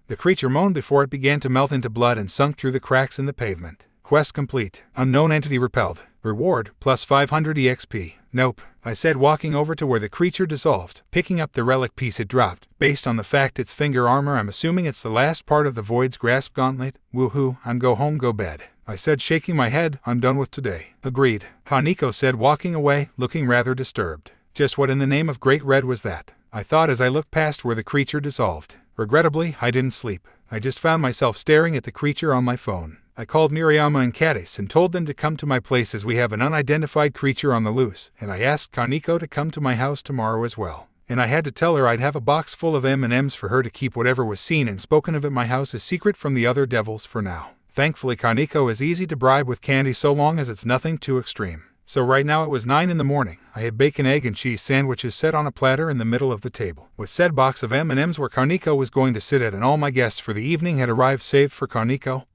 The creature moaned before it began to melt into blood and sunk through the cracks in the pavement. Quest complete. Unknown entity repelled. Reward, plus 500 EXP. Nope, I said, walking over to where the creature dissolved, picking up the relic piece it dropped. Based on the fact it's finger armor, I'm assuming it's the last part of the Void's grasp gauntlet. Woohoo, I'm go home, go bed. I said, shaking my head. I'm done with today. Agreed, Kaneko said, walking away, looking rather disturbed. Just what in the name of Great Red was that? I thought as I looked past where the creature dissolved. Regrettably, I didn't sleep. I just found myself staring at the creature on my phone. I called Murayama and Cassa and told them to come to my place as we have an unidentified creature on the loose, and I asked Kaneko to come to my house tomorrow as well. And I had to tell her I'd have a box full of M&Ms for her to keep whatever was seen and spoken of at my house a secret from the other devils for now. Thankfully, Kaneko is easy to bribe with candy so long as it's nothing too extreme. So right now it was 9 in the morning. I had bacon, egg, and cheese sandwiches set on a platter in the middle of the table, with said box of M&Ms where Kaneko was going to sit at, and all my guests for the evening had arrived save for Kaneko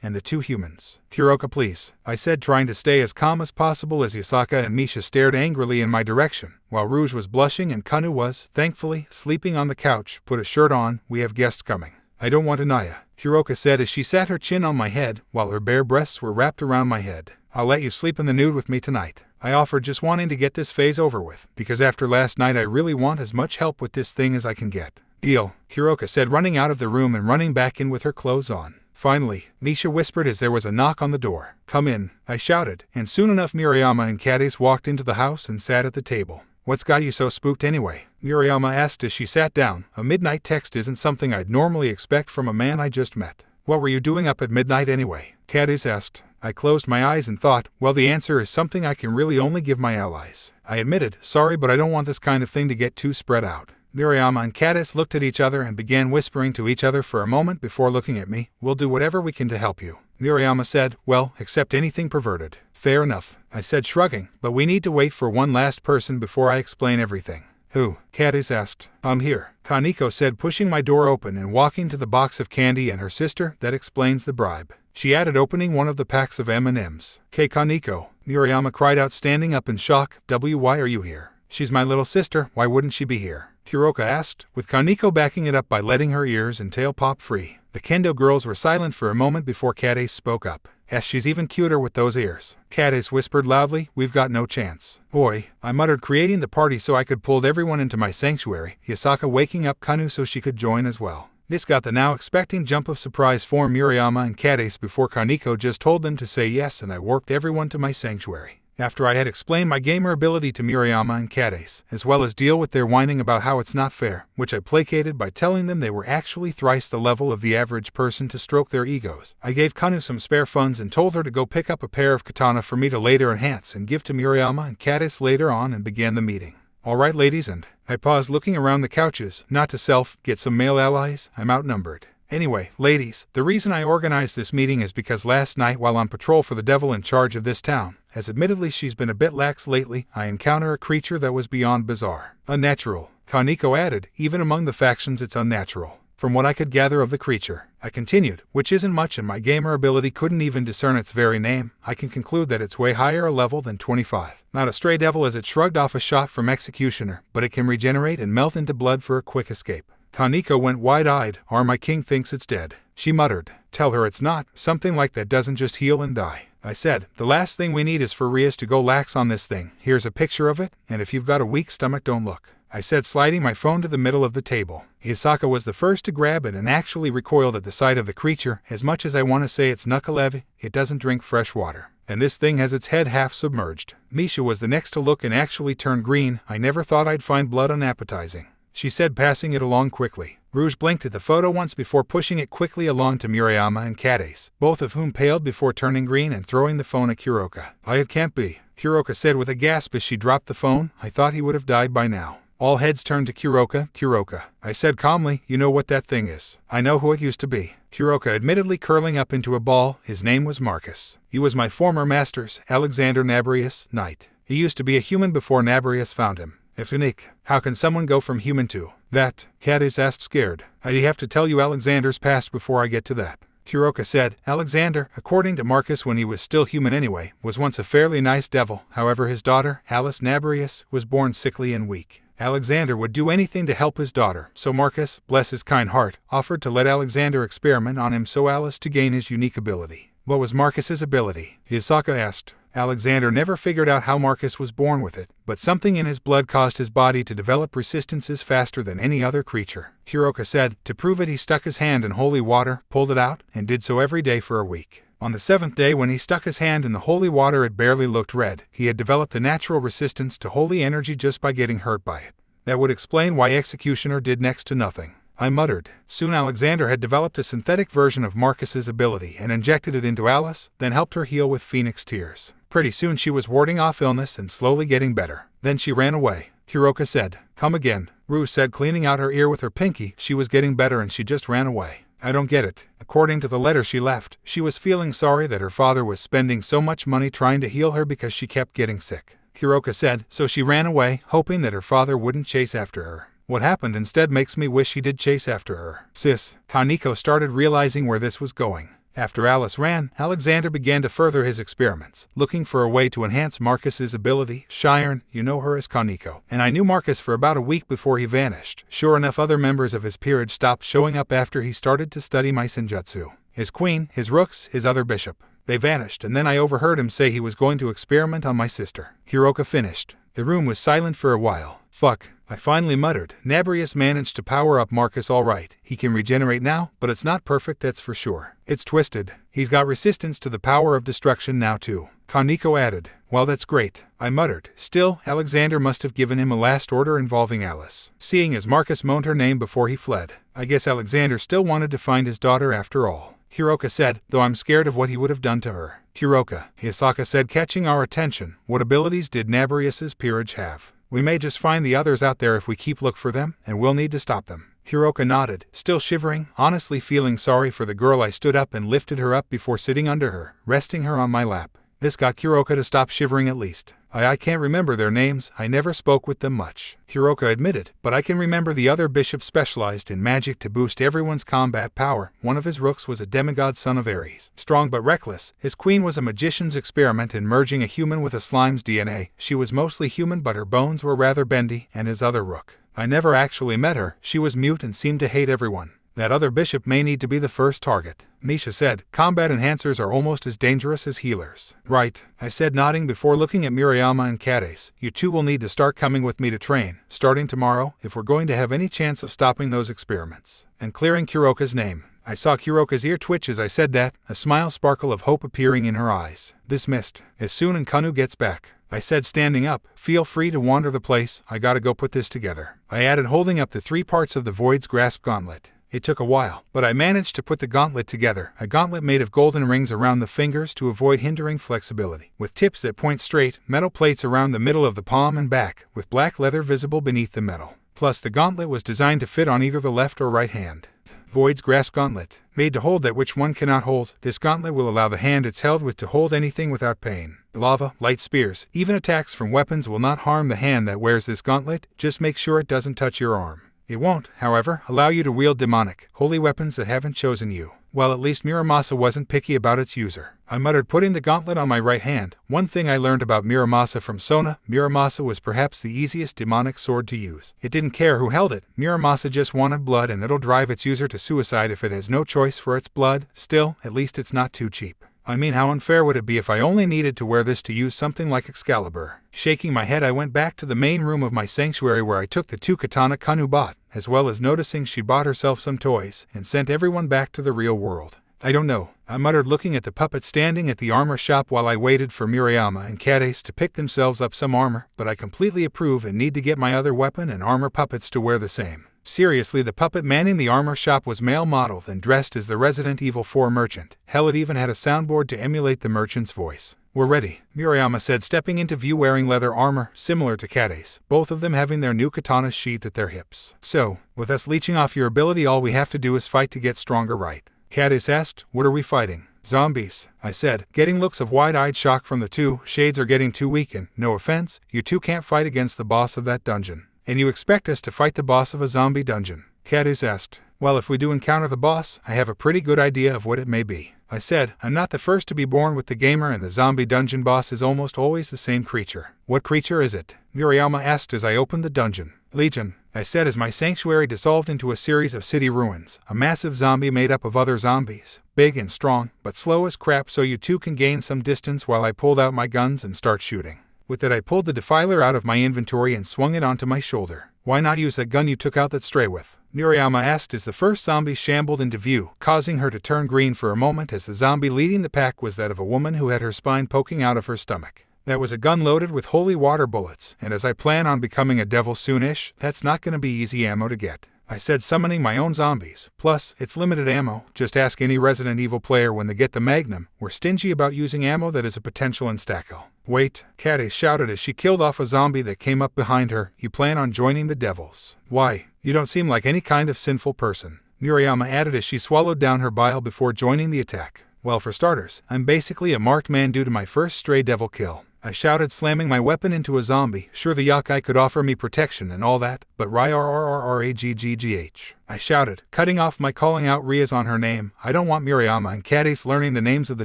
and the two humans. Kuroka, please, I said, trying to stay as calm as possible as Yasaka and Misha stared angrily in my direction, while Rouge was blushing and Kanu was, thankfully, sleeping on the couch. Put a shirt on, we have guests coming. I don't want Anaya, Kuroka said as she sat her chin on my head, while her bare breasts were wrapped around my head. I'll let you sleep in the nude with me tonight, I offered, just wanting to get this phase over with, because after last night I really want as much help with this thing as I can get. Deal, Kuroka said, running out of the room and running back in with her clothes on. Finally, Misha whispered as there was a knock on the door. Come in, I shouted, and soon enough Murayama and Cassa walked into the house and sat at the table. What's got you so spooked anyway? Murayama asked as she sat down. A midnight text isn't something I'd normally expect from a man I just met. What were you doing up at midnight anyway? Cassa asked. I closed my eyes and thought, well, the answer is something I can really only give my allies. I admitted, sorry, but I don't want this kind of thing to get too spread out. Murayama and Cassa looked at each other and began whispering to each other for a moment before looking at me. We'll do whatever we can to help you. Murayama said, well, except anything perverted. Fair enough, I said, shrugging, but we need to wait for one last person before I explain everything. Who? Cassa asked. I'm here, Kaneko said, pushing my door open and walking to the box of candy and her sister. That explains the bribe, she added, opening one of the packs of M&Ms. Kaneko, Murayama cried out, standing up in shock. Why are you here? She's my little sister, why wouldn't she be here? Kuroka asked, with Kaneko backing it up by letting her ears and tail pop free. The Kendo girls were silent for a moment before Cassa spoke up. She's even cuter with those ears. Cassa whispered loudly, we've got no chance. Boy, I muttered, creating the party so I could pull everyone into my sanctuary, Yasaka waking up Kanu so she could join as well. This got the now expecting jump of surprise for Murayama and Cassa before Kaneko just told them to say yes, and I worked everyone to my sanctuary. After I had explained my gamer ability to Murayama and Cassa, as well as deal with their whining about how it's not fair, which I placated by telling them they were actually thrice the level of the average person to stroke their egos, I gave Kanu some spare funds and told her to go pick up a pair of katana for me to later enhance and give to Murayama and Cassa later on, and began the meeting. Alright ladies, and I paused, looking around the couches, not to get some male allies, I'm outnumbered. Anyway, ladies, the reason I organized this meeting is because last night while on patrol for the devil in charge of this town, as admittedly she's been a bit lax lately, I encounter a creature that was beyond bizarre. Unnatural, Kaneko added, even among the factions it's unnatural. From what I could gather of the creature, I continued, which isn't much and my gamer ability couldn't even discern its very name, I can conclude that it's way higher a level than 25. Not a stray devil as it shrugged off a shot from Executioner, but it can regenerate and melt into blood for a quick escape. Kaneko went wide-eyed. My king thinks it's dead, she muttered. Tell her it's not, something like that doesn't just heal and die. I said, the last thing we need is for Rias to go lax on this thing. Here's a picture of it, and if you've got a weak stomach don't look. I said, sliding my phone to the middle of the table. Yasaka was the first to grab it and actually recoiled at the sight of the creature. As much as I want to say it's knuckle-heavy, it doesn't drink fresh water. And this thing has its head half submerged. Misha was the next to look and actually turned green. I never thought I'd find blood unappetizing, she said, passing it along quickly. Rouge blinked at the photo once before pushing it quickly along to Murayama and Kades, both of whom paled before turning green and throwing the phone at Kuroka. It can't be, Kuroka said with a gasp as she dropped the phone. I thought he would have died by now. All heads turned to Kuroka. Kuroka, I said calmly, you know what that thing is. I know who it used to be. Kuroka admittedly curling up into a ball. His name was Marcus. He was my former master's, Alexander Nabrius, knight. He used to be a human before Nabrius found him. If unique, how can someone go from human to that? Kades asked, scared. I have to tell you Alexander's past before I get to that. Kuroka said, Alexander, according to Marcus when he was still human anyway, was once a fairly nice devil. However, his daughter, Alice Nabrius, was born sickly and weak. Alexander would do anything to help his daughter, so Marcus, bless his kind heart, offered to let Alexander experiment on him so Alice to gain his unique ability. What was Marcus's ability? Yasaka asked. Alexander never figured out how Marcus was born with it, but something in his blood caused his body to develop resistances faster than any other creature. Kuroka said, to prove it he stuck his hand in holy water, pulled it out, and did so every day for a week. On the 7th day when he stuck his hand in the holy water it barely looked red. He had developed a natural resistance to holy energy just by getting hurt by it. That would explain why Executioner did next to nothing, I muttered. Soon Alexander had developed a synthetic version of Marcus's ability and injected it into Alice, then helped her heal with Phoenix Tears. Pretty soon she was warding off illness and slowly getting better. Then she ran away. Kuroka said, come again. Rue said, cleaning out her ear with her pinky. She was getting better and she just ran away. I don't get it. According to the letter she left, she was feeling sorry that her father was spending so much money trying to heal her because she kept getting sick. Kuroka said, so she ran away, hoping that her father wouldn't chase after her. What happened instead makes me wish he did chase after her. Sis, Kaneko started realizing where this was going. After Alice ran, Alexander began to further his experiments, looking for a way to enhance Marcus's ability. Shiren, you know her as Kaneko. And I knew Marcus for about a week before he vanished. Sure enough, other members of his peerage stopped showing up after he started to study my senjutsu. His queen, his rooks, his other bishop. They vanished, and then I overheard him say he was going to experiment on my sister. Kuroka finished. The room was silent for a while. Fuck, I finally muttered. Nabrius managed to power up Marcus all right. He can regenerate now, but it's not perfect, that's for sure. It's twisted. He's got resistance to the power of destruction now too. Kaneko added. Well, that's great, I muttered. Still, Alexander must have given him a last order involving Alice, seeing as Marcus moaned her name before he fled. I guess Alexander still wanted to find his daughter after all. Kuroka said, though I'm scared of what he would have done to her. Kuroka, Yasaka said, catching our attention. What abilities did Nabrius's peerage have? We may just find the others out there if we keep look for them, and we'll need to stop them. Kuroka nodded, still shivering, honestly feeling sorry for the girl. I stood up and lifted her up before sitting under her, resting her on my lap. This got Kuroka to stop shivering at least. I can't remember their names, I never spoke with them much, Kuroka admitted, but I can remember the other bishops specialized in magic to boost everyone's combat power. One of his rooks was a demigod son of Ares, strong but reckless. His queen was a magician's experiment in merging a human with a slime's DNA. She was mostly human but her bones were rather bendy, and his other rook. I never actually met her, she was mute and seemed to hate everyone. That other bishop may need to be the first target, Misha said. Combat enhancers are almost as dangerous as healers. Right, I said, nodding before looking at Murayama and Kades. You two will need to start coming with me to train, starting tomorrow, if we're going to have any chance of stopping those experiments. And clearing Kuroka's name. I saw Kuroka's ear twitch as I said that, a smile sparkle of hope appearing in her eyes. Dismissed. As soon as Kanu gets back, I said, standing up, feel free to wander the place, I gotta go put this together. I added, holding up the 3 parts of the Void's Grasp gauntlet. It took a while, but I managed to put the gauntlet together, a gauntlet made of golden rings around the fingers to avoid hindering flexibility, with tips that point straight, metal plates around the middle of the palm and back, with black leather visible beneath the metal. Plus the gauntlet was designed to fit on either the left or right hand. Void's Grasp Gauntlet, made to hold that which one cannot hold. This gauntlet will allow the hand it's held with to hold anything without pain. Lava, light spears, even attacks from weapons will not harm the hand that wears this gauntlet, just make sure it doesn't touch your arm. It won't, however, allow you to wield demonic, holy weapons that haven't chosen you. Well, at least Muramasa wasn't picky about its user. I muttered, putting the gauntlet on my right hand. One thing I learned about Muramasa from Sona, Muramasa was perhaps the easiest demonic sword to use. It didn't care who held it. Muramasa just wanted blood, and it'll drive its user to suicide if it has no choice for its blood. Still, at least it's not too cheap. I mean, how unfair would it be if I only needed to wear this to use something like Excalibur? Shaking my head, I went back to the main room of my sanctuary where I took the 2 katana Kanu bought, as well as noticing she bought herself some toys, and sent everyone back to the real world. I don't know, I muttered, looking at the puppet standing at the armor shop while I waited for Murayama and Cassa to pick themselves up some armor, but I completely approve and need to get my other weapon and armor puppets to wear the same. Seriously, the puppet manning the armor shop was male-modeled and dressed as the Resident Evil 4 merchant. Hell, it even had a soundboard to emulate the merchant's voice. We're ready, Murayama said, stepping into view wearing leather armor similar to Cassa's, both of them having their new katanas sheathed at their hips. So, with us leeching off your ability, all we have to do is fight to get stronger, right? Cassa asked. What are we fighting? Zombies, I said, getting looks of wide-eyed shock from the two. Shades are getting too weak and, no offense, you two can't fight against the boss of that dungeon. And you expect us to fight the boss of a zombie dungeon? Cassa asked. Well, if we do encounter the boss, I have a pretty good idea of what it may be. I said, I'm not the first to be born with the gamer, and the zombie dungeon boss is almost always the same creature. What creature is it? Murayama asked as I opened the dungeon. Legion, I said as my sanctuary dissolved into a series of city ruins, a massive zombie made up of other zombies, big and strong, but slow as crap, so you two can gain some distance while I pulled out my guns and start shooting. With that, I pulled the defiler out of my inventory and swung it onto my shoulder. Why not use that gun you took out that stray with? Murayama asked as the first zombie shambled into view, causing her to turn green for a moment, as the zombie leading the pack was that of a woman who had her spine poking out of her stomach. That was a gun loaded with holy water bullets, and as I plan on becoming a devil soonish, that's not going to be easy ammo to get. I said, summoning my own zombies. Plus, it's limited ammo. Just ask any Resident Evil player when they get the Magnum. We're stingy about using ammo that is a potential instackle. Wait, Cassa shouted as she killed off a zombie that came up behind her. You plan on joining the devils? Why? You don't seem like any kind of sinful person, Murayama added as she swallowed down her bile before joining the attack. Well, for starters, I'm basically a marked man due to my first stray devil kill, I shouted, slamming my weapon into a zombie. Sure, the Yakai could offer me protection and all that, but Rarrrraggh, I shouted, cutting off my calling out Rias on her name. I don't want Murayama and Cassa learning the names of the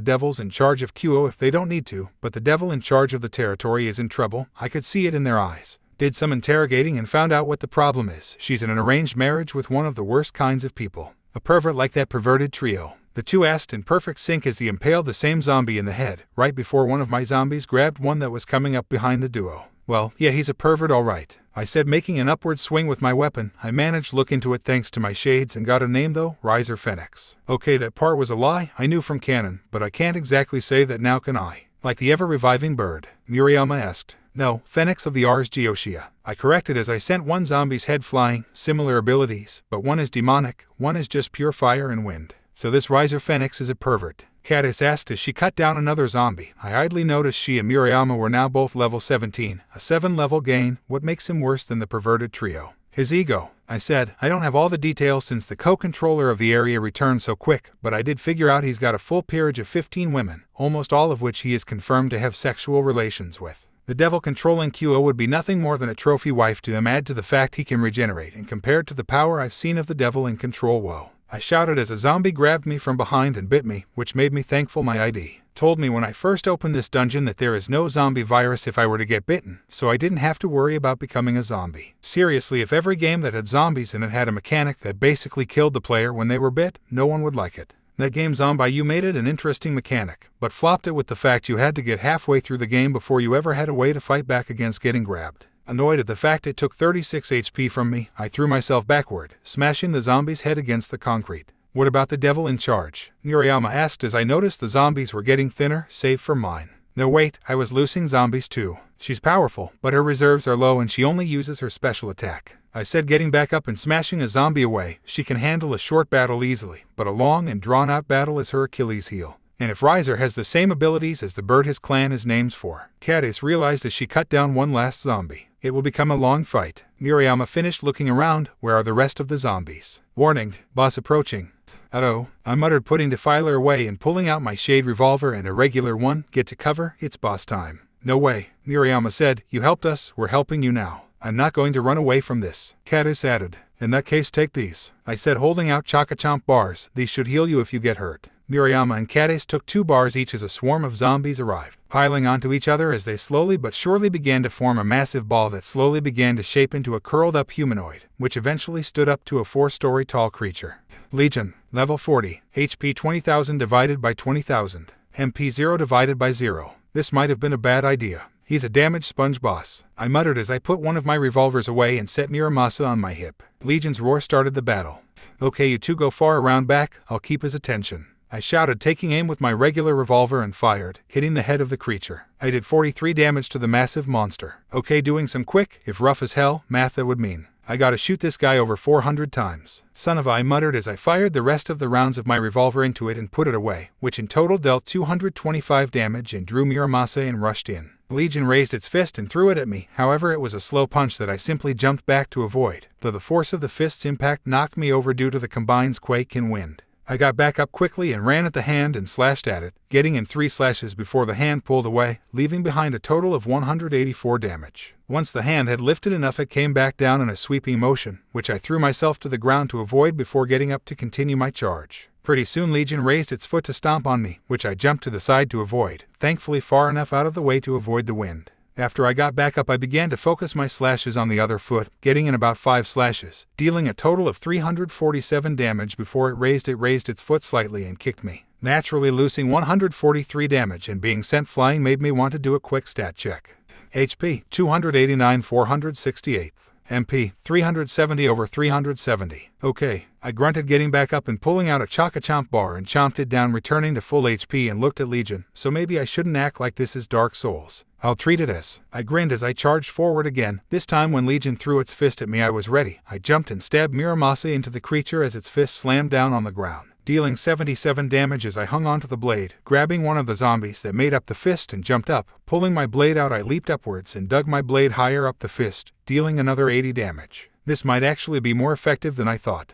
devils in charge of QO if they don't need to, but the devil in charge of the territory is in trouble. I could see it in their eyes. Did some interrogating and found out what the problem is. She's in an arranged marriage with one of the worst kinds of people. A pervert like that perverted trio. The two asked in perfect sync as he impaled the same zombie in the head, right before one of my zombies grabbed one that was coming up behind the duo. Well, yeah, he's a pervert all right, I said, making an upward swing with my weapon. I managed to look into it thanks to my shades and got a name though, Riser Phoenix. Okay, that part was a lie, I knew from canon, but I can't exactly say that now, can I? Like the ever-reviving bird? Murayama asked. No, Phoenix of the Ars Geotia, I corrected as I sent one zombie's head flying. Similar abilities, but one is demonic, one is just pure fire and wind. So this Riser Phoenix is a pervert? Cassa asked as she cut down another zombie. I idly noticed she and Murayama were now both level 17, a 7-level gain. What makes him worse than the perverted trio? His ego, I said. I don't have all the details since the co-controller of the area returned so quick, but I did figure out he's got a full peerage of 15 women, almost all of which he is confirmed to have sexual relations with. The devil controlling QO would be nothing more than a trophy wife to him. Add to the fact he can regenerate, and compared to the power I've seen of the devil in control, whoa. I shouted as a zombie grabbed me from behind and bit me, which made me thankful my ID told me when I first opened this dungeon that there is no zombie virus if I were to get bitten, so I didn't have to worry about becoming a zombie. Seriously, if every game that had zombies in it had a mechanic that basically killed the player when they were bit, no one would like it. That game Zombie, you made it an interesting mechanic, but flopped it with the fact you had to get halfway through the game before you ever had a way to fight back against getting grabbed. Annoyed at the fact it took 36 HP from me, I threw myself backward, smashing the zombie's head against the concrete. What about the devil in charge? Murayama asked as I noticed the zombies were getting thinner, save for mine. No wait, I was losing zombies too. She's powerful, but her reserves are low and she only uses her special attack, I said, getting back up and smashing a zombie away. She can handle a short battle easily, but a long and drawn-out battle is her Achilles heel. And if Riser has the same abilities as the bird his clan is named for, Cassa realized as she cut down one last zombie. It will become a long fight. Murayama finished looking around. Where are the rest of the zombies? Warning, boss approaching. Uh-oh, I muttered, putting Defiler away and pulling out my shade revolver and a regular one. Get to cover, it's boss time. No way, Murayama said. You helped us, we're helping you now. I'm not going to run away from this, Cassa added. In that case, take these, I said, holding out Chaka-Chomp bars. These should heal you if you get hurt. Murayama and Cassa took 2 bars each as a swarm of zombies arrived, piling onto each other as they slowly but surely began to form a massive ball that slowly began to shape into a curled-up humanoid, which eventually stood up to a 4-story tall creature. Legion, level 40, HP 20,000 divided by 20,000. MP 0 divided by 0. This might have been a bad idea. He's a damaged sponge boss, I muttered as I put one of my revolvers away and set Muramasa on my hip. Legion's roar started the battle. Okay, you two go far around back, I'll keep his attention, I shouted, taking aim with my regular revolver and fired, hitting the head of the creature. I did 43 damage to the massive monster. Okay, doing some quick, if rough as hell, math that would mean. I gotta shoot this guy over 400 times. Son of I muttered as I fired the rest of the rounds of my revolver into it and put it away, which in total dealt 225 damage and drew Muramasa and rushed in. Legion raised its fist and threw it at me, however it was a slow punch that I simply jumped back to avoid, though the force of the fist's impact knocked me over due to the combined quake and wind. I got back up quickly and ran at the hand and slashed at it, getting in 3 slashes before the hand pulled away, leaving behind a total of 184 damage. Once the hand had lifted enough, it came back down in a sweeping motion, which I threw myself to the ground to avoid before getting up to continue my charge. Pretty soon Legion raised its foot to stomp on me, which I jumped to the side to avoid, thankfully far enough out of the way to avoid the wind. After I got back up, I began to focus my slashes on the other foot, getting in about 5 slashes, dealing a total of 347 damage before it raised its foot slightly and kicked me. Naturally, losing 143 damage and being sent flying made me want to do a quick stat check. HP 289 468. MP 370 over 370. Okay, I grunted, getting back up and pulling out a Chomp bar and chomped it down, returning to full HP, and looked at Legion. So maybe I shouldn't act like this is Dark Souls. I'll treat it as. I grinned as I charged forward again. This time when Legion threw its fist at me, I was ready. I jumped and stabbed Muramasa into the creature as its fist slammed down on the ground, dealing 77 damage as I hung onto the blade, grabbing one of the zombies that made up the fist and jumped up. Pulling my blade out, I leaped upwards and dug my blade higher up the fist, dealing another 80 damage. This might actually be more effective than I thought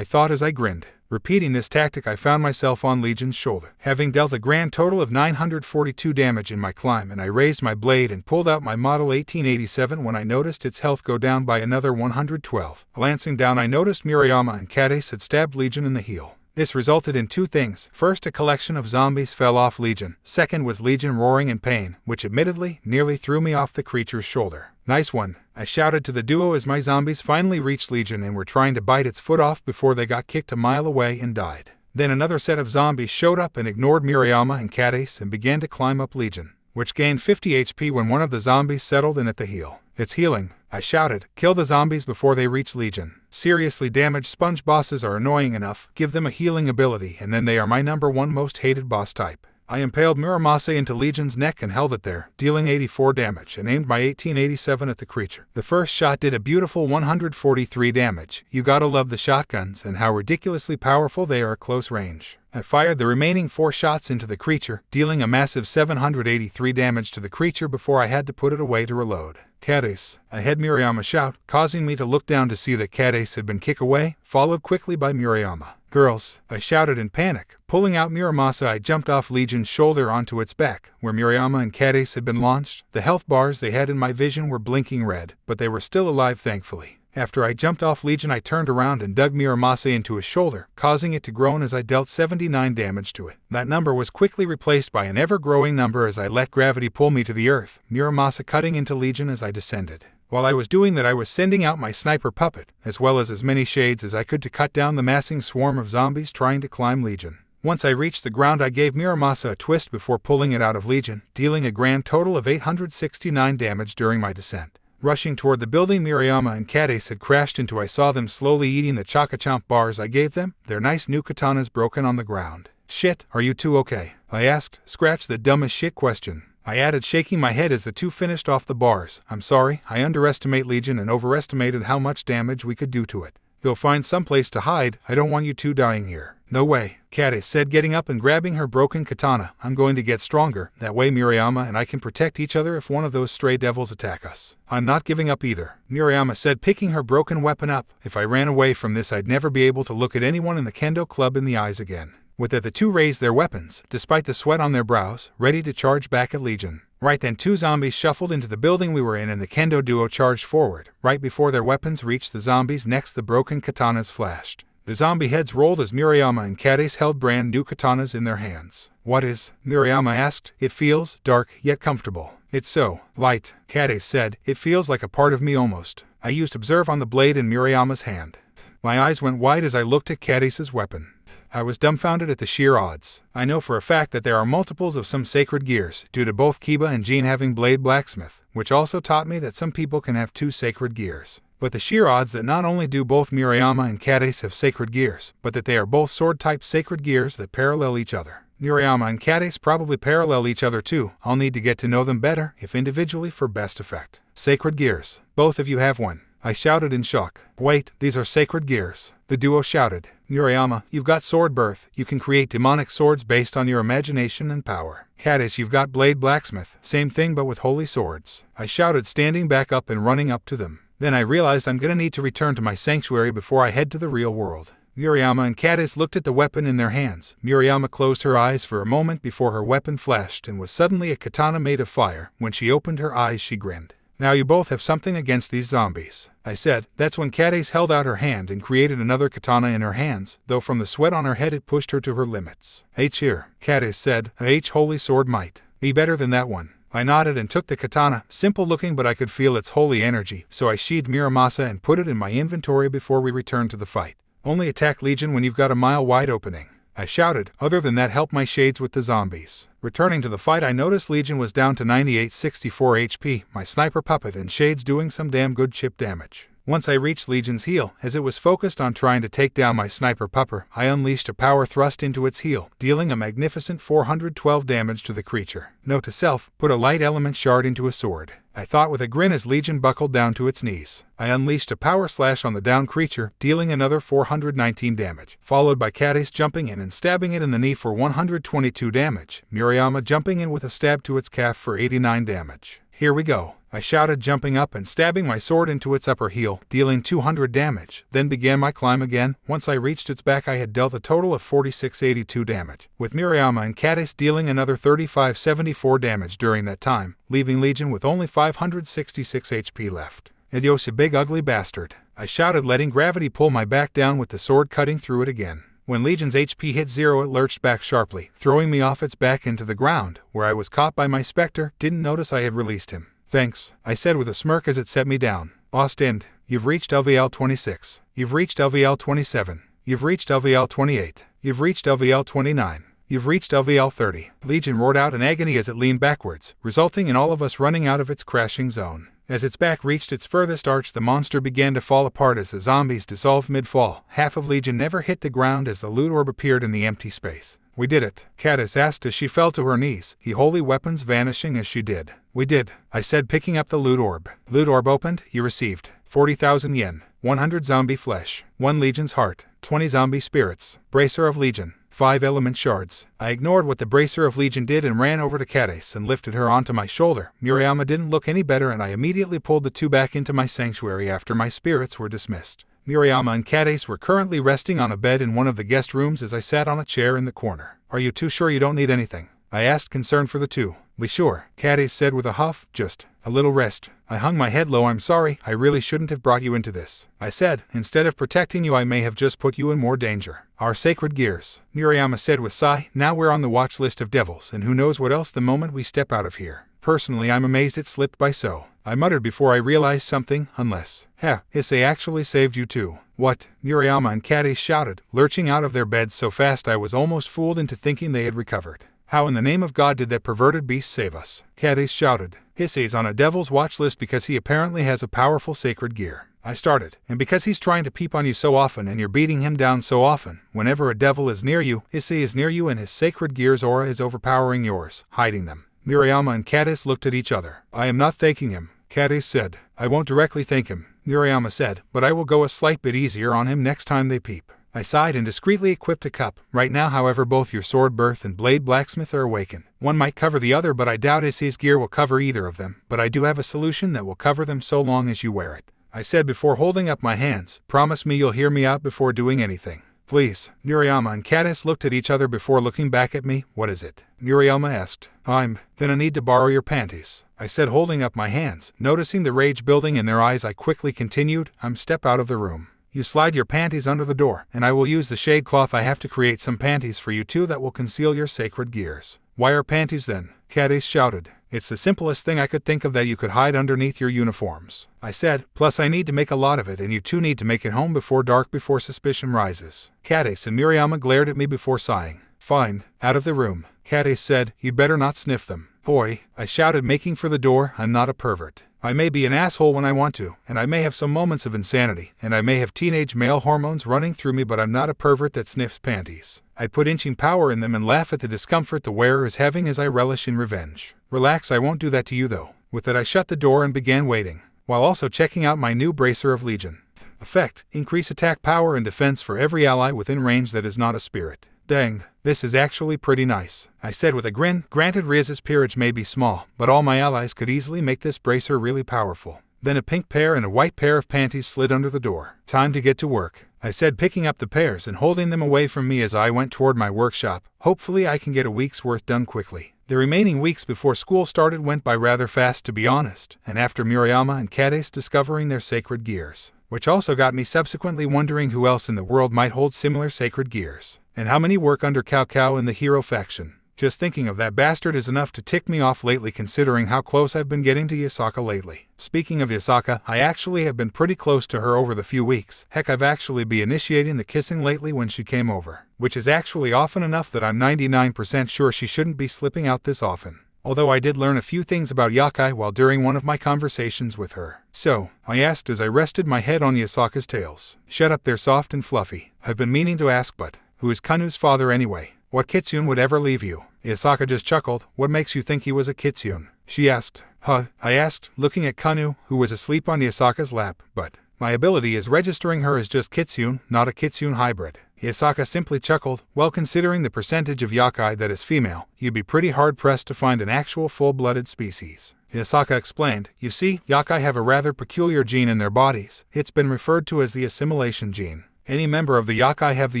as I grinned. Repeating this tactic, I found myself on Legion's shoulder, having dealt a grand total of 942 damage in my climb, and I raised my blade and pulled out my Model 1887 when I noticed its health go down by another 112. Glancing down, I noticed Murayama and Cassa had stabbed Legion in the heel. This resulted in 2 things. First, a collection of zombies fell off Legion. Second was Legion roaring in pain, which admittedly nearly threw me off the creature's shoulder. Nice one, I shouted to the duo as my zombies finally reached Legion and were trying to bite its foot off before they got kicked a mile away and died. Then another set of zombies showed up and ignored Murayama and Cassa and began to climb up Legion, which gained 50 HP when one of the zombies settled in at the heel. It's healing, I shouted. Kill the zombies before they reach Legion. Seriously, damaged sponge bosses are annoying enough. Give them a healing ability and then they are my #1 most hated boss type. I impaled Muramasa into Legion's neck and held it there, dealing 84 damage, and aimed my 1887 at the creature. The first shot did a beautiful 143 damage. You gotta love the shotguns and how ridiculously powerful they are at close range. I fired the remaining 4 shots into the creature, dealing a massive 783 damage to the creature before I had to put it away to reload. Cassa, I heard Murayama shout, causing me to look down to see that Cassa had been kicked away, followed quickly by Murayama. Girls, I shouted in panic. Pulling out Muramasa, I jumped off Legion's shoulder onto its back, where Murayama and Cassa had been launched. The health bars they had in my vision were blinking red, but they were still alive, thankfully. After I jumped off Legion, I turned around and dug Muramasa into his shoulder, causing it to groan as I dealt 79 damage to it. That number was quickly replaced by an ever-growing number as I let gravity pull me to the earth, Muramasa cutting into Legion as I descended. While I was doing that, I was sending out my sniper puppet, as well as many shades as I could to cut down the massing swarm of zombies trying to climb Legion. Once I reached the ground, I gave Muramasa a twist before pulling it out of Legion, dealing a grand total of 869 damage during my descent. Rushing toward the building Murayama and Cassa had crashed into, I saw them slowly eating the Chomp bars I gave them, their nice new katanas broken on the ground. Shit, are you two okay? I asked, scratch the dumbest shit question. I added, shaking my head as the two finished off the bars. I'm sorry, I underestimate Legion and overestimated how much damage we could do to it. You'll find someplace to hide, I don't want you two dying here. No way, Cassa said, getting up and grabbing her broken katana. I'm going to get stronger, that way Murayama and I can protect each other if one of those stray devils attack us. I'm not giving up either, Murayama said, picking her broken weapon up. If I ran away from this, I'd never be able to look at anyone in the kendo club in the eyes again. With that, the two raised their weapons, despite the sweat on their brows, ready to charge back at Legion. Right then, 2 zombies shuffled into the building we were in and the kendo duo charged forward. Right before their weapons reached the zombies next, the broken katanas flashed. The zombie heads rolled as Murayama and Cassa held brand new katanas in their hands. What is? Murayama asked. It feels dark, yet comfortable. It's so light, Cassa said. It feels like a part of me almost. I used observe on the blade in Murayama's hand. My eyes went wide as I looked at Cadis's weapon. I was dumbfounded at the sheer odds. I know for a fact that there are multiples of some sacred gears, due to both Kiba and Jean having blade blacksmith, which also taught me that some people can have 2 sacred gears. But the sheer odds that not only do both Murayama and Cadis have sacred gears, but that they are both sword-type sacred gears that parallel each other. Murayama and Cadis probably parallel each other too. I'll need to get to know them better, if individually, for best effect. Sacred gears. Both of you have one. I shouted in shock. Wait, these are sacred gears. The duo shouted. Murayama, you've got sword birth. You can create demonic swords based on your imagination and power. Cadis, you've got blade blacksmith. Same thing but with holy swords. I shouted, standing back up and running up to them. Then I realized I'm gonna need to return to my sanctuary before I head to the real world. Murayama and Cadis looked at the weapon in their hands. Murayama closed her eyes for a moment before her weapon flashed and was suddenly a katana made of fire. When she opened her eyes, she grinned. Now you both have something against these zombies, I said. That's when Cadis held out her hand and created another katana in her hands, though from the sweat on her head it pushed her to her limits. H here, Cadis said. H holy sword might be better than that one. I nodded and took the katana, simple looking but I could feel its holy energy, so I sheathed Muramasa and put it in my inventory before we returned to the fight. Only attack Legion when you've got a mile-wide opening, I shouted. Other than that, help my shades with the zombies. Returning to the fight, I noticed Legion was down to 9864 HP, my sniper puppet and shades doing some damn good chip damage. Once I reached Legion's heel, as it was focused on trying to take down my sniper pupper, I unleashed a power thrust into its heel, dealing a magnificent 412 damage to the creature. Note to self, put a light element shard into a sword, I thought with a grin as Legion buckled down to its knees. I unleashed a power slash on the down creature, dealing another 419 damage, followed by Cadis jumping in and stabbing it in the knee for 122 damage, Murayama jumping in with a stab to its calf for 89 damage. Here we go, I shouted, jumping up and stabbing my sword into its upper heel, dealing 200 damage, then began my climb again. Once I reached its back, I had dealt a total of 4682 damage, with Murayama and Cadis dealing another 3574 damage during that time, leaving Legion with only 566 HP left. Adios, you big ugly bastard, I shouted, letting gravity pull my back down with the sword cutting through it again. When Legion's HP hit 0, it lurched back sharply, throwing me off its back into the ground, where I was caught by my specter. Didn't notice I had released him. Thanks, I said with a smirk as it set me down. Ostend, you've reached LVL 26. You've reached LVL 27. You've reached LVL 28. You've reached LVL 29. You've reached LVL 30. Legion roared out in agony as it leaned backwards, resulting in all of us running out of its crashing zone. As its back reached its furthest arch, the monster began to fall apart as the zombies dissolved mid-fall. Half of Legion never hit the ground as the loot orb appeared in the empty space. We did it, Cadis asked as she fell to her knees, the holy weapons vanishing as she did. We did, I said, picking up the loot orb. Loot orb opened, you received 40,000 yen, 100 zombie flesh, 1 Legion's heart, 20 zombie spirits, bracer of Legion, 5 element shards. I ignored what the bracer of Legion did and ran over to Cadis and lifted her onto my shoulder. Murayama didn't look any better and I immediately pulled the two back into my sanctuary after my spirits were dismissed. Murayama and Cadis were currently resting on a bed in one of the guest rooms as I sat on a chair in the corner. Are you too sure you don't need anything? I asked, concerned for the two. We sure, Cadis said with a huff, just a little rest. I hung my head low. I'm sorry, I really shouldn't have brought you into this, I said. Instead of protecting you, I may have just put you in more danger. Our sacred gears, Murayama said with sigh. Now we're on the watch list of devils, and who knows what else the moment we step out of here. Personally, I'm amazed it slipped by so, I muttered before I realized something, unless, Issei actually saved you too. What? Murayama and Cadis shouted, lurching out of their beds so fast I was almost fooled into thinking they had recovered. How in the name of God did that perverted beast save us? Cadis shouted. Issei's on a devil's watch list because he apparently has a powerful sacred gear, I started, and because he's trying to peep on you so often and you're beating him down so often. Whenever a devil is near you, Issei is near you and his sacred gear's aura is overpowering yours, hiding them. Murayama and Cadis looked at each other. I am not thanking him, Cadis said. I won't directly thank him, Murayama said, but I will go a slight bit easier on him next time they peep. I sighed and discreetly equipped a cup. Right now, however, both your sword birth and blade blacksmith are awakened. One might cover the other, but I doubt Issei's gear will cover either of them. But I do have a solution that will cover them so long as you wear it, I said before holding up my hands. Promise me you'll hear me out before doing anything. Please. Murayama and Cadis looked at each other before looking back at me. What is it? Murayama asked. I'm gonna need to borrow your panties, I said, holding up my hands. Noticing the rage building in their eyes, I quickly continued. Step out of the room. You slide your panties under the door, and I will use the shade cloth I have to create some panties for you too that will conceal your sacred gears. Why are panties then? Kade shouted. It's the simplest thing I could think of that you could hide underneath your uniforms. I said, plus I need to make a lot of it and you two need to make it home before dark before suspicion rises. Kade and Miriama glared at me before sighing. Fine, out of the room. Kade said, you'd better not sniff them. Boy, I shouted, making for the door, I'm not a pervert. I may be an asshole when I want to, and I may have some moments of insanity, and I may have teenage male hormones running through me, but I'm not a pervert that sniffs panties. I'd put inching power in them and laugh at the discomfort the wearer is having as I relish in revenge. Relax, I won't do that to you though. With that I shut the door and began waiting, while also checking out my new bracer of Legion. Effect, increase attack power and defense for every ally within range that is not a spirit. Dang, this is actually pretty nice, I said with a grin. Granted, Rias's peerage may be small, but all my allies could easily make this bracer really powerful. Then a pink pair and a white pair of panties slid under the door. Time to get to work, I said, picking up the pairs and holding them away from me as I went toward my workshop. Hopefully I can get a week's worth done quickly. The remaining weeks before school started went by rather fast, to be honest, and after Miriama and Kade discovering their sacred gears, which also got me subsequently wondering who else in the world might hold similar sacred gears, and how many work under Cao in the hero faction. Just thinking of that bastard is enough to tick me off lately, considering how close I've been getting to Yasaka lately. Speaking of Yasaka, I actually have been pretty close to her over the few weeks. Heck, I've actually been initiating the kissing lately when she came over, which is actually often enough that I'm 99% sure she shouldn't be slipping out this often. Although I did learn a few things about Yakai while during one of my conversations with her. So, I asked as I rested my head on Yasaka's tails. Shut up, they're soft and fluffy. I've been meaning to ask, but who is Kanu's father anyway? What kitsune would ever leave you? Yasaka just chuckled. What makes you think he was a kitsune? She asked. Huh? I asked, looking at Kanu, who was asleep on Yasaka's lap. But my ability is registering her as just kitsune, not a kitsune hybrid. Yasaka simply chuckled. Well, considering the percentage of Yakai that is female, you'd be pretty hard-pressed to find an actual full-blooded species. Yasaka explained. You see, Yakai have a rather peculiar gene in their bodies. It's been referred to as the assimilation gene. Any member of the Yakai have the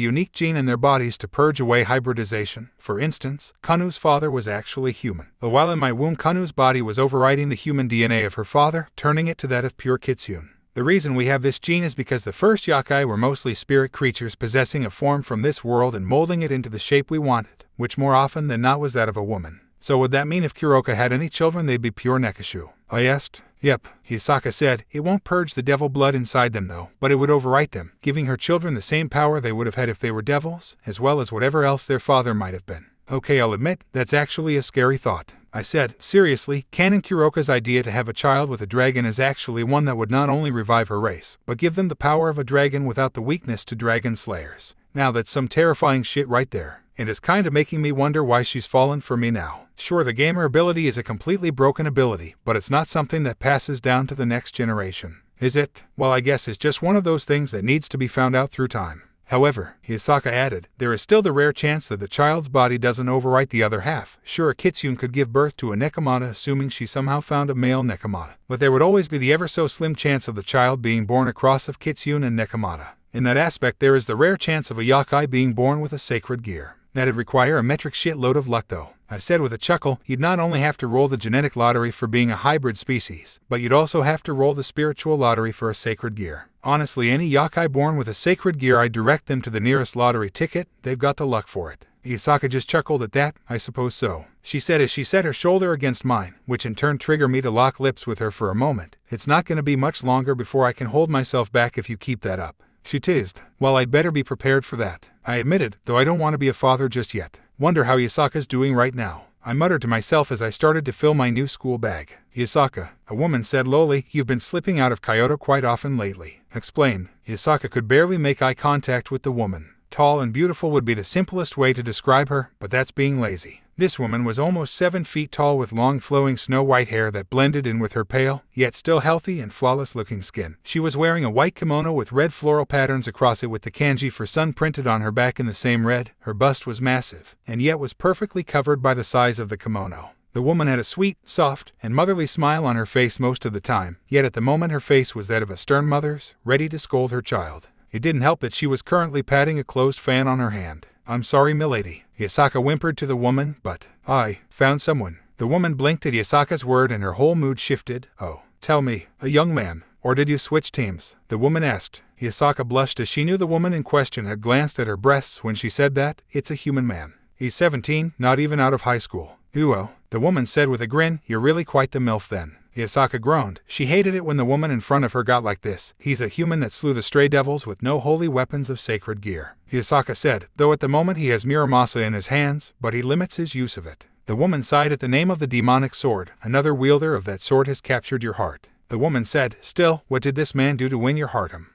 unique gene in their bodies to purge away hybridization. For instance, Kanu's father was actually human, but while in my womb Kanu's body was overriding the human DNA of her father, turning it to that of pure kitsune. The reason we have this gene is because the first Yakai were mostly spirit creatures possessing a form from this world and molding it into the shape we wanted, which more often than not was that of a woman. So would that mean if Kuroka had any children they'd be pure nekashu? I asked. Yep, Yasaka said. It won't purge the devil blood inside them though, but it would overwrite them, giving her children the same power they would have had if they were devils, as well as whatever else their father might have been. Okay, I'll admit, that's actually a scary thought. I said, seriously, canon Kuroka's idea to have a child with a dragon is actually one that would not only revive her race, but give them the power of a dragon without the weakness to dragon slayers. Now that's some terrifying shit right there. And it's kinda making me wonder why she's fallen for me now. Sure, the gamer ability is a completely broken ability, but it's not something that passes down to the next generation. Is it? Well, I guess it's just one of those things that needs to be found out through time. However, Yasaka added, there is still the rare chance that the child's body doesn't overwrite the other half. Sure, a kitsune could give birth to a nekomata assuming she somehow found a male nekomata, but there would always be the ever so slim chance of the child being born a cross of kitsune and nekomata. In that aspect, there is the rare chance of a Yakai being born with a sacred gear. That'd require a metric shitload of luck though. I said with a chuckle. You'd not only have to roll the genetic lottery for being a hybrid species, but you'd also have to roll the spiritual lottery for a sacred gear. Honestly, any Yakai born with a sacred gear, I'd direct them to the nearest lottery ticket. They've got the luck for it. Yasaka just chuckled at that. I suppose so, she said as she set her shoulder against mine, which in turn triggered me to lock lips with her for a moment. It's not going to be much longer before I can hold myself back if you keep that up, she teased. Well, I'd better be prepared for that, I admitted, though I don't want to be a father just yet. Wonder how Yasaka's doing right now, I muttered to myself as I started to fill my new school bag. Yasaka, a woman said lowly, you've been slipping out of Kyoto quite often lately. Explain. Yasaka could barely make eye contact with the woman. Tall and beautiful would be the simplest way to describe her, but that's being lazy. This woman was almost 7 feet tall with long flowing snow-white hair that blended in with her pale, yet still healthy and flawless-looking skin. She was wearing a white kimono with red floral patterns across it with the kanji for sun printed on her back in the same red. Her bust was massive, and yet was perfectly covered by the size of the kimono. The woman had a sweet, soft, and motherly smile on her face most of the time, yet at the moment her face was that of a stern mother's, ready to scold her child. It didn't help that she was currently patting a closed fan on her hand. I'm sorry, milady, Yasaka whimpered to the woman, but I found someone. The woman blinked at Yasaka's word and her whole mood shifted. Oh, tell me, a young man, or did you switch teams? The woman asked. Yasaka blushed as she knew the woman in question had glanced at her breasts when she said that. It's a human man. He's 17, not even out of high school. Well, The woman said with a grin, "You're really quite the MILF then." Yasaka groaned. She hated it when the woman in front of her got like this. "He's a human that slew the stray devils with no holy weapons of sacred gear," Yasaka said, though at the moment he has Muramasa in his hands, but he limits his use of it. The woman sighed at the name of the demonic sword. "Another wielder of that sword has captured your heart." The woman said, "Still, what did this man do to win your Harem?"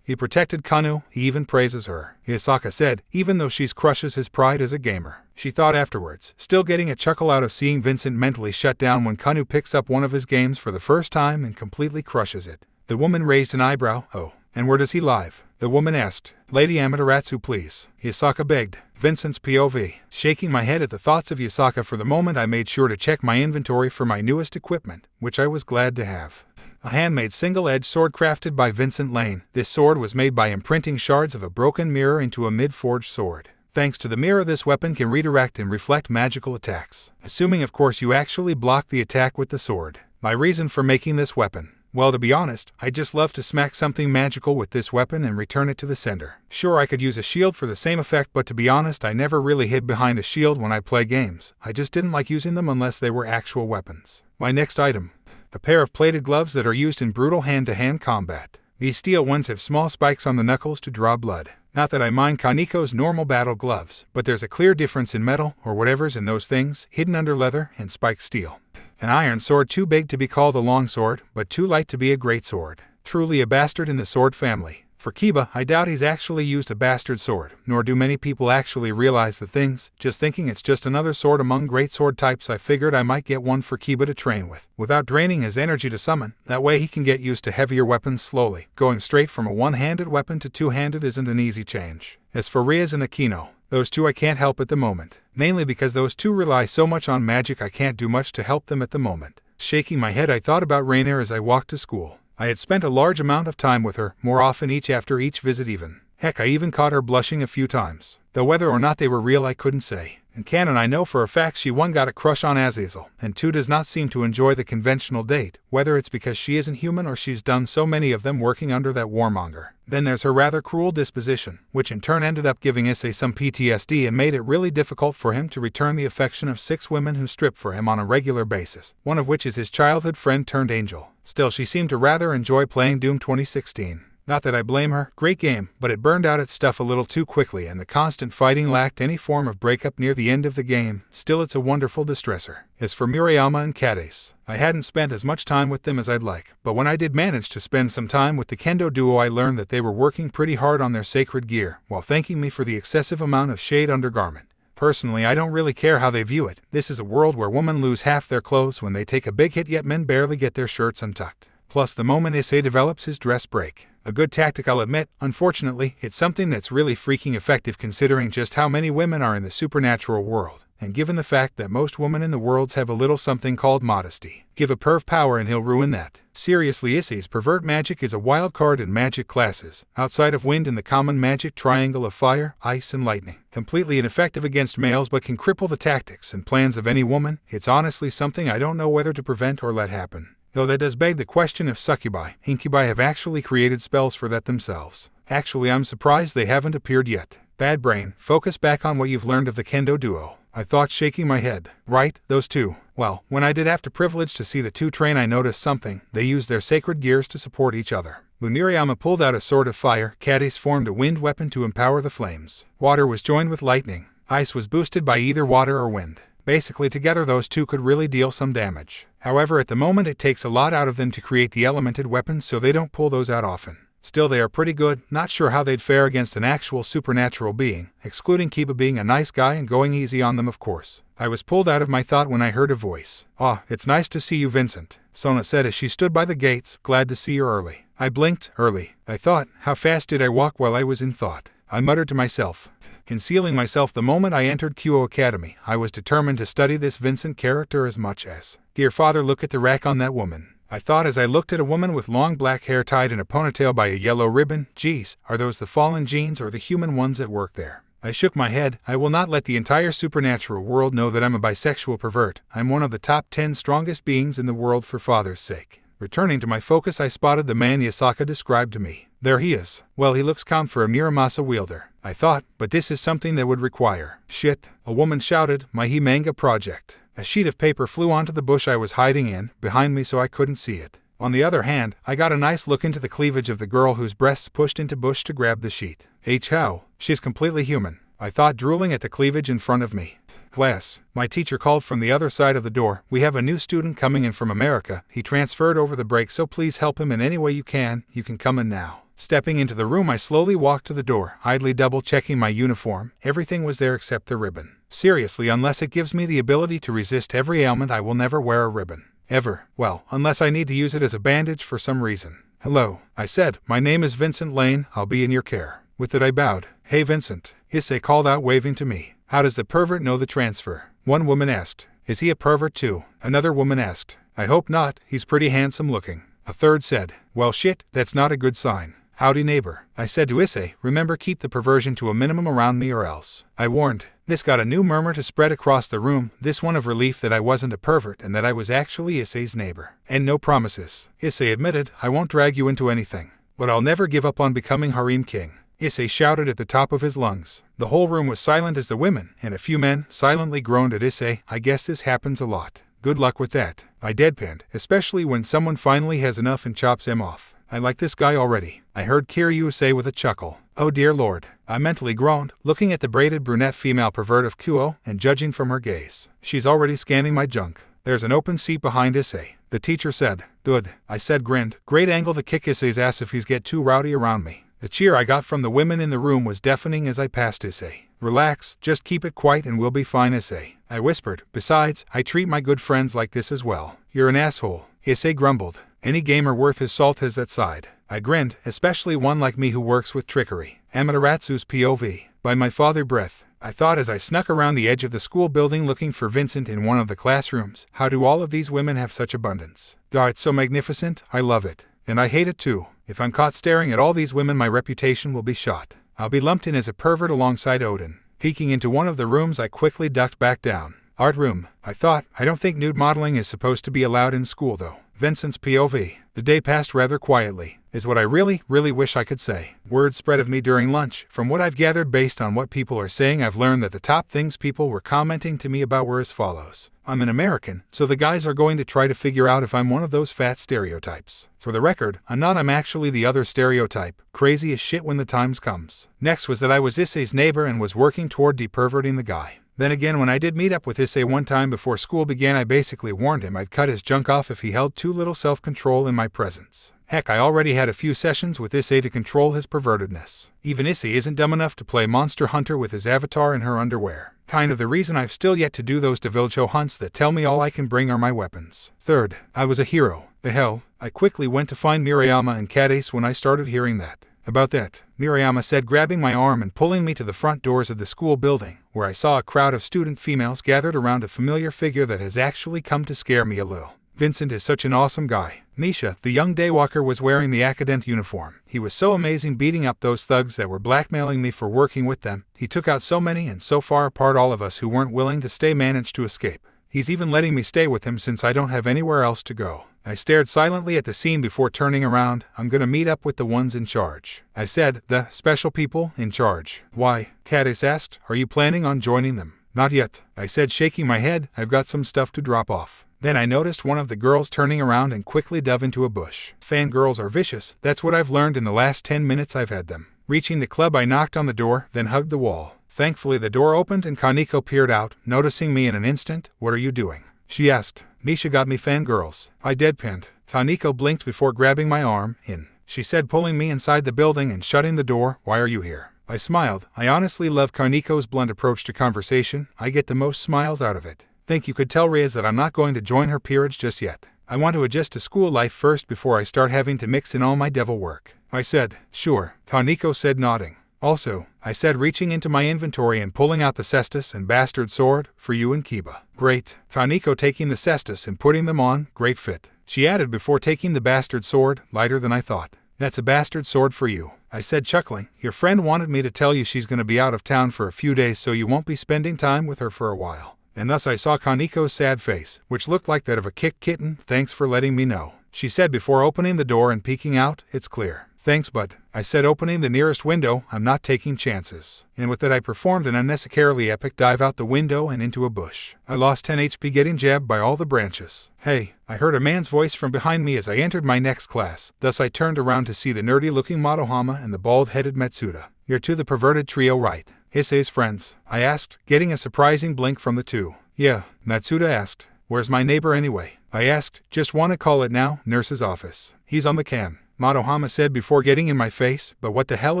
He protected Kaneo, he even praises her," Yasaka said, even though she crushes his pride as a gamer. She thought afterwards, still getting a chuckle out of seeing Vincent mentally shut down when Kaneo picks up one of his games for the first time and completely crushes it. The woman raised an eyebrow. "Oh, and where does he live?" The woman asked. "Lady Amaterasu, please," Yasaka begged. Vincent's POV. Shaking my head at the thoughts of Yasaka for the moment, I made sure to check my inventory for my newest equipment, which I was glad to have. A handmade single-edged sword crafted by Vincent Lane. This sword was made by imprinting shards of a broken mirror into a mid-forged sword. Thanks to the mirror, this weapon can redirect and reflect magical attacks, assuming of course you actually block the attack with the sword. My reason for making this weapon? Well, to be honest, I just love to smack something magical with this weapon and return it to the sender. Sure, I could use a shield for the same effect, but to be honest, I never really hid behind a shield when I play games. I just didn't like using them unless they were actual weapons. My next item. A pair of plated gloves that are used in brutal hand-to-hand combat. These steel ones have small spikes on the knuckles to draw blood. Not that I mind Kaneko's normal battle gloves, but there's a clear difference in metal, or whatever's in those things, hidden under leather, and spiked steel. An iron sword too big to be called a long sword, but too light to be a great sword. Truly a bastard in the sword family. For Kiba, I doubt he's actually used a bastard sword, nor do many people actually realize the things. Just thinking it's just another sword among great sword types, I figured I might get one for Kiba to train with, without draining his energy to summon. That way he can get used to heavier weapons slowly. Going straight from a one-handed weapon to two-handed isn't an easy change. As for Rias and Aino, those two I can't help at the moment. Mainly because those two rely so much on magic, I can't do much to help them at the moment. Shaking my head, I thought about Rainier as I walked to school. I had spent a large amount of time with her, more often after each visit even. Heck, I even caught her blushing a few times. Though whether or not they were real I couldn't say. In canon I know for a fact she 1 got a crush on Aazil, and 2 does not seem to enjoy the conventional date, whether it's because she isn't human or she's done so many of them working under that warmonger. Then there's her rather cruel disposition, which in turn ended up giving Issei some PTSD and made it really difficult for him to return the affection of 6 women who strip for him on a regular basis, one of which is his childhood friend turned angel. Still, she seemed to rather enjoy playing Doom 2016. Not that I blame her, great game, but it burned out its stuff a little too quickly and the constant fighting lacked any form of breakup near the end of the game. Still, it's a wonderful distressor. As for Murayama and Cassa, I hadn't spent as much time with them as I'd like, but when I did manage to spend some time with the kendo duo I learned that they were working pretty hard on their sacred gear, while thanking me for the excessive amount of shade undergarment. Personally, I don't really care how they view it. This is a world where women lose half their clothes when they take a big hit, yet men barely get their shirts untucked. Plus, the moment Issei develops his dress break. A good tactic, I'll admit. Unfortunately, it's something that's really freaking effective considering just how many women are in the supernatural world, and given the fact that most women in the worlds have a little something called modesty. Give a perv power and he'll ruin that. Seriously, Issei's pervert magic is a wild card in magic classes, outside of wind and the common magic triangle of fire, ice, and lightning. Completely ineffective against males but can cripple the tactics and plans of any woman. It's honestly something I don't know whether to prevent or let happen. Though that does beg the question if succubi, incubi have actually created spells for that themselves. Actually, I'm surprised they haven't appeared yet. Bad brain, focus back on what you've learned of the kendo duo, I thought, shaking my head. Right, those two. Well, when I did have the privilege to see the two train, I noticed something. They used their sacred gears to support each other. When Murayama pulled out a sword of fire, Cassa formed a wind weapon to empower the flames. Water was joined with lightning. Ice was boosted by either water or wind. Basically, together those two could really deal some damage. However, at the moment it takes a lot out of them to create the elemented weapons, so they don't pull those out often. Still, they are pretty good. Not sure how they'd fare against an actual supernatural being, excluding Kiba being a nice guy and going easy on them, of course. I was pulled out of my thought when I heard a voice. "Ah, it's nice to see you, Vincent," Sona said as she stood by the gates. "Glad to see you early." I blinked. Early. I thought, how fast did I walk while I was in thought? I muttered to myself. Concealing myself the moment I entered Kyo Academy, I was determined to study this Vincent character as much as. Dear father, look at the rack on that woman, I thought as I looked at a woman with long black hair tied in a ponytail by a yellow ribbon. Geez, are those the fallen genes or the human ones at work there? I shook my head. I will not let the entire supernatural world know that I'm a bisexual pervert. I'm one of the top 10 strongest beings in the world for father's sake. Returning to my focus, I spotted the man Yasaka described to me. There he is. Well, he looks calm for a Muramasa wielder, I thought, but this is something that would require. Shit, a woman shouted, my he manga project. A sheet of paper flew onto the bush I was hiding in, behind me so I couldn't see it. On the other hand, I got a nice look into the cleavage of the girl whose breasts pushed into bush to grab the sheet. How? She's completely human, I thought, drooling at the cleavage in front of me. Class, my teacher called from the other side of the door. We have a new student coming in from America. He transferred over the break, so please help him in any way you can. You can come in now. Stepping into the room, I slowly walked to the door, idly double-checking my uniform. Everything was there except the ribbon. Seriously, unless it gives me the ability to resist every ailment, I will never wear a ribbon. Ever. Well, unless I need to use it as a bandage for some reason. Hello, I said. My name is Vincent Lane. I'll be in your care. With it I bowed. Hey Vincent, Issei called out, waving to me. How does the pervert know the transfer? One woman asked. Is he a pervert too? Another woman asked. I hope not, he's pretty handsome looking. A third said. Well shit, that's not a good sign. Howdy neighbor, I said to Issei. Remember, keep the perversion to a minimum around me or else. I warned. This got a new murmur to spread across the room, this one of relief that I wasn't a pervert and that I was actually Issei's neighbor. And no promises. Issei admitted. I won't drag you into anything. But I'll never give up on becoming Harem King. Issei shouted at the top of his lungs. The whole room was silent as the women and a few men silently groaned at Issei. I guess this happens a lot. Good luck with that. I deadpanned, especially when someone finally has enough and chops him off. I like this guy already, I heard Kiryu say with a chuckle. Oh dear lord, I mentally groaned, looking at the braided brunette female pervert of Kuo and judging from her gaze. She's already scanning my junk. There's an open seat behind Issei, the teacher said. Good, I said, grinned. Great angle to kick Issei's ass if he's get too rowdy around me. The cheer I got from the women in the room was deafening as I passed Issei. Relax, just keep it quiet and we'll be fine, Issei, I whispered. Besides, I treat my good friends like this as well. You're an asshole, Issei grumbled. Any gamer worth his salt has that side. I grinned, especially one like me who works with trickery. Amateratsu's POV. By my father breath, I thought as I snuck around the edge of the school building looking for Vincent in one of the classrooms. How do all of these women have such abundance? God, it's so magnificent, I love it. And I hate it too. If I'm caught staring at all these women, my reputation will be shot. I'll be lumped in as a pervert alongside Odin. Peeking into one of the rooms, I quickly ducked back down. Art room, I thought. I don't think nude modeling is supposed to be allowed in school though. Vincent's POV. The day passed rather quietly, is what I really wish I could say. Word spread of me during lunch. From what I've gathered based on what people are saying, I've learned that the top things people were commenting to me about were as follows. I'm an American, so the guys are going to try to figure out if I'm one of those fat stereotypes. For the record, I'm not. I'm actually the other stereotype. Crazy as shit when the times comes. Next was that I was Issei's neighbor and was working toward deperverting the guy. Then again, when I did meet up with Issei one time before school began, I basically warned him I'd cut his junk off if he held too little self-control in my presence. Heck, I already had a few sessions with Issei to control his pervertedness. Even Issei isn't dumb enough to play Monster Hunter with his avatar in her underwear. Kind of the reason I've still yet to do those Devilcho hunts that tell me all I can bring are my weapons. Third, I was a hero. The hell? I quickly went to find Mirayama and Cadace when I started hearing that. About that, Mirayama said, grabbing my arm and pulling me to the front doors of the school building, where I saw a crowd of student females gathered around a familiar figure that has actually come to scare me a little. Vincent is such an awesome guy. Misha, the young daywalker, was wearing the academic uniform. He was so amazing beating up those thugs that were blackmailing me for working with them. He took out so many and so far apart all of us who weren't willing to stay managed to escape. He's even letting me stay with him since I don't have anywhere else to go. I stared silently at the scene before turning around. I'm gonna meet up with the ones in charge, I said. The special people in charge. Why? Cadace asked. Are you planning on joining them? Not yet, I said, shaking my head. I've got some stuff to drop off. Then I noticed one of the girls turning around and quickly dove into a bush. Fangirls are vicious. That's what I've learned in the last 10 minutes I've had them. Reaching the club, I knocked on the door, then hugged the wall. Thankfully, the door opened and Kaneko peered out, noticing me in an instant. What are you doing? She asked. Misha got me, fangirls. I deadpanned. Kaneko blinked before grabbing my arm. In, she said, pulling me inside the building and shutting the door. Why are you here? I smiled. I honestly love Kaneko's blunt approach to conversation. I get the most smiles out of it. Think you could tell Rias that I'm not going to join her peerage just yet. I want to adjust to school life first before I start having to mix in all my devil work. I said. Sure, Kaneko said, nodding. Also, I said, reaching into my inventory and pulling out the cestus and bastard sword, for you and Kiba. Great. Kaneko taking the cestus and putting them on. Great fit. She added before taking the bastard sword, lighter than I thought. That's a bastard sword for you, I said, chuckling. Your friend wanted me to tell you she's going to be out of town for a few days, so you won't be spending time with her for a while. And thus I saw Kaneko's sad face, which looked like that of a kicked kitten. Thanks for letting me know, she said before opening the door and peeking out. It's clear. Thanks, but, I said, opening the nearest window, I'm not taking chances. And with that I performed an unnecessarily epic dive out the window and into a bush. I lost 10 HP getting jabbed by all the branches. Hey, I heard a man's voice from behind me as I entered my next class. Thus I turned around to see the nerdy-looking Madohama and the bald-headed Matsuda. You're to the perverted trio, right? Issei's friends, I asked, getting a surprising blink from the two. Yeah, Matsuda asked. Where's my neighbor anyway? I asked. Just wanna call it now, nurse's office. He's on the can. Madohama said before getting in my face, but what the hell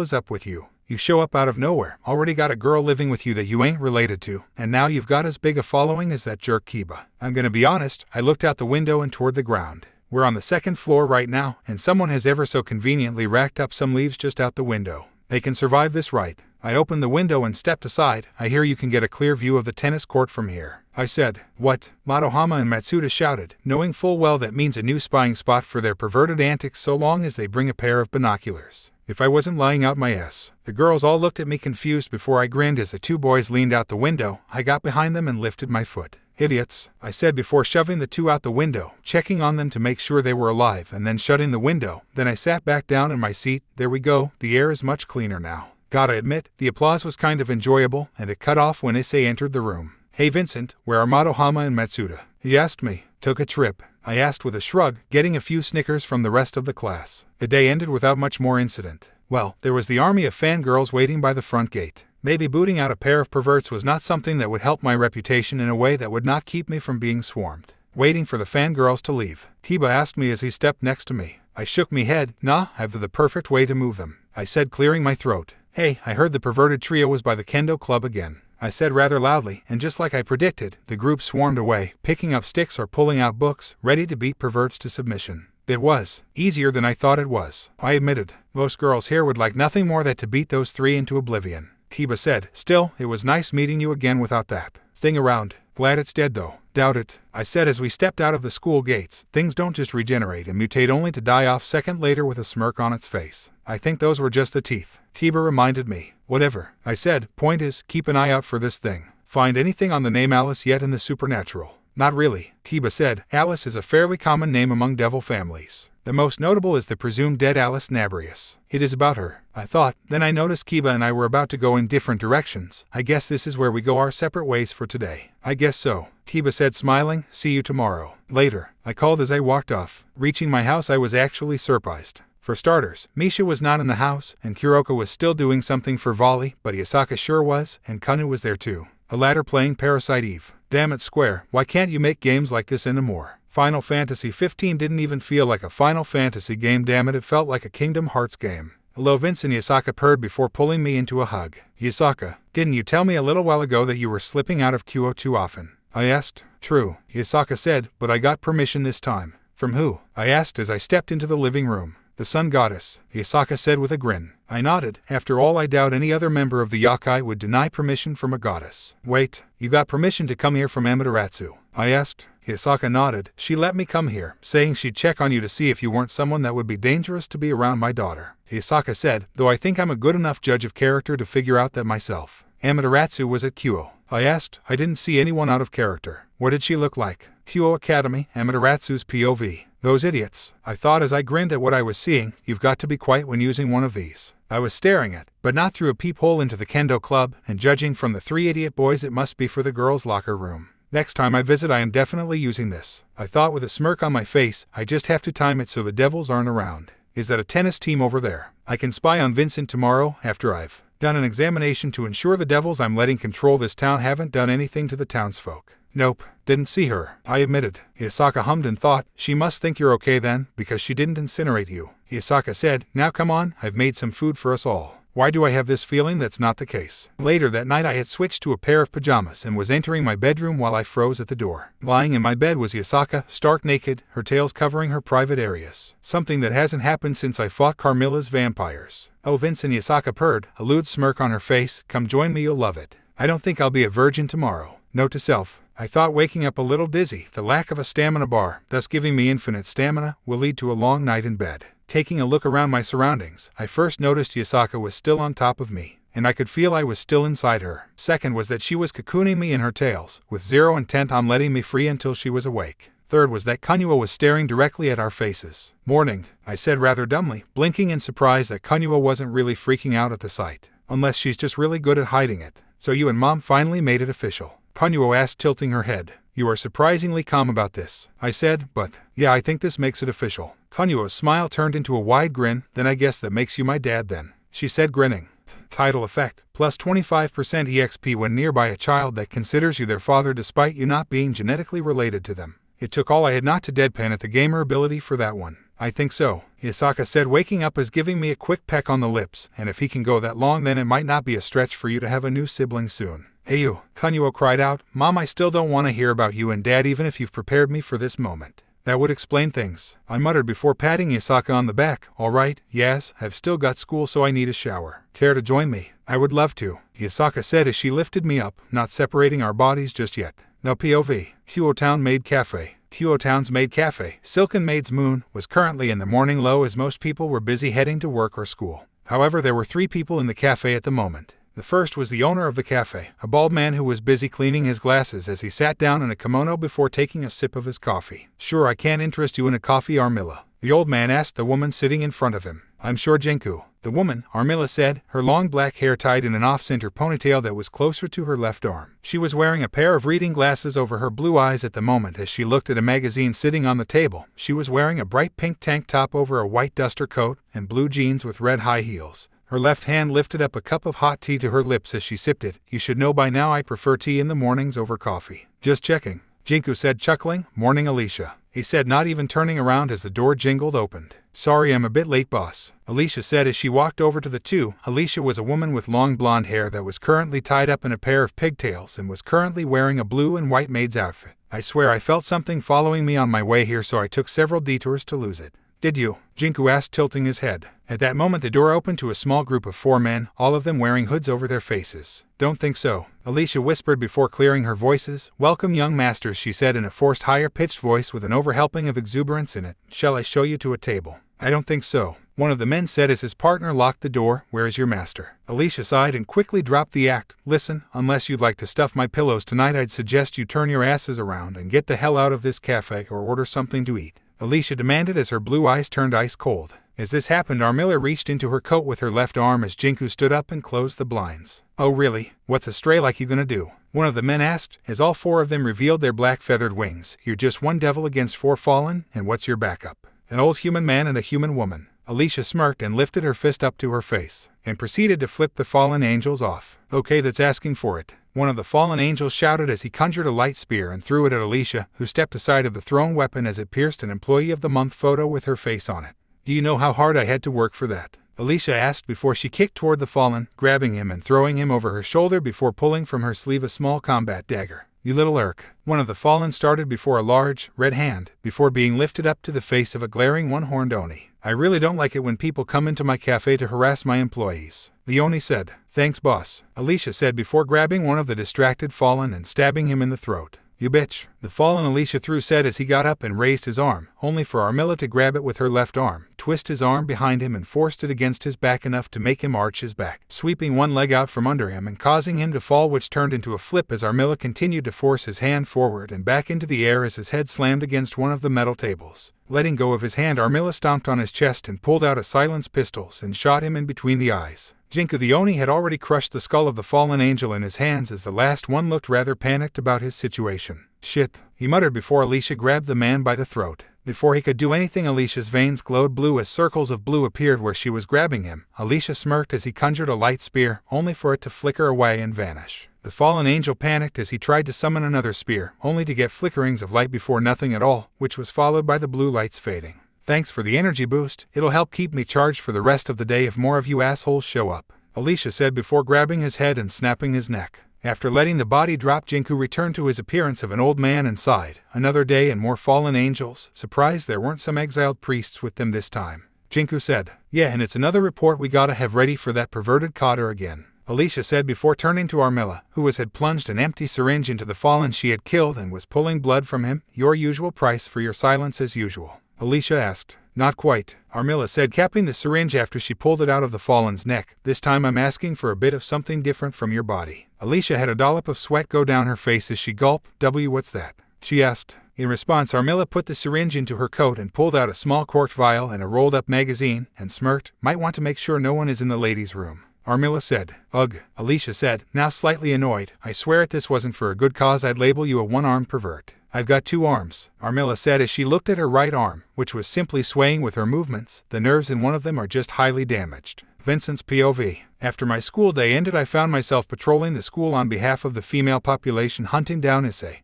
is up with you? You show up out of nowhere, already got a girl living with you that you ain't related to, and now you've got as big a following as that jerk Kiba. I'm gonna be honest, I looked out the window and toward the ground. We're on the second floor right now, and someone has ever so conveniently racked up some leaves just out the window. They can survive this, right? I opened the window and stepped aside. I hear you can get a clear view of the tennis court from here. I said. What? Madohama and Matsuda shouted, knowing full well that means a new spying spot for their perverted antics so long as they bring a pair of binoculars. If I wasn't lying out my ass. The girls all looked at me confused before I grinned as the two boys leaned out the window. I got behind them and lifted my foot. Idiots, I said before shoving the two out the window, checking on them to make sure they were alive and then shutting the window. Then I sat back down in my seat. There we go, the air is much cleaner now. Gotta admit, the applause was kind of enjoyable, and it cut off when Issei entered the room. Hey Vincent, where are Madohama and Matsuda? He asked me. Took a trip, I asked with a shrug, getting a few snickers from the rest of the class. The day ended without much more incident. Well, there was the army of fangirls waiting by the front gate. Maybe booting out a pair of perverts was not something that would help my reputation in a way that would not keep me from being swarmed. Waiting for the fangirls to leave, Kiba asked me as he stepped next to me. I shook me head. Nah, I've the perfect way to move them, I said, clearing my throat. Hey, I heard the perverted trio was by the kendo club again, I said rather loudly, and just like I predicted, the group swarmed away, picking up sticks or pulling out books, ready to beat perverts to submission. It was easier than I thought it was, I admitted. Most girls here would like nothing more than to beat those three into oblivion. Kiba said. Still, it was nice meeting you again without that thing around. Glad it's dead though. Doubt it, I said as we stepped out of the school gates. Things don't just regenerate and mutate only to die off second later with a smirk on its face. I think those were just the teeth. Kiba reminded me. Whatever, I said. Point is, keep an eye out for this thing. Find anything on the name Alice yet in the supernatural? Not really, Kiba said. Alice is a fairly common name among devil families. The most notable is the presumed dead Alice Nabrius. It is about her, I thought. Then I noticed Kiba and I were about to go in different directions. I guess this is where we go our separate ways for today. I guess so, Kiba said, smiling. See you tomorrow. Later, I called as I walked off. Reaching my house, I was actually surprised. For starters, Misha was not in the house, and Kuroka was still doing something for volley, but Yasaka sure was, and Kaneo was there too. The latter playing Parasite Eve. Damn it, Square, why can't you make games like this anymore? Final Fantasy 15 didn't even feel like a Final Fantasy game, damn it, it felt like a Kingdom Hearts game. Hello Vince, and Yasaka purred before pulling me into a hug. Yasaka, didn't you tell me a little while ago that you were slipping out of QO too often? I asked. True, Yasaka said, but I got permission this time. From who? I asked as I stepped into the living room. The Sun Goddess, Yasaka said with a grin. I nodded. After all, I doubt any other member of the Yakai would deny permission from a goddess. Wait, you got permission to come here from Amaterasu? I asked. Yasaka nodded. She let me come here, saying she'd check on you to see if you weren't someone that would be dangerous to be around my daughter. Yasaka said, though I think I'm a good enough judge of character to figure out that myself. Amaterasu was at QO. I asked. I didn't see anyone out of character. What did she look like? QO Academy, Amaterasu's POV. Those idiots, I thought as I grinned at what I was seeing. You've got to be quiet when using one of these. I was staring at, but not through a peephole into the kendo club, and judging from the three idiot boys, it must be for the girls' locker room. Next time I visit, I am definitely using this, I thought with a smirk on my face. I just have to time it so the devils aren't around. Is that a tennis team over there? I can spy on Vincent tomorrow after I've done an examination to ensure the devils I'm letting control this town haven't done anything to the townsfolk. Nope, didn't see her, I admitted. Yasaka hummed and thought, she must think you're okay then, because she didn't incinerate you. Yasaka said, now come on, I've made some food for us all. Why do I have this feeling that's not the case? Later that night I had switched to a pair of pajamas and was entering my bedroom while I froze at the door. Lying in my bed was Yasaka, stark naked, her tails covering her private areas. Something that hasn't happened since I fought Carmilla's vampires. Oh, Vince, and Yasaka purred, a lewd smirk on her face. Come join me, you'll love it. I don't think I'll be a virgin tomorrow. Note to self. I thought waking up a little dizzy, the lack of a stamina bar, thus giving me infinite stamina, will lead to a long night in bed. Taking a look around my surroundings, I first noticed Yasaka was still on top of me, and I could feel I was still inside her. Second was that she was cocooning me in her tails, with zero intent on letting me free until she was awake. Third was that Kaneo was staring directly at our faces. Morning, I said rather dumbly, blinking in surprise that Kaneo wasn't really freaking out at the sight. Unless she's just really good at hiding it. So you and Mom finally made it official? Kaneo asked, tilting her head. You are surprisingly calm about this, I said, but, yeah, I think this makes it official. Kaneo's smile turned into a wide grin. Then I guess that makes you my dad then, she said, grinning. Title effect, plus 25% EXP when nearby a child that considers you their father despite you not being genetically related to them. It took all I had not to deadpan at the gamer ability for that one. I think so, Yasaka said, waking up as giving me a quick peck on the lips, and if he can go that long then it might not be a stretch for you to have a new sibling soon. Hey you, Kaneo cried out, Mom, I still don't want to hear about you and Dad even if you've prepared me for this moment. That would explain things, I muttered before patting Yasaka on the back. Alright, Yas, I've still got school so I need a shower. Care to join me? I would love to, Yasaka said as she lifted me up, not separating our bodies just yet. Now POV, Huotown Maid Cafe. Huotown's Maid Cafe, Silken Maid's Moon, was currently in the morning low as most people were busy heading to work or school. However, there were 3 people in the cafe at the moment. The first was the owner of the cafe, a bald man who was busy cleaning his glasses as he sat down in a kimono before taking a sip of his coffee. Sure, I can't interest you in a coffee, Armilla? The old man asked the woman sitting in front of him. I'm sure, Jinku. The woman, Armilla said, her long black hair tied in an off-center ponytail that was closer to her left arm. She was wearing a pair of reading glasses over her blue eyes at the moment as she looked at a magazine sitting on the table. She was wearing a bright pink tank top over a white duster coat and blue jeans with red high heels. Her left hand lifted up a cup of hot tea to her lips as she sipped it. You should know by now I prefer tea in the mornings over coffee. Just checking, Jinku said, chuckling. Morning, Alicia, he said, not even turning around as the door jingled opened. Sorry, I'm a bit late, boss, Alicia said as she walked over to the 2. Alicia was a woman with long blonde hair that was currently tied up in a pair of pigtails and was currently wearing a blue and white maid's outfit. I swear I felt something following me on my way here, so I took several detours to lose it. Did you? Jinku asked, tilting his head. At that moment the door opened to a small group of 4 men, all of them wearing hoods over their faces. Don't think so, Alicia whispered before clearing her voices. Welcome, young masters, she said in a forced higher-pitched voice with an overhelping of exuberance in it. Shall I show you to a table? I don't think so, one of the men said as his partner locked the door. Where is your master? Alicia sighed and quickly dropped the act. Listen, unless you'd like to stuff my pillows tonight, I'd suggest you turn your asses around and get the hell out of this cafe or order something to eat, Alicia demanded as her blue eyes turned ice cold. As this happened, Armilla reached into her coat with her left arm as Jinku stood up and closed the blinds. Oh really? What's a stray like you gonna do? One of the men asked, as all 4 of them revealed their black feathered wings. You're just one devil against 4 fallen, and what's your backup? An old human man and a human woman. Alicia smirked and lifted her fist up to her face, and proceeded to flip the fallen angels off. Okay, that's asking for it, one of the fallen angels shouted as he conjured a light spear and threw it at Alicia, who stepped aside of the thrown weapon as it pierced an Employee of the Month photo with her face on it. Do you know how hard I had to work for that? Alicia asked before she kicked toward the fallen, grabbing him and throwing him over her shoulder before pulling from her sleeve a small combat dagger. You little irk, one of the fallen started before a large, red hand, before being lifted up to the face of a glaring one-horned Oni. I really don't like it when people come into my cafe to harass my employees, the Oni said. Thanks, boss, Alicia said before grabbing one of the distracted fallen and stabbing him in the throat. You bitch, the fallen Alicia threw said as he got up and raised his arm, only for Armilla to grab it with her left arm, twist his arm behind him and forced it against his back enough to make him arch his back, sweeping one leg out from under him and causing him to fall, which turned into a flip as Armilla continued to force his hand forward and back into the air as his head slammed against one of the metal tables. Letting go of his hand, Armilla stomped on his chest and pulled out a silenced pistol and shot him in between the eyes. Jinku the Oni had already crushed the skull of the fallen angel in his hands as the last one looked rather panicked about his situation. Shit, he muttered before Alicia grabbed the man by the throat. Before he could do anything, Alicia's veins glowed blue as circles of blue appeared where she was grabbing him. Alicia smirked as he conjured a light spear, only for it to flicker away and vanish. The fallen angel panicked as he tried to summon another spear, only to get flickerings of light before nothing at all, which was followed by the blue lights fading. Thanks for the energy boost, it'll help keep me charged for the rest of the day if more of you assholes show up, Alicia said before grabbing his head and snapping his neck. After letting the body drop, Jinku returned to his appearance of an old man and sighed. Another day and more fallen angels. Surprised there weren't some exiled priests with them this time. Jinku said, yeah, and it's another report we gotta have ready for that perverted cotter again, Alicia said before turning to Armilla, who had plunged an empty syringe into the fallen she had killed and was pulling blood from him. Your usual price for your silence as usual, Alicia asked. Not quite, Armilla said, capping the syringe after she pulled it out of the fallen's neck. This time I'm asking for a bit of something different from your body. Alicia had a dollop of sweat go down her face as she gulped. What's that? She asked. In response, Armilla put the syringe into her coat and pulled out a small corked vial and a rolled-up magazine, and smirked. Might want to make sure no one is in the ladies' room. Armilla said. Ugh, Alicia said, now slightly annoyed. I swear if this wasn't for a good cause I'd label you a one-armed pervert. I've got 2 arms, Armilla said as she looked at her right arm, which was simply swaying with her movements. The nerves in one of them are just highly damaged. Vincent's POV. After my school day ended, I found myself patrolling the school on behalf of the female population, hunting down Issei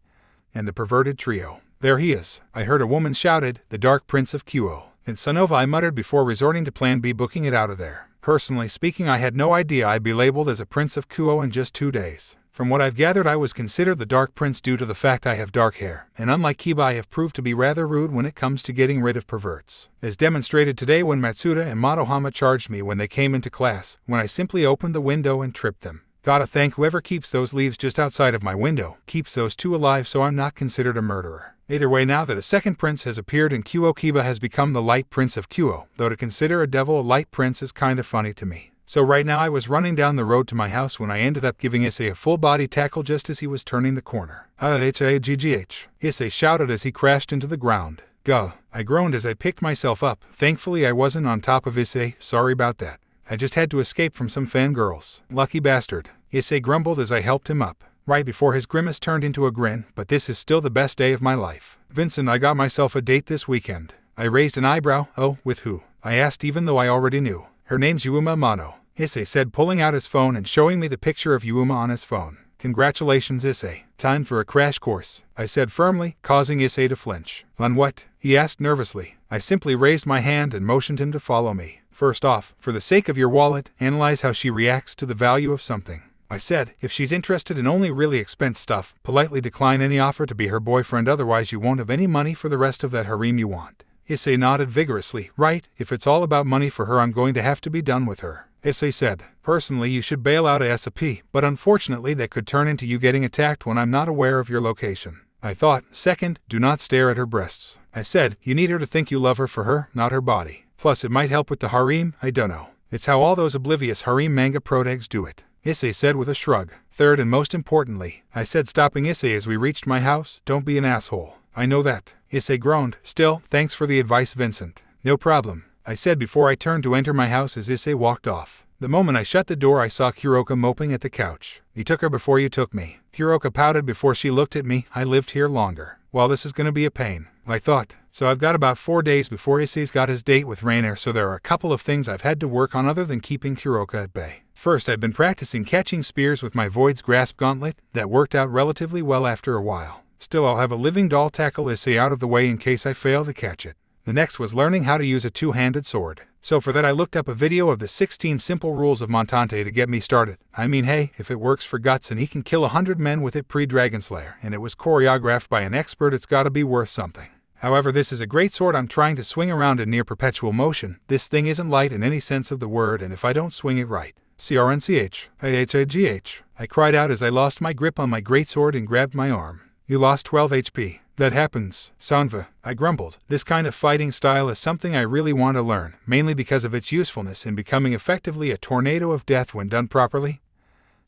and the perverted trio. There he is, I heard a woman shouted, the Dark Prince of Kuo. And Sonova, I muttered before resorting to Plan B, booking it out of there. Personally speaking, I had no idea I'd be labeled as a Prince of Kuo in just 2 days. From what I've gathered, I was considered the Dark Prince due to the fact I have dark hair, and unlike Kiba, I have proved to be rather rude when it comes to getting rid of perverts. As demonstrated today when Matsuda and Motohama charged me when they came into class, when I simply opened the window and tripped them. Gotta thank whoever keeps those leaves just outside of my window, keeps those 2 alive so I'm not considered a murderer. Either way, now that a second prince has appeared in Kuo, Kiba has become the Light Prince of Kuo, though to consider a devil a light prince is kinda funny to me. So right now I was running down the road to my house when I ended up giving Issei a full-body tackle just as he was turning the corner. H-A-G-G-H. Issei shouted as he crashed into the ground. Gah. I groaned as I picked myself up. Thankfully I wasn't on top of Issei, sorry about that. I just had to escape from some fangirls. Lucky bastard. Issei grumbled as I helped him up, right before his grimace turned into a grin, but this is still the best day of my life. Vincent, I got myself a date this weekend. I raised an eyebrow. Oh, with who? I asked even though I already knew. Her name's Yuma Mano, Issei said, pulling out his phone and showing me the picture of Yuma on his phone. Congratulations, Issei. Time for a crash course, I said firmly, causing Issei to flinch. On what? He asked nervously. I simply raised my hand and motioned him to follow me. First off, for the sake of your wallet, analyze how she reacts to the value of something. I said, if she's interested in only really expensive stuff, politely decline any offer to be her boyfriend, otherwise you won't have any money for the rest of that harem you want. Issei nodded vigorously. Right, if it's all about money for her I'm going to have to be done with her. Issei said, personally you should bail out ASAP, but unfortunately that could turn into you getting attacked when I'm not aware of your location. I thought, second, do not stare at her breasts. I said, you need her to think you love her for her, not her body. Plus it might help with the harem, I dunno. It's how all those oblivious harem manga protags do it. Issei said with a shrug. Third and most importantly, I said, stopping Issei as we reached my house, don't be an asshole. I know that. Issei groaned. Still, thanks for the advice, Vincent. No problem, I said before I turned to enter my house as Issei walked off. The moment I shut the door I saw Kuroka moping at the couch. You took her before you took me. Kuroka pouted before she looked at me. I lived here longer. Well, this is gonna be a pain, I thought. So I've got about 4 days before Issei's got his date with Rainer, so there are a couple of things I've had to work on other than keeping Kuroka at bay. First, I've been practicing catching spears with my Void's Grasp gauntlet. That worked out relatively well after a while. Still, I'll have a living doll tackle Issei out of the way in case I fail to catch it. The next was learning how to use a two-handed sword. So for that I looked up a video of the 16 simple rules of Montante to get me started. I mean, hey, if it works for Guts and he can kill 100 men with it pre-Dragon Slayer, and it was choreographed by an expert, it's gotta be worth something. However, this is a great sword I'm trying to swing around in near perpetual motion. This thing isn't light in any sense of the word, and if I don't swing it right, CRNCH, AHAGH, I cried out as I lost my grip on my greatsword and grabbed my arm. You lost 12 HP. That happens, Sanva, I grumbled. This kind of fighting style is something I really want to learn, mainly because of its usefulness in becoming effectively a tornado of death when done properly.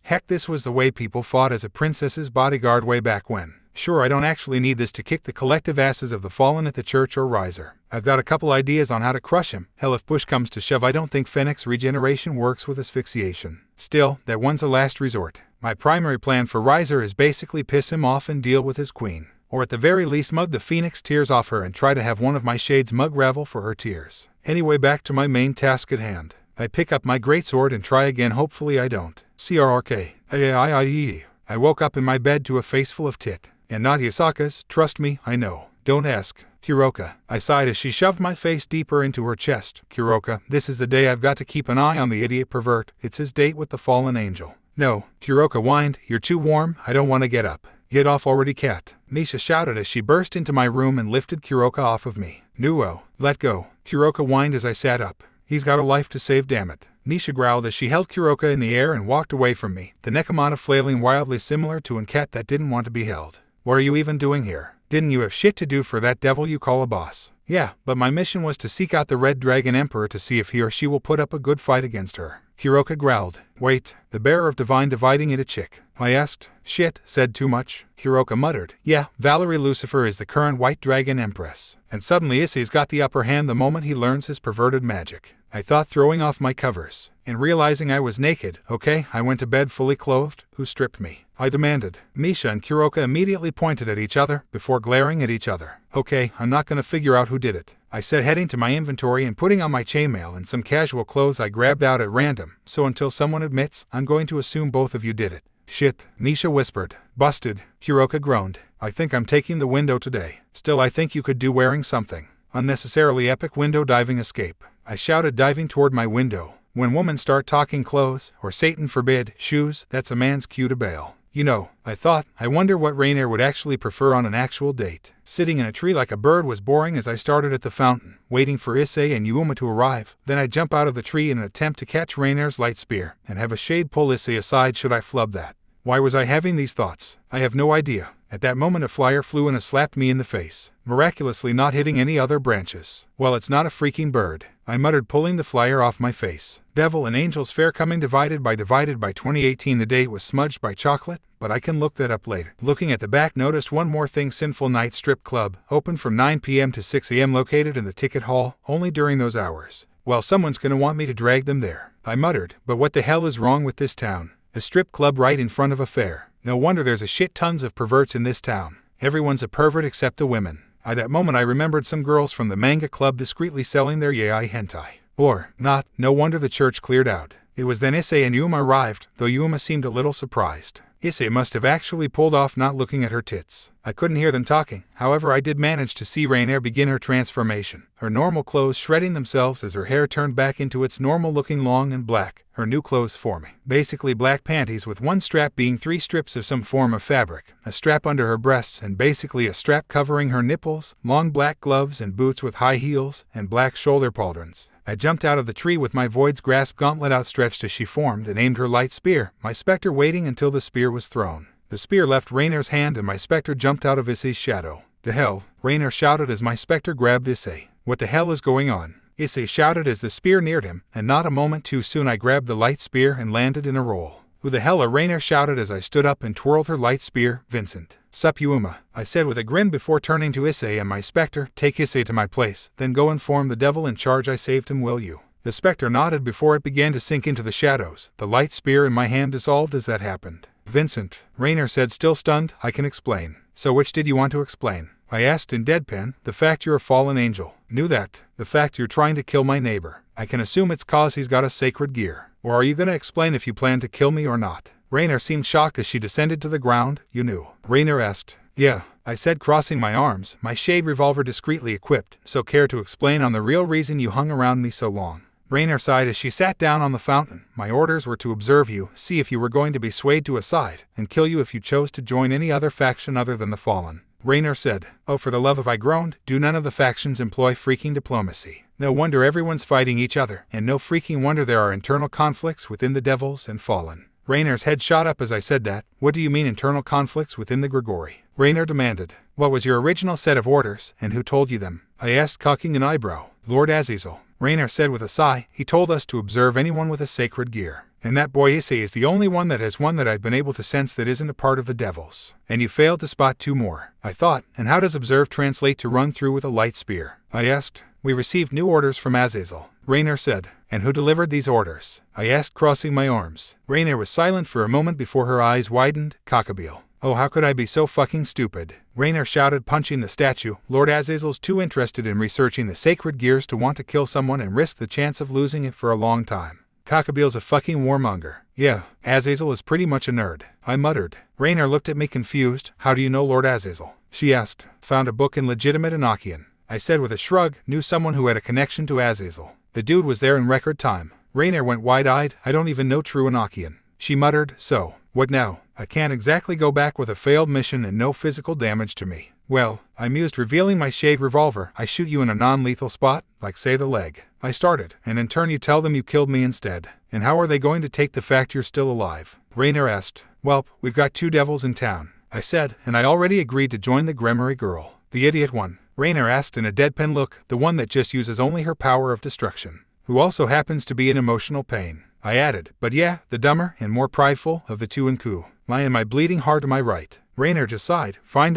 Heck, this was the way people fought as a princess's bodyguard way back when. Sure, I don't actually need this to kick the collective asses of the fallen at the church or riser. I've got a couple ideas on how to crush him. Hell, if push comes to shove, I don't think Fennec's regeneration works with asphyxiation. Still, that one's a last resort. My primary plan for Riser is basically piss him off and deal with his queen. Or at the very least mug the phoenix tears off her and try to have one of my shades mug ravel for her tears. Anyway, back to my main task at hand. I pick up my greatsword and try again, hopefully I don't. CRRK. I woke up in my bed to a face full of tit. And not Yasaka's, trust me, I know. Don't ask. Kuroka. I sighed as she shoved my face deeper into her chest. Kuroka, this is the day I've got to keep an eye on the idiot pervert. It's his date with the fallen angel. No, Kuroka whined. You're too warm, I don't want to get up. Get off already, cat. Misha shouted as she burst into my room and lifted Kuroka off of me. Nuo, let go. Kuroka whined as I sat up. He's got a life to save, damn it. Misha growled as she held Kuroka in the air and walked away from me, the Nekomata flailing wildly similar to a cat that didn't want to be held. What are you even doing here? Didn't you have shit to do for that devil you call a boss? Yeah, but my mission was to seek out the Red Dragon Emperor to see if he or she will put up a good fight against her. Kuroka growled. Wait, the bearer of divine dividing it a chick. I asked. Shit, said too much. Kuroka muttered. Yeah, Valerie Lucifer is the current White Dragon Empress. And suddenly Issei's got the upper hand the moment he learns his perverted magic. I thought, throwing off my covers and realizing I was naked. Okay, I went to bed fully clothed. Who stripped me? I demanded. Misha and Kuroka immediately pointed at each other before glaring at each other. Okay, I'm not gonna figure out who did it, I said, heading to my inventory and putting on my chainmail and some casual clothes I grabbed out at random. So until someone admits, I'm going to assume both of you did it. Shit, Misha whispered. Busted, Kuroka groaned. I think I'm taking the window today. Still, I think you could do wearing something. Unnecessarily epic window diving escape, I shouted, diving toward my window. When women start talking clothes, or Satan forbid, shoes, that's a man's cue to bail. You know, I thought, I wonder what Rainier would actually prefer on an actual date. Sitting in a tree like a bird was boring as I started at the fountain, waiting for Issei and Yuma to arrive. Then I'd jump out of the tree in an attempt to catch Rainier's light spear, and have a shade pull Issei aside should I flub that. Why was I having these thoughts? I have no idea. At that moment a flyer flew and slapped me in the face, miraculously not hitting any other branches. Well, it's not a freaking bird, I muttered, pulling the flyer off my face. Devil and Angel's Fair coming divided by 2018. The date was smudged by chocolate, but I can look that up later. Looking at the back, noticed one more thing: Sinful Night Strip Club, open from 9 p.m. to 6 a.m. located in the ticket hall, only during those hours. Well, someone's gonna want me to drag them there, I muttered, but what the hell is wrong with this town? A strip club right in front of a fair. No wonder there's a shit tons of perverts in this town. Everyone's a pervert except the women. At that moment I remembered some girls from the manga club discreetly selling their yaoi hentai. Or not, no wonder the church cleared out. It was then Issei and Yuma arrived, though Yuma seemed a little surprised. Issei must have actually pulled off not looking at her tits. I couldn't hear them talking, however I did manage to see Rainier begin her transformation, her normal clothes shredding themselves as her hair turned back into its normal-looking long and black, her new clothes forming. Basically black panties with one strap being 3 strips of some form of fabric, a strap under her breasts and basically a strap covering her nipples, long black gloves and boots with high heels, and black shoulder pauldrons. I jumped out of the tree with my Void's Grasp gauntlet outstretched as she formed and aimed her light spear, my specter waiting until the spear was thrown. The spear left Rainier's hand and my specter jumped out of Issei's shadow. The hell? Rainier shouted as my specter grabbed Issei. What the hell is going on? Issei shouted as the spear neared him, and not a moment too soon I grabbed the light spear and landed in a roll. Who the hell are? Rainier shouted as I stood up and twirled her light spear. Vincent. Sup Yuma, I said with a grin before turning to Issei and my specter. Take Issei to my place, then go inform the devil in charge I saved him, will you? The specter nodded before it began to sink into the shadows. The light spear in my hand dissolved as that happened. Vincent, Rainier said, still stunned. I can explain. So which did you want to explain? I asked in deadpan. The fact you're a fallen angel. Knew that. The fact you're trying to kill my neighbor. I can assume it's cause he's got a sacred gear. Or are you gonna explain if you plan to kill me or not? Rainier seemed shocked as she descended to the ground. You knew? Rainier asked. Yeah, I said, crossing my arms, my shade revolver discreetly equipped. So care to explain on the real reason you hung around me so long? Rainier sighed as she sat down on the fountain. My orders were to observe you, see if you were going to be swayed to a side, and kill you if you chose to join any other faction other than the Fallen. Rainier said. Oh, for the love of, I groaned. Do none of the factions employ freaking diplomacy? No wonder everyone's fighting each other, and no freaking wonder there are internal conflicts within the Devils and Fallen. Rainier's head shot up as I said that. What do you mean internal conflicts within the Grigori? Rainier demanded. What was your original set of orders, and who told you them? I asked, cocking an eyebrow. Lord Aazil. Rainier said with a sigh. He told us to observe anyone with a sacred gear. And that boy Issei is the only one that has one that I've been able to sense that isn't a part of the Devils. And you failed to spot 2 more. I thought, and how does observe translate to run through with a light spear? I asked. We received new orders from Aazil. Rainier said. And who delivered these orders? I asked, crossing my arms. Rainier was silent for a moment before her eyes widened. Cockabeel. Oh, how could I be so fucking stupid? Rainier shouted, punching the statue. Lord Aazil's too interested in researching the sacred gears to want to kill someone and risk the chance of losing it for a long time. Cockabeel's a fucking warmonger. Yeah, Aazil is pretty much a nerd. I muttered. Rainier looked at me confused. How do you know Lord Aazil? She asked. Found a book in legitimate Enochian. I said with a shrug. Knew someone who had a connection to Aazil. The dude was there in record time. Rainier went wide-eyed. I don't even know true Enochian. She muttered. So, what now? I can't exactly go back with a failed mission and no physical damage to me. Well, I mused, revealing my shade revolver. I shoot you in a non-lethal spot, like say the leg. I started, and in turn you tell them you killed me instead. And how are they going to take the fact you're still alive? Rainier asked. Welp, we've got 2 devils in town, I said, and I already agreed to join the Grimoire girl. The idiot one? Rainier asked in a deadpan look. The one that just uses only her power of destruction. Who also happens to be in emotional pain. I added, but yeah, the dumber and more prideful of the two in coup. Lying my bleeding heart to my right. Rainer just sighed. Fine.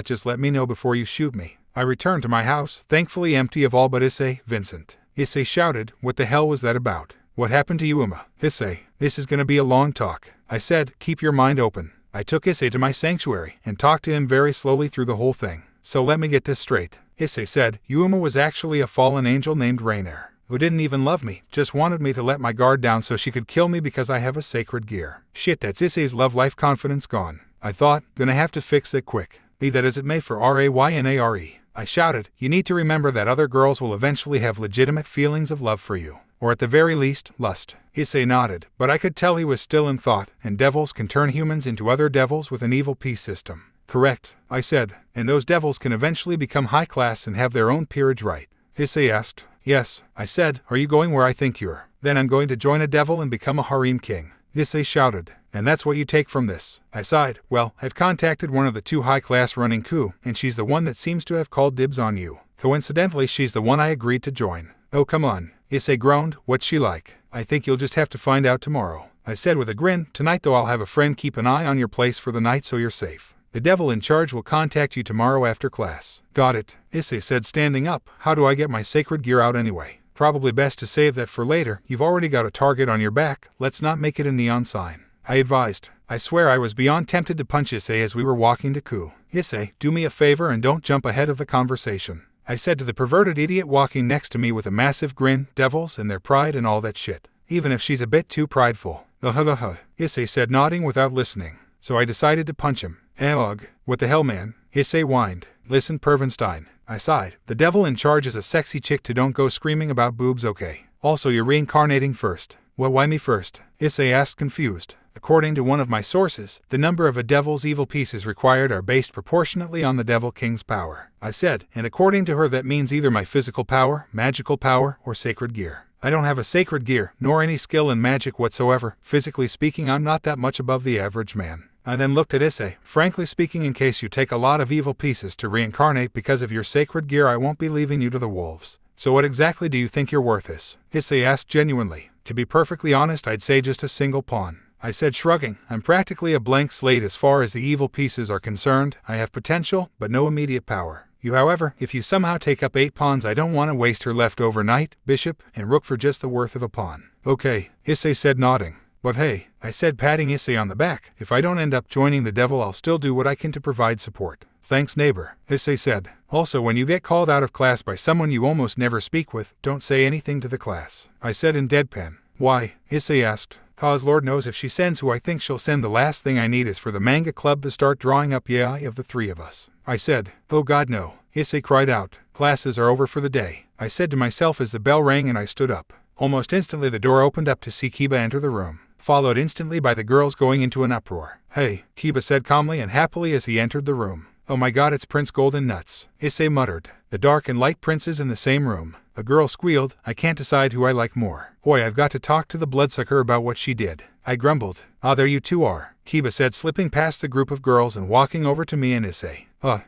Just let me know before you shoot me. I returned to my house, thankfully empty of all but Issei, Vincent. Issei shouted, what the hell was that about? What happened to Yuma? Issei, this is gonna be a long talk. I said, keep your mind open. I took Issei to my sanctuary and talked to him very slowly through the whole thing. So let me get this straight. Issei said, Yuma was actually a fallen angel named Rainer, who didn't even love me, just wanted me to let my guard down so she could kill me because I have a sacred gear. Shit, that's Issei's love life confidence gone. I thought, gonna have to fix it quick. Be that as it may for Raynare. I shouted, you need to remember that other girls will eventually have legitimate feelings of love for you. Or at the very least, lust. Issei nodded, but I could tell he was still in thought, and devils can turn humans into other devils with an evil peace system. Correct, I said, and those devils can eventually become high class and have their own peerage right. Issei asked. Yes, I said, are you going where I think you're? Then I'm going to join a devil and become a harem king. Issei shouted. And that's what you take from this. I sighed. Well, I've contacted one of the two high-class running coup, and she's the one that seems to have called dibs on you. Coincidentally, she's the one I agreed to join. Oh, come on. Issei groaned. What's she like? I think you'll just have to find out tomorrow. I said with a grin. Tonight though I'll have a friend keep an eye on your place for the night so you're safe. The devil in charge will contact you tomorrow after class. Got it, Issei said standing up. How do I get my sacred gear out anyway? Probably best to save that for later. You've already got a target on your back. Let's not make it a neon sign. I advised. I swear I was beyond tempted to punch Issei as we were walking to coup. Issei, do me a favor and don't jump ahead of the conversation. I said to the perverted idiot walking next to me with a massive grin, devils and their pride and all that shit. Even if she's a bit too prideful. Issei said nodding without listening. So I decided to punch him. Ugh, what the hell man? Issei whined. Listen Pervenstein. I sighed. The devil in charge is a sexy chick too, don't go screaming about boobs, okay? Also you're reincarnating first. Well, why me first? Issei asked confused. According to one of my sources, the number of a devil's evil pieces required are based proportionately on the devil king's power. I said, and according to her that means either my physical power, magical power, or sacred gear. I don't have a sacred gear, nor any skill in magic whatsoever. Physically speaking, I'm not that much above the average man. I then looked at Issei. Frankly speaking, in case you take a lot of evil pieces to reincarnate because of your sacred gear, I won't be leaving you to the wolves. So what exactly do you think your worth is? Issei asked genuinely. To be perfectly honest, I'd say just a single pawn. I said shrugging. I'm practically a blank slate as far as the evil pieces are concerned. I have potential, but no immediate power. You, however, if you somehow take up 8 pawns, I don't want to waste her leftover knight, bishop, and rook for just the worth of a pawn. Okay, Issei said nodding. But hey, I said patting Issei on the back, if I don't end up joining the devil I'll still do what I can to provide support. Thanks neighbor, Issei said. Also when you get called out of class by someone you almost never speak with, don't say anything to the class. I said in deadpan. Why? Issei asked. Cause Lord knows if she sends who I think she'll send, the last thing I need is for the manga club to start drawing up Yakai of the 3 of us. I said. Oh God no. Issei cried out. Classes are over for the day. I said to myself as the bell rang and I stood up. Almost instantly the door opened up to see Kiba enter the room, followed instantly by the girls going into an uproar. Hey, Kiba said calmly and happily as he entered the room. Oh my God, it's Prince Golden Nuts, Issei muttered. The dark and light princes in the same room. A girl squealed, I can't decide who I like more. Boy, I've got to talk to the bloodsucker about what she did. I grumbled. Ah, there you two are, Kiba said, slipping past the group of girls and walking over to me and Issei.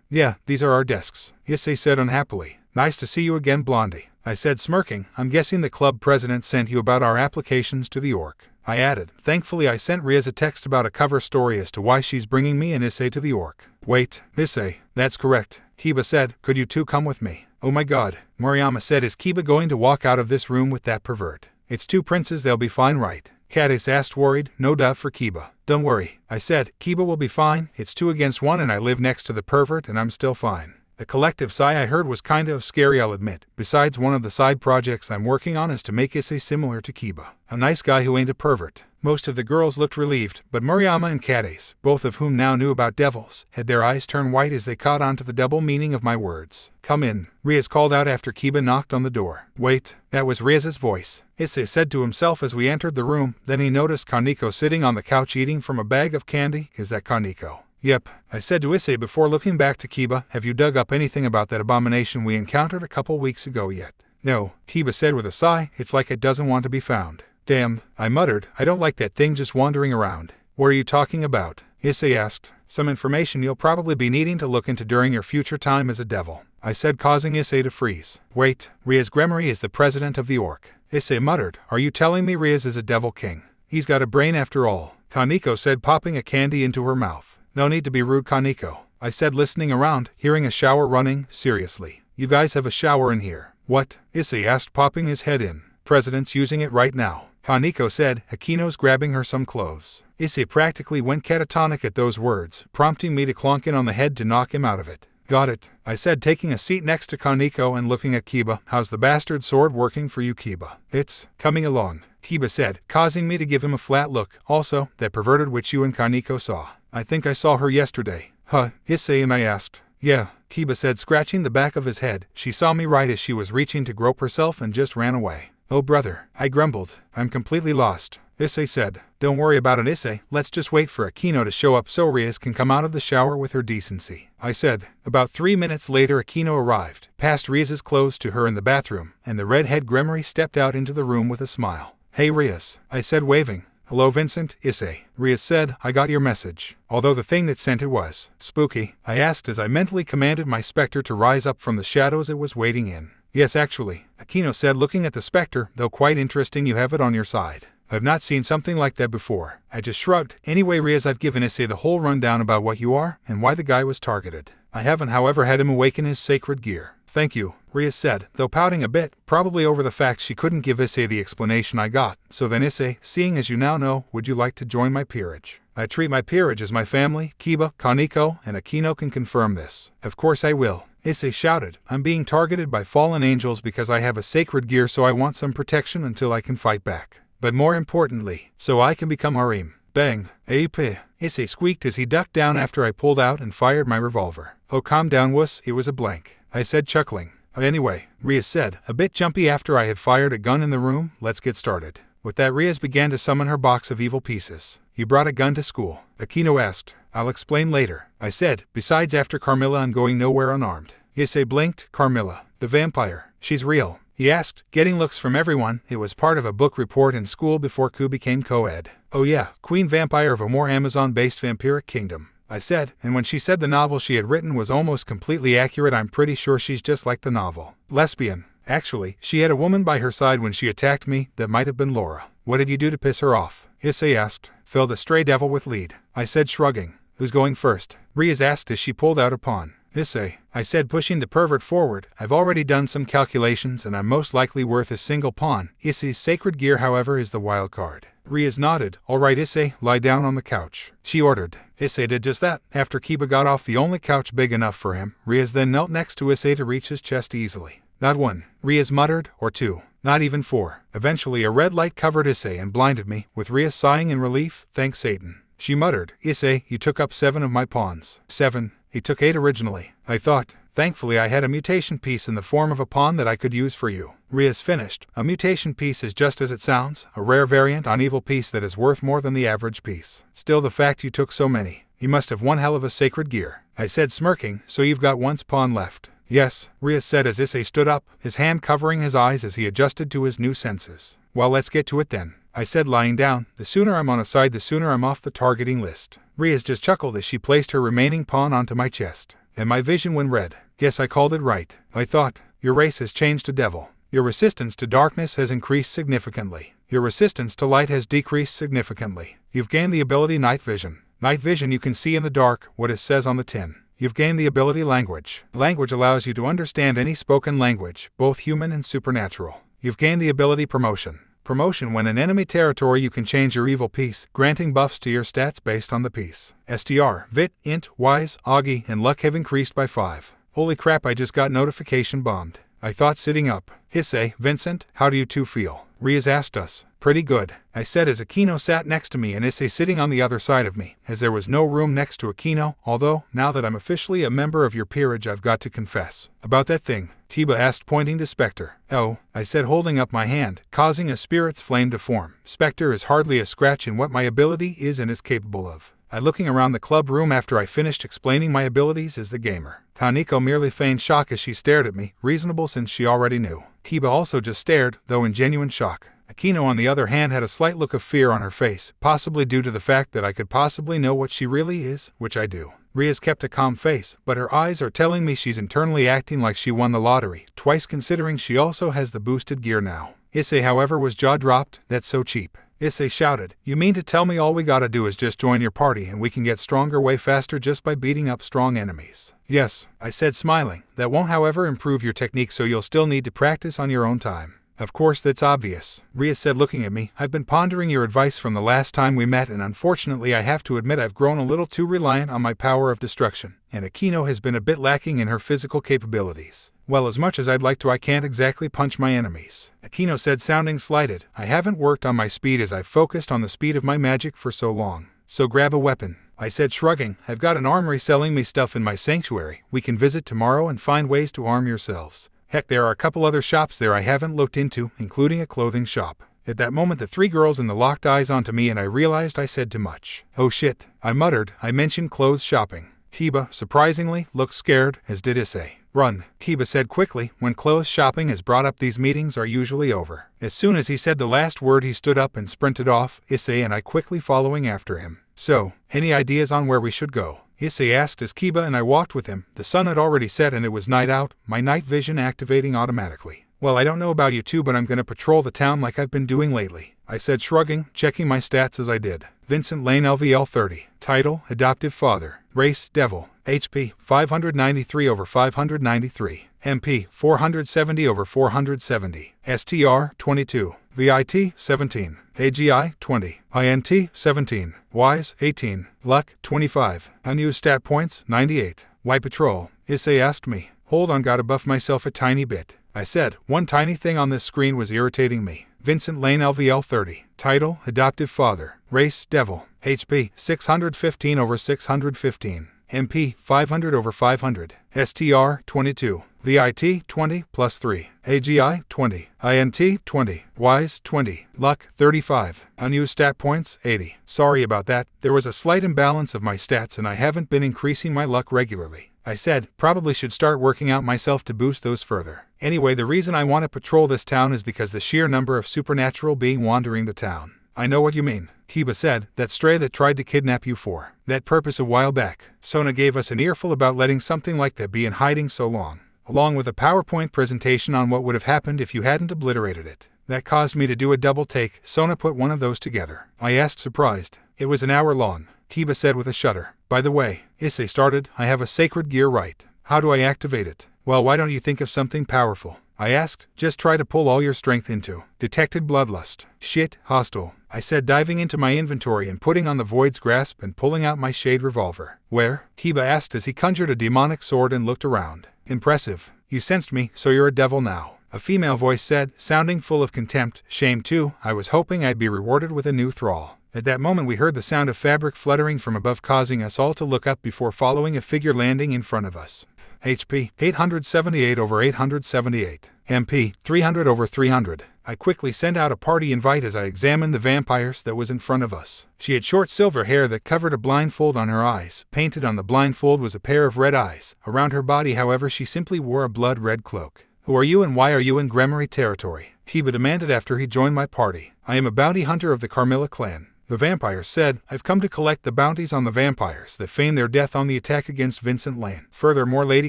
Yeah, these are our desks, Issei said unhappily. Nice to see you again, Blondie, I said smirking. I'm guessing the club president sent you about our applications to the orc. I added. Thankfully I sent Rias a text about a cover story as to why she's bringing me and Issei to the orc. Wait, Issei, that's correct, Kiba said. Could you two come with me? Oh my God, Moriyama said. Is Kiba going to walk out of this room with that pervert? It's 2 princes, they'll be fine, right? Cadis asked worried. No doubt for Kiba. Don't worry, I said. Kiba will be fine. It's 2 against 1 and I live next to the pervert and I'm still fine. The collective sigh I heard was kind of scary, I'll admit. Besides, one of the side projects I'm working on is to make Issei similar to Kiba. A nice guy who ain't a pervert. Most of the girls looked relieved, but Moriyama and Cadis, both of whom now knew about devils, had their eyes turn white as they caught on to the double meaning of my words. Come in, Rias called out after Kiba knocked on the door. Wait, that was Rias's voice, Issei said to himself as we entered the room. Then he noticed Kaneko sitting on the couch eating from a bag of candy. Is that Kaneko? Yep, I said to Issei before looking back to Kiba. Have you dug up anything about that abomination we encountered a couple weeks ago yet? No, Kiba said with a sigh. It's like it doesn't want to be found. Damn, I muttered. I don't like that thing just wandering around. What are you talking about? Issei asked. Some information you'll probably be needing to look into during your future time as a devil, I said, causing Issei to freeze. Wait, Rias Gremory is the president of the orc. Issei muttered, "Are you telling me Rias is a devil king? He's got a brain after all," Kaneko said, popping a candy into her mouth. "No need to be rude, Kaneko," I said, listening around, hearing a shower running. "Seriously, you guys have a shower in here?" "What?" Issei asked, popping his head in. "President's using it right now," Kaneko said. Akino's grabbing her some clothes. Issei practically went catatonic at those words, prompting me to clonk in on the head to knock him out of it. "Got it," I said, taking a seat next to Kaneko and looking at Kiba. "How's the bastard sword working for you, Kiba?" "It's coming along," Kiba said, causing me to give him a flat look. "Also, that perverted witch you and Kaneko saw. I think I saw her yesterday." "Huh?" Issei and I asked. "Yeah," Kiba said, scratching the back of his head. "She saw me right as she was reaching to grope herself and just ran away." "Oh brother," I grumbled. "I'm completely lost." Issei said, "Don't worry about it, Issei. Let's just wait for Akino to show up so Rias can come out of the shower with her decency," I said. About 3 minutes later Akino arrived, passed Rias's clothes to her in the bathroom, and the redhead Gremory stepped out into the room with a smile. "Hey Rias," I said, waving. "Hello Vincent." "Issei," Rias said, "I got your message. Although the thing that sent it was spooky," I asked as I mentally commanded my specter to rise up from the shadows it was waiting in. "Yes, actually," Akino said, looking at the specter, "though quite interesting you have it on your side. I've not seen something like that before." I just shrugged. "Anyway Rias, I've given Issei the whole rundown about what you are and why the guy was targeted. I haven't however had him awaken his sacred gear." "Thank you," Rias said, though pouting a bit, probably over the fact she couldn't give Issei the explanation I got. "So then Issei, seeing as you now know, would you like to join my peerage?" "I treat my peerage as my family. Kiba, Kaneko, and Akino can confirm this." "Of course I will," Issei shouted. "I'm being targeted by fallen angels because I have a sacred gear, so I want some protection until I can fight back. But more importantly, so I can become Harem." "Bang!" "Ape!" Issei squeaked as he ducked down after I pulled out and fired my revolver. "Oh calm down wuss, it was a blank," I said, chuckling. "Anyway," Rias said, a bit jumpy after I had fired a gun in the room, "let's get started." With that Rias began to summon her box of evil pieces. "You brought a gun to school?" Akino asked. "I'll explain later," I said. "Besides, after Carmilla I'm going nowhere unarmed." Issei blinked. "Carmilla, the vampire, she's real?" he asked, getting looks from everyone. "It was part of a book report in school before Ku became co-ed." "Oh yeah, queen vampire of a more Amazon-based vampiric kingdom," I said, and when she said the novel she had written was almost completely accurate, I'm pretty sure she's just like the novel. "Lesbian. Actually, she had a woman by her side when she attacked me. That might have been Laura." "What did you do to piss her off?" Issei asked. "Filled a stray devil with lead," I said, shrugging. "Who's going first?" Rias asked as she pulled out a pawn. "Issei," I said, pushing the pervert forward. "I've already done some calculations and I'm most likely worth a single pawn. Issei's sacred gear, however, is the wild card." Rias nodded. "All right Issei, lie down on the couch," she ordered. Issei did just that. After Kiba got off the only couch big enough for him, Rias then knelt next to Issei to reach his chest easily. "Not one," Rias muttered, "or two. Not even four." Eventually a red light covered Issei and blinded me, with Rias sighing in relief. "Thanks Satan," she muttered. "Issei, you took up 7 of my pawns." "7? He took 8 originally," I thought. "Thankfully I had a mutation piece in the form of a pawn that I could use for you." Rias finished. "A mutation piece is just as it sounds, a rare variant on evil piece that is worth more than the average piece. Still, the fact you took so many, you must have one hell of a sacred gear," I said, smirking. "So you've got one pawn left?" "Yes," Rias said as Issei stood up, his hand covering his eyes as he adjusted to his new senses. "Well, let's get to it then," I said, lying down. "The sooner I'm on a side, the sooner I'm off the targeting list." Rias just chuckled as she placed her remaining pawn onto my chest, and my vision went red. "Guess I called it right," I thought. "Your race has changed to devil. Your resistance to darkness has increased significantly. Your resistance to light has decreased significantly. You've gained the ability night vision. Night vision, you can see in the dark what it says on the tin. You've gained the ability language. Language allows you to understand any spoken language, both human and supernatural. You've gained the ability promotion. Promotion, when in enemy territory you can change your evil piece, granting buffs to your stats based on the piece. STR, Vit, Int, Wise, Augie, and Luck have increased by 5. Holy crap, I just got notification bombed, I thought, sitting up. Issei, Vincent, how do you two feel? Rias asked us. "Pretty good," I said as Akino sat next to me and Issei sitting on the other side of me, as there was no room next to Akino, although, now that I'm officially a member of your peerage, I've got to confess. "About that thing?" Kiba asked, pointing to Spectre. "Oh," I said, holding up my hand, causing a spirit's flame to form. "Spectre is hardly a scratch in what my ability is and is capable of." I looking around the club room after I finished explaining my abilities as the gamer. Kaneko merely feigned shock as she stared at me, reasonable since she already knew. Kiba also just stared, though in genuine shock. Akino, on the other hand, had a slight look of fear on her face, possibly due to the fact that I could possibly know what she really is, which I do. Rias kept a calm face, but her eyes are telling me she's internally acting like she won the lottery, twice, considering she also has the boosted gear now. Issei, however, was jaw-dropped. That's so cheap. Issei shouted, "You mean to tell me all we gotta do is just join your party and we can get stronger way faster just by beating up strong enemies?" "Yes," I said, smiling. "That won't, however, improve your technique, so you'll still need to practice on your own time." "Of course, that's obvious," Rias said, looking at me. "I've been pondering your advice from the last time we met, and unfortunately I have to admit I've grown a little too reliant on my power of destruction, and Akino has been a bit lacking in her physical capabilities. Well, as much as I'd like to, I can't exactly punch my enemies," Akino said, sounding slighted. "I haven't worked on my speed as I've focused on the speed of my magic for so long." "So grab a weapon," I said, shrugging. "I've got an armory selling me stuff in my sanctuary. We can visit tomorrow and find ways to arm yourselves. Heck, there are a couple other shops there I haven't looked into, including a clothing shop." At that moment the three girls in the locked eyes onto me and I realized I said too much. "Oh shit," I muttered. "I mentioned clothes shopping." Kiba, surprisingly, looked scared, as did Issei. "Run," Kiba said quickly. "When clothes shopping is brought up, these meetings are usually over." As soon as he said the last word, he stood up and sprinted off, Issei and I quickly following after him. "So, any ideas on where we should go?" Issei asked as Kiba and I walked with him. The sun had already set and it was night out, my night vision activating automatically. "Well, I don't know about you two, but I'm gonna patrol the town like I've been doing lately," I said, shrugging, checking my stats as I did. Vincent Lane, LVL 30. Title, Adoptive Father. Race, Devil. HP, 593 over 593. MP, 470 over 470. STR, 22. VIT, 17. AGI, 20. INT, 17. Wise, 18. Luck, 25. Unused stat points, 98. Why patrol? Issei asked me. "Hold on, gotta buff myself a tiny bit," I said. One tiny thing on this screen was irritating me. Vincent Lane, LVL 30. Title, Adoptive Father. Race, Devil. HP, 615 over 615. MP, 500 over 500. STR, 22. VIT, 20, plus 3. AGI, 20. INT, 20. Wise, 20. Luck, 35. Unused stat points, 80. Sorry about that, there was a slight imbalance of my stats and I haven't been increasing my luck regularly, I said. Probably should start working out myself to boost those further. Anyway, the reason I want to patrol this town is because the sheer number of supernatural being wandering the town. I know what you mean, Kiba said. That stray that tried to kidnap you for that purpose a while back. Sona gave us an earful about letting something like that be in hiding so long, along with a PowerPoint presentation on what would have happened if you hadn't obliterated it. That caused me to do a double take. Sona put one of those together, I asked, surprised. It was an hour long, Kiba said with a shudder. By the way, Issei started, I have a sacred gear, right? How do I activate it? Well, why don't you think of something powerful? I asked. Just try to pull all your strength into. Detected bloodlust. Shit, hostile, I said, diving into my inventory and putting on the Void's Grasp and pulling out my shade revolver. Where? Kiba asked as he conjured a demonic sword and looked around. Impressive. You sensed me, so you're a devil now, a female voice said, sounding full of contempt. Shame too, I was hoping I'd be rewarded with a new thrall. At that moment we heard the sound of fabric fluttering from above, causing us all to look up before following a figure landing in front of us. HP, 878 over 878. MP, 300 over 300. I quickly sent out a party invite as I examined the vampires that was in front of us. She had short silver hair that covered a blindfold on her eyes. Painted on the blindfold was a pair of red eyes. Around her body, however, she simply wore a blood-red cloak. Who are you and why are you in Gremory territory? Kiba demanded after he joined my party. I am a bounty hunter of the Carmilla clan, the vampire said. I've come to collect the bounties on the vampires that feigned their death on the attack against Vincent Lane. Furthermore, Lady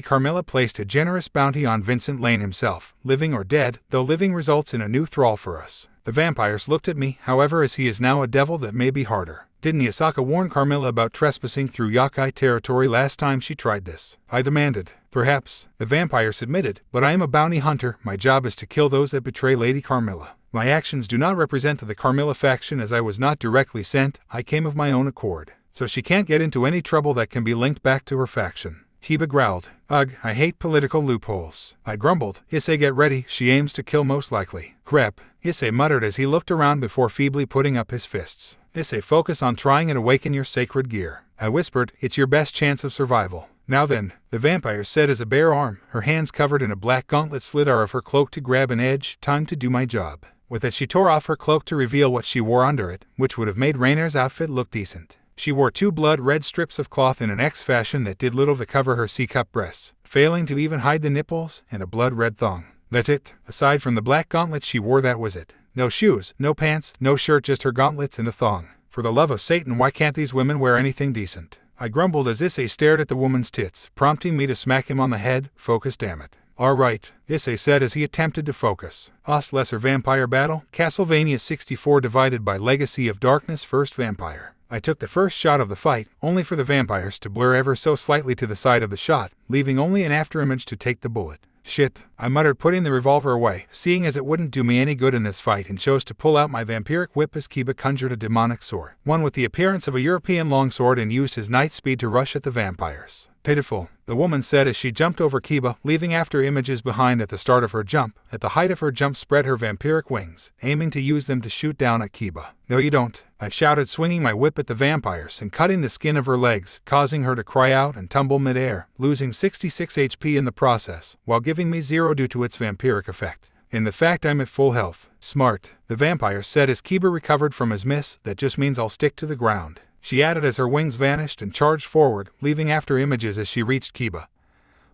Carmilla placed a generous bounty on Vincent Lane himself, living or dead, though living results in a new thrall for us. The vampires looked at me, however, as he is now a devil that may be harder. Didn't Yasaka warn Carmilla about trespassing through Yakai territory last time she tried this? I demanded. Perhaps, the vampire submitted, but I am a bounty hunter. My job is to kill those that betray Lady Carmilla. My actions do not represent the Carmilla faction as I was not directly sent, I came of my own accord. So she can't get into any trouble that can be linked back to her faction. Kiba growled. Ugh, I hate political loopholes. I grumbled. Issei, get ready, she aims to kill most likely. Crap, Issei muttered as he looked around before feebly putting up his fists. Issei, focus on trying and awaken your sacred gear. I whispered, it's your best chance of survival. Now then, the vampire said as a bare arm, her hands covered in a black gauntlet, slid out of her cloak to grab an edge. Time to do my job. With it, she tore off her cloak to reveal what she wore under it, which would have made Rainer's outfit look decent. She wore two blood-red strips of cloth in an X fashion that did little to cover her C-cup breasts, failing to even hide the nipples, and a blood-red thong. That's it. Aside from the black gauntlet she wore, that was it. No shoes, no pants, no shirt, just her gauntlets and a thong. For the love of Satan, why can't these women wear anything decent? I grumbled as Issei stared at the woman's tits, prompting me to smack him on the head. Focus, damn it. Alright, Issei said as he attempted to focus. Lesser Vampire Battle, Castlevania 64 divided by Legacy of Darkness First Vampire. I took the first shot of the fight, only for the vampires to blur ever so slightly to the side of the shot, leaving only an afterimage to take the bullet. Shit, I muttered, putting the revolver away, seeing as it wouldn't do me any good in this fight, and chose to pull out my vampiric whip as Kiba conjured a demonic sword, one with the appearance of a European longsword, and used his night speed to rush at the vampires. Pitiful, the woman said as she jumped over Kiba, leaving after images behind at the start of her jump. At the height of her jump, spread her vampiric wings, aiming to use them to shoot down at Kiba. No you don't, I shouted, swinging my whip at the vampires and cutting the skin of her legs, causing her to cry out and tumble mid-air, losing 66 HP in the process, while giving me 0 due to its vampiric effect. In the fact I'm at full health. Smart, the vampire said as Kiba recovered from his miss. That just means I'll stick to the ground, she added as her wings vanished and charged forward, leaving after images as she reached Kiba,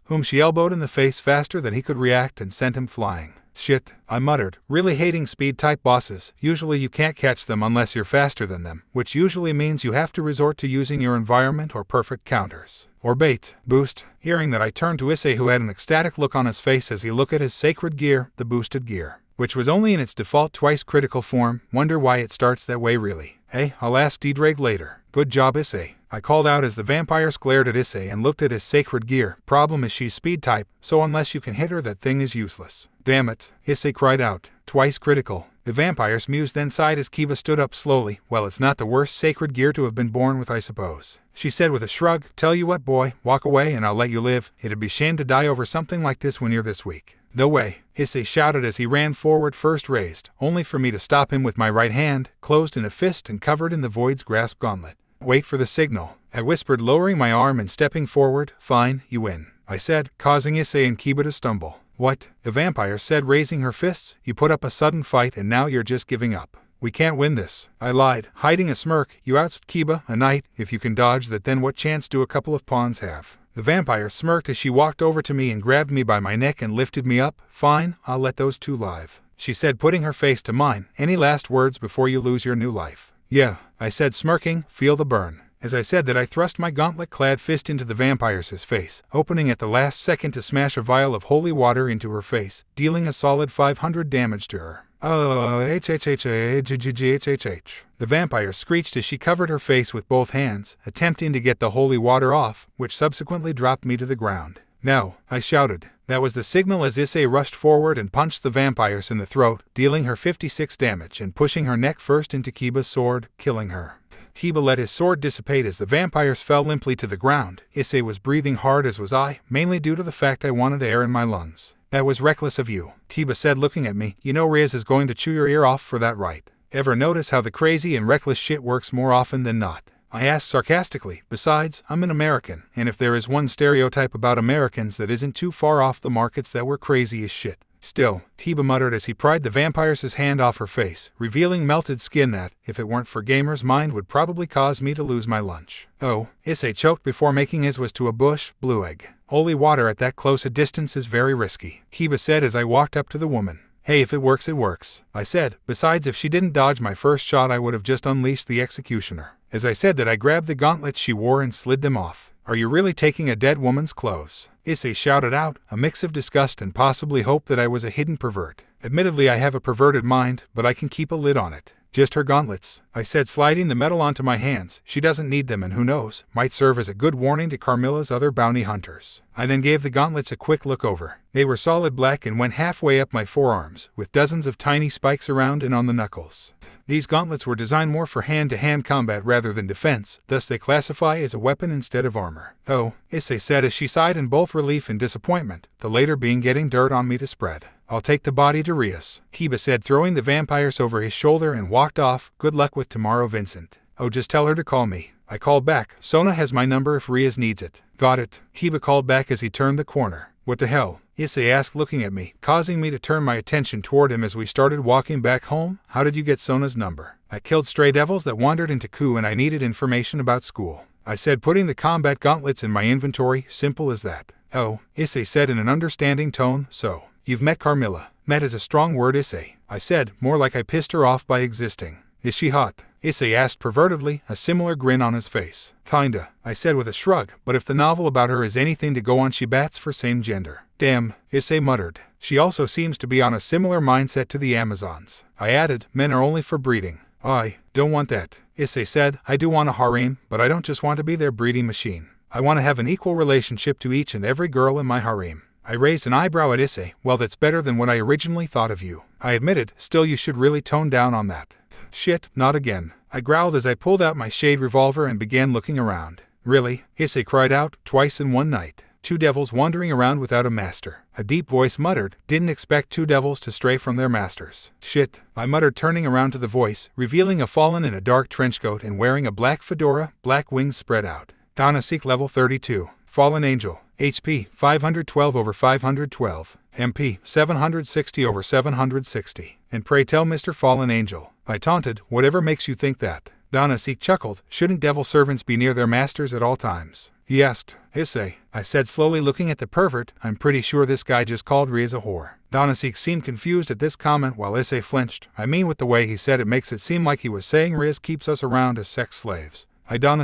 whom she elbowed in the face faster than he could react and sent him flying. Shit, I muttered, really hating speed-type bosses. Usually you can't catch them unless you're faster than them, which usually means you have to resort to using your environment or perfect counters. Or bait. Boost. Hearing that, I turned to Issei, who had an ecstatic look on his face as he looked at his sacred gear, the boosted gear, which was only in its default twice critical form. Wonder why it starts that way really. Hey, I'll ask D-Drake later. Good job, Issei, I called out as the vampires glared at Issei and looked at his sacred gear. Problem is she's speed type, so unless you can hit her, that thing is useless. Damn it, Issei cried out. Twice critical. The vampires mused, then sighed as Kiba stood up slowly. Well, it's not the worst sacred gear to have been born with, I suppose, she said with a shrug. Tell you what, boy, walk away and I'll let you live. It'd be shame to die over something like this when you're this weak. No way, Issei shouted as he ran forward, first raised, only for me to stop him with my right hand, closed in a fist and covered in the void's grasp gauntlet. Wait for the signal, I whispered, lowering my arm and stepping forward. Fine, you win, I said, causing Issei and Kiba to stumble. What? The vampire said, raising her fists. You put up a sudden fight and now you're just giving up. We can't win this, I lied, hiding a smirk. You outspeed Kiba, a knight. If you can dodge that, then what chance do a couple of pawns have? The vampire smirked as she walked over to me and grabbed me by my neck and lifted me up. Fine, I'll let those two live, she said, putting her face to mine. Any last words before you lose your new life? Yeah, I said, smirking. Feel the burn. As I said that, I thrust my gauntlet-clad fist into the vampire's face, opening at the last second to smash a vial of holy water into her face, dealing a solid 500 damage to her. HHHHHHHHH. The vampire screeched as she covered her face with both hands, attempting to get the holy water off, which subsequently dropped me to the ground. No, I shouted. That was the signal as Issei rushed forward and punched the vampires in the throat, dealing her 56 damage and pushing her neck first into Kiba's sword, killing her. Kiba let his sword dissipate as the vampires fell limply to the ground. Issei was breathing hard, as was I, mainly due to the fact I wanted air in my lungs. That was reckless of you, Kiba said, looking at me. You know Rias is going to chew your ear off for that, right? Ever notice how the crazy and reckless shit works more often than not? I asked sarcastically. Besides, I'm an American, and if there is one stereotype about Americans that isn't too far off the mark, it's that we're crazy as shit. Still, Kiba muttered as he pried the vampire's hand off her face, revealing melted skin that, if it weren't for Gamer's mind, would probably cause me to lose my lunch. Oh, Issei choked before making his way to a bush. Blue egg. Holy water at that close a distance is very risky, Kiba said as I walked up to the woman. Hey, if it works, it works, I said. Besides, if she didn't dodge my first shot, I would have just unleashed the executioner. As I said that, I grabbed the gauntlets she wore and slid them off. Are you really taking a dead woman's clothes? Issei shouted out, a mix of disgust and possibly hope that I was a hidden pervert. Admittedly, I have a perverted mind, but I can keep a lid on it. Just her gauntlets, I said, sliding the metal onto my hands. She doesn't need them, and who knows, might serve as a good warning to Carmilla's other bounty hunters. I then gave the gauntlets a quick look over. They were solid black and went halfway up my forearms, with dozens of tiny spikes around and on the knuckles. These gauntlets were designed more for hand-to-hand combat rather than defense, thus they classify as a weapon instead of armor. Oh, Issei said as she sighed in both relief and disappointment, the later being getting dirt on me to spread. I'll take the body to Rias, Kiba said, throwing the vampires over his shoulder, and walked off. Good luck with tomorrow, Vincent. Oh, just tell her to call me. I called back. Sona has my number if Rias needs it. Got it, Kiba called back as he turned the corner. What the hell? Issei asked, looking at me, causing me to turn my attention toward him as we started walking back home. How did you get Sona's number? I killed stray devils that wandered into Ku and I needed information about school, I said, putting the combat gauntlets in my inventory. Simple as that. Oh, Issei said in an understanding tone. So, you've met Carmilla. Met is a strong word, Issei, I said, more like I pissed her off by existing. Is she hot? Issei asked pervertedly, a similar grin on his face. Kinda, I said with a shrug, but if the novel about her is anything to go on, she bats for same gender. Damn, Issei muttered. She also seems to be on a similar mindset to the Amazons. I added, men are only for breeding. I don't want that. Issei said, I do want a harem, but I don't just want to be their breeding machine. I want to have an equal relationship to each and every girl in my harem. I raised an eyebrow at Issei. Well, that's better than what I originally thought of you. I admitted, still you should really tone down on that. Shit, not again. I growled as I pulled out my shade revolver and began looking around. Really? Issei cried out, twice in one night. 2 devils wandering around without a master. A deep voice muttered, didn't expect 2 devils to stray from their masters. Shit, I muttered, turning around to the voice, revealing a fallen in a dark trenchcoat and wearing a black fedora, black wings spread out. Seek level 32. Fallen Angel. HP 512 over 512. MP 760 over 760. And pray tell Mr. Fallen Angel. I taunted, whatever makes you think that. Seek chuckled, shouldn't devil servants be near their masters at all times? He asked. Issei, I said slowly, looking at the pervert, I'm pretty sure this guy just called Rias a whore. Seek seemed confused at this comment while Issei flinched. I mean, with the way he said it makes it seem like he was saying Rias keeps us around as sex slaves.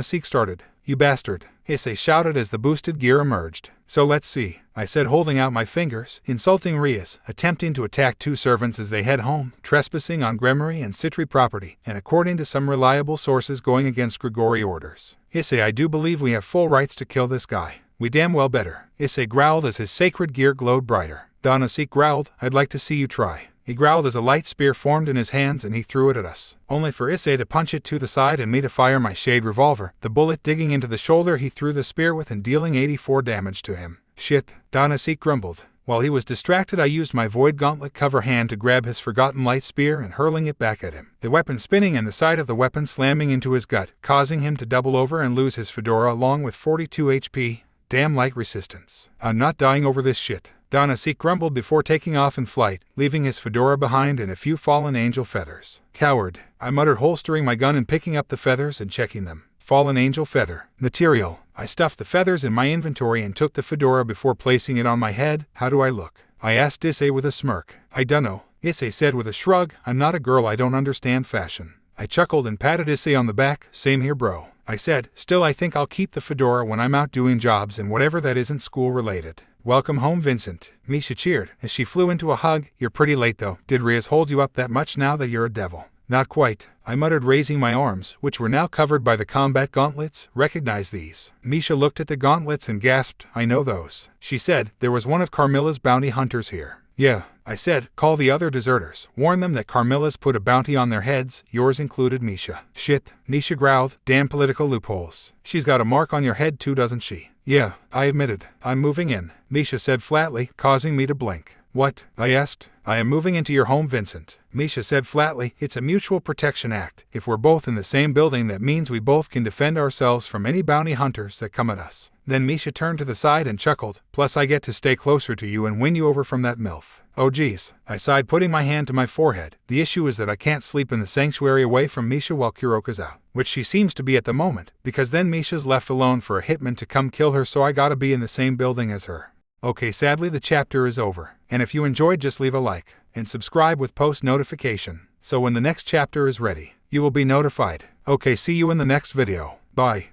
Seek started. You bastard, Issei shouted as the boosted gear emerged. So let's see, I said, holding out my fingers, insulting Rias, attempting to attack 2 servants as they head home, trespassing on Gremory and Citri property, and according to some reliable sources going against Grigori orders. Issei, I do believe we have full rights to kill this guy. We damn well better. Issei growled as his sacred gear glowed brighter. Seek growled, I'd like to see you try. He growled as a light spear formed in his hands and he threw it at us, only for Issei to punch it to the side and me to fire my shade revolver, the bullet digging into the shoulder he threw the spear with and dealing 84 damage to him. Shit, Seek grumbled. While he was distracted, I used my void gauntlet cover hand to grab his forgotten light spear and hurling it back at him, the weapon spinning and the side of the weapon slamming into his gut, causing him to double over and lose his fedora along with 42 HP. Damn light resistance. I'm not dying over this shit. Seek grumbled before taking off in flight, leaving his fedora behind and a few fallen angel feathers. Coward, I muttered, holstering my gun and picking up the feathers and checking them. Fallen angel feather. Material. I stuffed the feathers in my inventory and took the fedora before placing it on my head. How do I look? I asked Issei with a smirk. I dunno, Issei said with a shrug. I'm not a girl, I don't understand fashion. I chuckled and patted Issei on the back. Same here, bro. I said, still I think I'll keep the fedora when I'm out doing jobs and whatever that isn't school related. Welcome home, Vincent. Misha cheered as she flew into a hug. You're pretty late though. Did Rias hold you up that much now that you're a devil? Not quite, I muttered, raising my arms, which were now covered by the combat gauntlets. Recognize these. Misha looked at the gauntlets and gasped. I know those. She said, there was one of Carmilla's bounty hunters here. Yeah, I said, call the other deserters. Warn them that Carmilla's put a bounty on their heads, yours included, Misha. Shit, Misha growled. Damn political loopholes. She's got a mark on your head too, doesn't she? Yeah, I admitted. I'm moving in, Misha said flatly, causing me to blink. What? I asked. I am moving into your home, Vincent. Misha said flatly, it's a mutual protection act. If we're both in the same building, that means we both can defend ourselves from any bounty hunters that come at us. Then Misha turned to the side and chuckled. Plus I get to stay closer to you and win you over from that MILF. Oh geez, I sighed, putting my hand to my forehead. The issue is that I can't sleep in the sanctuary away from Misha while Kuroka's out, which she seems to be at the moment, because then Misha's left alone for a hitman to come kill her, so I gotta be in the same building as her. Okay, sadly the chapter is over, and if you enjoyed, just leave a like, and subscribe with post notification, so when the next chapter is ready, you will be notified. Okay, see you in the next video. Bye.